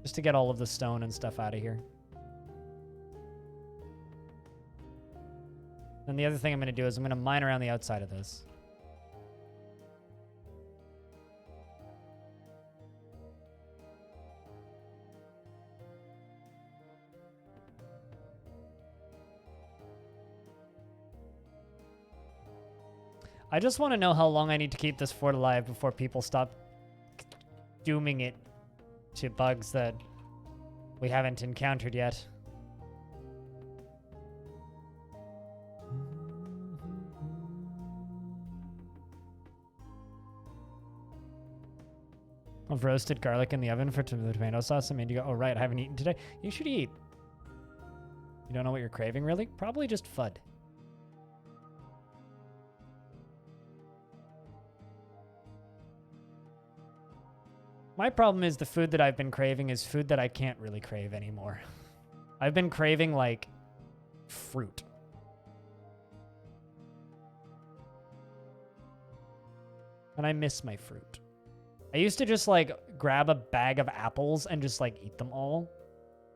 Just to get all of the stone and stuff out of here. And the other thing I'm going to do is I'm going to mine around the outside of this. I just want to know how long I need to keep this fort alive before people stop dooming it to bugs that we haven't encountered yet. I've roasted garlic in the oven for the tomato sauce. I made you go, oh right, I haven't eaten today. You should eat. You don't know what you're craving, really? Probably just FUD. My problem is the food that I've been craving is food that I can't really crave anymore. I've been craving, like, fruit. And I miss my fruit. I used to just, like, grab a bag of apples and just, like, eat them all.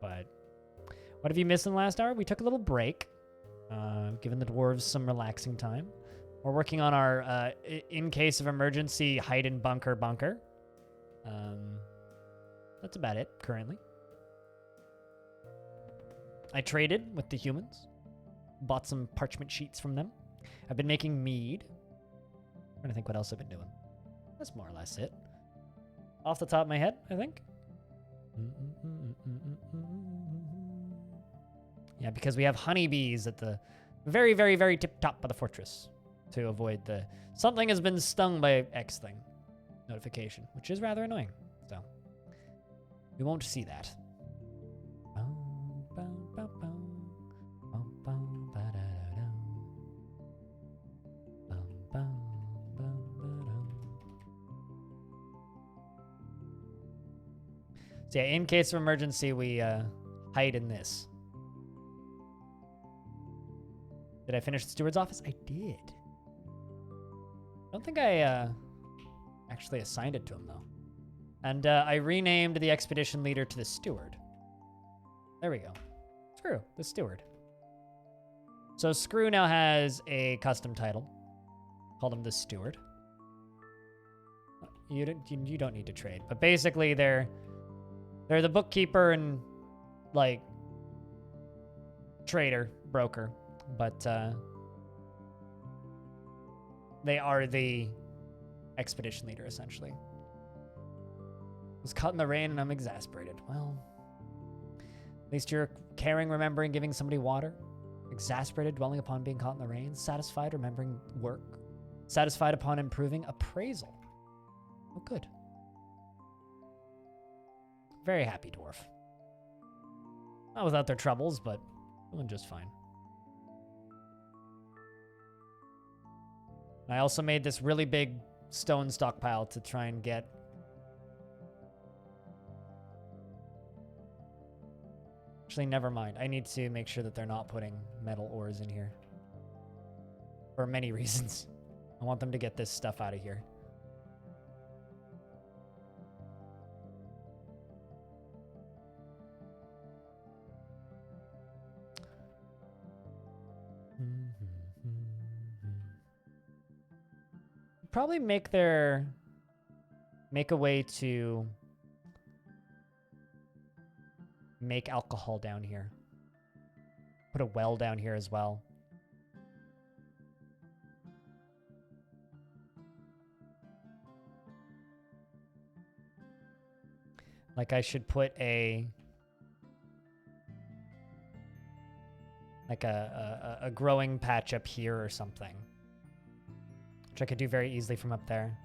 But what have you missed in the last hour? We took a little break, giving the dwarves some relaxing time. We're working on our, in case of emergency, hide and bunker. That's about it, currently. I traded with the humans. Bought some parchment sheets from them. I've been making mead. I'm trying to think what else I've been doing. That's more or less it. Off the top of my head, I think. Yeah, because we have honeybees at the very, very, very tip top of the fortress to avoid the something has been stung by X thing notification, which is rather annoying. So we won't see that. So yeah, in case of emergency, we hide in this. Did I finish the steward's office? I did. I don't think I actually assigned it to him, though. And I renamed the expedition leader to the steward. There we go. Screw, the steward. So Screw now has a custom title. Called him the steward. You don't need to trade. But basically, they're the bookkeeper and, like, trader, broker. But they are the expedition leader, essentially. Was caught in the rain and I'm exasperated. Well, at least you're caring, remembering, giving somebody water. Exasperated, dwelling upon being caught in the rain. Satisfied, remembering work. Satisfied upon improving appraisal. Oh, good. Very happy, Dwarf. Not without their troubles, but doing just fine. I also made this really big stone stockpile to try and get... Actually, never mind. I need to make sure that they're not putting metal ores in here. For many reasons. I want them to get this stuff out of here. Probably make a way to make alcohol down here. Put a well down here as well. Like I should put a growing patch up here or something. Which I could do very easily from up there.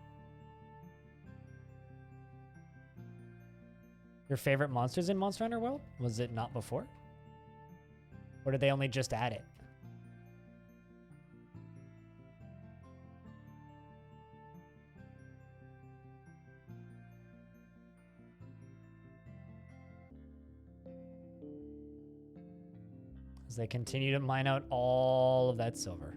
Your favorite monsters in Monster Hunter World? Was it not before? Or did they only just add it? As they continue to mine out all of that silver.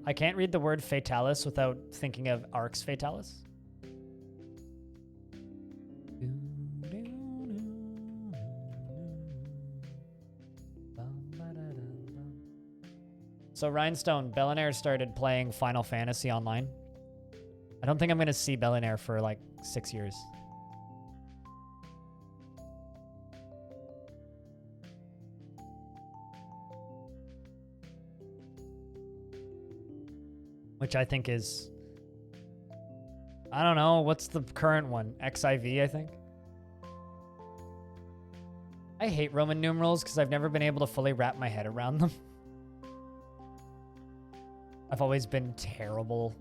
I can't read the word fatalis without thinking of Arx Fatalis. So Rhinestone, Bellinaire started playing Final Fantasy online. I don't think I'm going to see Bellinaire for like 6 years. Which I think is, I don't know, what's the current one? XIV, I think. I hate Roman numerals because I've never been able to fully wrap my head around them. I've always been terrible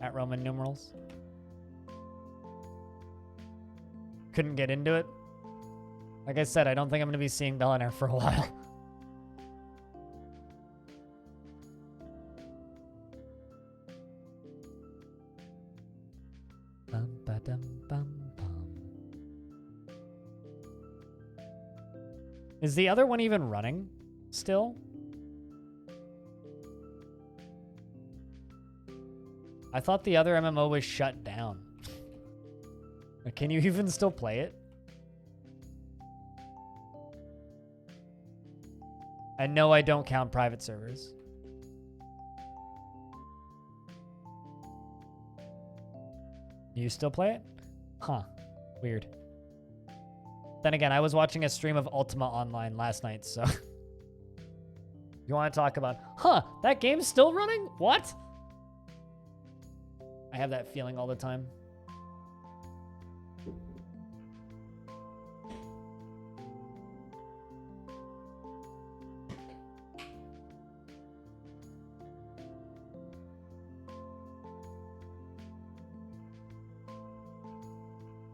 at Roman numerals. Couldn't get into it. Like I said, I don't think I'm going to be seeing Bellinaire for a while. Is the other one even running still? I thought the other MMO was shut down. Can you even still play it? And no, I don't count private servers. You still play it? Huh. Weird. Then again, I was watching a stream of Ultima Online last night, so... You want to talk about, huh, that game's still running? What? I have that feeling all the time.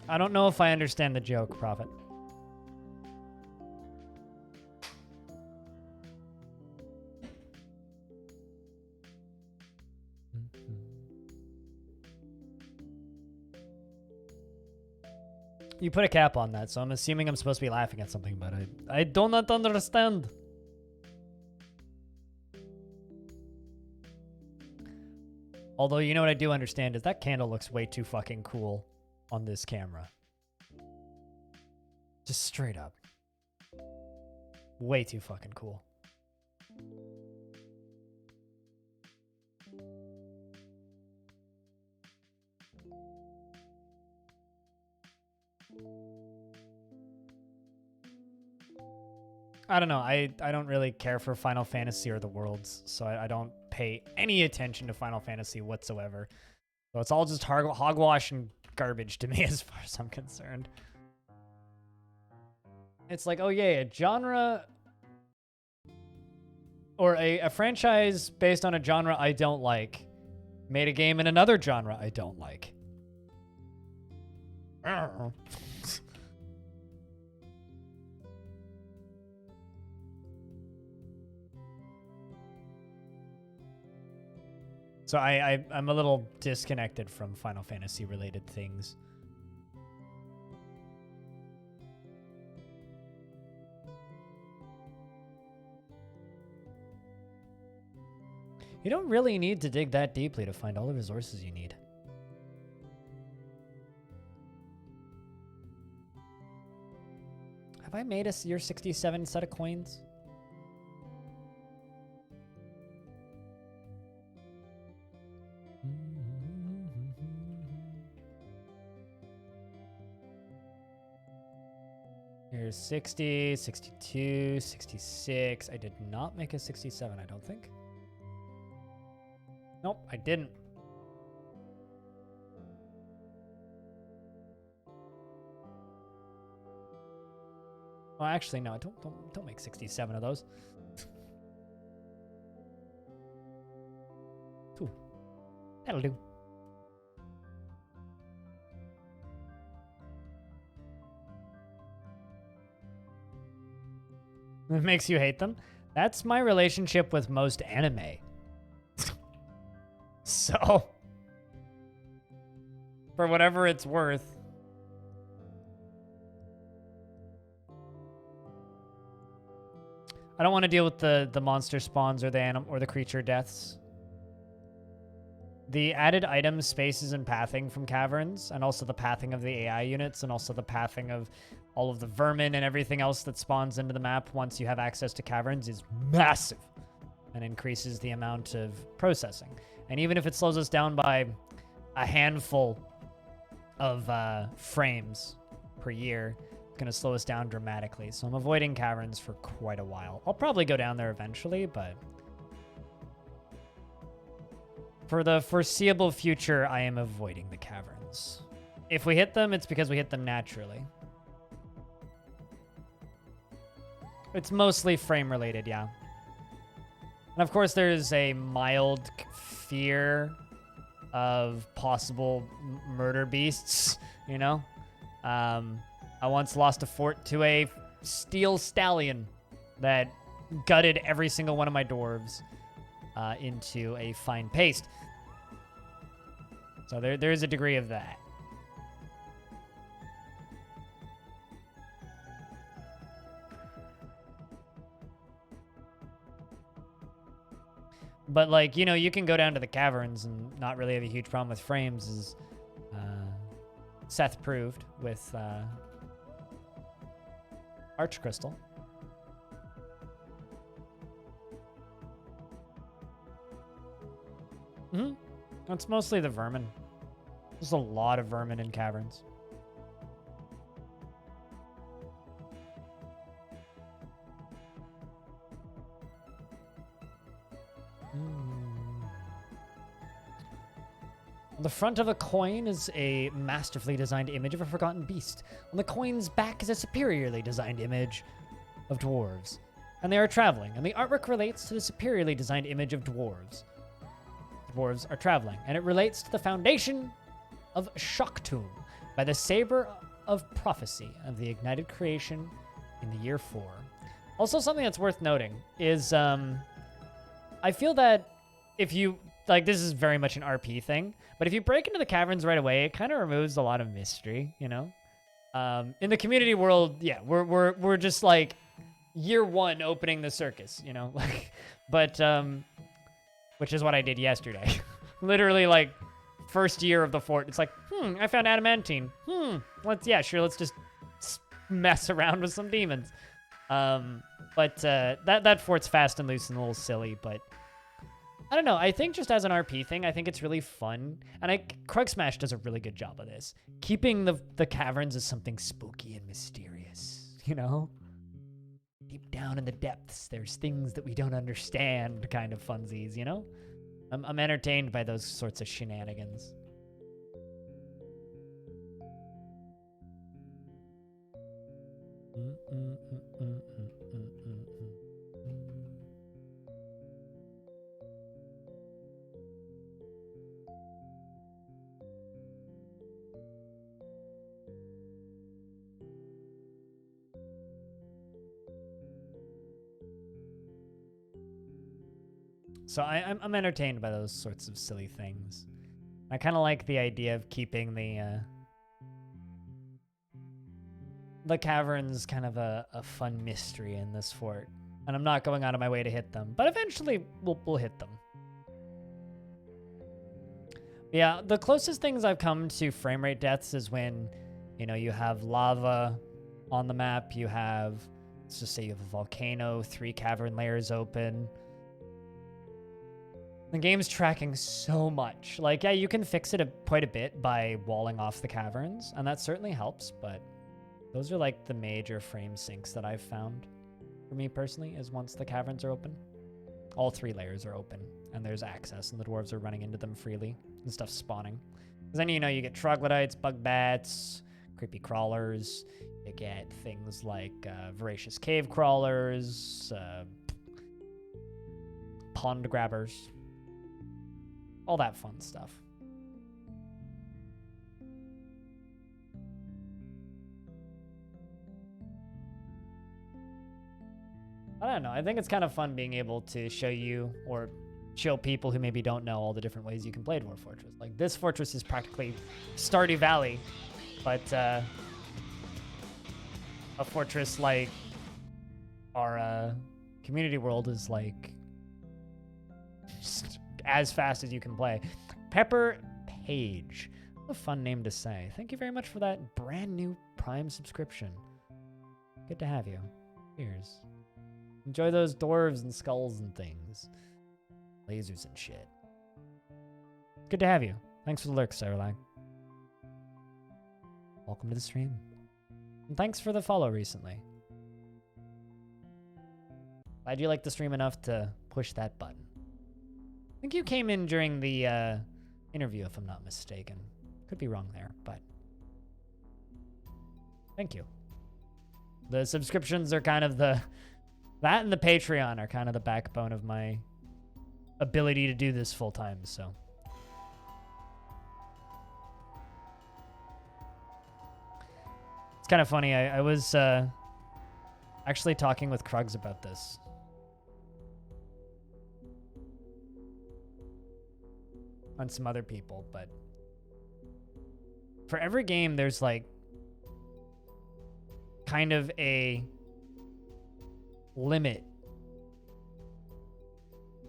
I don't know if I understand the joke, Prophet. You put a cap on that, so I'm assuming I'm supposed to be laughing at something, but I do not understand. Although, you know what I do understand is that candle looks way too fucking cool on this camera. Just straight up. Way too fucking cool. I don't know. I don't really care for Final Fantasy or the worlds, so I don't pay any attention to Final Fantasy whatsoever. So it's all just hogwash and garbage to me as far as I'm concerned. It's like, oh yeah, a genre or a franchise based on a genre I don't like made a game in another genre I don't like. So I'm a little disconnected from Final Fantasy related things. You don't really need to dig that deeply to find all the resources you need. Have I made a year 67 set of coins? Here's 60, 62, 66. I did not make a 67, I don't think. Nope, I didn't. Well, actually, no, don't make 67 of those. Ooh, that'll do. It makes you hate them. That's my relationship with most anime. So, for whatever it's worth. I don't want to deal with the monster spawns or the animal or the creature deaths. The added items, spaces, and pathing from caverns, and also the pathing of the AI units, and also the pathing of all of the vermin and everything else that spawns into the map once you have access to caverns is massive and increases the amount of processing. And even if it slows us down by a handful of frames per year, it's going to slow us down dramatically. So I'm avoiding caverns for quite a while. I'll probably go down there eventually, but for the foreseeable future, I am avoiding the caverns. If we hit them, it's because we hit them naturally. It's mostly frame related, yeah. And of course, there's a mild fear of possible murder beasts, you know? I once lost a fort to a steel stallion that gutted every single one of my dwarves into a fine paste. So there is a degree of that. But, like, you know, you can go down to the caverns and not really have a huge problem with frames, as Seth proved with Arch Crystal. It's mostly the vermin. There's a lot of vermin in caverns. On the front of a coin is a masterfully designed image of a forgotten beast. On the coin's back is a superiorly designed image of dwarves. And they are traveling, and the artwork relates to the superiorly designed image of dwarves. Dwarves are traveling, and it relates to the foundation of Shocktomb by the Saber of Prophecy of the Ignited Creation in the year 4. Also, something that's worth noting is I feel that if you, like, this is very much an RP thing, but if you break into the caverns right away, it kind of removes a lot of mystery, you know? In the community world, yeah, we're just like year 1 opening the circus, you know? Like, but which is what I did yesterday. Literally, like, first year of the fort. It's like, I found adamantine. Let's just mess around with some demons. But that fort's fast and loose and a little silly, but I don't know. I think just as an RP thing, I think it's really fun. And Krug Smash does a really good job of this. Keeping the caverns as something spooky and mysterious, you know? Deep down in the depths, there's things that we don't understand kind of funsies, you know? I'm entertained by those sorts of shenanigans. So I'm entertained by those sorts of silly things. I kind of like the idea of keeping the caverns kind of a fun mystery in this fort. And I'm not going out of my way to hit them, but eventually we'll hit them. Yeah, the closest things I've come to frame rate deaths is when, you know, you have lava on the map, you have, let's just say you have a volcano, 3 cavern layers open. The game's tracking so much. Like, yeah, you can fix it quite a bit by walling off the caverns, and that certainly helps, but those are like the major frame sinks that I've found for me personally, is once the caverns are open. All 3 layers are open, and there's access, and the dwarves are running into them freely, and stuff's spawning. Because then, you know, you get troglodytes, bug bats, creepy crawlers, you get things like voracious cave crawlers, pond grabbers, all that fun stuff. I don't know. I think it's kind of fun being able to show you or show people who maybe don't know all the different ways you can play Dwarf Fortress. Like, this fortress is practically Stardew Valley, but a fortress like our community world is like just as fast as you can play. Pepper Page. What a fun name to say. Thank you very much for that brand new Prime subscription. Good to have you. Cheers. Enjoy those dwarves and skulls and things. Lasers and shit. Good to have you. Thanks for the lurk, Sarah. Welcome to the stream. And thanks for the follow recently. Glad you liked the stream enough to push that button. I think you came in during the interview, if I'm not mistaken. Could be wrong there, but thank you. The subscriptions are kind of that and the Patreon are kind of the backbone of my ability to do this full time, so. It's kind of funny. I was actually talking with Krugs about this. On some other people, but for every game, there's like kind of a limit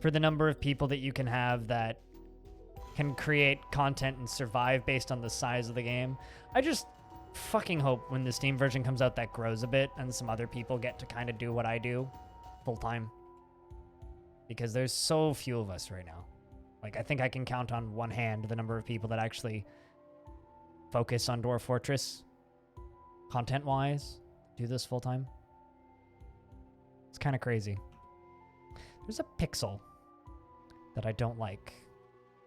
for the number of people that you can have that can create content and survive based on the size of the game. I just fucking hope when the Steam version comes out that grows a bit and some other people get to kind of do what I do full time. Because there's so few of us right now. Like, I think I can count on one hand the number of people that actually focus on Dwarf Fortress content-wise, do this full time. It's kind of crazy. There's a pixel that I don't like.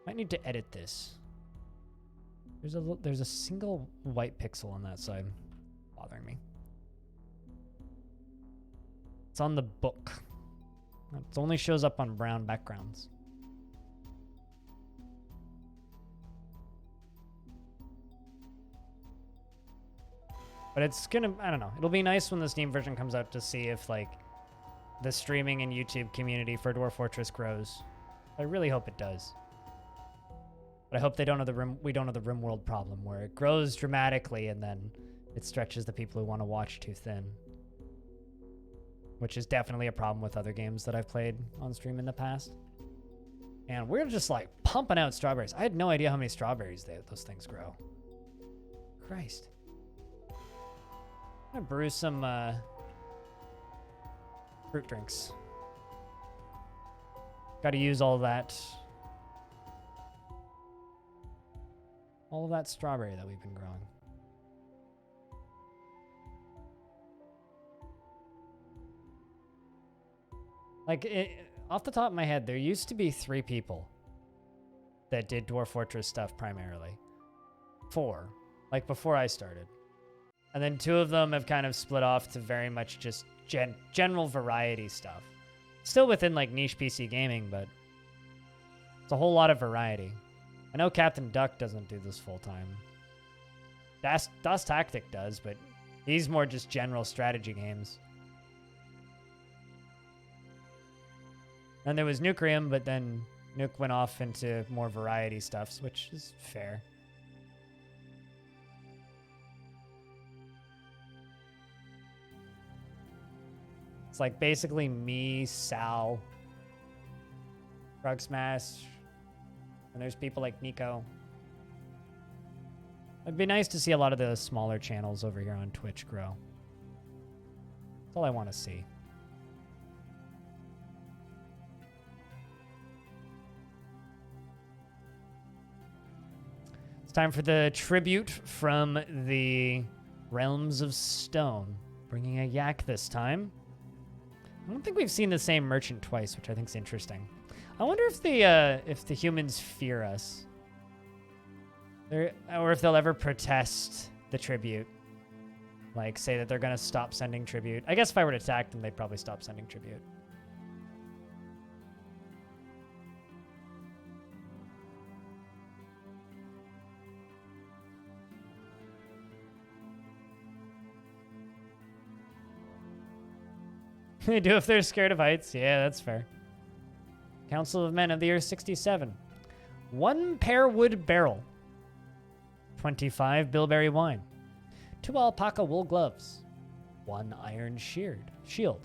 Might need to edit this. There's a single white pixel on that side bothering me. It's on the book. It only shows up on brown backgrounds. But it's gonna, I don't know. It'll be nice when the Steam version comes out to see if like the streaming and YouTube community for Dwarf Fortress grows. I really hope it does. But I hope they don't have we don't have the RimWorld problem where it grows dramatically and then it stretches the people who want to watch too thin. Which is definitely a problem with other games that I've played on stream in the past. And we're just like pumping out strawberries. I had no idea how many strawberries those things grow. Christ. I'm gonna brew some fruit drinks. Gotta use all of that strawberry that we've been growing. Like, off the top of my head, there used to be 3 people that did Dwarf Fortress stuff primarily. 4, like before I started. And then 2 of them have kind of split off to very much just general variety stuff. Still within like niche PC gaming, but it's a whole lot of variety. I know Captain Duck doesn't do this full time. Das Tactic does, but he's more just general strategy games. And there was Nucrium, but then Nuke went off into more variety stuffs, which is fair. It's like basically me, Sal, Rug Smash, and there's people like Nico. It'd be nice to see a lot of the smaller channels over here on Twitch grow. That's all I want to see. It's time for the tribute from the Realms of Stone. Bringing a yak this time. I don't think we've seen the same merchant twice, which I think is interesting. I wonder if the humans fear us. Or if they'll ever protest the tribute. Like, say that they're going to stop sending tribute. I guess if I were to attack them, they'd probably stop sending tribute. They do if they're scared of heights. Yeah, that's fair. Council of Men of the year 67. 1 pear wood barrel. 25 bilberry wine. 2 alpaca wool gloves. 1 iron shield.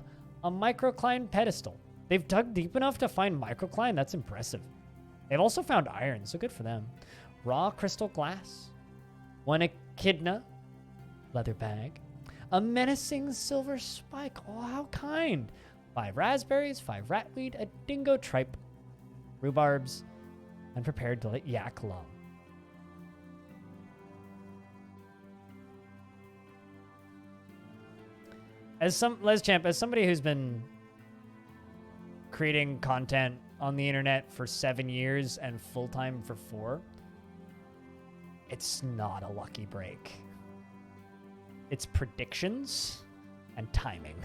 A microcline pedestal. They've dug deep enough to find microcline. That's impressive. They've also found iron, so good for them. Raw crystal glass. 1 echidna leather bag. A menacing silver spike. Oh, how kind. 5 raspberries, 5 ratweed, a dingo tripe, rhubarbs, and prepared yak lung. As somebody who's been creating content on the internet for 7 years and full-time for 4, it's not a lucky break. It's predictions and timing.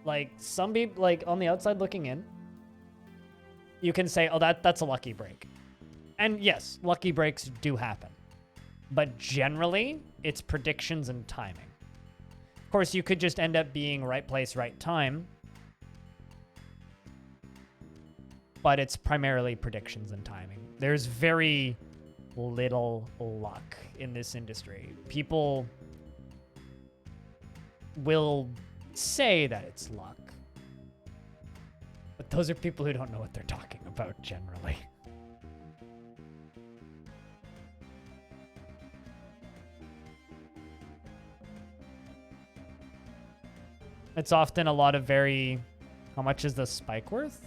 Like, some people, like, on the outside looking in, you can say, oh, that's a lucky break. And yes, lucky breaks do happen. But generally, it's predictions and timing. Of course, you could just end up being right place, right time. But it's primarily predictions and timing. There's very little luck in this industry. People will say that it's luck. But those are people who don't know what they're talking about generally. It's often a lot of very... How much is the spike worth?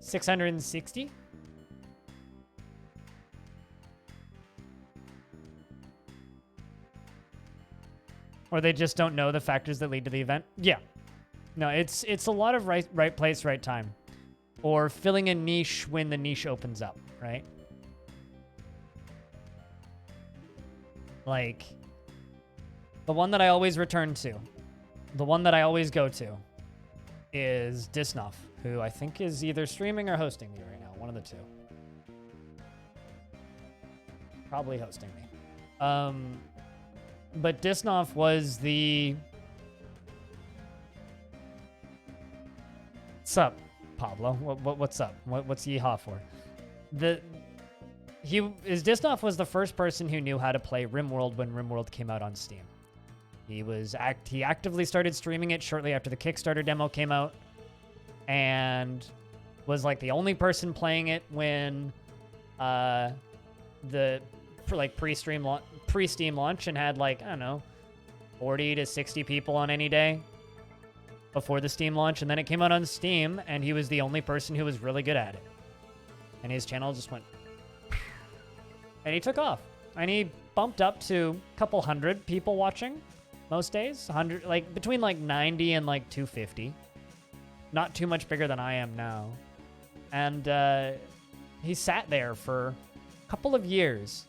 $660? Or they just don't know the factors that lead to the event? Yeah. No, it's a lot of right place, right time. Or filling a niche when the niche opens up, right? Like, the one that I always return to, the one that I always go to, is Disnoff, who I think is either streaming or hosting me right now. One of the two. Probably hosting me. But Disnoff was the... What's up, Pablo? What's up? What's yeehaw for? Disnoff was the first person who knew how to play RimWorld when RimWorld came out on Steam. He actively started streaming it shortly after the Kickstarter demo came out, and was like the only person playing it when pre-Steam launch, and had like, I don't know, 40 to 60 people on any day before the Steam launch, and then it came out on Steam, and he was the only person who was really good at it. And his channel just went... And he took off. And he bumped up to a couple hundred people watching most days. 100, like between like 90 and like 250. Not too much bigger than I am now. And he sat there for a couple of years.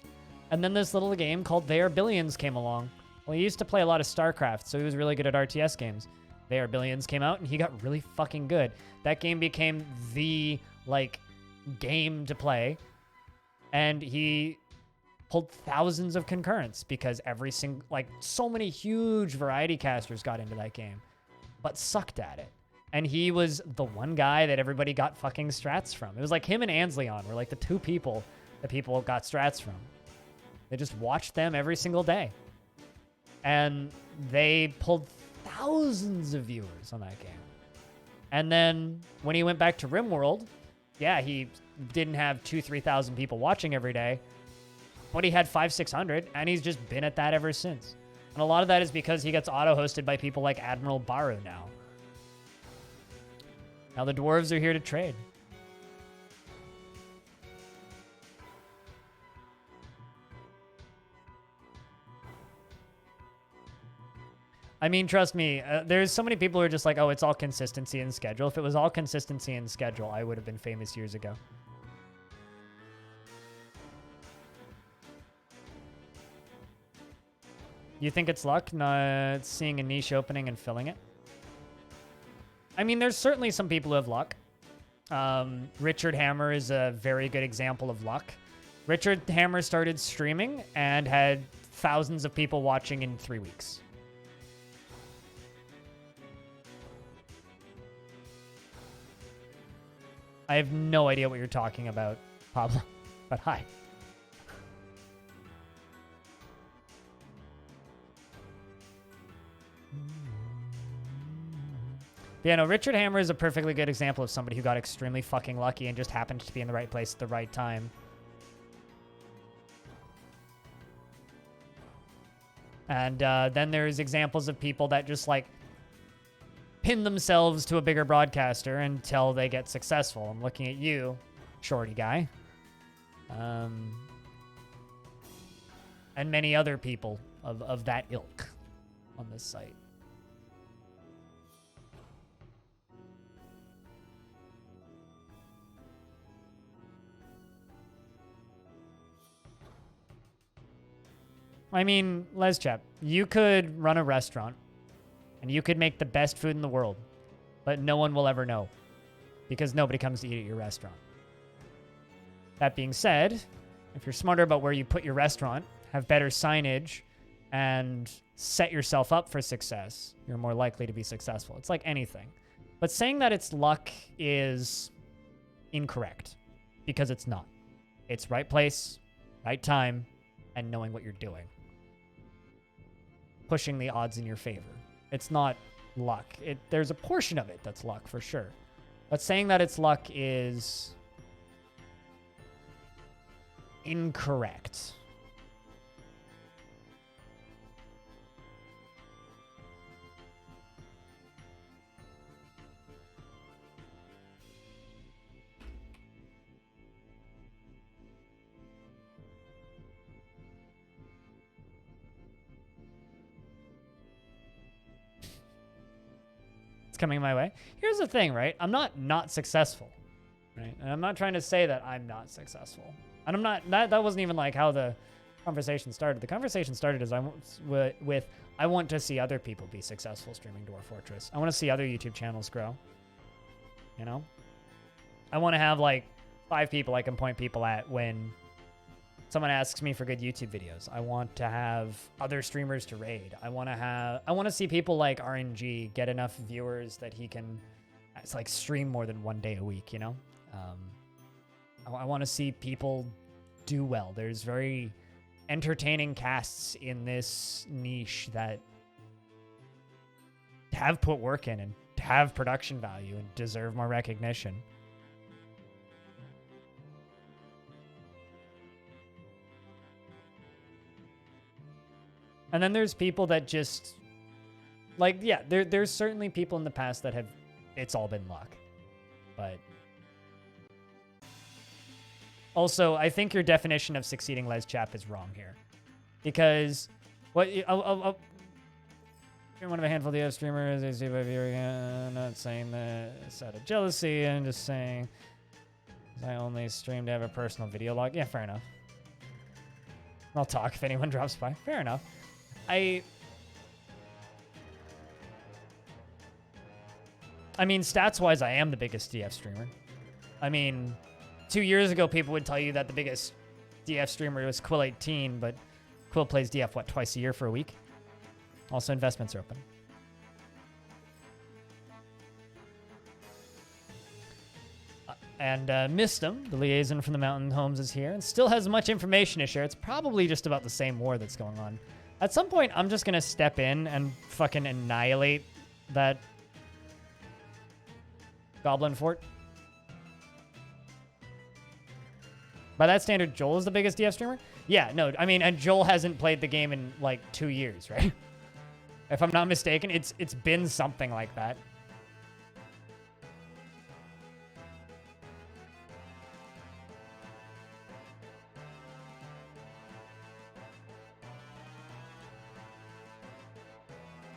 And then this little game called They Are Billions came along. Well, he used to play a lot of StarCraft, so he was really good at RTS games. They Are Billions came out, and he got really fucking good. That game became the, like, game to play. And he pulled thousands of concurrents because so many huge variety casters got into that game, but sucked at it. And he was the one guy that everybody got fucking strats from. It was like him and Ansleon were like the two people that people got strats from. They just watched them every single day. And they pulled thousands of viewers on that game. And then when he went back to RimWorld, yeah, he didn't have 2,000-3,000 people watching every day, but he had 500-600, and he's just been at that ever since. And a lot of that is because he gets auto-hosted by people like Admiral Baru now. Now the dwarves are here to trade. I mean, trust me, there's so many people who are just like, oh, it's all consistency and schedule. If it was all consistency and schedule, I would have been famous years ago. You think it's luck, not seeing a niche opening and filling it? I mean, there's certainly some people who have luck. Richard Hammer is a very good example of luck. Richard Hammer started streaming and had thousands of people watching in 3 weeks. I have no idea what you're talking about, Pablo, but hi. Yeah, no, Richard Hammer is a perfectly good example of somebody who got extremely fucking lucky and just happened to be in the right place at the right time. And then there's examples of people that just, like, pin themselves to a bigger broadcaster until they get successful. I'm looking at you, shorty guy. And many other people of that ilk on this site. I mean, LesChap, you could run a restaurant and you could make the best food in the world, but no one will ever know because nobody comes to eat at your restaurant. That being said, if you're smarter about where you put your restaurant, have better signage, and set yourself up for success, you're more likely to be successful. It's like anything. But saying that it's luck is incorrect because it's not. It's right place, right time, and knowing what you're doing. Pushing the odds in your favor. It's not luck. There's a portion of it that's luck for sure. But saying that it's luck is incorrect. It's coming my way. Here's the thing, right? I'm not successful, right? And I'm not trying to say that I'm not successful. And I'm not, that wasn't even like how the conversation started. The conversation started as I want to see other people be successful streaming Dwarf Fortress. I want to see other YouTube channels grow. You know? I want to have like 5 people I can point people at when someone asks me for good YouTube videos. I want to have other streamers to raid. I want to see people like RNG get enough viewers that he can like stream more than 1 day a week, you know? I want to see people do well. There's very entertaining casts in this niche that have put work in and have production value and deserve more recognition. And then there's people that just, like, yeah, there's certainly people in the past that have, it's all been luck. But also, I think your definition of succeeding LesChap is wrong here. Because, you're one of a handful of the streamers, I see by viewer again. I'm not saying that it's out of jealousy, I'm just saying I only stream to have a personal video log. Yeah, fair enough. I'll talk if anyone drops by. Fair enough. I mean, stats-wise, I am the biggest DF streamer. I mean, 2 years ago, people would tell you that the biggest DF streamer was Quill18, but Quill plays DF, what, twice a year for a week? Also, investments are open. And Mistum, the liaison from the Mountain Homes, is here and still has much information to share. It's probably just about the same war that's going on. At some point, I'm just going to step in and fucking annihilate that Goblin Fort. By that standard, Joel is the biggest DF streamer? Yeah, no, I mean, and Joel hasn't played the game in, like, 2 years, right? If I'm not mistaken, it's been something like that.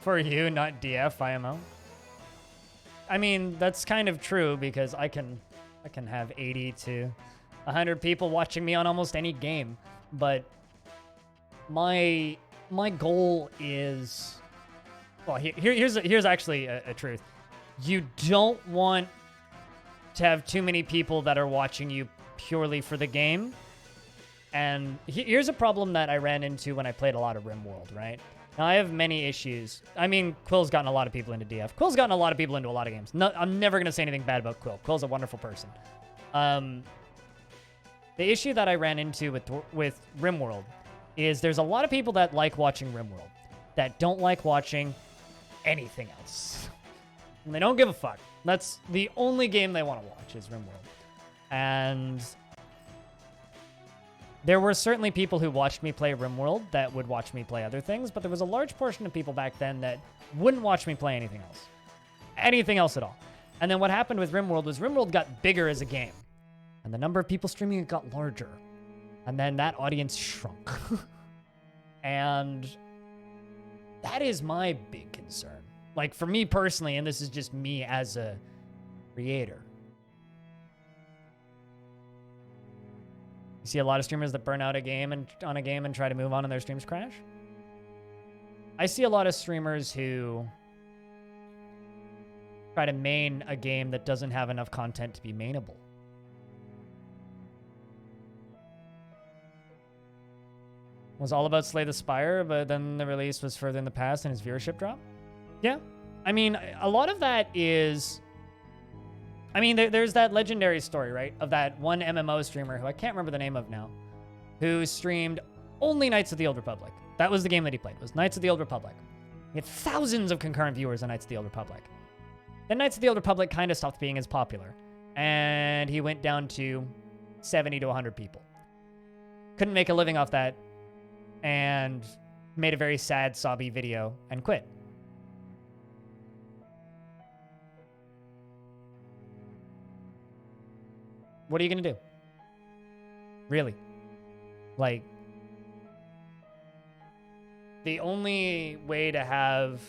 For you, not DF, IMO. I mean, that's kind of true because I can have 80 to 100 people watching me on almost any game, but my goal is, well, here's actually a truth. You don't want to have too many people that are watching you purely for the game, And here's a problem that I ran into when I played a lot of RimWorld, right? Now, I have many issues. I mean, Quill's gotten a lot of people into DF. Quill's gotten a lot of people into a lot of games. No, I'm never going to say anything bad about Quill. Quill's a wonderful person. The issue that I ran into with RimWorld is there's a lot of people that like watching RimWorld that don't like watching anything else. And they don't give a fuck. That's the only game they want to watch is RimWorld. And there were certainly people who watched me play RimWorld that would watch me play other things, but there was a large portion of people back then that wouldn't watch me play anything else. Anything else at all. And then what happened with RimWorld was RimWorld got bigger as a game. And the number of people streaming it got larger. And then that audience shrunk. And that is my big concern. Like, for me personally, and this is just me as a creator. You see a lot of streamers that burn out on a game and try to move on and their streams crash. I see a lot of streamers who try to main a game that doesn't have enough content to be mainable. It was all about Slay the Spire, but then the release was further in the past and his viewership dropped. Yeah. I mean, a lot of that is... I mean, there's that legendary story, right? Of that one MMO streamer who I can't remember the name of now, who streamed only Knights of the Old Republic. That was the game that he played, was Knights of the Old Republic. He had thousands of concurrent viewers on Knights of the Old Republic. Then Knights of the Old Republic kind of stopped being as popular, and he went down to 70 to 100 people. Couldn't make a living off that, and made a very sad, sobby video and quit. What are you going to do? Really? Like, the only way to have,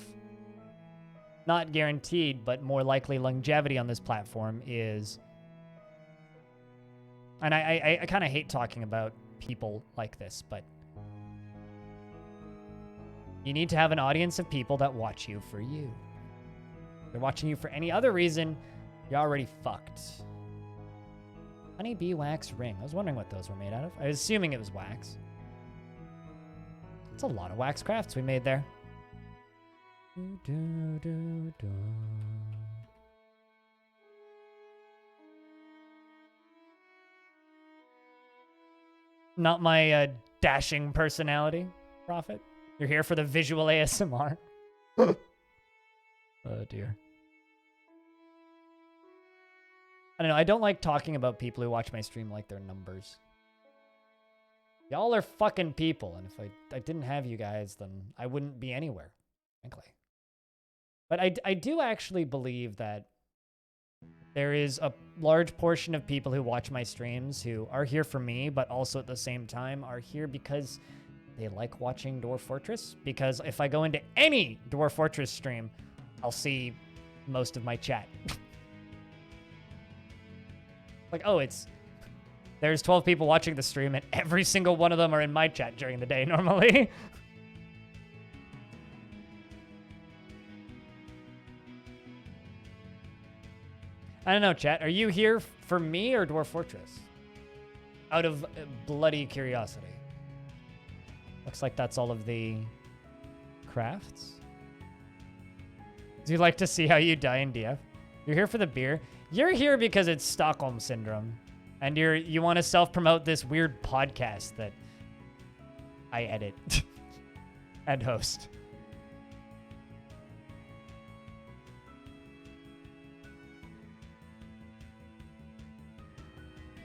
not guaranteed, but more likely longevity on this platform is, and I kind of hate talking about people like this, but you need to have an audience of people that watch you for you. If they're watching you for any other reason, you're already fucked. Honeybee wax ring. I was wondering what those were made out of. I was assuming it was wax. It's a lot of wax crafts we made there. Not my dashing personality, Prophet. You're here for the visual ASMR. Oh, dear. I don't know. I don't like talking about people who watch my stream like they're numbers. Y'all are fucking people, and if I didn't have you guys, then I wouldn't be anywhere, frankly. But I do actually believe that there is a large portion of people who watch my streams who are here for me, but also at the same time are here because they like watching Dwarf Fortress. Because if I go into any Dwarf Fortress stream, I'll see most of my chat. Like, oh, there's 12 people watching the stream, and every single one of them are in my chat during the day normally. I don't know, chat. Are you here for me or Dwarf Fortress? Out of bloody curiosity. Looks like that's all of the crafts. Do you like to see how you die in DF? You're here for the beer. You're here because it's Stockholm Syndrome. And you want to self-promote this weird podcast that I edit and host.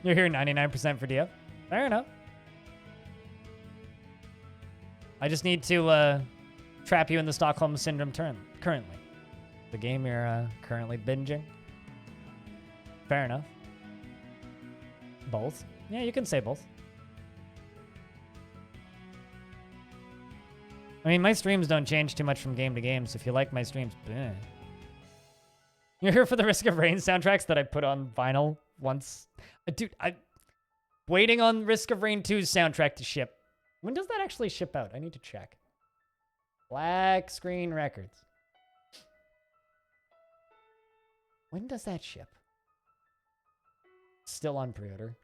You're here 99% for DF. Fair enough. I just need to trap you in the Stockholm Syndrome currently. The game you're currently binging. Fair enough. Both? Yeah, you can say both. I mean, my streams don't change too much from game to game, so if you like my streams, bleh. You're here for the Risk of Rain soundtracks that I put on vinyl once. Dude, I'm waiting on Risk of Rain 2's soundtrack to ship. When does that actually ship out? I need to check. Black Screen Records. When does that ship? Still on pre-order.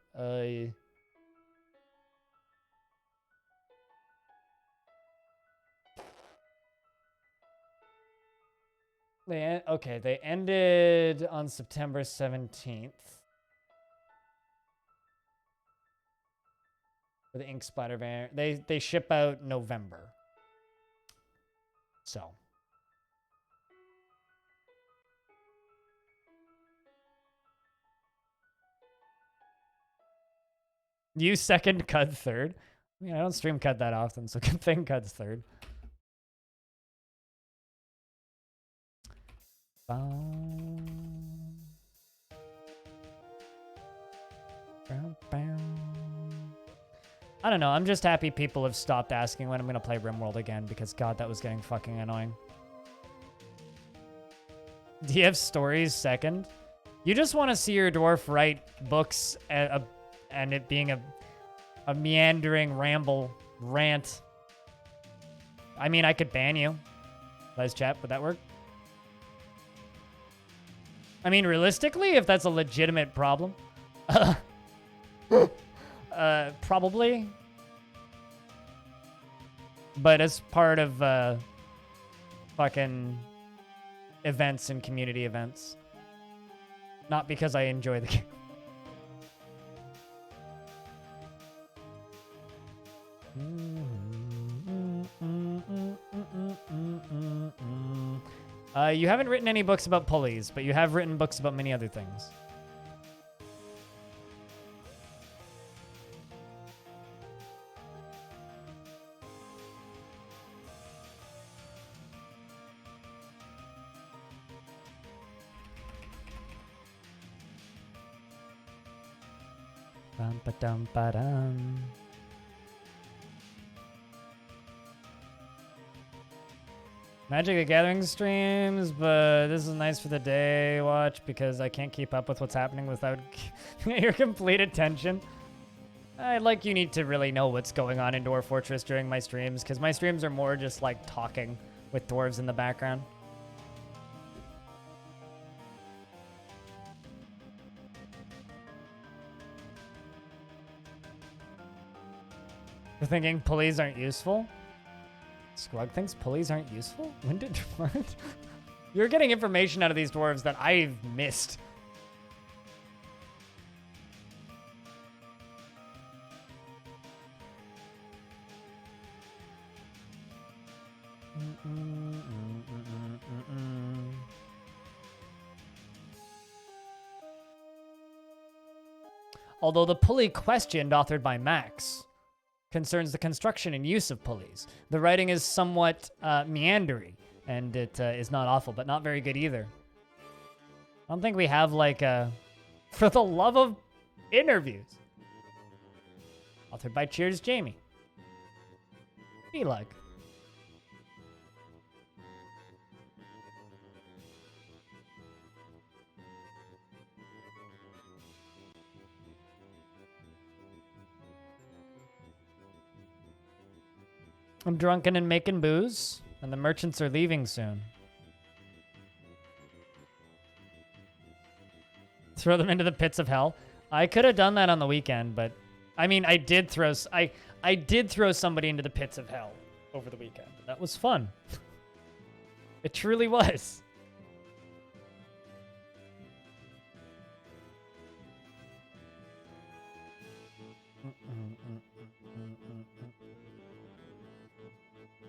They ended on September 17th. For the ink splatter variant. They ship out November. So. You second, Cud third. I mean, I don't stream Cud that often, so good thing Cud's third. I don't know. I'm just happy people have stopped asking when I'm going to play RimWorld again because, God, that was getting fucking annoying. Do you have stories second? You just want to see your dwarf write books and it being a meandering rant. I mean, I could ban you. Les chat, would that work? I mean, realistically, if that's a legitimate problem. Probably. But as part of fucking events and community events. Not because I enjoy the game. You haven't written any books about pulleys, but you have written books about many other things. Bum-ba-dum-ba-dum. Magic the Gathering streams, but this is nice for the day watch because I can't keep up with what's happening without your complete attention. You need to really know what's going on in Dwarf Fortress during my streams because my streams are more just like talking with dwarves in the background. You're thinking pulleys aren't useful? Squug thinks pulleys aren't useful? When did what? You're getting information out of these dwarves that I've missed. Although the pulley questioned, authored by Max, concerns the construction and use of pulleys. The writing is somewhat meandery, and it is not awful, but not very good either. I don't think we have, for the love of interviews. Authored by Cheers Jamie. Be like. I'm drunken and making booze, and the merchants are leaving soon. Throw them into the pits of hell. I could have done that on the weekend, but I mean, I did throw somebody into the pits of hell over the weekend. That was fun. It truly was.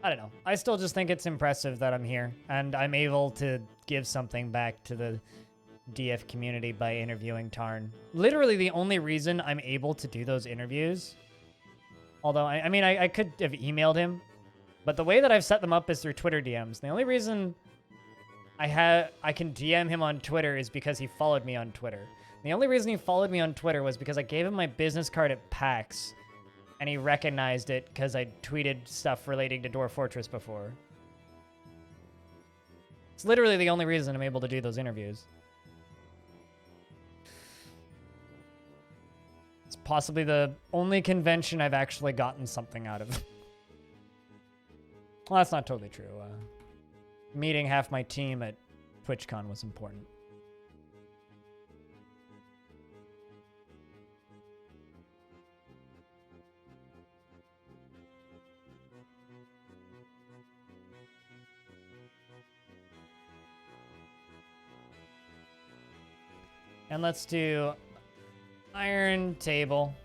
I don't know. I still just think it's impressive that I'm here and I'm able to give something back to the DF community by interviewing Tarn. Literally the only reason I'm able to do those interviews, although I mean, I could have emailed him, but the way that I've set them up is through Twitter DMs. The only reason I can DM him on Twitter is because he followed me on Twitter. The only reason he followed me on Twitter was because I gave him my business card at PAX. And he recognized it because I tweeted stuff relating to Dwarf Fortress before. It's literally the only reason I'm able to do those interviews. It's possibly the only convention I've actually gotten something out of. Well, that's not totally true. Meeting half my team at TwitchCon was important. And let's do iron table.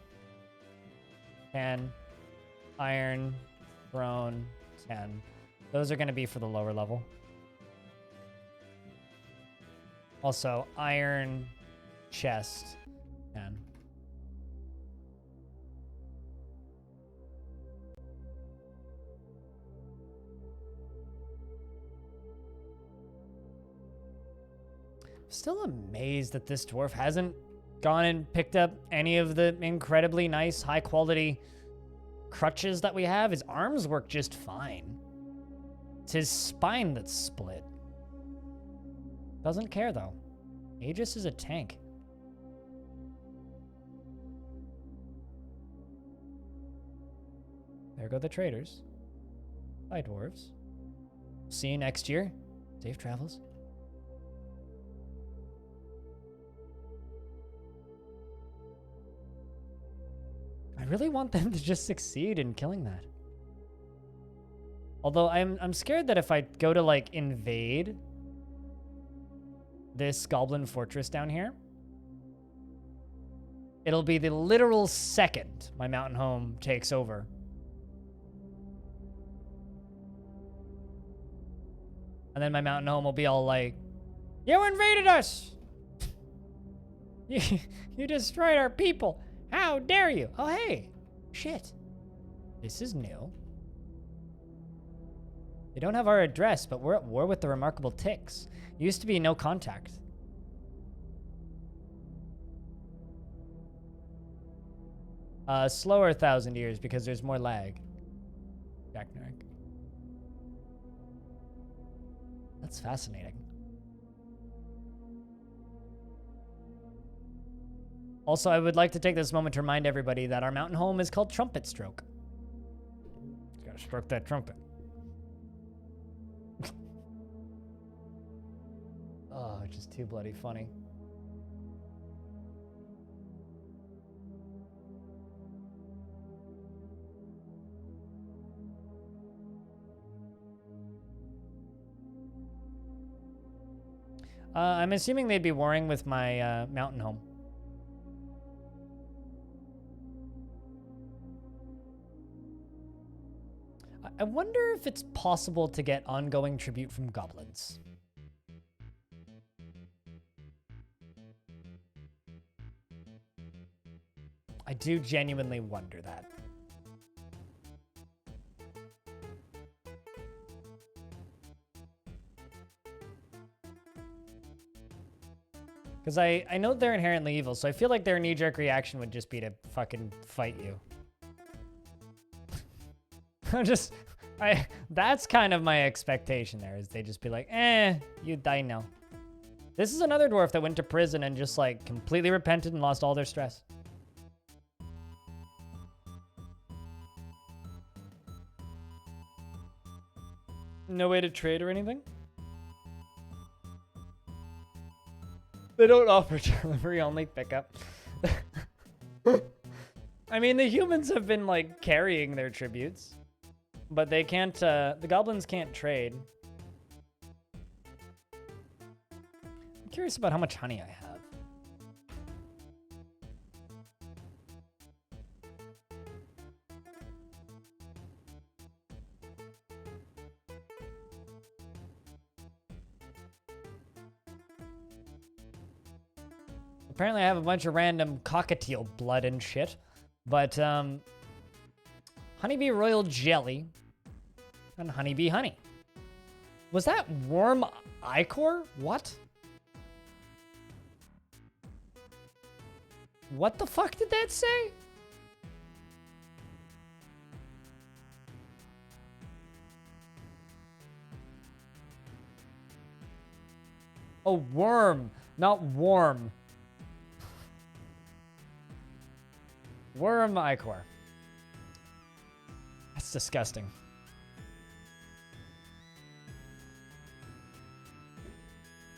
10. Iron throne 10. Those are going to be for the lower level. Also, iron chest 10. Still amazed that this dwarf hasn't gone and picked up any of the incredibly nice, high-quality crutches that we have. His arms work just fine. It's his spine that's split. Doesn't care, though. Aegis is a tank. There go the traders. Bye, dwarves. See you next year. Safe travels. I really want them to just succeed in killing that. Although I'm scared that if I go to like invade this goblin fortress down here, it'll be the literal second my mountain home takes over. And then my mountain home will be all like, "You invaded us! You destroyed our people! How dare you?" Oh, hey. Shit. This is new. They don't have our address, but we're at war with the remarkable ticks. Used to be no contact. Slower 1,000 years because there's more lag. Jack Narek. That's fascinating. Also, I would like to take this moment to remind everybody that our mountain home is called Trumpet Stroke. Just gotta stroke that trumpet. Oh, it's just too bloody funny. I'm assuming they'd be warring with my mountain home. I wonder if it's possible to get ongoing tribute from goblins. I do genuinely wonder that. Because I know they're inherently evil, so I feel like their knee-jerk reaction would just be to fucking fight you. That's kind of my expectation there, is they just be like, you die now. This is another dwarf that went to prison and just like completely repented and lost all their stress. No way to trade or anything? They don't offer delivery, only pickup. I mean, the humans have been like carrying their tributes. But they can't, the goblins can't trade. I'm curious about how much honey I have. Apparently I have a bunch of random cockatiel blood and shit. But, honeybee royal jelly and honeybee honey. Was that worm ichor? What? What the fuck did that say? Oh, worm, not warm. Worm ichor. That's disgusting.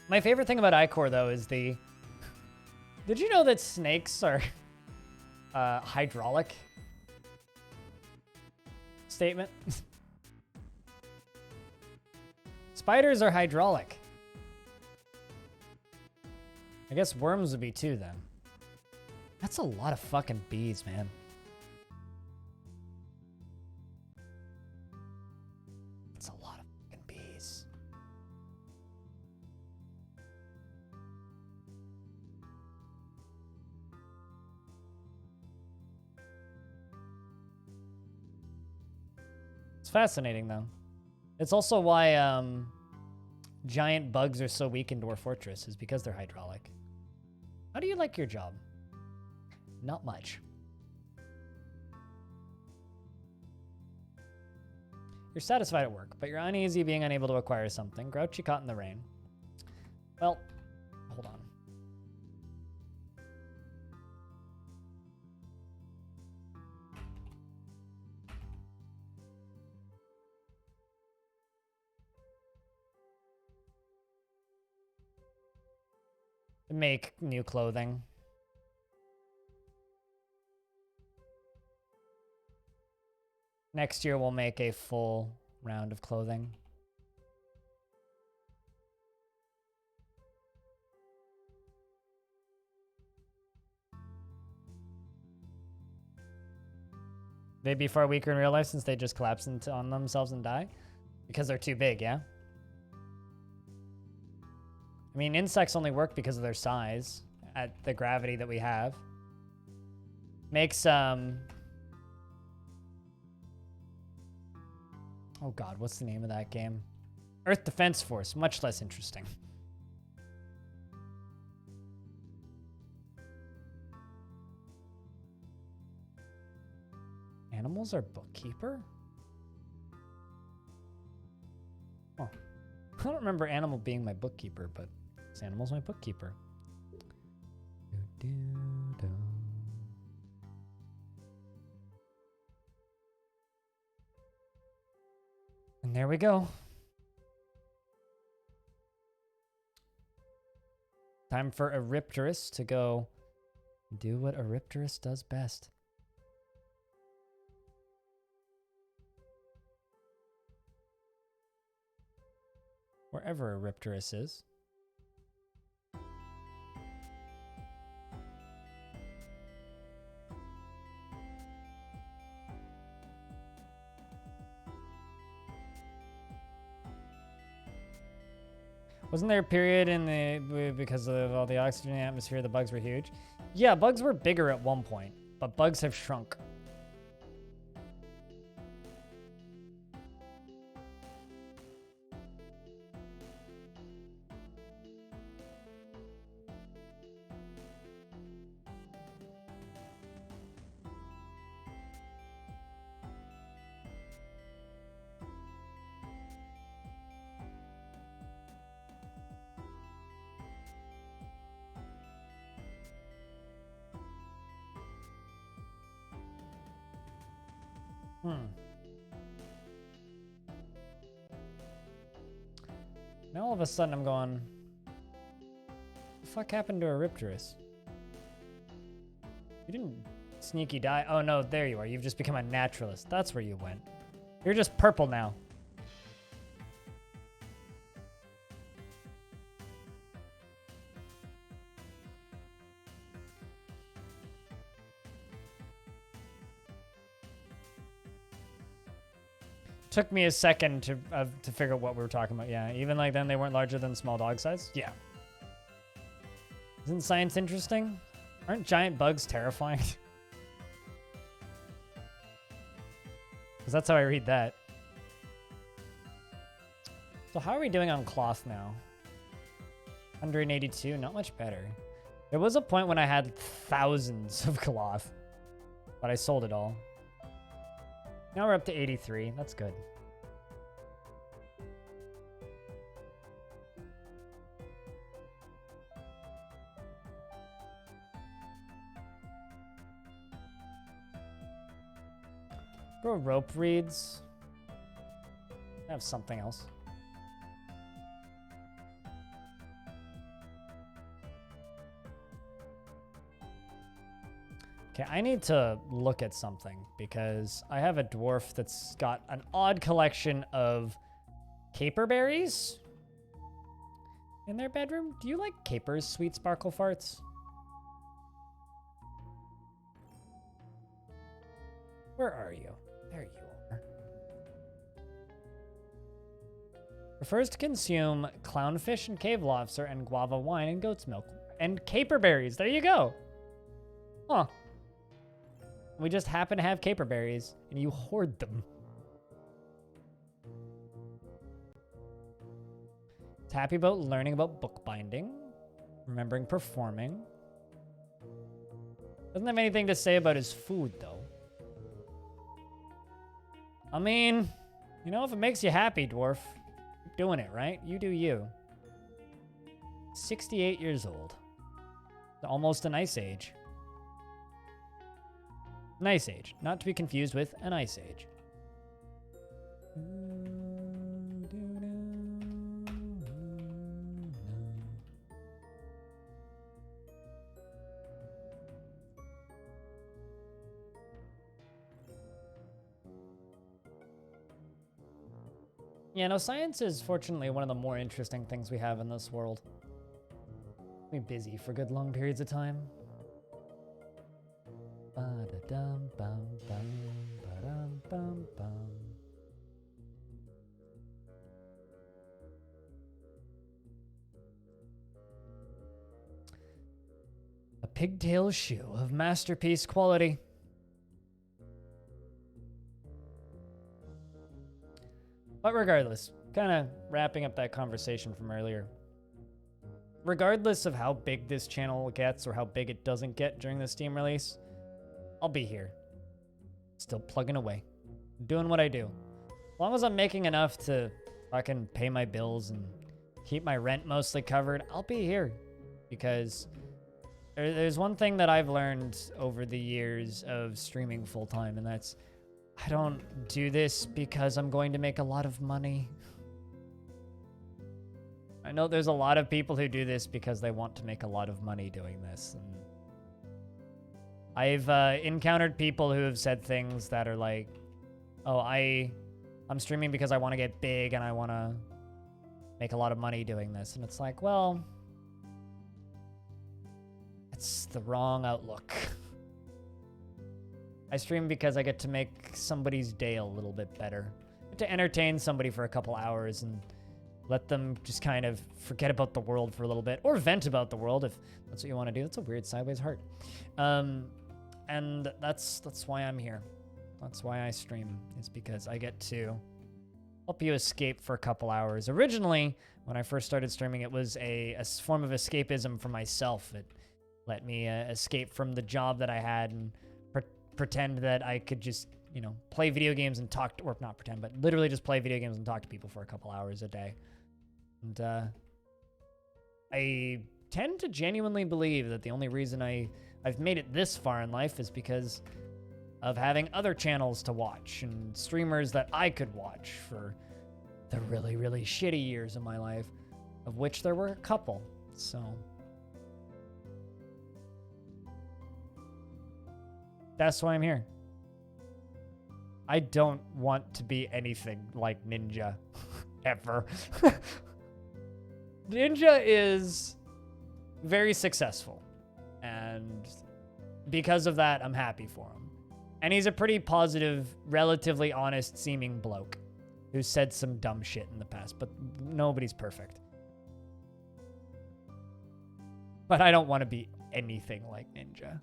My favorite thing about ichor, though, is the... Did you know that snakes are hydraulic? Statement. Spiders are hydraulic. I guess worms would be 2 then. That's a lot of fucking bees, man. That's a lot of fucking bees. It's fascinating, though. It's also why giant bugs are so weak in Dwarf Fortress, is because they're hydraulic. How do you like your job? Not much. You're satisfied at work, but you're uneasy being unable to acquire something. Grouchy caught in the rain. Well, hold on. Make new clothing. Next year we'll make a full round of clothing. They'd be far weaker in real life since they just collapse on themselves and die? Because they're too big, yeah? I mean, insects only work because of their size at the gravity that we have. Makes, oh god, what's the name of that game? Earth Defense Force, much less interesting. Animals are bookkeeper? Oh, I don't remember animal being my bookkeeper, but this animal's my bookkeeper. And there we go. Time for Eripterus to go do what Eripterus does best. Wherever Eripterus is. Wasn't there a period in the, because of all the oxygen in the atmosphere, the bugs were huge? Yeah, bugs were bigger at one point, but bugs have shrunk. Now all of a sudden I'm going, what the fuck happened to Eripterus? You didn't sneaky die. Oh no, there you are. You've just become a naturalist. That's where you went. You're just purple now. Took me a second to figure out what we were talking about. Yeah, even like then they weren't larger than small dog size. Yeah. Isn't science interesting? Aren't giant bugs terrifying? Because that's how I read that. So how are we doing on cloth now? 182, not much better. There was a point when I had thousands of cloth, but I sold it all. Now we're up to 83. That's good. Grow rope reeds. I have something else. Okay, I need to look at something because I have a dwarf that's got an odd collection of caper berries. in their bedroom. Do you like Caper's sweet sparkle farts? Where are you? There you are. Prefers to consume clownfish and cave lobster and guava wine and goat's milk and caper berries. There you go. Huh. We just happen to have caper berries and you hoard them. He's happy about learning about bookbinding, remembering performing. Doesn't have anything to say about his food, though. I mean, you know, if it makes you happy, Dwarf, keep doing it, right? You do you. 68 years old. Almost an ice age. An ice age, not to be confused with an ice age. Yeah, no, science is fortunately one of the more interesting things we have in this world. Be busy for good long periods of time. Ba-da-dum-bum-bum, ba-dum-bum-bum. A pigtail shoe of masterpiece quality. But regardless, kind of wrapping up that conversation from earlier. Regardless of how big this channel gets or how big it doesn't get during the Steam release, I'll be here. Still plugging away. Doing what I do. As long as I'm making enough to fucking pay my bills and keep my rent mostly covered, I'll be here. Because there's one thing that I've learned over the years of streaming full-time, and that's I don't do this because I'm going to make a lot of money. I know there's a lot of people who do this because they want to make a lot of money doing this. And I've encountered people who have said things that are like, oh, I'm streaming because I want to get big and I want to make a lot of money doing this. And it's like, well, it's the wrong outlook. I stream because I get to make somebody's day a little bit better. To entertain somebody for a couple hours and let them just kind of forget about the world for a little bit. Or vent about the world if that's what you want to do. That's a weird sideways heart. And that's why I'm here. That's why I stream. Is because I get to help you escape for a couple hours. Originally, when I first started streaming, it was a form of escapism for myself. It let me escape from the job that I had and pretend that I could just, you know, play video games and talk to, or not pretend, but literally just play video games and talk to people for a couple hours a day. And I tend to genuinely believe that the only reason I've made it this far in life is because of having other channels to watch and streamers that I could watch for the really, really shitty years of my life, of which there were a couple. So that's why I'm here. I don't want to be anything like Ninja, ever. Ninja is very successful, and because of that, I'm happy for him. And he's a pretty positive, relatively honest-seeming bloke who said some dumb shit in the past, but nobody's perfect. But I don't want to be anything like Ninja.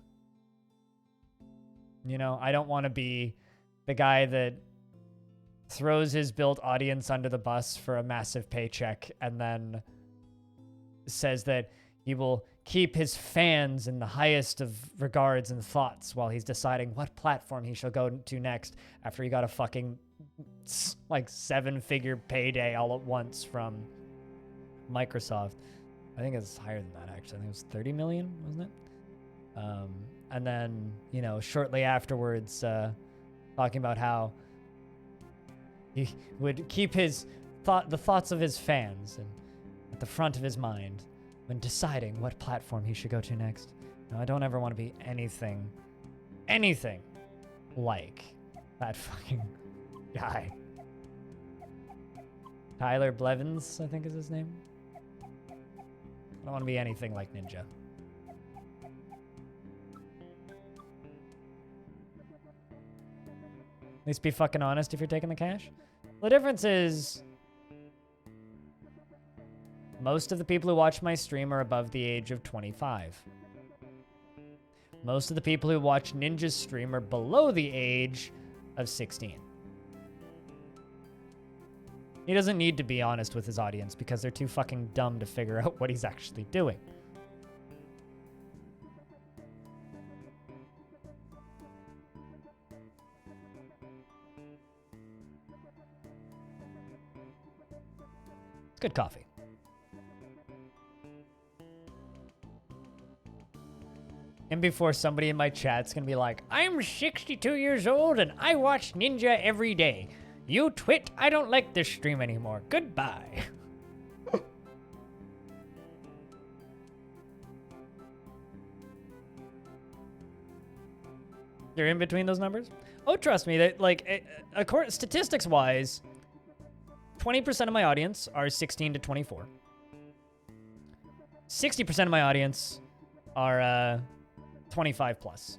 You know, I don't want to be the guy that throws his built audience under the bus for a massive paycheck and then says that he will keep his fans in the highest of regards and thoughts while he's deciding what platform he shall go to next after he got a fucking like 7-figure payday all at once from Microsoft. I think it's higher than that, actually. I think it was 30 million, wasn't it? And then, you know, shortly afterwards, talking about how he would keep the thoughts of his fans at the front of his mind when deciding what platform he should go to next. No, I don't ever want to be anything like that fucking guy. Tyler Blevins, I think is his name. don't want to be anything like Ninja. At least be fucking honest if you're taking the cash. The difference is most of the people who watch my stream are above the age of 25. Most of the people who watch Ninja's stream are below the age of 16. He doesn't need to be honest with his audience because they're too fucking dumb to figure out what he's actually doing. It's good coffee. And before somebody in my chat's gonna be like, I'm 62 years old and I watch Ninja every day. You twit, I don't like this stream anymore. Goodbye. You're in between those numbers? Oh, trust me, that like, statistics-wise, 20% of my audience are 16 to 24. 60% of my audience are 25 plus.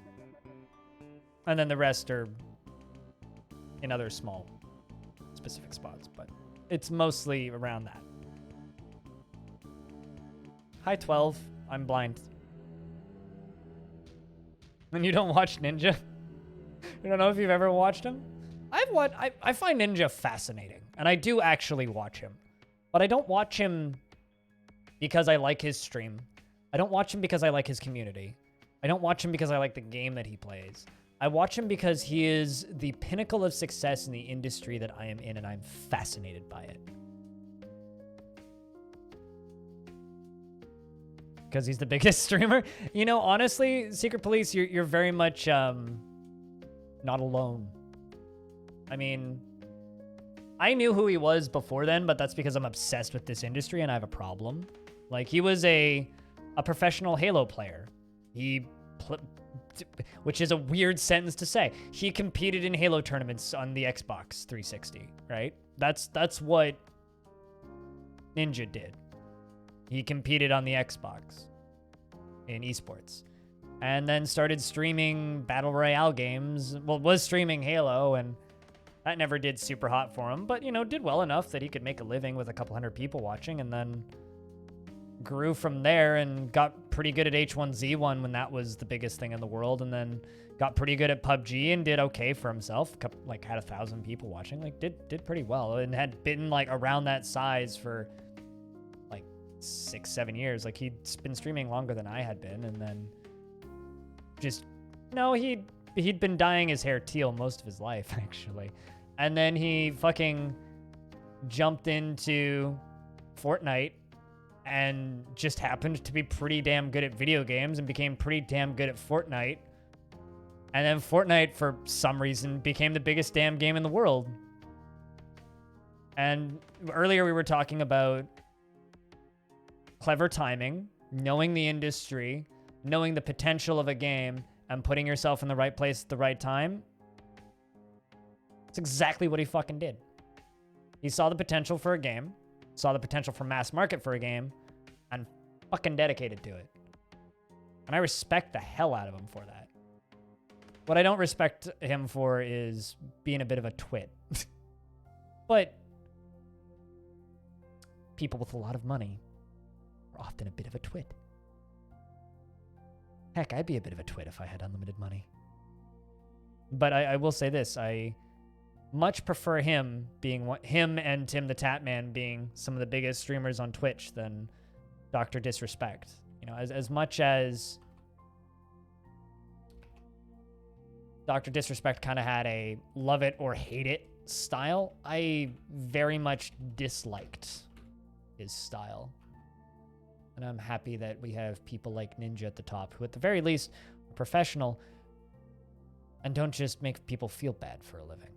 And then the rest are in other small specific spots, but it's mostly around that. Hi 12, I'm blind. And you don't watch Ninja? You don't know if you've ever watched him? I find Ninja fascinating, and I do actually watch him. But I don't watch him because I like his stream. I don't watch him because I like his community. I don't watch him because I like the game that he plays. I watch him because he is the pinnacle of success in the industry that I am in, and I'm fascinated by it. Because he's the biggest streamer? You know, honestly, Secret Police, you're very much not alone. I mean, I knew who he was before then, but that's because I'm obsessed with this industry and I have a problem. Like, he was a professional Halo player. Which is a weird sentence to say. He competed in Halo tournaments on the Xbox 360, right? That's what Ninja did. He competed on the Xbox in esports. And then started streaming Battle Royale games. Well, was streaming Halo, and that never did super hot for him, but, you know, did well enough that he could make a living with a couple hundred people watching, and then grew from there and got pretty good at H1Z1 when that was the biggest thing in the world, and then got pretty good at PUBG and did okay for himself. Like, had 1,000 people watching, like, did pretty well, and had been like around that size for like 6-7 years. Like, he'd been streaming longer than I had been, and then just, no, he'd been dyeing his hair teal most of his life, actually. And then he fucking jumped into Fortnite and just happened to be pretty damn good at video games and became pretty damn good at Fortnite. And then Fortnite, for some reason, became the biggest damn game in the world. And earlier we were talking about clever timing, knowing the industry, knowing the potential of a game, and putting yourself in the right place at the right time. It's exactly what he fucking did. He saw the potential for a game, saw the potential for mass market for a game, and fucking dedicated to it. And I respect the hell out of him for that. What I don't respect him for is being a bit of a twit. But people with a lot of money are often a bit of a twit. Heck, I'd be a bit of a twit if I had unlimited money. But I will say this, I much prefer him and Tim the Tatman being some of the biggest streamers on Twitch than Dr. Disrespect. You know, as much as Dr. Disrespect kind of had a love it or hate it style, I very much disliked his style. And I'm happy that we have people like Ninja at the top who at the very least are professional and don't just make people feel bad for a living.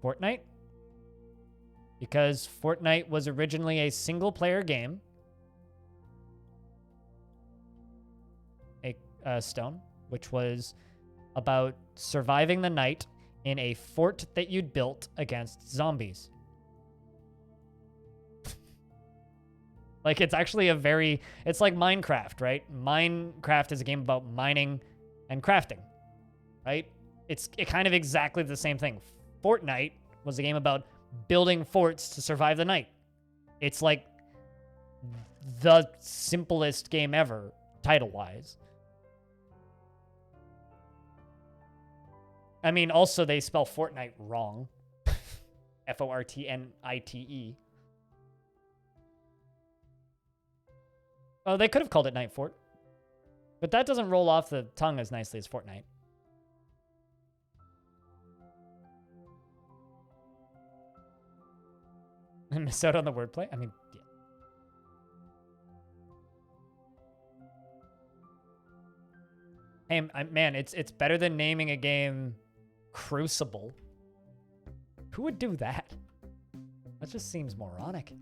Fortnite? Because Fortnite was originally a single-player game. Stone, which was about surviving the night in a fort that you'd built against zombies. Like, it's actually it's like Minecraft, right? Minecraft is a game about mining and crafting, right? It's kind of exactly the same thing. Fortnite was a game about building forts to survive the night. It's like the simplest game ever, title-wise. I mean, also, they spell Fortnite wrong. Fortnite. Oh, they could have called it Night Fort. But that doesn't roll off the tongue as nicely as Fortnite. I missed out on the wordplay? I mean, yeah. Hey, man, it's better than naming a game Crucible. Who would do that? That just seems moronic.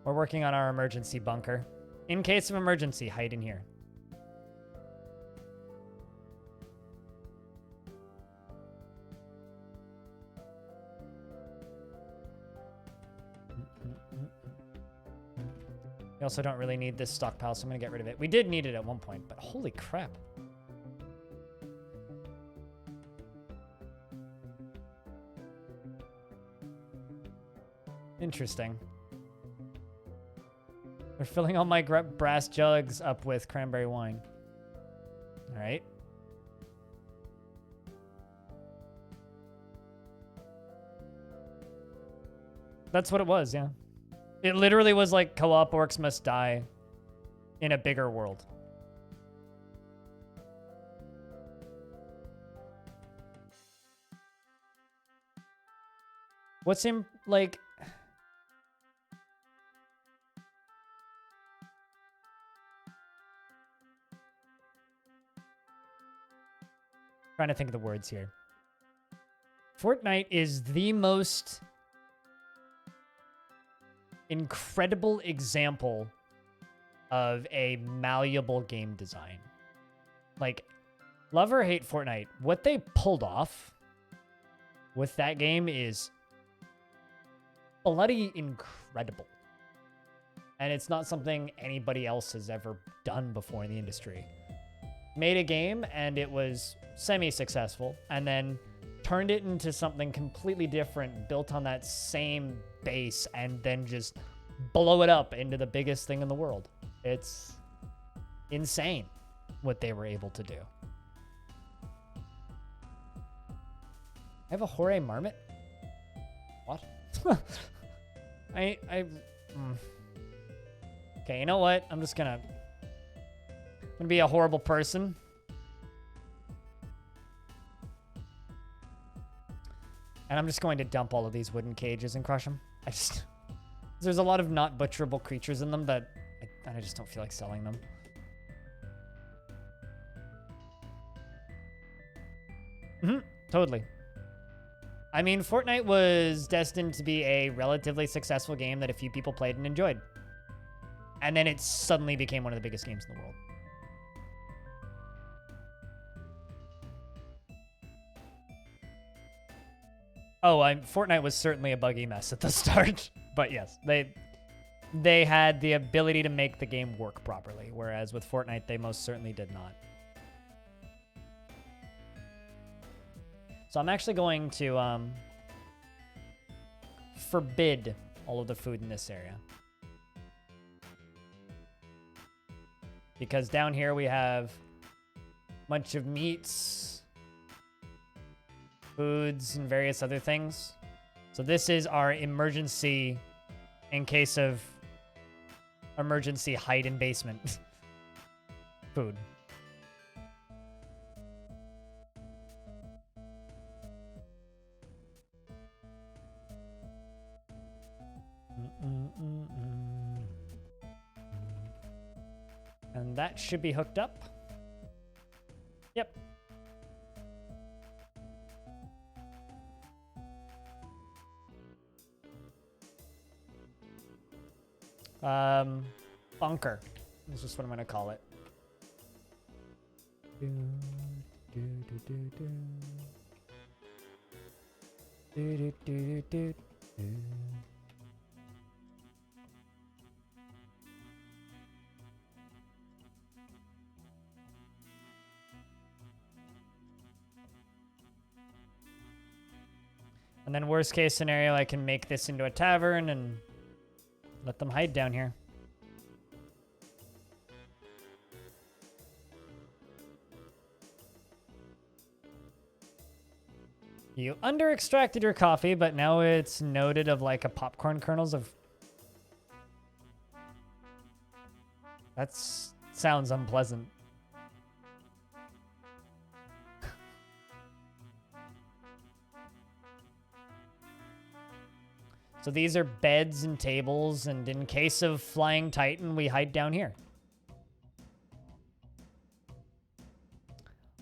We're working on our emergency bunker. In case of emergency, hide in here. We also don't really need this stockpile, so I'm gonna get rid of it. We did need it at one point, but holy crap. Interesting. We're filling all my brass jugs up with cranberry wine. All right. That's what it was, yeah. It literally was like co-op orcs must die in a bigger world. What's in, like... Trying to think of the words here. Fortnite is the most incredible example of a malleable game design. Like, love or hate Fortnite, what they pulled off with that game is bloody incredible. And it's not something anybody else has ever done before in the industry. Made a game and it was semi-successful, and then turned it into something completely different, built on that same base, and then just blow it up into the biggest thing in the world. It's insane what they were able to do. I have a Hore Marmot? What? Okay, you know what? I'm gonna be a horrible person. And I'm just going to dump all of these wooden cages and crush them. There's a lot of not butcherable creatures in them that I just don't feel like selling them. Totally. I mean, Fortnite was destined to be a relatively successful game that a few people played and enjoyed. And then it suddenly became one of the biggest games in the world. Oh, Fortnite was certainly a buggy mess at the start, but yes, they had the ability to make the game work properly, whereas with Fortnite, they most certainly did not. So I'm actually going to forbid all of the food in this area. Because down here we have a bunch of meats, foods, and various other things. So this is our emergency, in case of emergency hide in basement food. And that should be hooked up. Yep. Bunker. That's just what I'm gonna call it. And then worst case scenario, I can make this into a tavern and let them hide down here. You under-extracted your coffee, but now it's noted of like a popcorn kernels of... That sounds unpleasant. So these are beds and tables, and in case of Flying Titan, we hide down here.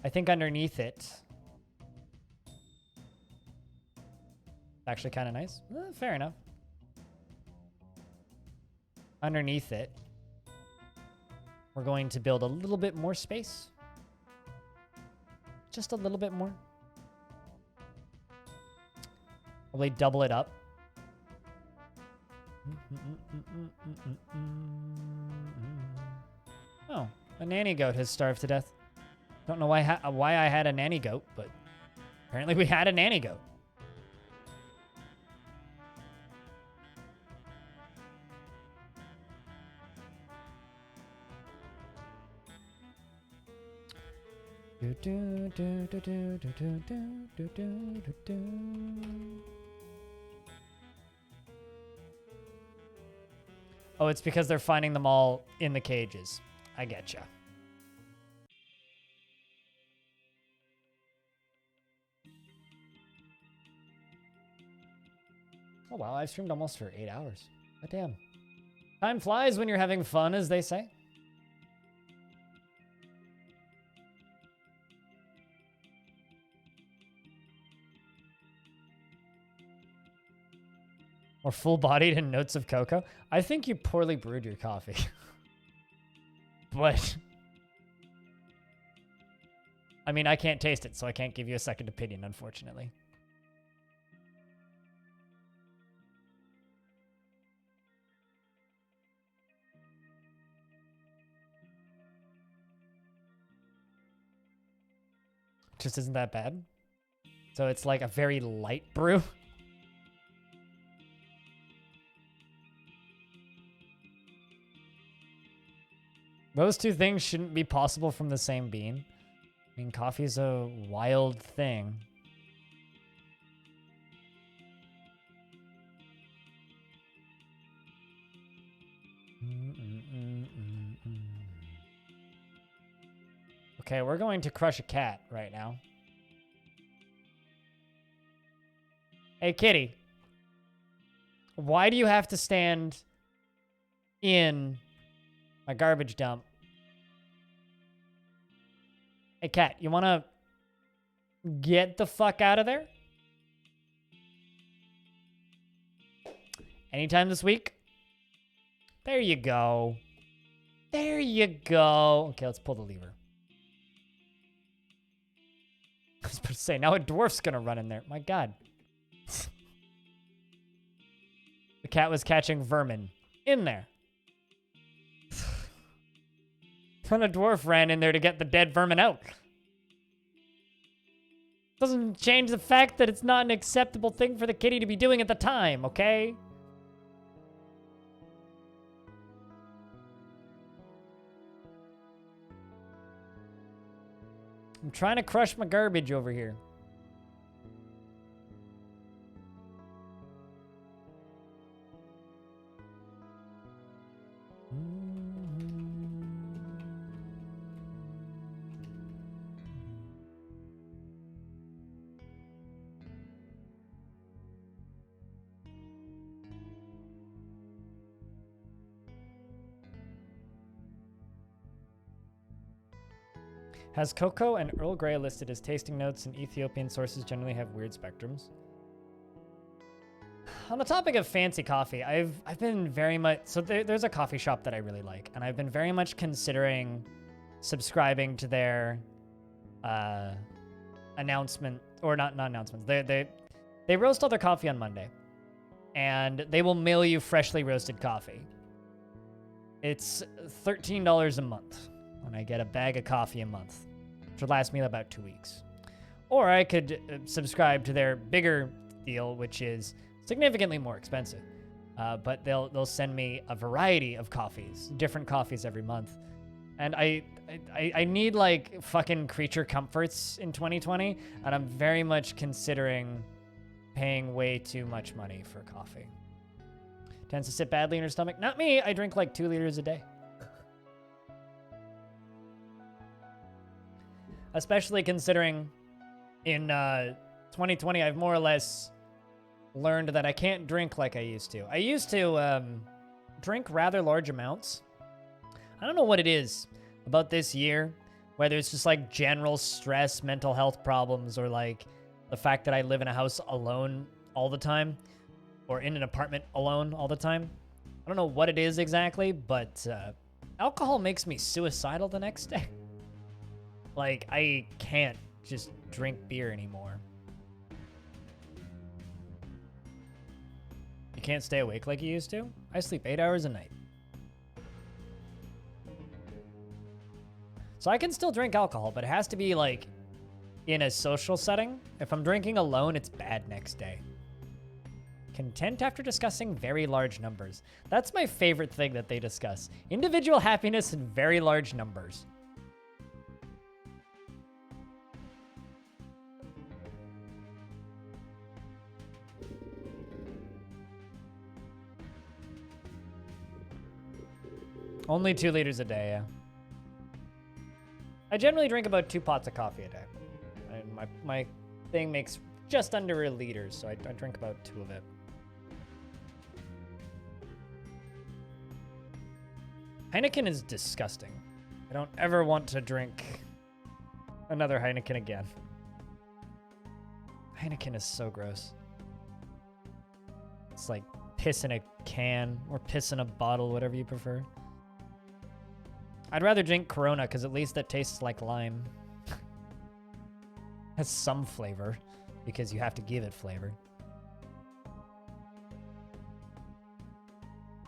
I think underneath it... Actually kind of nice. Fair enough. Underneath it, we're going to build a little bit more space. Just a little bit more. Probably double it up. Oh, a nanny goat has starved to death. Don't know why I had a nanny goat, but apparently we had a nanny goat. Oh, it's because they're finding them all in the cages. I getcha. Oh wow, I've streamed almost for 8 hours. God damn. Time flies when you're having fun, as they say. Or full-bodied in notes of cocoa. I think you poorly brewed your coffee. But... I mean, I can't taste it, so I can't give you a second opinion, unfortunately. Just isn't that bad. So it's like a very light brew. Those two things shouldn't be possible from the same bean. I mean, coffee's a wild thing. Okay, we're going to crush a cat right now. Hey, kitty. Why do you have to stand in my garbage dump? Hey, cat, you want to get the fuck out of there? Anytime this week? There you go. There you go. Okay, let's pull the lever. I was about to say, now a dwarf's gonna run in there. My god. The cat was catching vermin in there. Then a dwarf ran in there to get the dead vermin out. Doesn't change the fact that it's not an acceptable thing for the kitty to be doing at the time, okay? I'm trying to crush my garbage over here. Has cocoa and Earl Grey listed as tasting notes, and Ethiopian sources generally have weird spectrums. On the topic of fancy coffee, I've been very much... So there's a coffee shop that I really like, and I've been very much considering subscribing to their announcement... Or not announcements. They roast all their coffee on Monday, and they will mail you freshly roasted coffee. It's $13 a month, and I get a bag of coffee a month, which would last me about 2 weeks. Or I could subscribe to their bigger deal, which is significantly more expensive, but they'll send me a variety of coffees, different coffees every month. And I need like fucking creature comforts in 2020, and I'm very much considering paying way too much money for coffee. Tends to sit badly in her stomach. Not me, I drink like 2 liters a day. Especially considering in 2020, I've more or less learned that I can't drink like I used to. I used to drink rather large amounts. I don't know what it is about this year, whether it's just like general stress, mental health problems, or like the fact that I live in a house alone all the time, or in an apartment alone all the time. I don't know what it is exactly, but alcohol makes me suicidal the next day. Like, I can't just drink beer anymore. You can't stay awake like you used to? I sleep 8 hours a night. So I can still drink alcohol, but it has to be like in a social setting. If I'm drinking alone, it's bad next day. Content after discussing very large numbers. That's my favorite thing that they discuss. Individual happiness in very large numbers. Only 2 liters a day, yeah. I generally drink about 2 pots of coffee a day. And my thing makes just under a liter, so I drink about 2 of it. Heineken is disgusting. I don't ever want to drink another Heineken again. Heineken is so gross. It's like piss in a can or piss in a bottle, whatever you prefer. I'd rather drink Corona because at least that tastes like lime. Has some flavor because you have to give it flavor.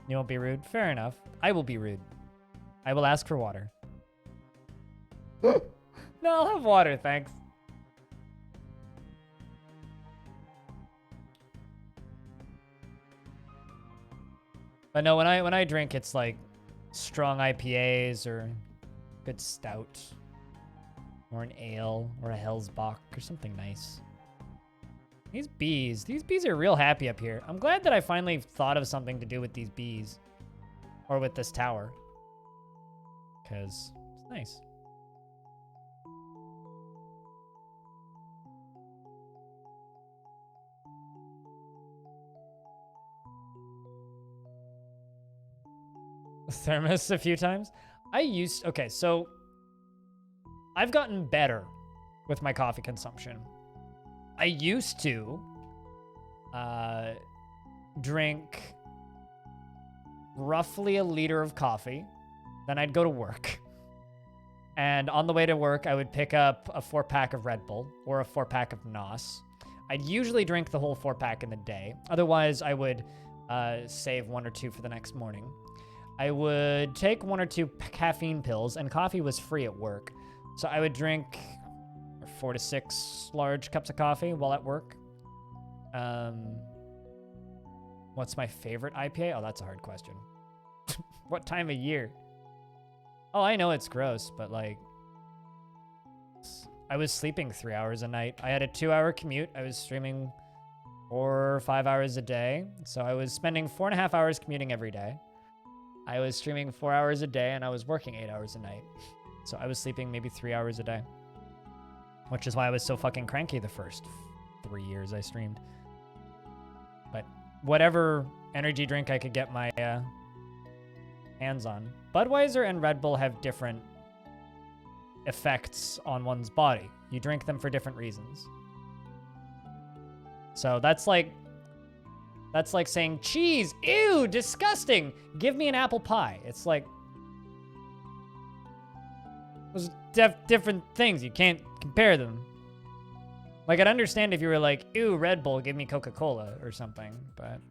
You won't be rude? Fair enough. I will be rude. I will ask for water. No, I'll have water, thanks. But no, when I drink, it's like strong IPAs or good stout or an ale or a Hellsbach or something nice. These bees are real happy up here. I'm glad that I finally thought of something to do with these bees or with this tower, because it's nice. Thermos a few times. Okay, so I've gotten better with my coffee consumption. I used to drink roughly a liter of coffee. Then I'd go to work. And on the way to work, I would pick up a 4-pack of Red Bull or a 4-pack of NOS. I'd usually drink the whole 4-pack in the day. Otherwise, I would save 1 or 2 for the next morning. I would take 1 or 2 caffeine pills, and coffee was free at work. So I would drink 4 to 6 large cups of coffee while at work. What's my favorite IPA? Oh, that's a hard question. What time of year? Oh, I know it's gross, but like, I was sleeping 3 hours a night. I had a 2-hour commute. I was streaming 4 or 5 hours a day. So I was spending 4.5 hours commuting every day. I was streaming 4 hours a day, and I was working 8 hours a night. So I was sleeping maybe 3 hours a day, which is why I was so fucking cranky the first 3 years I streamed. But whatever energy drink I could get my hands on. Budweiser and Red Bull have different effects on one's body. You drink them for different reasons. So that's like saying cheese, ew, disgusting. Give me an apple pie. It's like those different things. You can't compare them. Like, I'd understand if you were like, ew, Red Bull, give me Coca-Cola or something, but...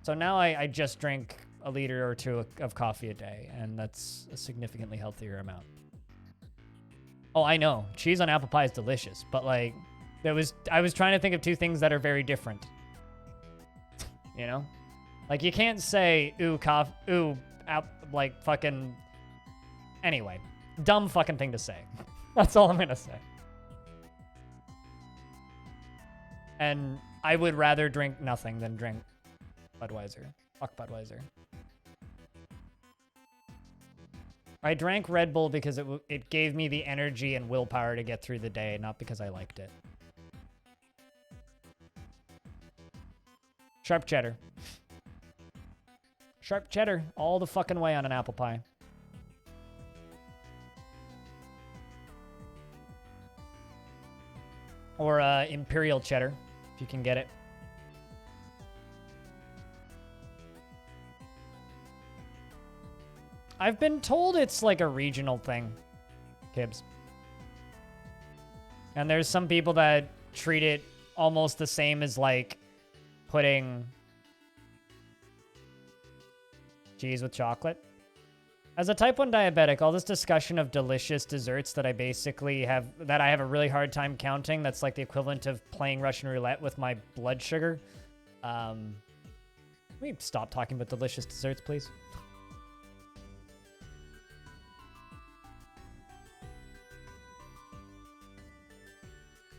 So now I just drink a liter or two of coffee a day, and that's a significantly healthier amount. Oh, I know. Cheese on apple pie is delicious, but, like, I was trying to think of two things that are very different. You know? Like, you can't say, like, fucking... Anyway. Dumb fucking thing to say. That's all I'm gonna say. And I would rather drink nothing than drink Budweiser. Fuck Budweiser. I drank Red Bull because it gave me the energy and willpower to get through the day, not because I liked it. Sharp cheddar. Sharp cheddar all the fucking way on an apple pie. Or imperial cheddar, if you can get it. I've been told it's like a regional thing, Kibbs. And there's some people that treat it almost the same as like putting cheese with chocolate. As a type 1 diabetic, all this discussion of delicious desserts that I have a really hard time counting, that's like the equivalent of playing Russian roulette with my blood sugar. Can we stop talking about delicious desserts, please?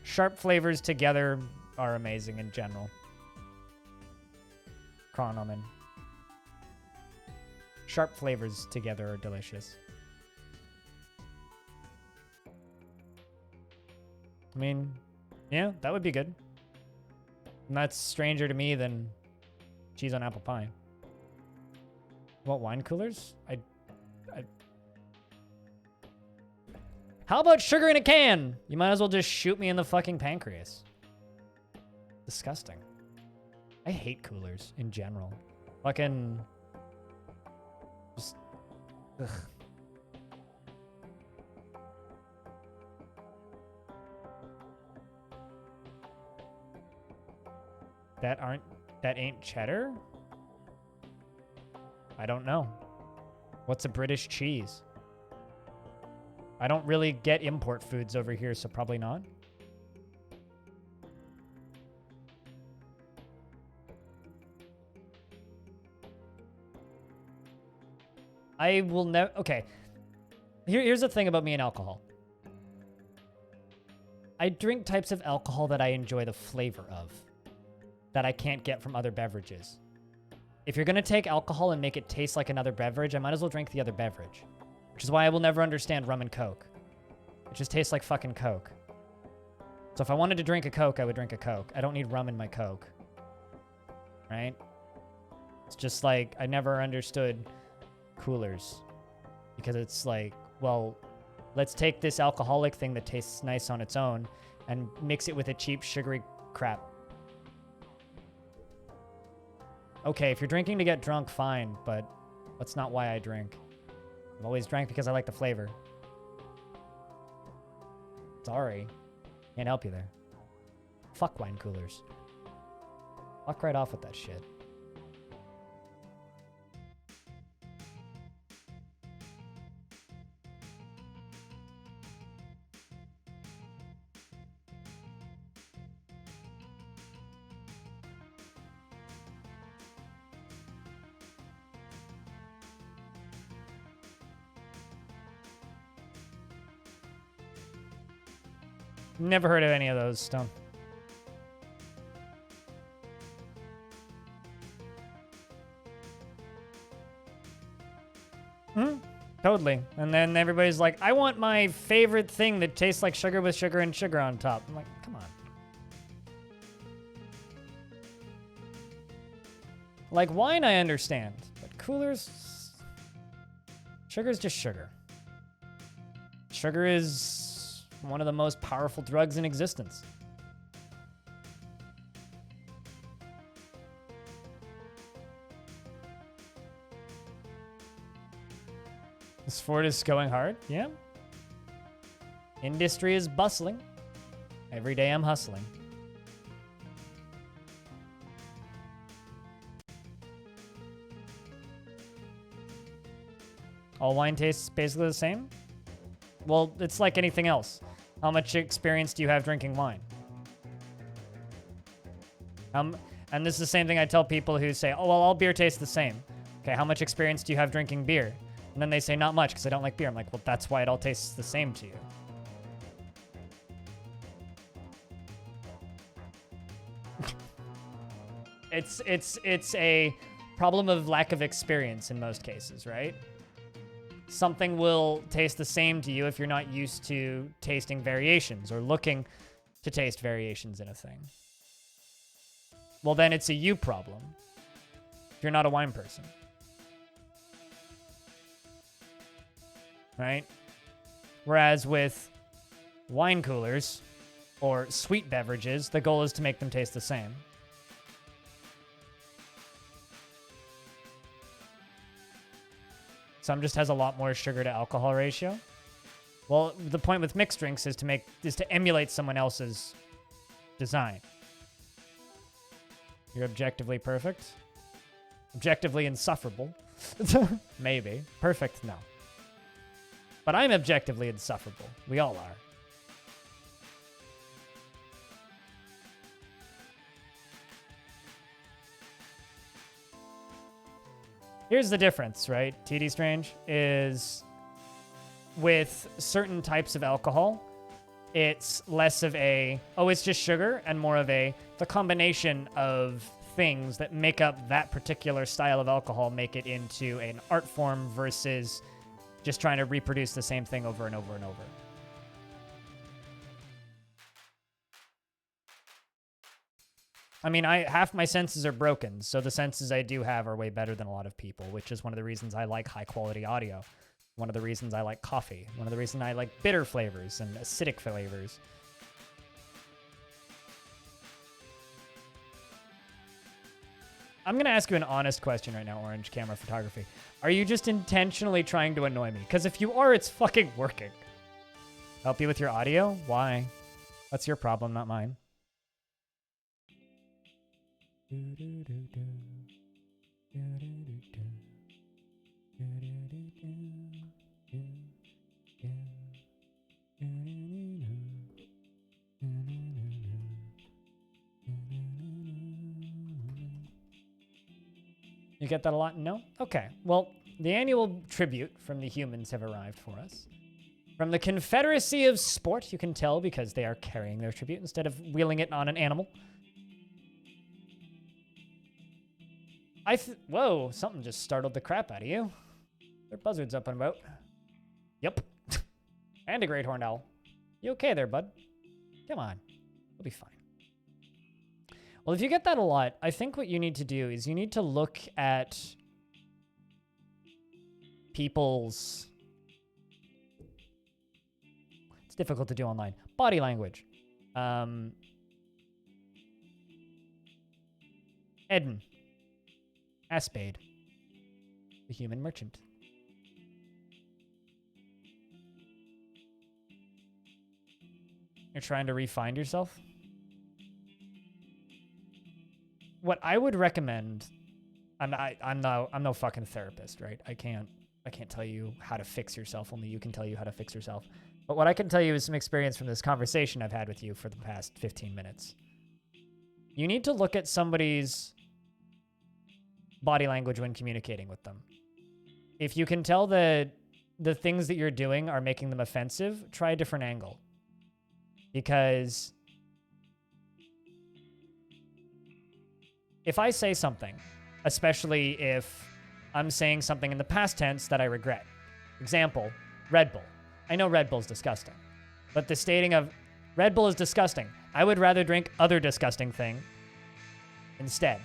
Sharp flavors together are amazing in general. Chronoman. Sharp flavors together are delicious. I mean, yeah, that would be good. And that's stranger to me than cheese on apple pie. What, wine coolers? How about sugar in a can? You might as well just shoot me in the fucking pancreas. Disgusting. I hate coolers in general. Fucking... Just... Ugh. That ain't cheddar? I don't know. What's a British cheese? I don't really get import foods over here, so probably not. I will never... Okay. Here's the thing about me and alcohol. I drink types of alcohol that I enjoy the flavor of, that I can't get from other beverages. If you're going to take alcohol and make it taste like another beverage, I might as well drink the other beverage. Which is why I will never understand rum and Coke. It just tastes like fucking Coke. So if I wanted to drink a Coke, I would drink a Coke. I don't need rum in my Coke. Right? It's just like, I never understood coolers. Because it's like, well, let's take this alcoholic thing that tastes nice on its own and mix it with a cheap, sugary crap. Okay, if you're drinking to get drunk, fine, but that's not why I drink. I've always drank because I like the flavor. Sorry. Can't help you there. Fuck wine coolers. Fuck right off with that shit. Never heard of any of those, Stone. Totally. And then everybody's like, I want my favorite thing that tastes like sugar with sugar and sugar on top. I'm like, come on. Like wine, I understand. But coolers... Sugar's just sugar. sugar is one of the most powerful drugs in existence. This fort is going hard, yeah. Industry is bustling. Every day I'm hustling. All wine tastes basically the same? Well, it's like anything else. How much experience do you have drinking wine? And this is the same thing I tell people who say, oh, well, all beer tastes the same. Okay, how much experience do you have drinking beer? And then they say, not much, because I don't like beer. I'm like, well, that's why it all tastes the same to you. It's a problem of lack of experience in most cases, right? Something will taste the same to you if you're not used to tasting variations or looking to taste variations in a thing. Well, then it's a you problem. If you're not a wine person. Right? Whereas with wine coolers or sweet beverages, the goal is to make them taste the same. Some just has a lot more sugar to alcohol ratio. Well, the point with mixed drinks is to emulate someone else's design. You're objectively perfect. Objectively insufferable. Maybe. Perfect, no. But I'm objectively insufferable. We all are. Here's the difference, right? TD Strange is with certain types of alcohol, it's less of a, oh, it's just sugar, and more of a, the combination of things that make up that particular style of alcohol make it into an art form versus just trying to reproduce the same thing over and over and over. I mean, half my senses are broken, so the senses I do have are way better than a lot of people, which is one of the reasons I like high-quality audio. One of the reasons I like coffee. One of the reasons I like bitter flavors and acidic flavors. I'm going to ask you an honest question right now, Orange Camera Photography. Are you just intentionally trying to annoy me? Because if you are, it's fucking working. Help you with your audio? Why? That's your problem, not mine. You get that a lot? No? Okay. Well, the annual tribute from the humans have arrived for us. From the Confederacy of Sport, you can tell because they are carrying their tribute instead of wheeling it on an animal. Whoa, something just startled the crap out of you. There are buzzards up and about. Yep. And a great horned owl. You okay there, bud? Come on. You'll be fine. Well, if you get that a lot, I think what you need to do is you need to look at people's... It's difficult to do online. Body language. Eden. Aspade. The human merchant. You're trying to re-find yourself? What I would recommend, I'm no fucking therapist, right? I can't tell you how to fix yourself. Only you can tell you how to fix yourself. But what I can tell you is some experience from this conversation I've had with you for the past 15 minutes. You need to look at somebody's body language when communicating with them. If you can tell that the things that you're doing are making them offensive, try a different angle. Because if I say something, especially if I'm saying something in the past tense that I regret. Example, Red Bull. I know Red Bull's disgusting. But the stating of Red Bull is disgusting, I would rather drink other disgusting thing instead.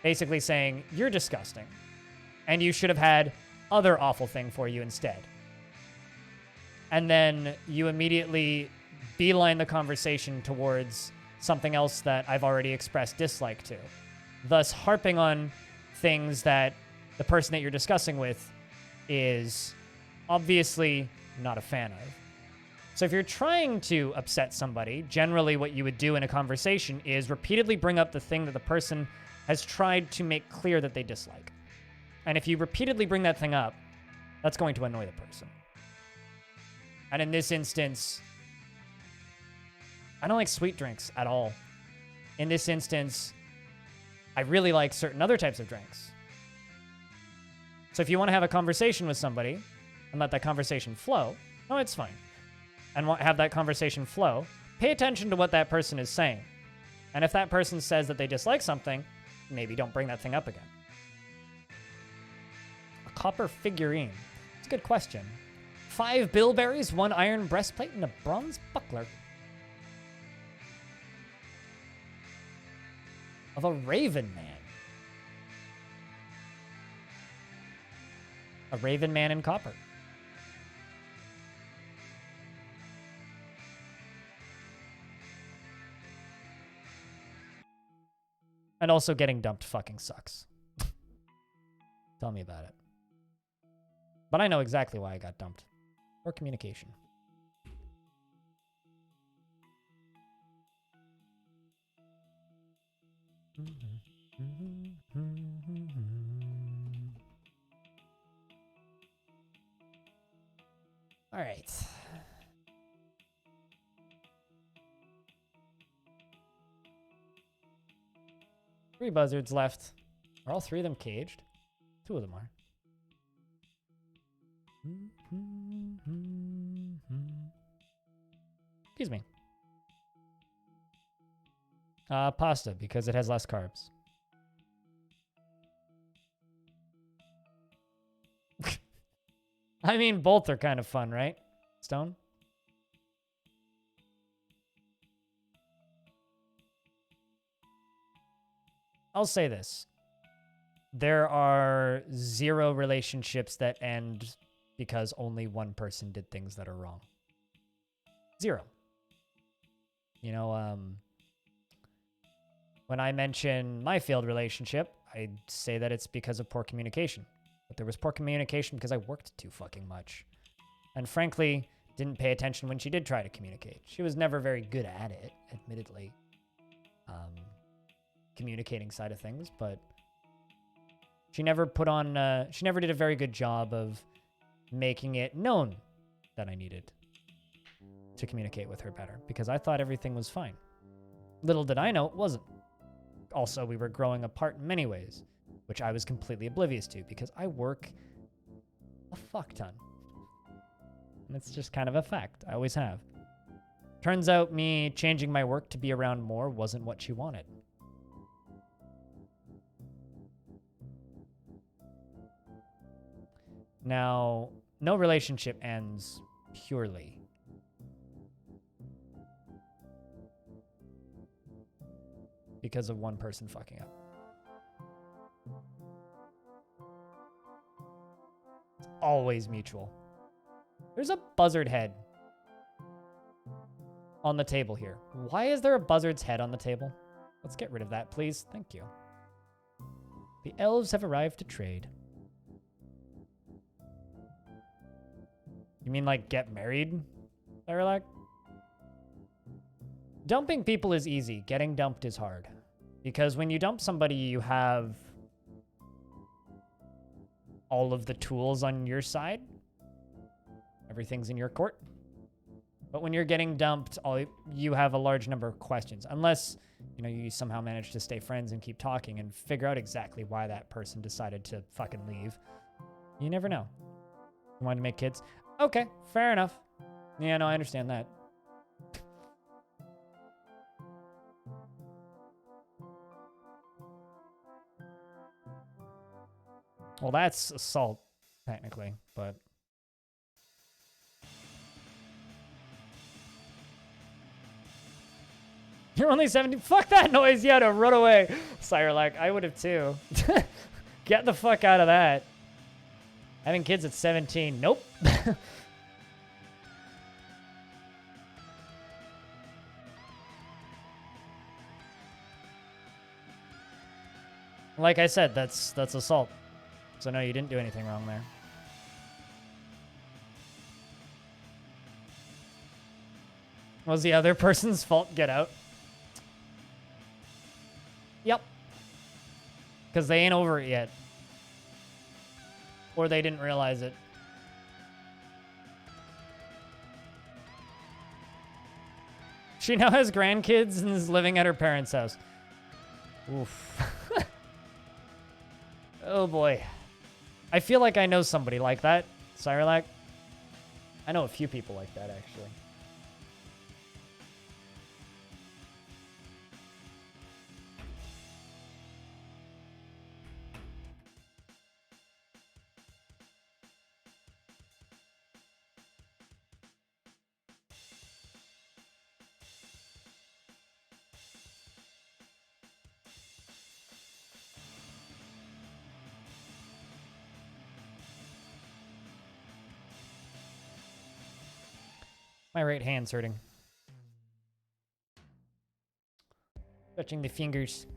Basically saying, you're disgusting. And you should have had other awful thing for you instead. and then you immediately beeline the conversation towards something else that I've already expressed dislike to, thus harping on things that the person that you're discussing with is obviously not a fan of. So if you're trying to upset somebody, generally what you would do in a conversation is repeatedly bring up the thing that the person has tried to make clear that they dislike. And if you repeatedly bring that thing up, that's going to annoy the person. And in this instance, I don't like sweet drinks at all. In this instance, I really like certain other types of drinks. So if you want to have a conversation with somebody and let that conversation flow, no, it's fine. And have that conversation flow, pay attention to what that person is saying. And if that person says that they dislike something, maybe don't bring that thing up again. A copper figurine. That's a good question. 5 bilberries, 1 iron breastplate, and a bronze buckler. Of a raven man. A raven man in copper. And also getting dumped fucking sucks. Tell me about it. But I know exactly why I got dumped. Poor communication. All right. Three buzzards left. Are all 3 of them caged? 2 of them are. Excuse me. Pasta, because it has less carbs. I mean, both are kind of fun, right? Stone? I'll say this. There are 0 relationships that end because only one person did things that are wrong. 0. You know, when I mention my failed relationship, I say that it's because of poor communication. But there was poor communication because I worked too fucking much. And frankly, didn't pay attention when she did try to communicate. She was never very good at it, admittedly. Communicating side of things, but she never she never did a very good job of making it known that I needed to communicate with her better, because I thought everything was fine. Little did I know it wasn't. Also, we were growing apart in many ways, which I was completely oblivious to because I work a fuck ton. And it's just kind of a fact. I always have. Turns out me changing my work to be around more wasn't what she wanted. Now, no relationship ends purely because of one person fucking up. It's always mutual. There's a buzzard head on the table here. Why is there a buzzard's head on the table? Let's get rid of that, please. Thank you. The elves have arrived to trade. You mean like get married, Thyrilak? Dumping people is easy. Getting dumped is hard. Because when you dump somebody, you have all of the tools on your side. Everything's in your court. But when you're getting dumped, you have a large number of questions. Unless, you somehow manage to stay friends and keep talking and figure out exactly why that person decided to fucking leave. You never know. You wanted to make kids? Okay, fair enough. Yeah, no, I understand that. Well, that's assault, technically, but... You're only 17. Fuck that noise. You had to run away. Cyrelac, I would have too. Get the fuck out of that. Having kids at 17. Nope. Like I said, that's assault. So no, you didn't do anything wrong there. Was the other person's fault? Get out. Yep. Because they ain't over it yet. Or they didn't realize it. She now has grandkids and is living at her parents' house. Oof. Oh boy. I feel like I know somebody like that, Cyralac. I know a few people like that, actually. My right hand's hurting. Touching the fingers.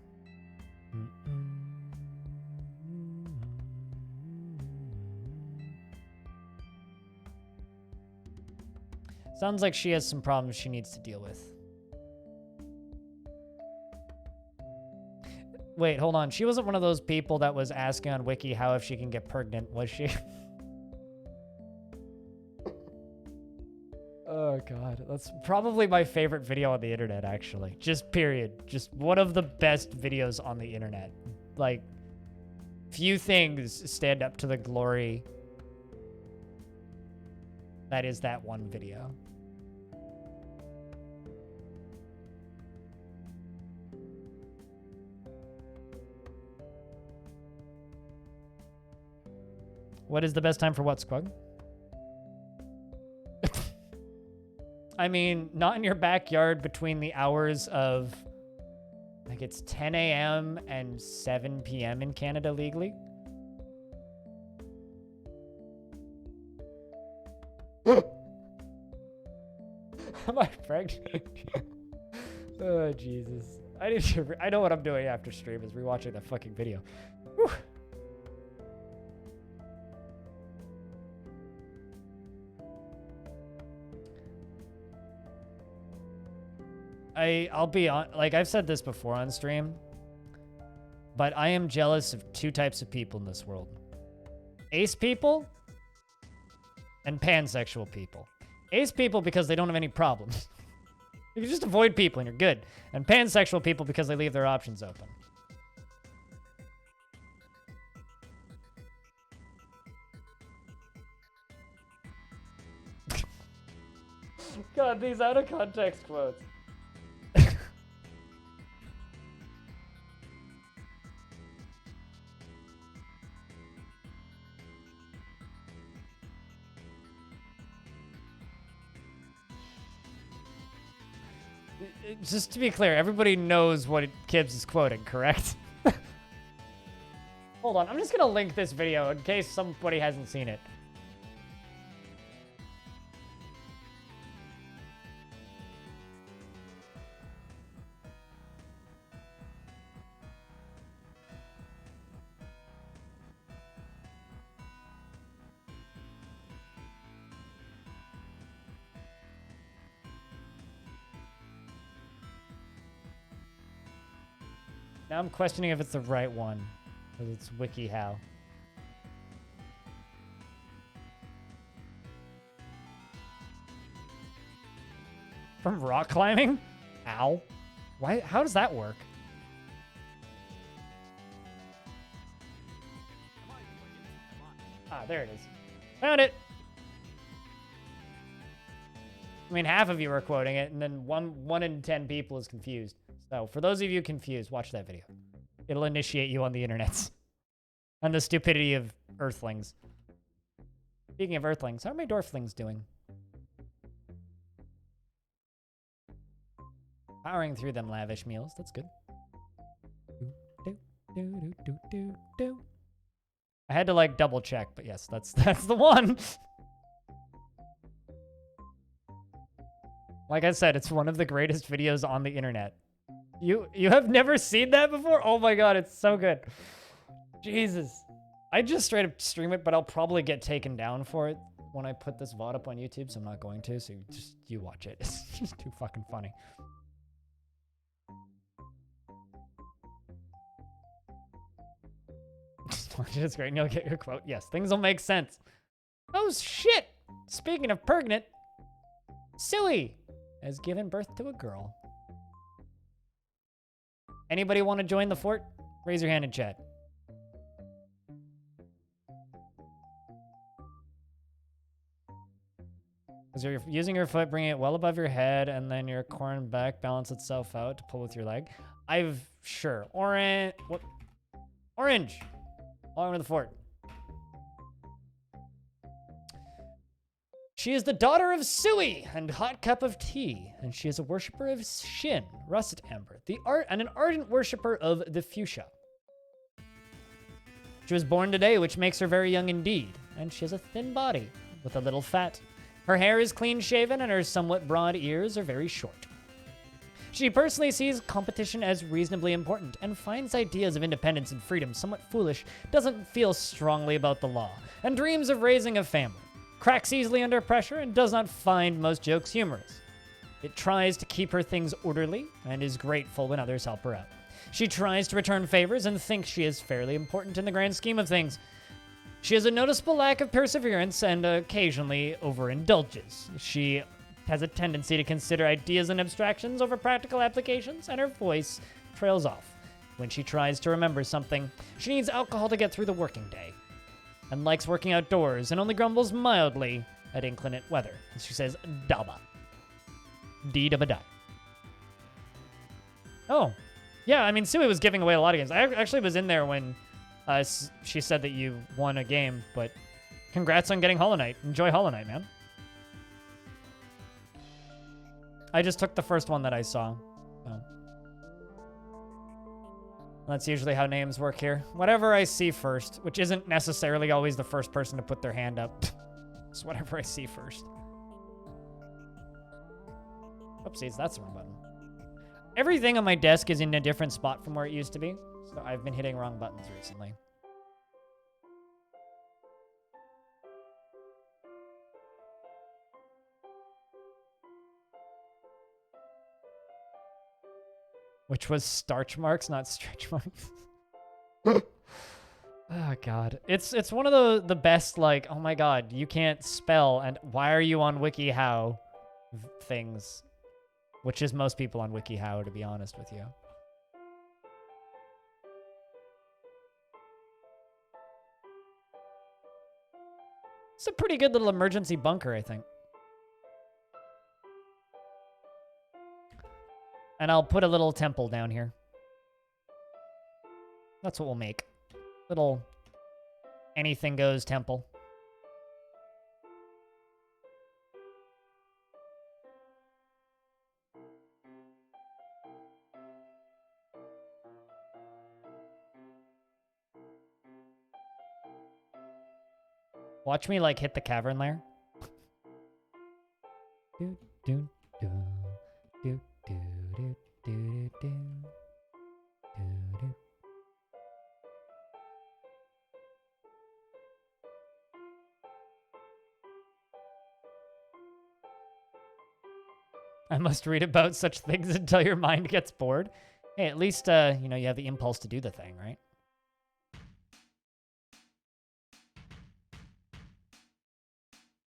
Sounds like she has some problems she needs to deal with. Wait, hold on. She wasn't one of those people that was asking on Wiki how if she can get pregnant, was she? Oh god, that's probably my favorite video on the internet, actually. Just period. Just one of the best videos on the internet. Like, few things stand up to the glory that is that one video. What is the best time for what, Squug? I mean, not in your backyard between the hours of, like, it's 10 a.m. and 7 p.m. in Canada legally. Am I pregnant? Oh, Jesus. I know what I'm doing after stream is rewatching that fucking video. Whew. I'll be on, like I've said this before on stream, but I am jealous of two types of people in this world. Ace people and pansexual people. Ace people because they don't have any problems. You can just avoid people and you're good. And pansexual people because they leave their options open. God, these out of context quotes. Just to be clear, everybody knows what Kibbs is quoting, correct? Hold on, I'm just gonna link this video in case somebody hasn't seen it. Now I'm questioning if it's the right one, because it's WikiHow. From rock climbing? Ow. Why? How does that work? Ah, there it is. Found it! I mean, half of you are quoting it, and then one in 10 people is confused. So, for those of you confused, watch that video. It'll initiate you on the internets. And the stupidity of Earthlings. Speaking of Earthlings, how are my Dwarflings doing? Powering through them lavish meals, that's good. I had to, like, double check, but yes, that's the one! Like I said, it's one of the greatest videos on the internet. You have never seen that before? Oh my god, it's so good. Jesus. I just straight up stream it, but I'll probably get taken down for it when I put this VOD up on YouTube, so I'm not going to, so you watch it. It's just too fucking funny. Just watch it, it's great, and you'll get your quote. Yes, things will make sense. Oh shit! Speaking of pregnant, Suey has given birth to a girl. Anybody want to join the fort? Raise your hand in chat. As you're using your foot, bringing it well above your head, and then your corn back balance itself out to pull with your leg. Sure. Orange. What? Orange. Along with the fort. She is the daughter of Suey and Hot Cup of Tea, and she is a worshiper of Shin, Russet Amber, and an ardent worshiper of the fuchsia. She was born today, which makes her very young indeed, and she has a thin body with a little fat. Her hair is clean-shaven, and her somewhat broad ears are very short. She personally sees competition as reasonably important and finds ideas of independence and freedom somewhat foolish, doesn't feel strongly about the law, and dreams of raising a family. Cracks easily under pressure and does not find most jokes humorous. It tries to keep her things orderly and is grateful when others help her out. She tries to return favors and thinks she is fairly important in the grand scheme of things. She has a noticeable lack of perseverance and occasionally overindulges. She has a tendency to consider ideas and abstractions over practical applications, and her voice trails off. When she tries to remember something, she needs alcohol to get through the working day, and likes working outdoors, and only grumbles mildly at inclement weather. And she says, Daba. D-daba-die. Oh. Yeah, I mean, Suey was giving away a lot of games. I actually was in there when she said that you won a game, but congrats on getting Hollow Knight. Enjoy Hollow Knight, man. I just took the first one that I saw. So. That's usually how names work here. Whatever I see first, which isn't necessarily always the first person to put their hand up. It's whatever I see first. Oopsies, that's the wrong button. Everything on my desk is in a different spot from where it used to be, so I've been hitting wrong buttons recently. Which was starch marks, not stretch marks. Oh god. It's one of the best, like, oh my god, you can't spell, and why are you on WikiHow things? Which is most people on WikiHow, to be honest with you. It's a pretty good little emergency bunker, I think. And I'll put a little temple down here. That's what we'll make. Little anything goes temple. Watch me like hit the cavern lair. Do do do do do do do do do. I must read about such things until your mind gets bored. Hey, at least you know, you have the impulse to do the thing, right?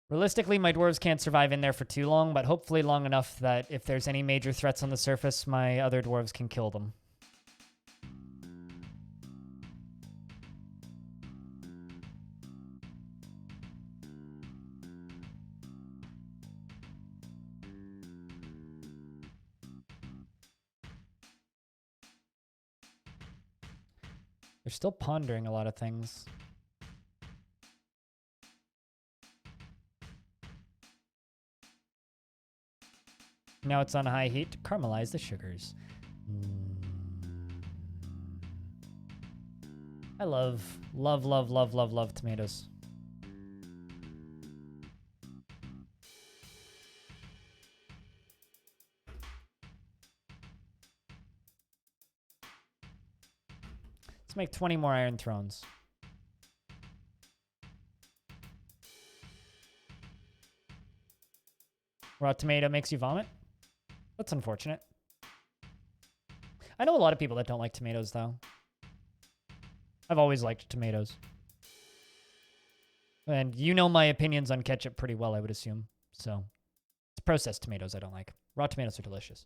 Realistically, my dwarves can't survive in there for too long, but hopefully long enough that if there's any major threats on the surface, my other dwarves can kill them. They're still pondering a lot of things. Now it's on high heat to caramelize the sugars. I love tomatoes. make 20 more Iron Thrones. Raw tomato makes you vomit? That's unfortunate. I know a lot of people that don't like tomatoes, though. I've always liked tomatoes. And you know my opinions on ketchup pretty well, I would assume. So, it's processed tomatoes I don't like. Raw tomatoes are delicious.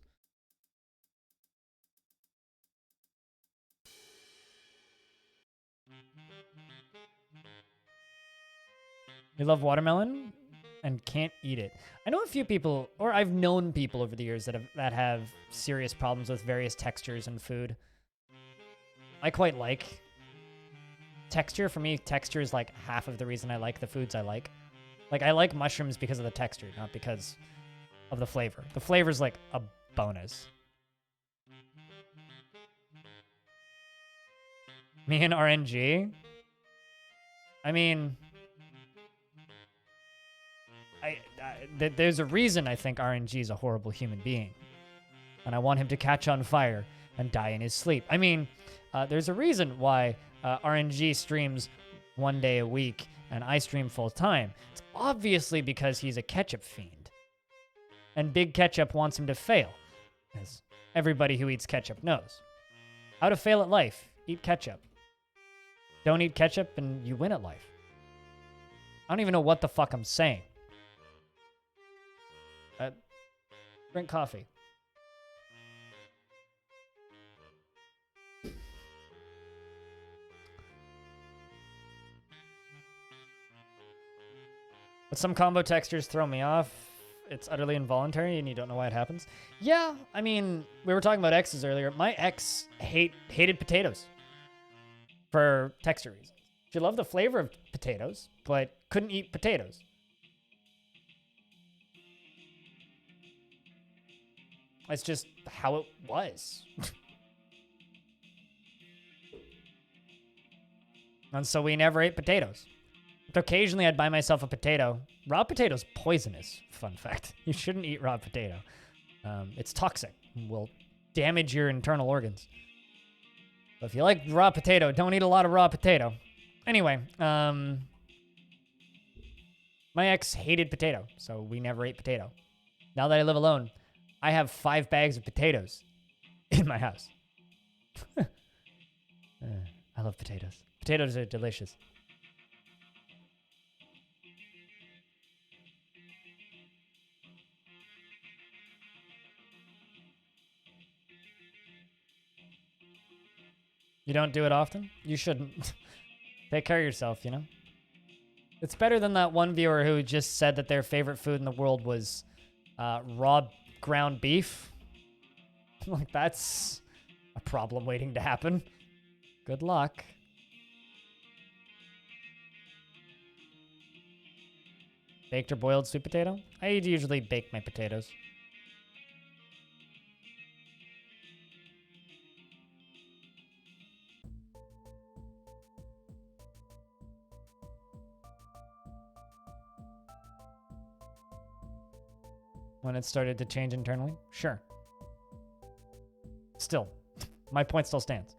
You love watermelon and can't eat it. I know a few people, or I've known people over the years that have serious problems with various textures in food. I quite like texture. For me, texture is like half of the reason I like the foods I like. Like, I like mushrooms because of the texture, not because of the flavor. The flavor's like a bonus. Me and RNG? I mean, there's a reason I think RNG is a horrible human being. And I want him to catch on fire and die in his sleep. I mean, there's a reason why RNG streams 1 day a week and I stream full time. It's obviously because he's a ketchup fiend. And Big Ketchup wants him to fail, as everybody who eats ketchup knows. How to fail at life: eat ketchup. Don't eat ketchup and you win at life. I don't even know what the fuck I'm saying. Drink coffee. But some combo textures throw me off. It's utterly involuntary and you don't know why it happens. Yeah, I mean, we were talking about exes earlier. My ex hated potatoes for texture reasons. She loved the flavor of potatoes, but couldn't eat potatoes. It's just how it was. And so we never ate potatoes. But occasionally I'd buy myself a potato. Raw potato's poisonous, fun fact. You shouldn't eat raw potato. It's toxic. It will damage your internal organs. So if you like raw potato, don't eat a lot of raw potato. Anyway, my ex hated potato, so we never ate potato. Now that I live alone, I have 5 bags of potatoes in my house. I love potatoes. Potatoes are delicious. You don't do it often? You shouldn't. Take care of yourself, you know? It's better than that one viewer who just said that their favorite food in the world was raw ground beef. Like, that's a problem waiting to happen. Good luck. Baked or boiled sweet potato? I usually bake my potatoes. When it started to change internally? Sure. Still, my point still stands.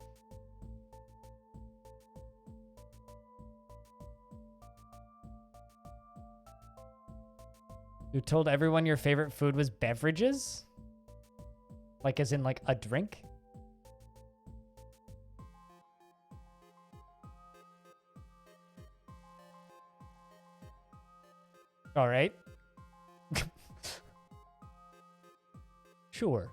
You told everyone your favorite food was beverages? Like as in like a drink? All right. Sure.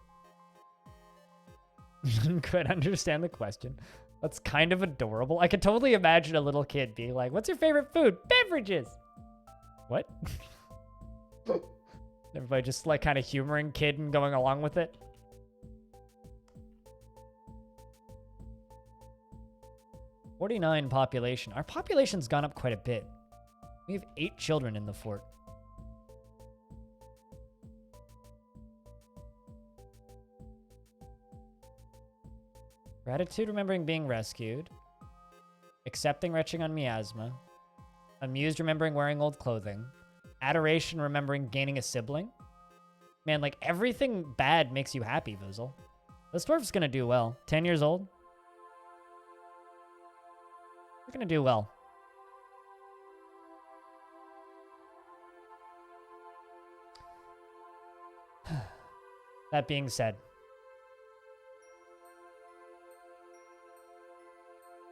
Could understand the question. That's kind of adorable. I could totally imagine a little kid being like, what's your favorite food? Beverages. What? Everybody just like kind of humoring kid and going along with it. "49 population. Our population's gone up quite a bit. We have 8 children in the fort. Gratitude, remembering being rescued. Accepting, retching on miasma. Amused, remembering wearing old clothing. Adoration, remembering gaining a sibling. Man, like everything bad makes you happy, Vizzle. This dwarf's gonna do well. 10 years old. We're gonna do well. That being said,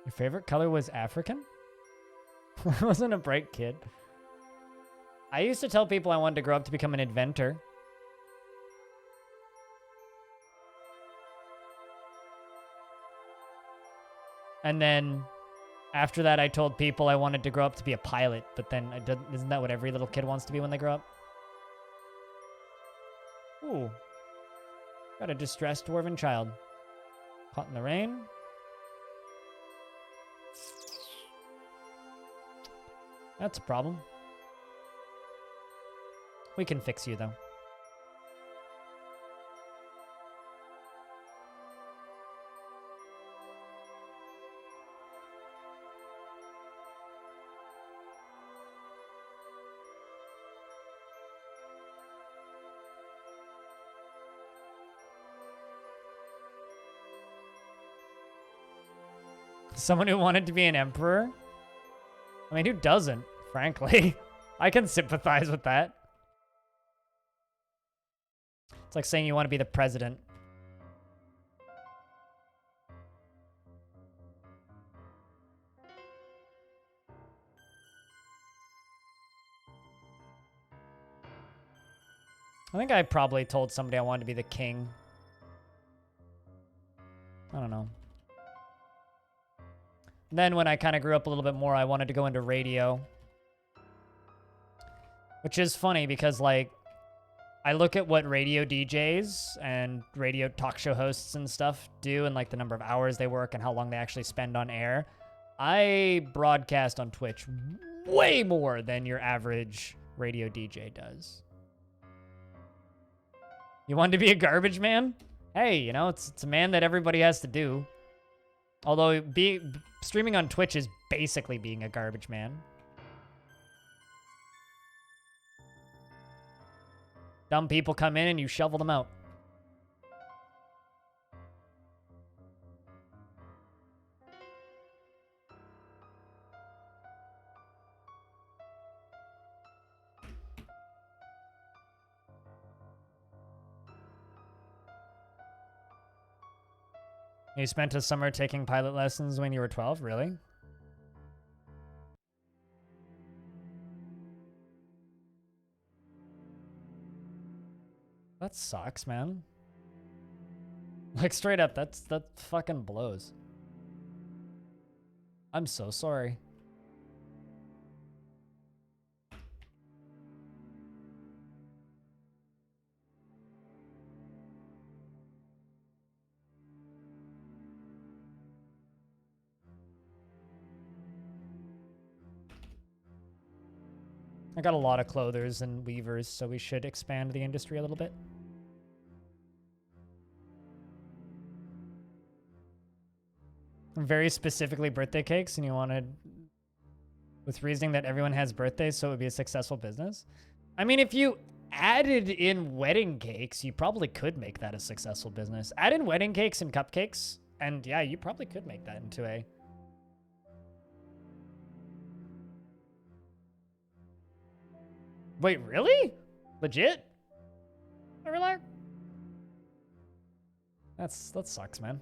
your favorite color was African? I wasn't a bright kid. I used to tell people I wanted to grow up to become an inventor. And then after that, I told people I wanted to grow up to be a pilot, but then isn't that what every little kid wants to be when they grow up? Ooh. Got a distressed dwarven child. Caught in the rain. That's a problem. We can fix you, though. Someone who wanted to be an emperor? I mean, who doesn't, frankly? I can sympathize with that. It's like saying you want to be the president. I think I probably told somebody I wanted to be the king. I don't know. Then when I kind of grew up a little bit more, I wanted to go into radio. Which is funny because, like, I look at what radio DJs and radio talk show hosts and stuff do and, like, the number of hours they work and how long they actually spend on air. I broadcast on Twitch way more than your average radio DJ does. You want to be a garbage man? Hey, you know, it's a man that everybody has to do. Although streaming on Twitch is basically being a garbage man. Dumb people come in and you shovel them out. You spent a summer taking pilot lessons when you were 12? Really? That sucks, man. Like, straight up, that fucking blows. I'm so sorry. I got a lot of clothers and weavers, so we should expand the industry a little bit. Very specifically birthday cakes, and you wanted, with reasoning that everyone has birthdays, so it would be a successful business? I mean, if you added in wedding cakes, you probably could make that a successful business. Add in wedding cakes and cupcakes, and yeah, you probably could make that into a... Wait, really? Legit? Relax. That sucks, man.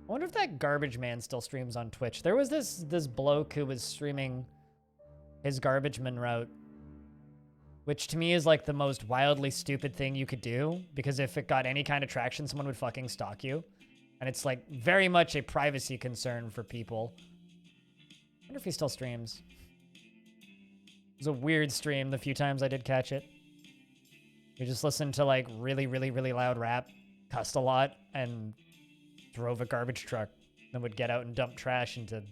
I wonder if that garbage man still streams on Twitch. There was this bloke who was streaming his garbage man route, which to me is like the most wildly stupid thing you could do, because if it got any kind of traction, someone would fucking stalk you. And it's like very much a privacy concern for people. I wonder if he still streams. It was a weird stream the few times I did catch it. We just listened to like really, really, really loud rap, cussed a lot, and drove a garbage truck. Then would get out and dump trash into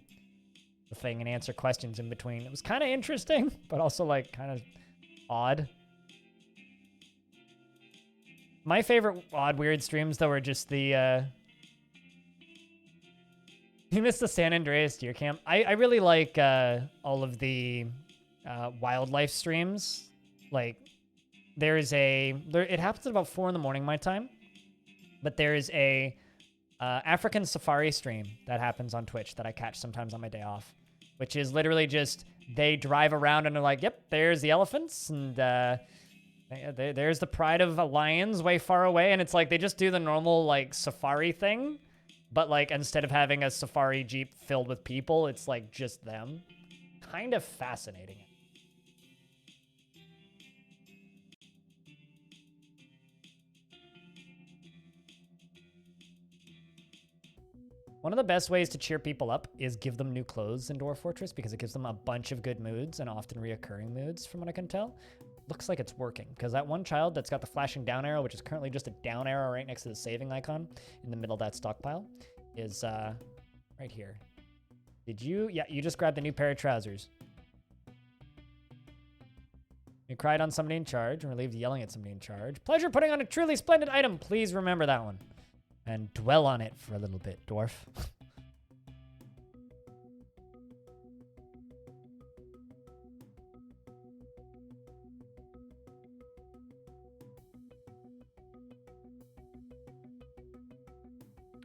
the thing and answer questions in between. It was kind of interesting, but also like kind of odd. My favorite odd, weird streams though are just the you missed the San Andreas deer camp. I really like all of the wildlife streams. Like, it happens at about 4 in the morning my time, but there is a African safari stream that happens on Twitch that I catch sometimes on my day off, which is literally just they drive around and they're like, yep, there's the elephants and there's the pride of lions way far away. And it's like they just do the normal like safari thing, but like instead of having a safari jeep filled with people, it's like just them. Kind of fascinating. One of the best ways to cheer people up is give them new clothes in Dwarf Fortress because it gives them a bunch of good moods and often reoccurring moods from what I can tell. Looks like it's working because that one child that's got the flashing down arrow, which is currently just a down arrow right next to the saving icon in the middle of that stockpile, is right here. Did you? Yeah, you just grabbed a new pair of trousers. You cried on somebody in charge and relieved yelling at somebody in charge. Pleasure putting on a truly splendid item. Please remember that one. And dwell on it for a little bit, Dwarf.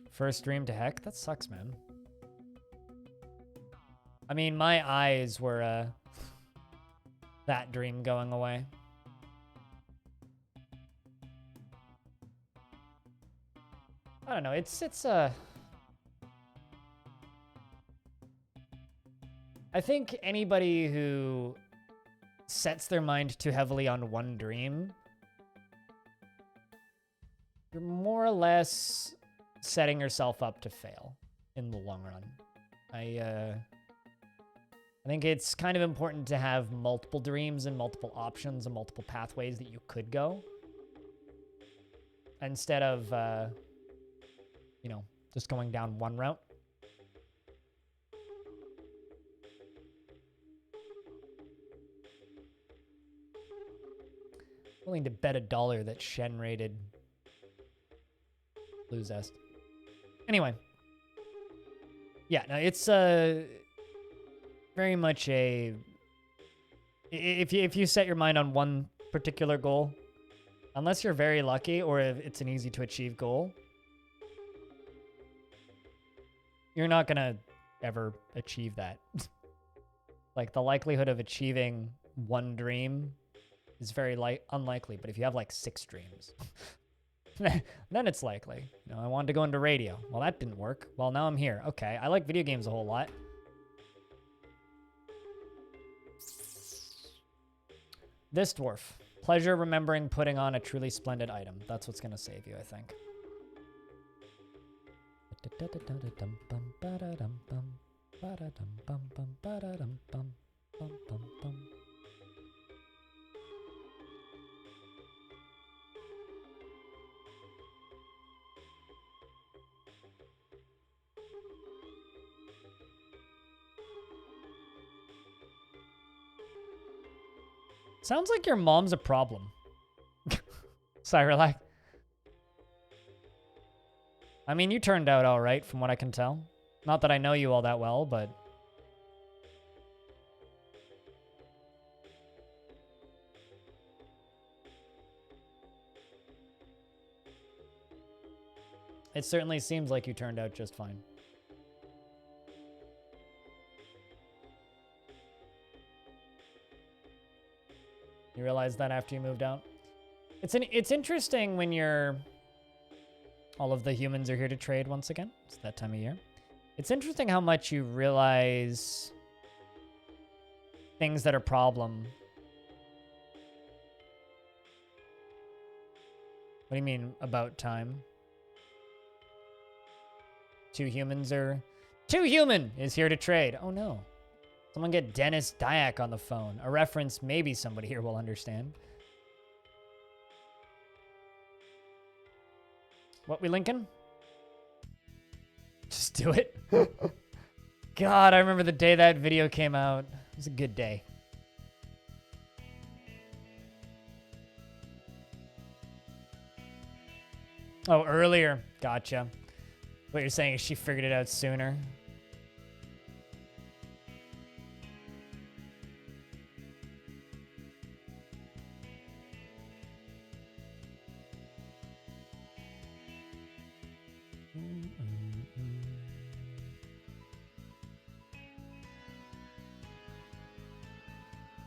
First dream to heck? That sucks, man. I mean, my eyes were, that dream going away. I don't know, it's I think anybody who sets their mind too heavily on one dream, you're more or less setting yourself up to fail in the long run. I think it's kind of important to have multiple dreams and multiple options and multiple pathways that you could go. Instead of, you know, just going down one route. Willing to bet $1 that Shen rated Blue Zest. Anyway. Yeah, no, it's very much a... If you set your mind on one particular goal, unless you're very lucky or if it's an easy to achieve goal, you're not gonna ever achieve that. Like the likelihood of achieving one dream is very unlikely, but if you have like 6 dreams, then it's likely. You know, I wanted to go into radio. Well, that didn't work. Well, now I'm here. Okay, I like video games a whole lot. This dwarf. Pleasure remembering putting on a truly splendid item. That's what's gonna save you, I think. Sounds like your mom's a problem. Cyrelac. I mean, you turned out all right from what I can tell. Not that I know you all that well, but... it certainly seems like you turned out just fine. You realized that after you moved out? It's interesting when you're... all of the humans are here to trade once again. It's that time of year. It's interesting how much you realize things that are problem. What do you mean about time? Two human is here to trade. Oh no. Someone get Dennis Dyack on the phone. A reference maybe somebody here will understand. What we linking? Just do it. God, I remember the day that video came out. It was a good day. Oh, earlier. Gotcha. What you're saying is she figured it out sooner.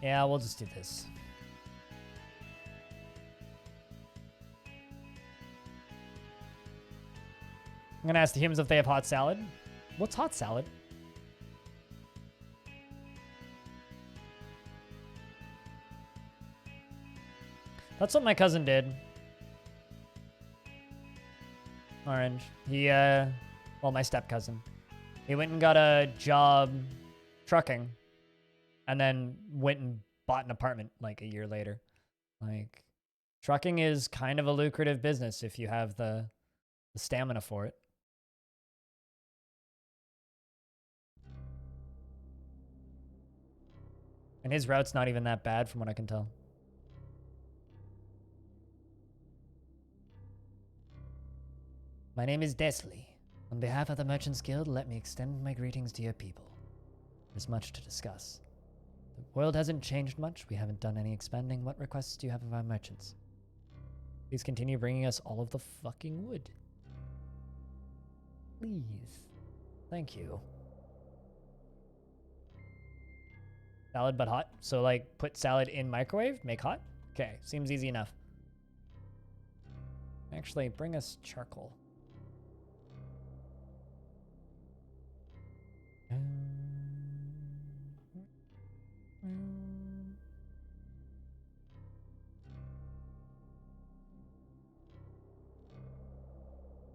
Yeah, we'll just do this. I'm gonna ask the humans if they have hot salad. What's hot salad? That's what my cousin did. Orange. He, well, my step cousin. He went and got a job trucking and then went and bought an apartment like a year later. Like, trucking is kind of a lucrative business if you have the stamina for it. And his route's not even that bad from what I can tell. My name is Desley. On behalf of the Merchants Guild, let me extend my greetings to your people. There's much to discuss. The world hasn't changed much. We haven't done any expanding. What requests do you have of our merchants? Please continue bringing us all of the fucking wood. Please. Thank you. Salad but hot. So like put salad in microwave, make hot? Okay, seems easy enough. Actually, bring us charcoal.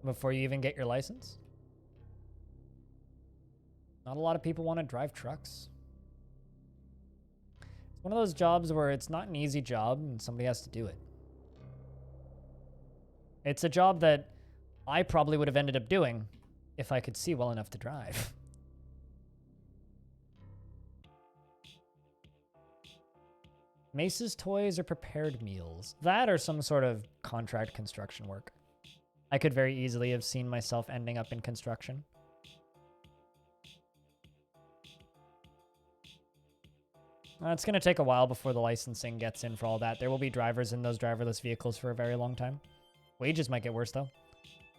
Before you even get your license? Not a lot of people want to drive trucks. It's one of those jobs where it's not an easy job and somebody has to do it. It's a job that I probably would have ended up doing if I could see well enough to drive. Mace's toys or prepared meals. That or some sort of contract construction work. I could very easily have seen myself ending up in construction. It's going to take a while before the licensing gets in for all that. There will be drivers in those driverless vehicles for a very long time. Wages might get worse, though.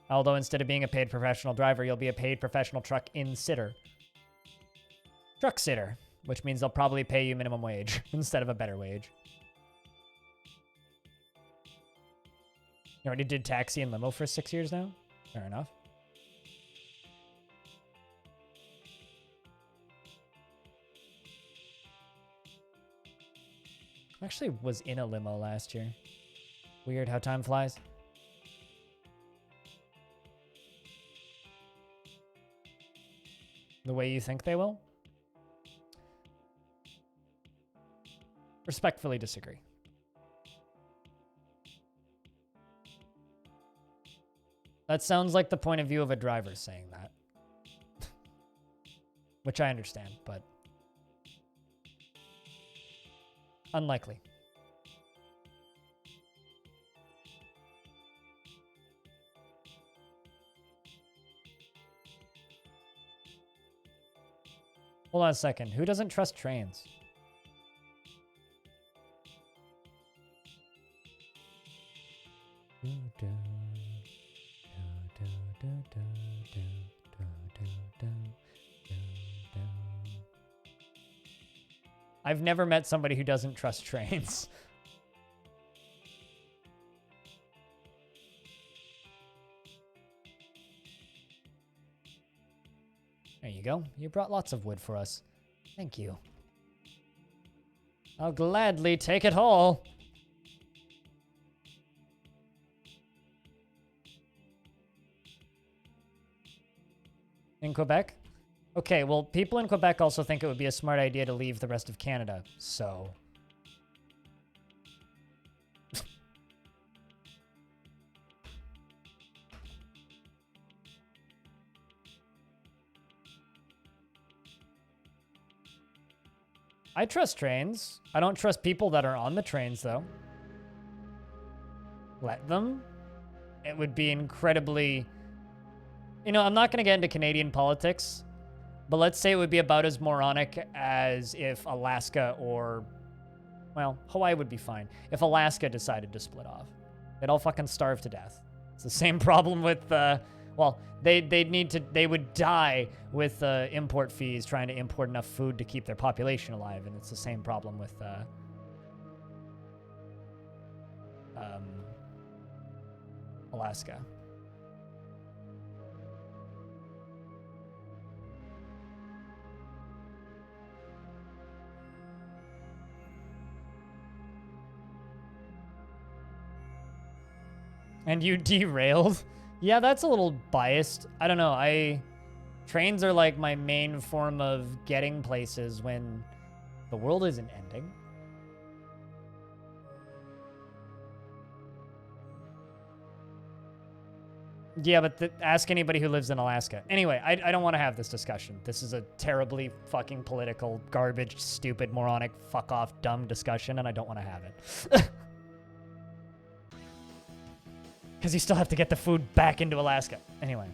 Although instead of being a paid professional driver, you'll be a paid professional truck in-sitter. Truck sitter, which means they'll probably pay you minimum wage instead of a better wage. You already did taxi and limo for 6 years now? Fair enough. I actually was in a limo last year. Weird how time flies. The way you think they will? Respectfully disagree. That sounds like the point of view of a driver saying that. Which I understand, but unlikely. Hold on a second. Who doesn't trust trains? I've never met somebody who doesn't trust trains. There you go. You brought lots of wood for us. Thank you. I'll gladly take it all. In Quebec? Okay, well, people in Quebec also think it would be a smart idea to leave the rest of Canada, so... I trust trains. I don't trust people that are on the trains, though. Let them. It would be incredibly... You know, I'm not going to get into Canadian politics, but let's say it would be about as moronic as if Alaska or... Well, Hawaii would be fine. If Alaska decided to split off. They'd all fucking starve to death. It's the same problem with Well, they would die with import fees trying to import enough food to keep their population alive, and it's the same problem with Alaska. And you derailed? Yeah, that's a little biased. I don't know. Trains are like my main form of getting places when the world isn't ending. Yeah, but ask anybody who lives in Alaska. Anyway, I don't want to have this discussion. This is a terribly fucking political, garbage, stupid, moronic, fuck off, dumb discussion, and I don't want to have it. Because you still have to get the food back into Alaska. Anyway.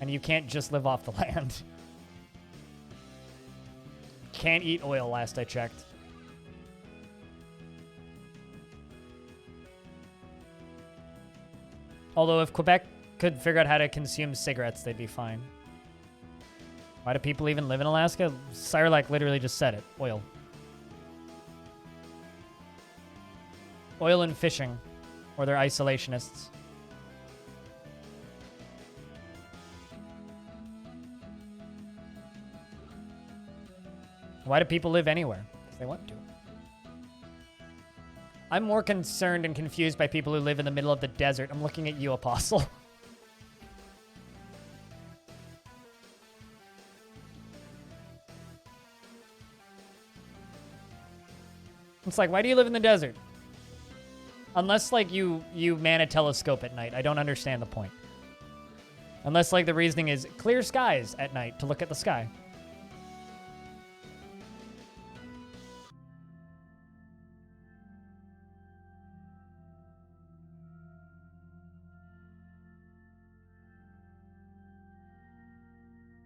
And you can't just live off the land. Can't eat oil, last I checked. Although if Quebec could figure out how to consume cigarettes, they'd be fine. Why do people even live in Alaska? Cyrlac literally just said it. Oil. Oil and fishing. Or they're isolationists. Why do people live anywhere? Because they want to. I'm more concerned and confused by people who live in the middle of the desert. I'm looking at you, Apostle. It's like, why do you live in the desert? Unless, like, you man a telescope at night. I don't understand the point. Unless, like, the reasoning is clear skies at night to look at the sky.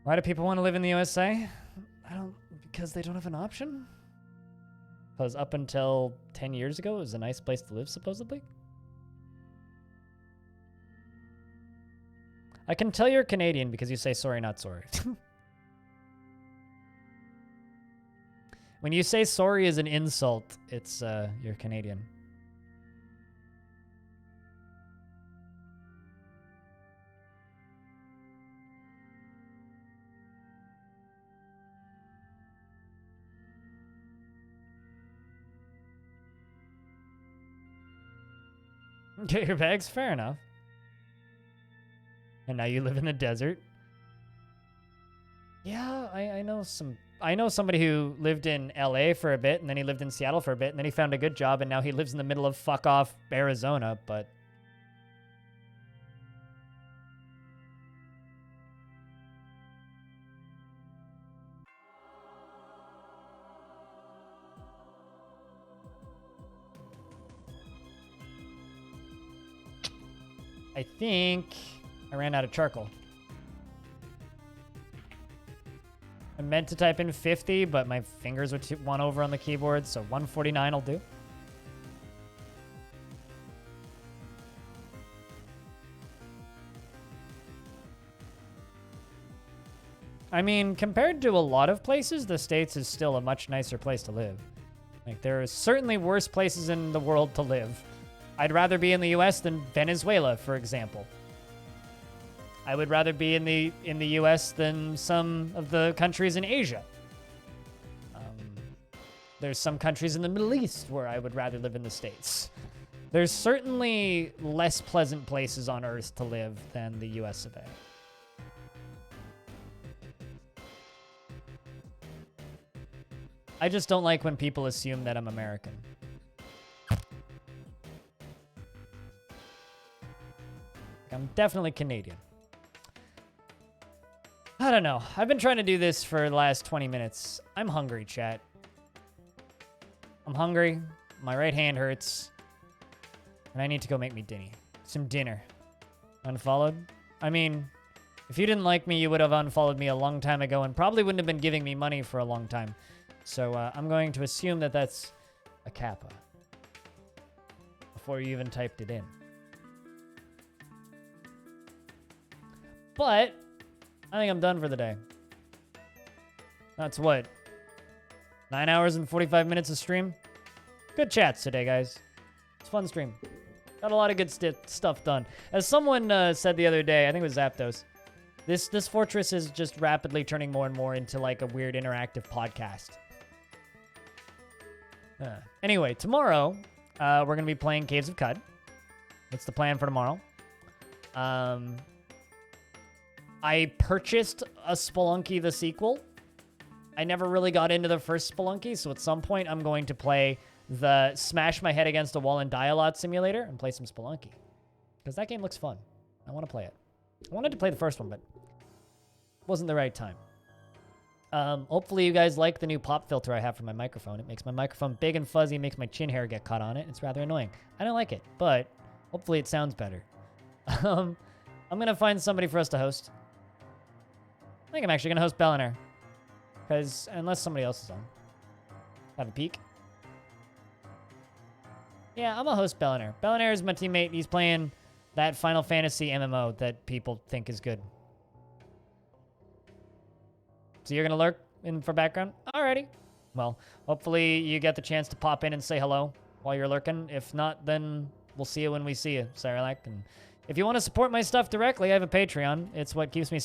Why do people want to live in the USA? Because they don't have an option? Because up until 10 years ago, it was a nice place to live, supposedly? I can tell you're Canadian because you say sorry, not sorry. When you say sorry as an insult, it's, you're Canadian. Get your bags? Fair enough. And now you live in the desert? Yeah, I know somebody who lived in LA for a bit, and then he lived in Seattle for a bit, and then he found a good job, and now he lives in the middle of fuck off Arizona, but... I think I ran out of charcoal. I meant to type in 50, but my fingers were one over on the keyboard, so 149 will do. I mean, compared to a lot of places, the States is still a much nicer place to live. Like, there are certainly worse places in the world to live. I'd rather be in the US than Venezuela, for example. I would rather be in the US than some of the countries in Asia. There's some countries in the Middle East where I would rather live in the States. There's certainly less pleasant places on Earth to live than the US of A. I just don't like when people assume that I'm American. I'm definitely Canadian. I don't know. I've been trying to do this for the last 20 minutes. I'm hungry, chat. I'm hungry. My right hand hurts. And I need to go make me some dinner. Unfollowed? I mean, if you didn't like me, you would have unfollowed me a long time ago and probably wouldn't have been giving me money for a long time. So I'm going to assume that that's a kappa. Before you even typed it in. But I think I'm done for the day. That's what? 9 hours and 45 minutes of stream? Good chats today, guys. It's a fun stream. Got a lot of good stuff done. As someone said the other day, I think it was Zapdos, this fortress is just rapidly turning more and more into like a weird interactive podcast. Anyway, tomorrow, we're going to be playing Caves of Cud. That's the plan for tomorrow. I purchased a Spelunky the sequel. I never really got into the first Spelunky, so at some point I'm going to play the smash my head against a wall and die a lot simulator and play some Spelunky. Because that game looks fun. I want to play it. I wanted to play the first one, but wasn't the right time. Hopefully you guys like the new pop filter I have for my microphone. It makes my microphone big and fuzzy, makes my chin hair get caught on it. It's rather annoying. I don't like it, but hopefully it sounds better. I'm going to find somebody for us to host. I think I'm actually going to host Bellinair. Because unless somebody else is on. Have a peek. Yeah, I'm going to host Bellinair. Bellinair is my teammate. He's playing that Final Fantasy MMO that people think is good. So you're going to lurk in for background? Alrighty. Well, hopefully you get the chance to pop in and say hello while you're lurking. If not, then we'll see you when we see you, Saralak. And if you want to support my stuff directly, I have a Patreon. It's what keeps me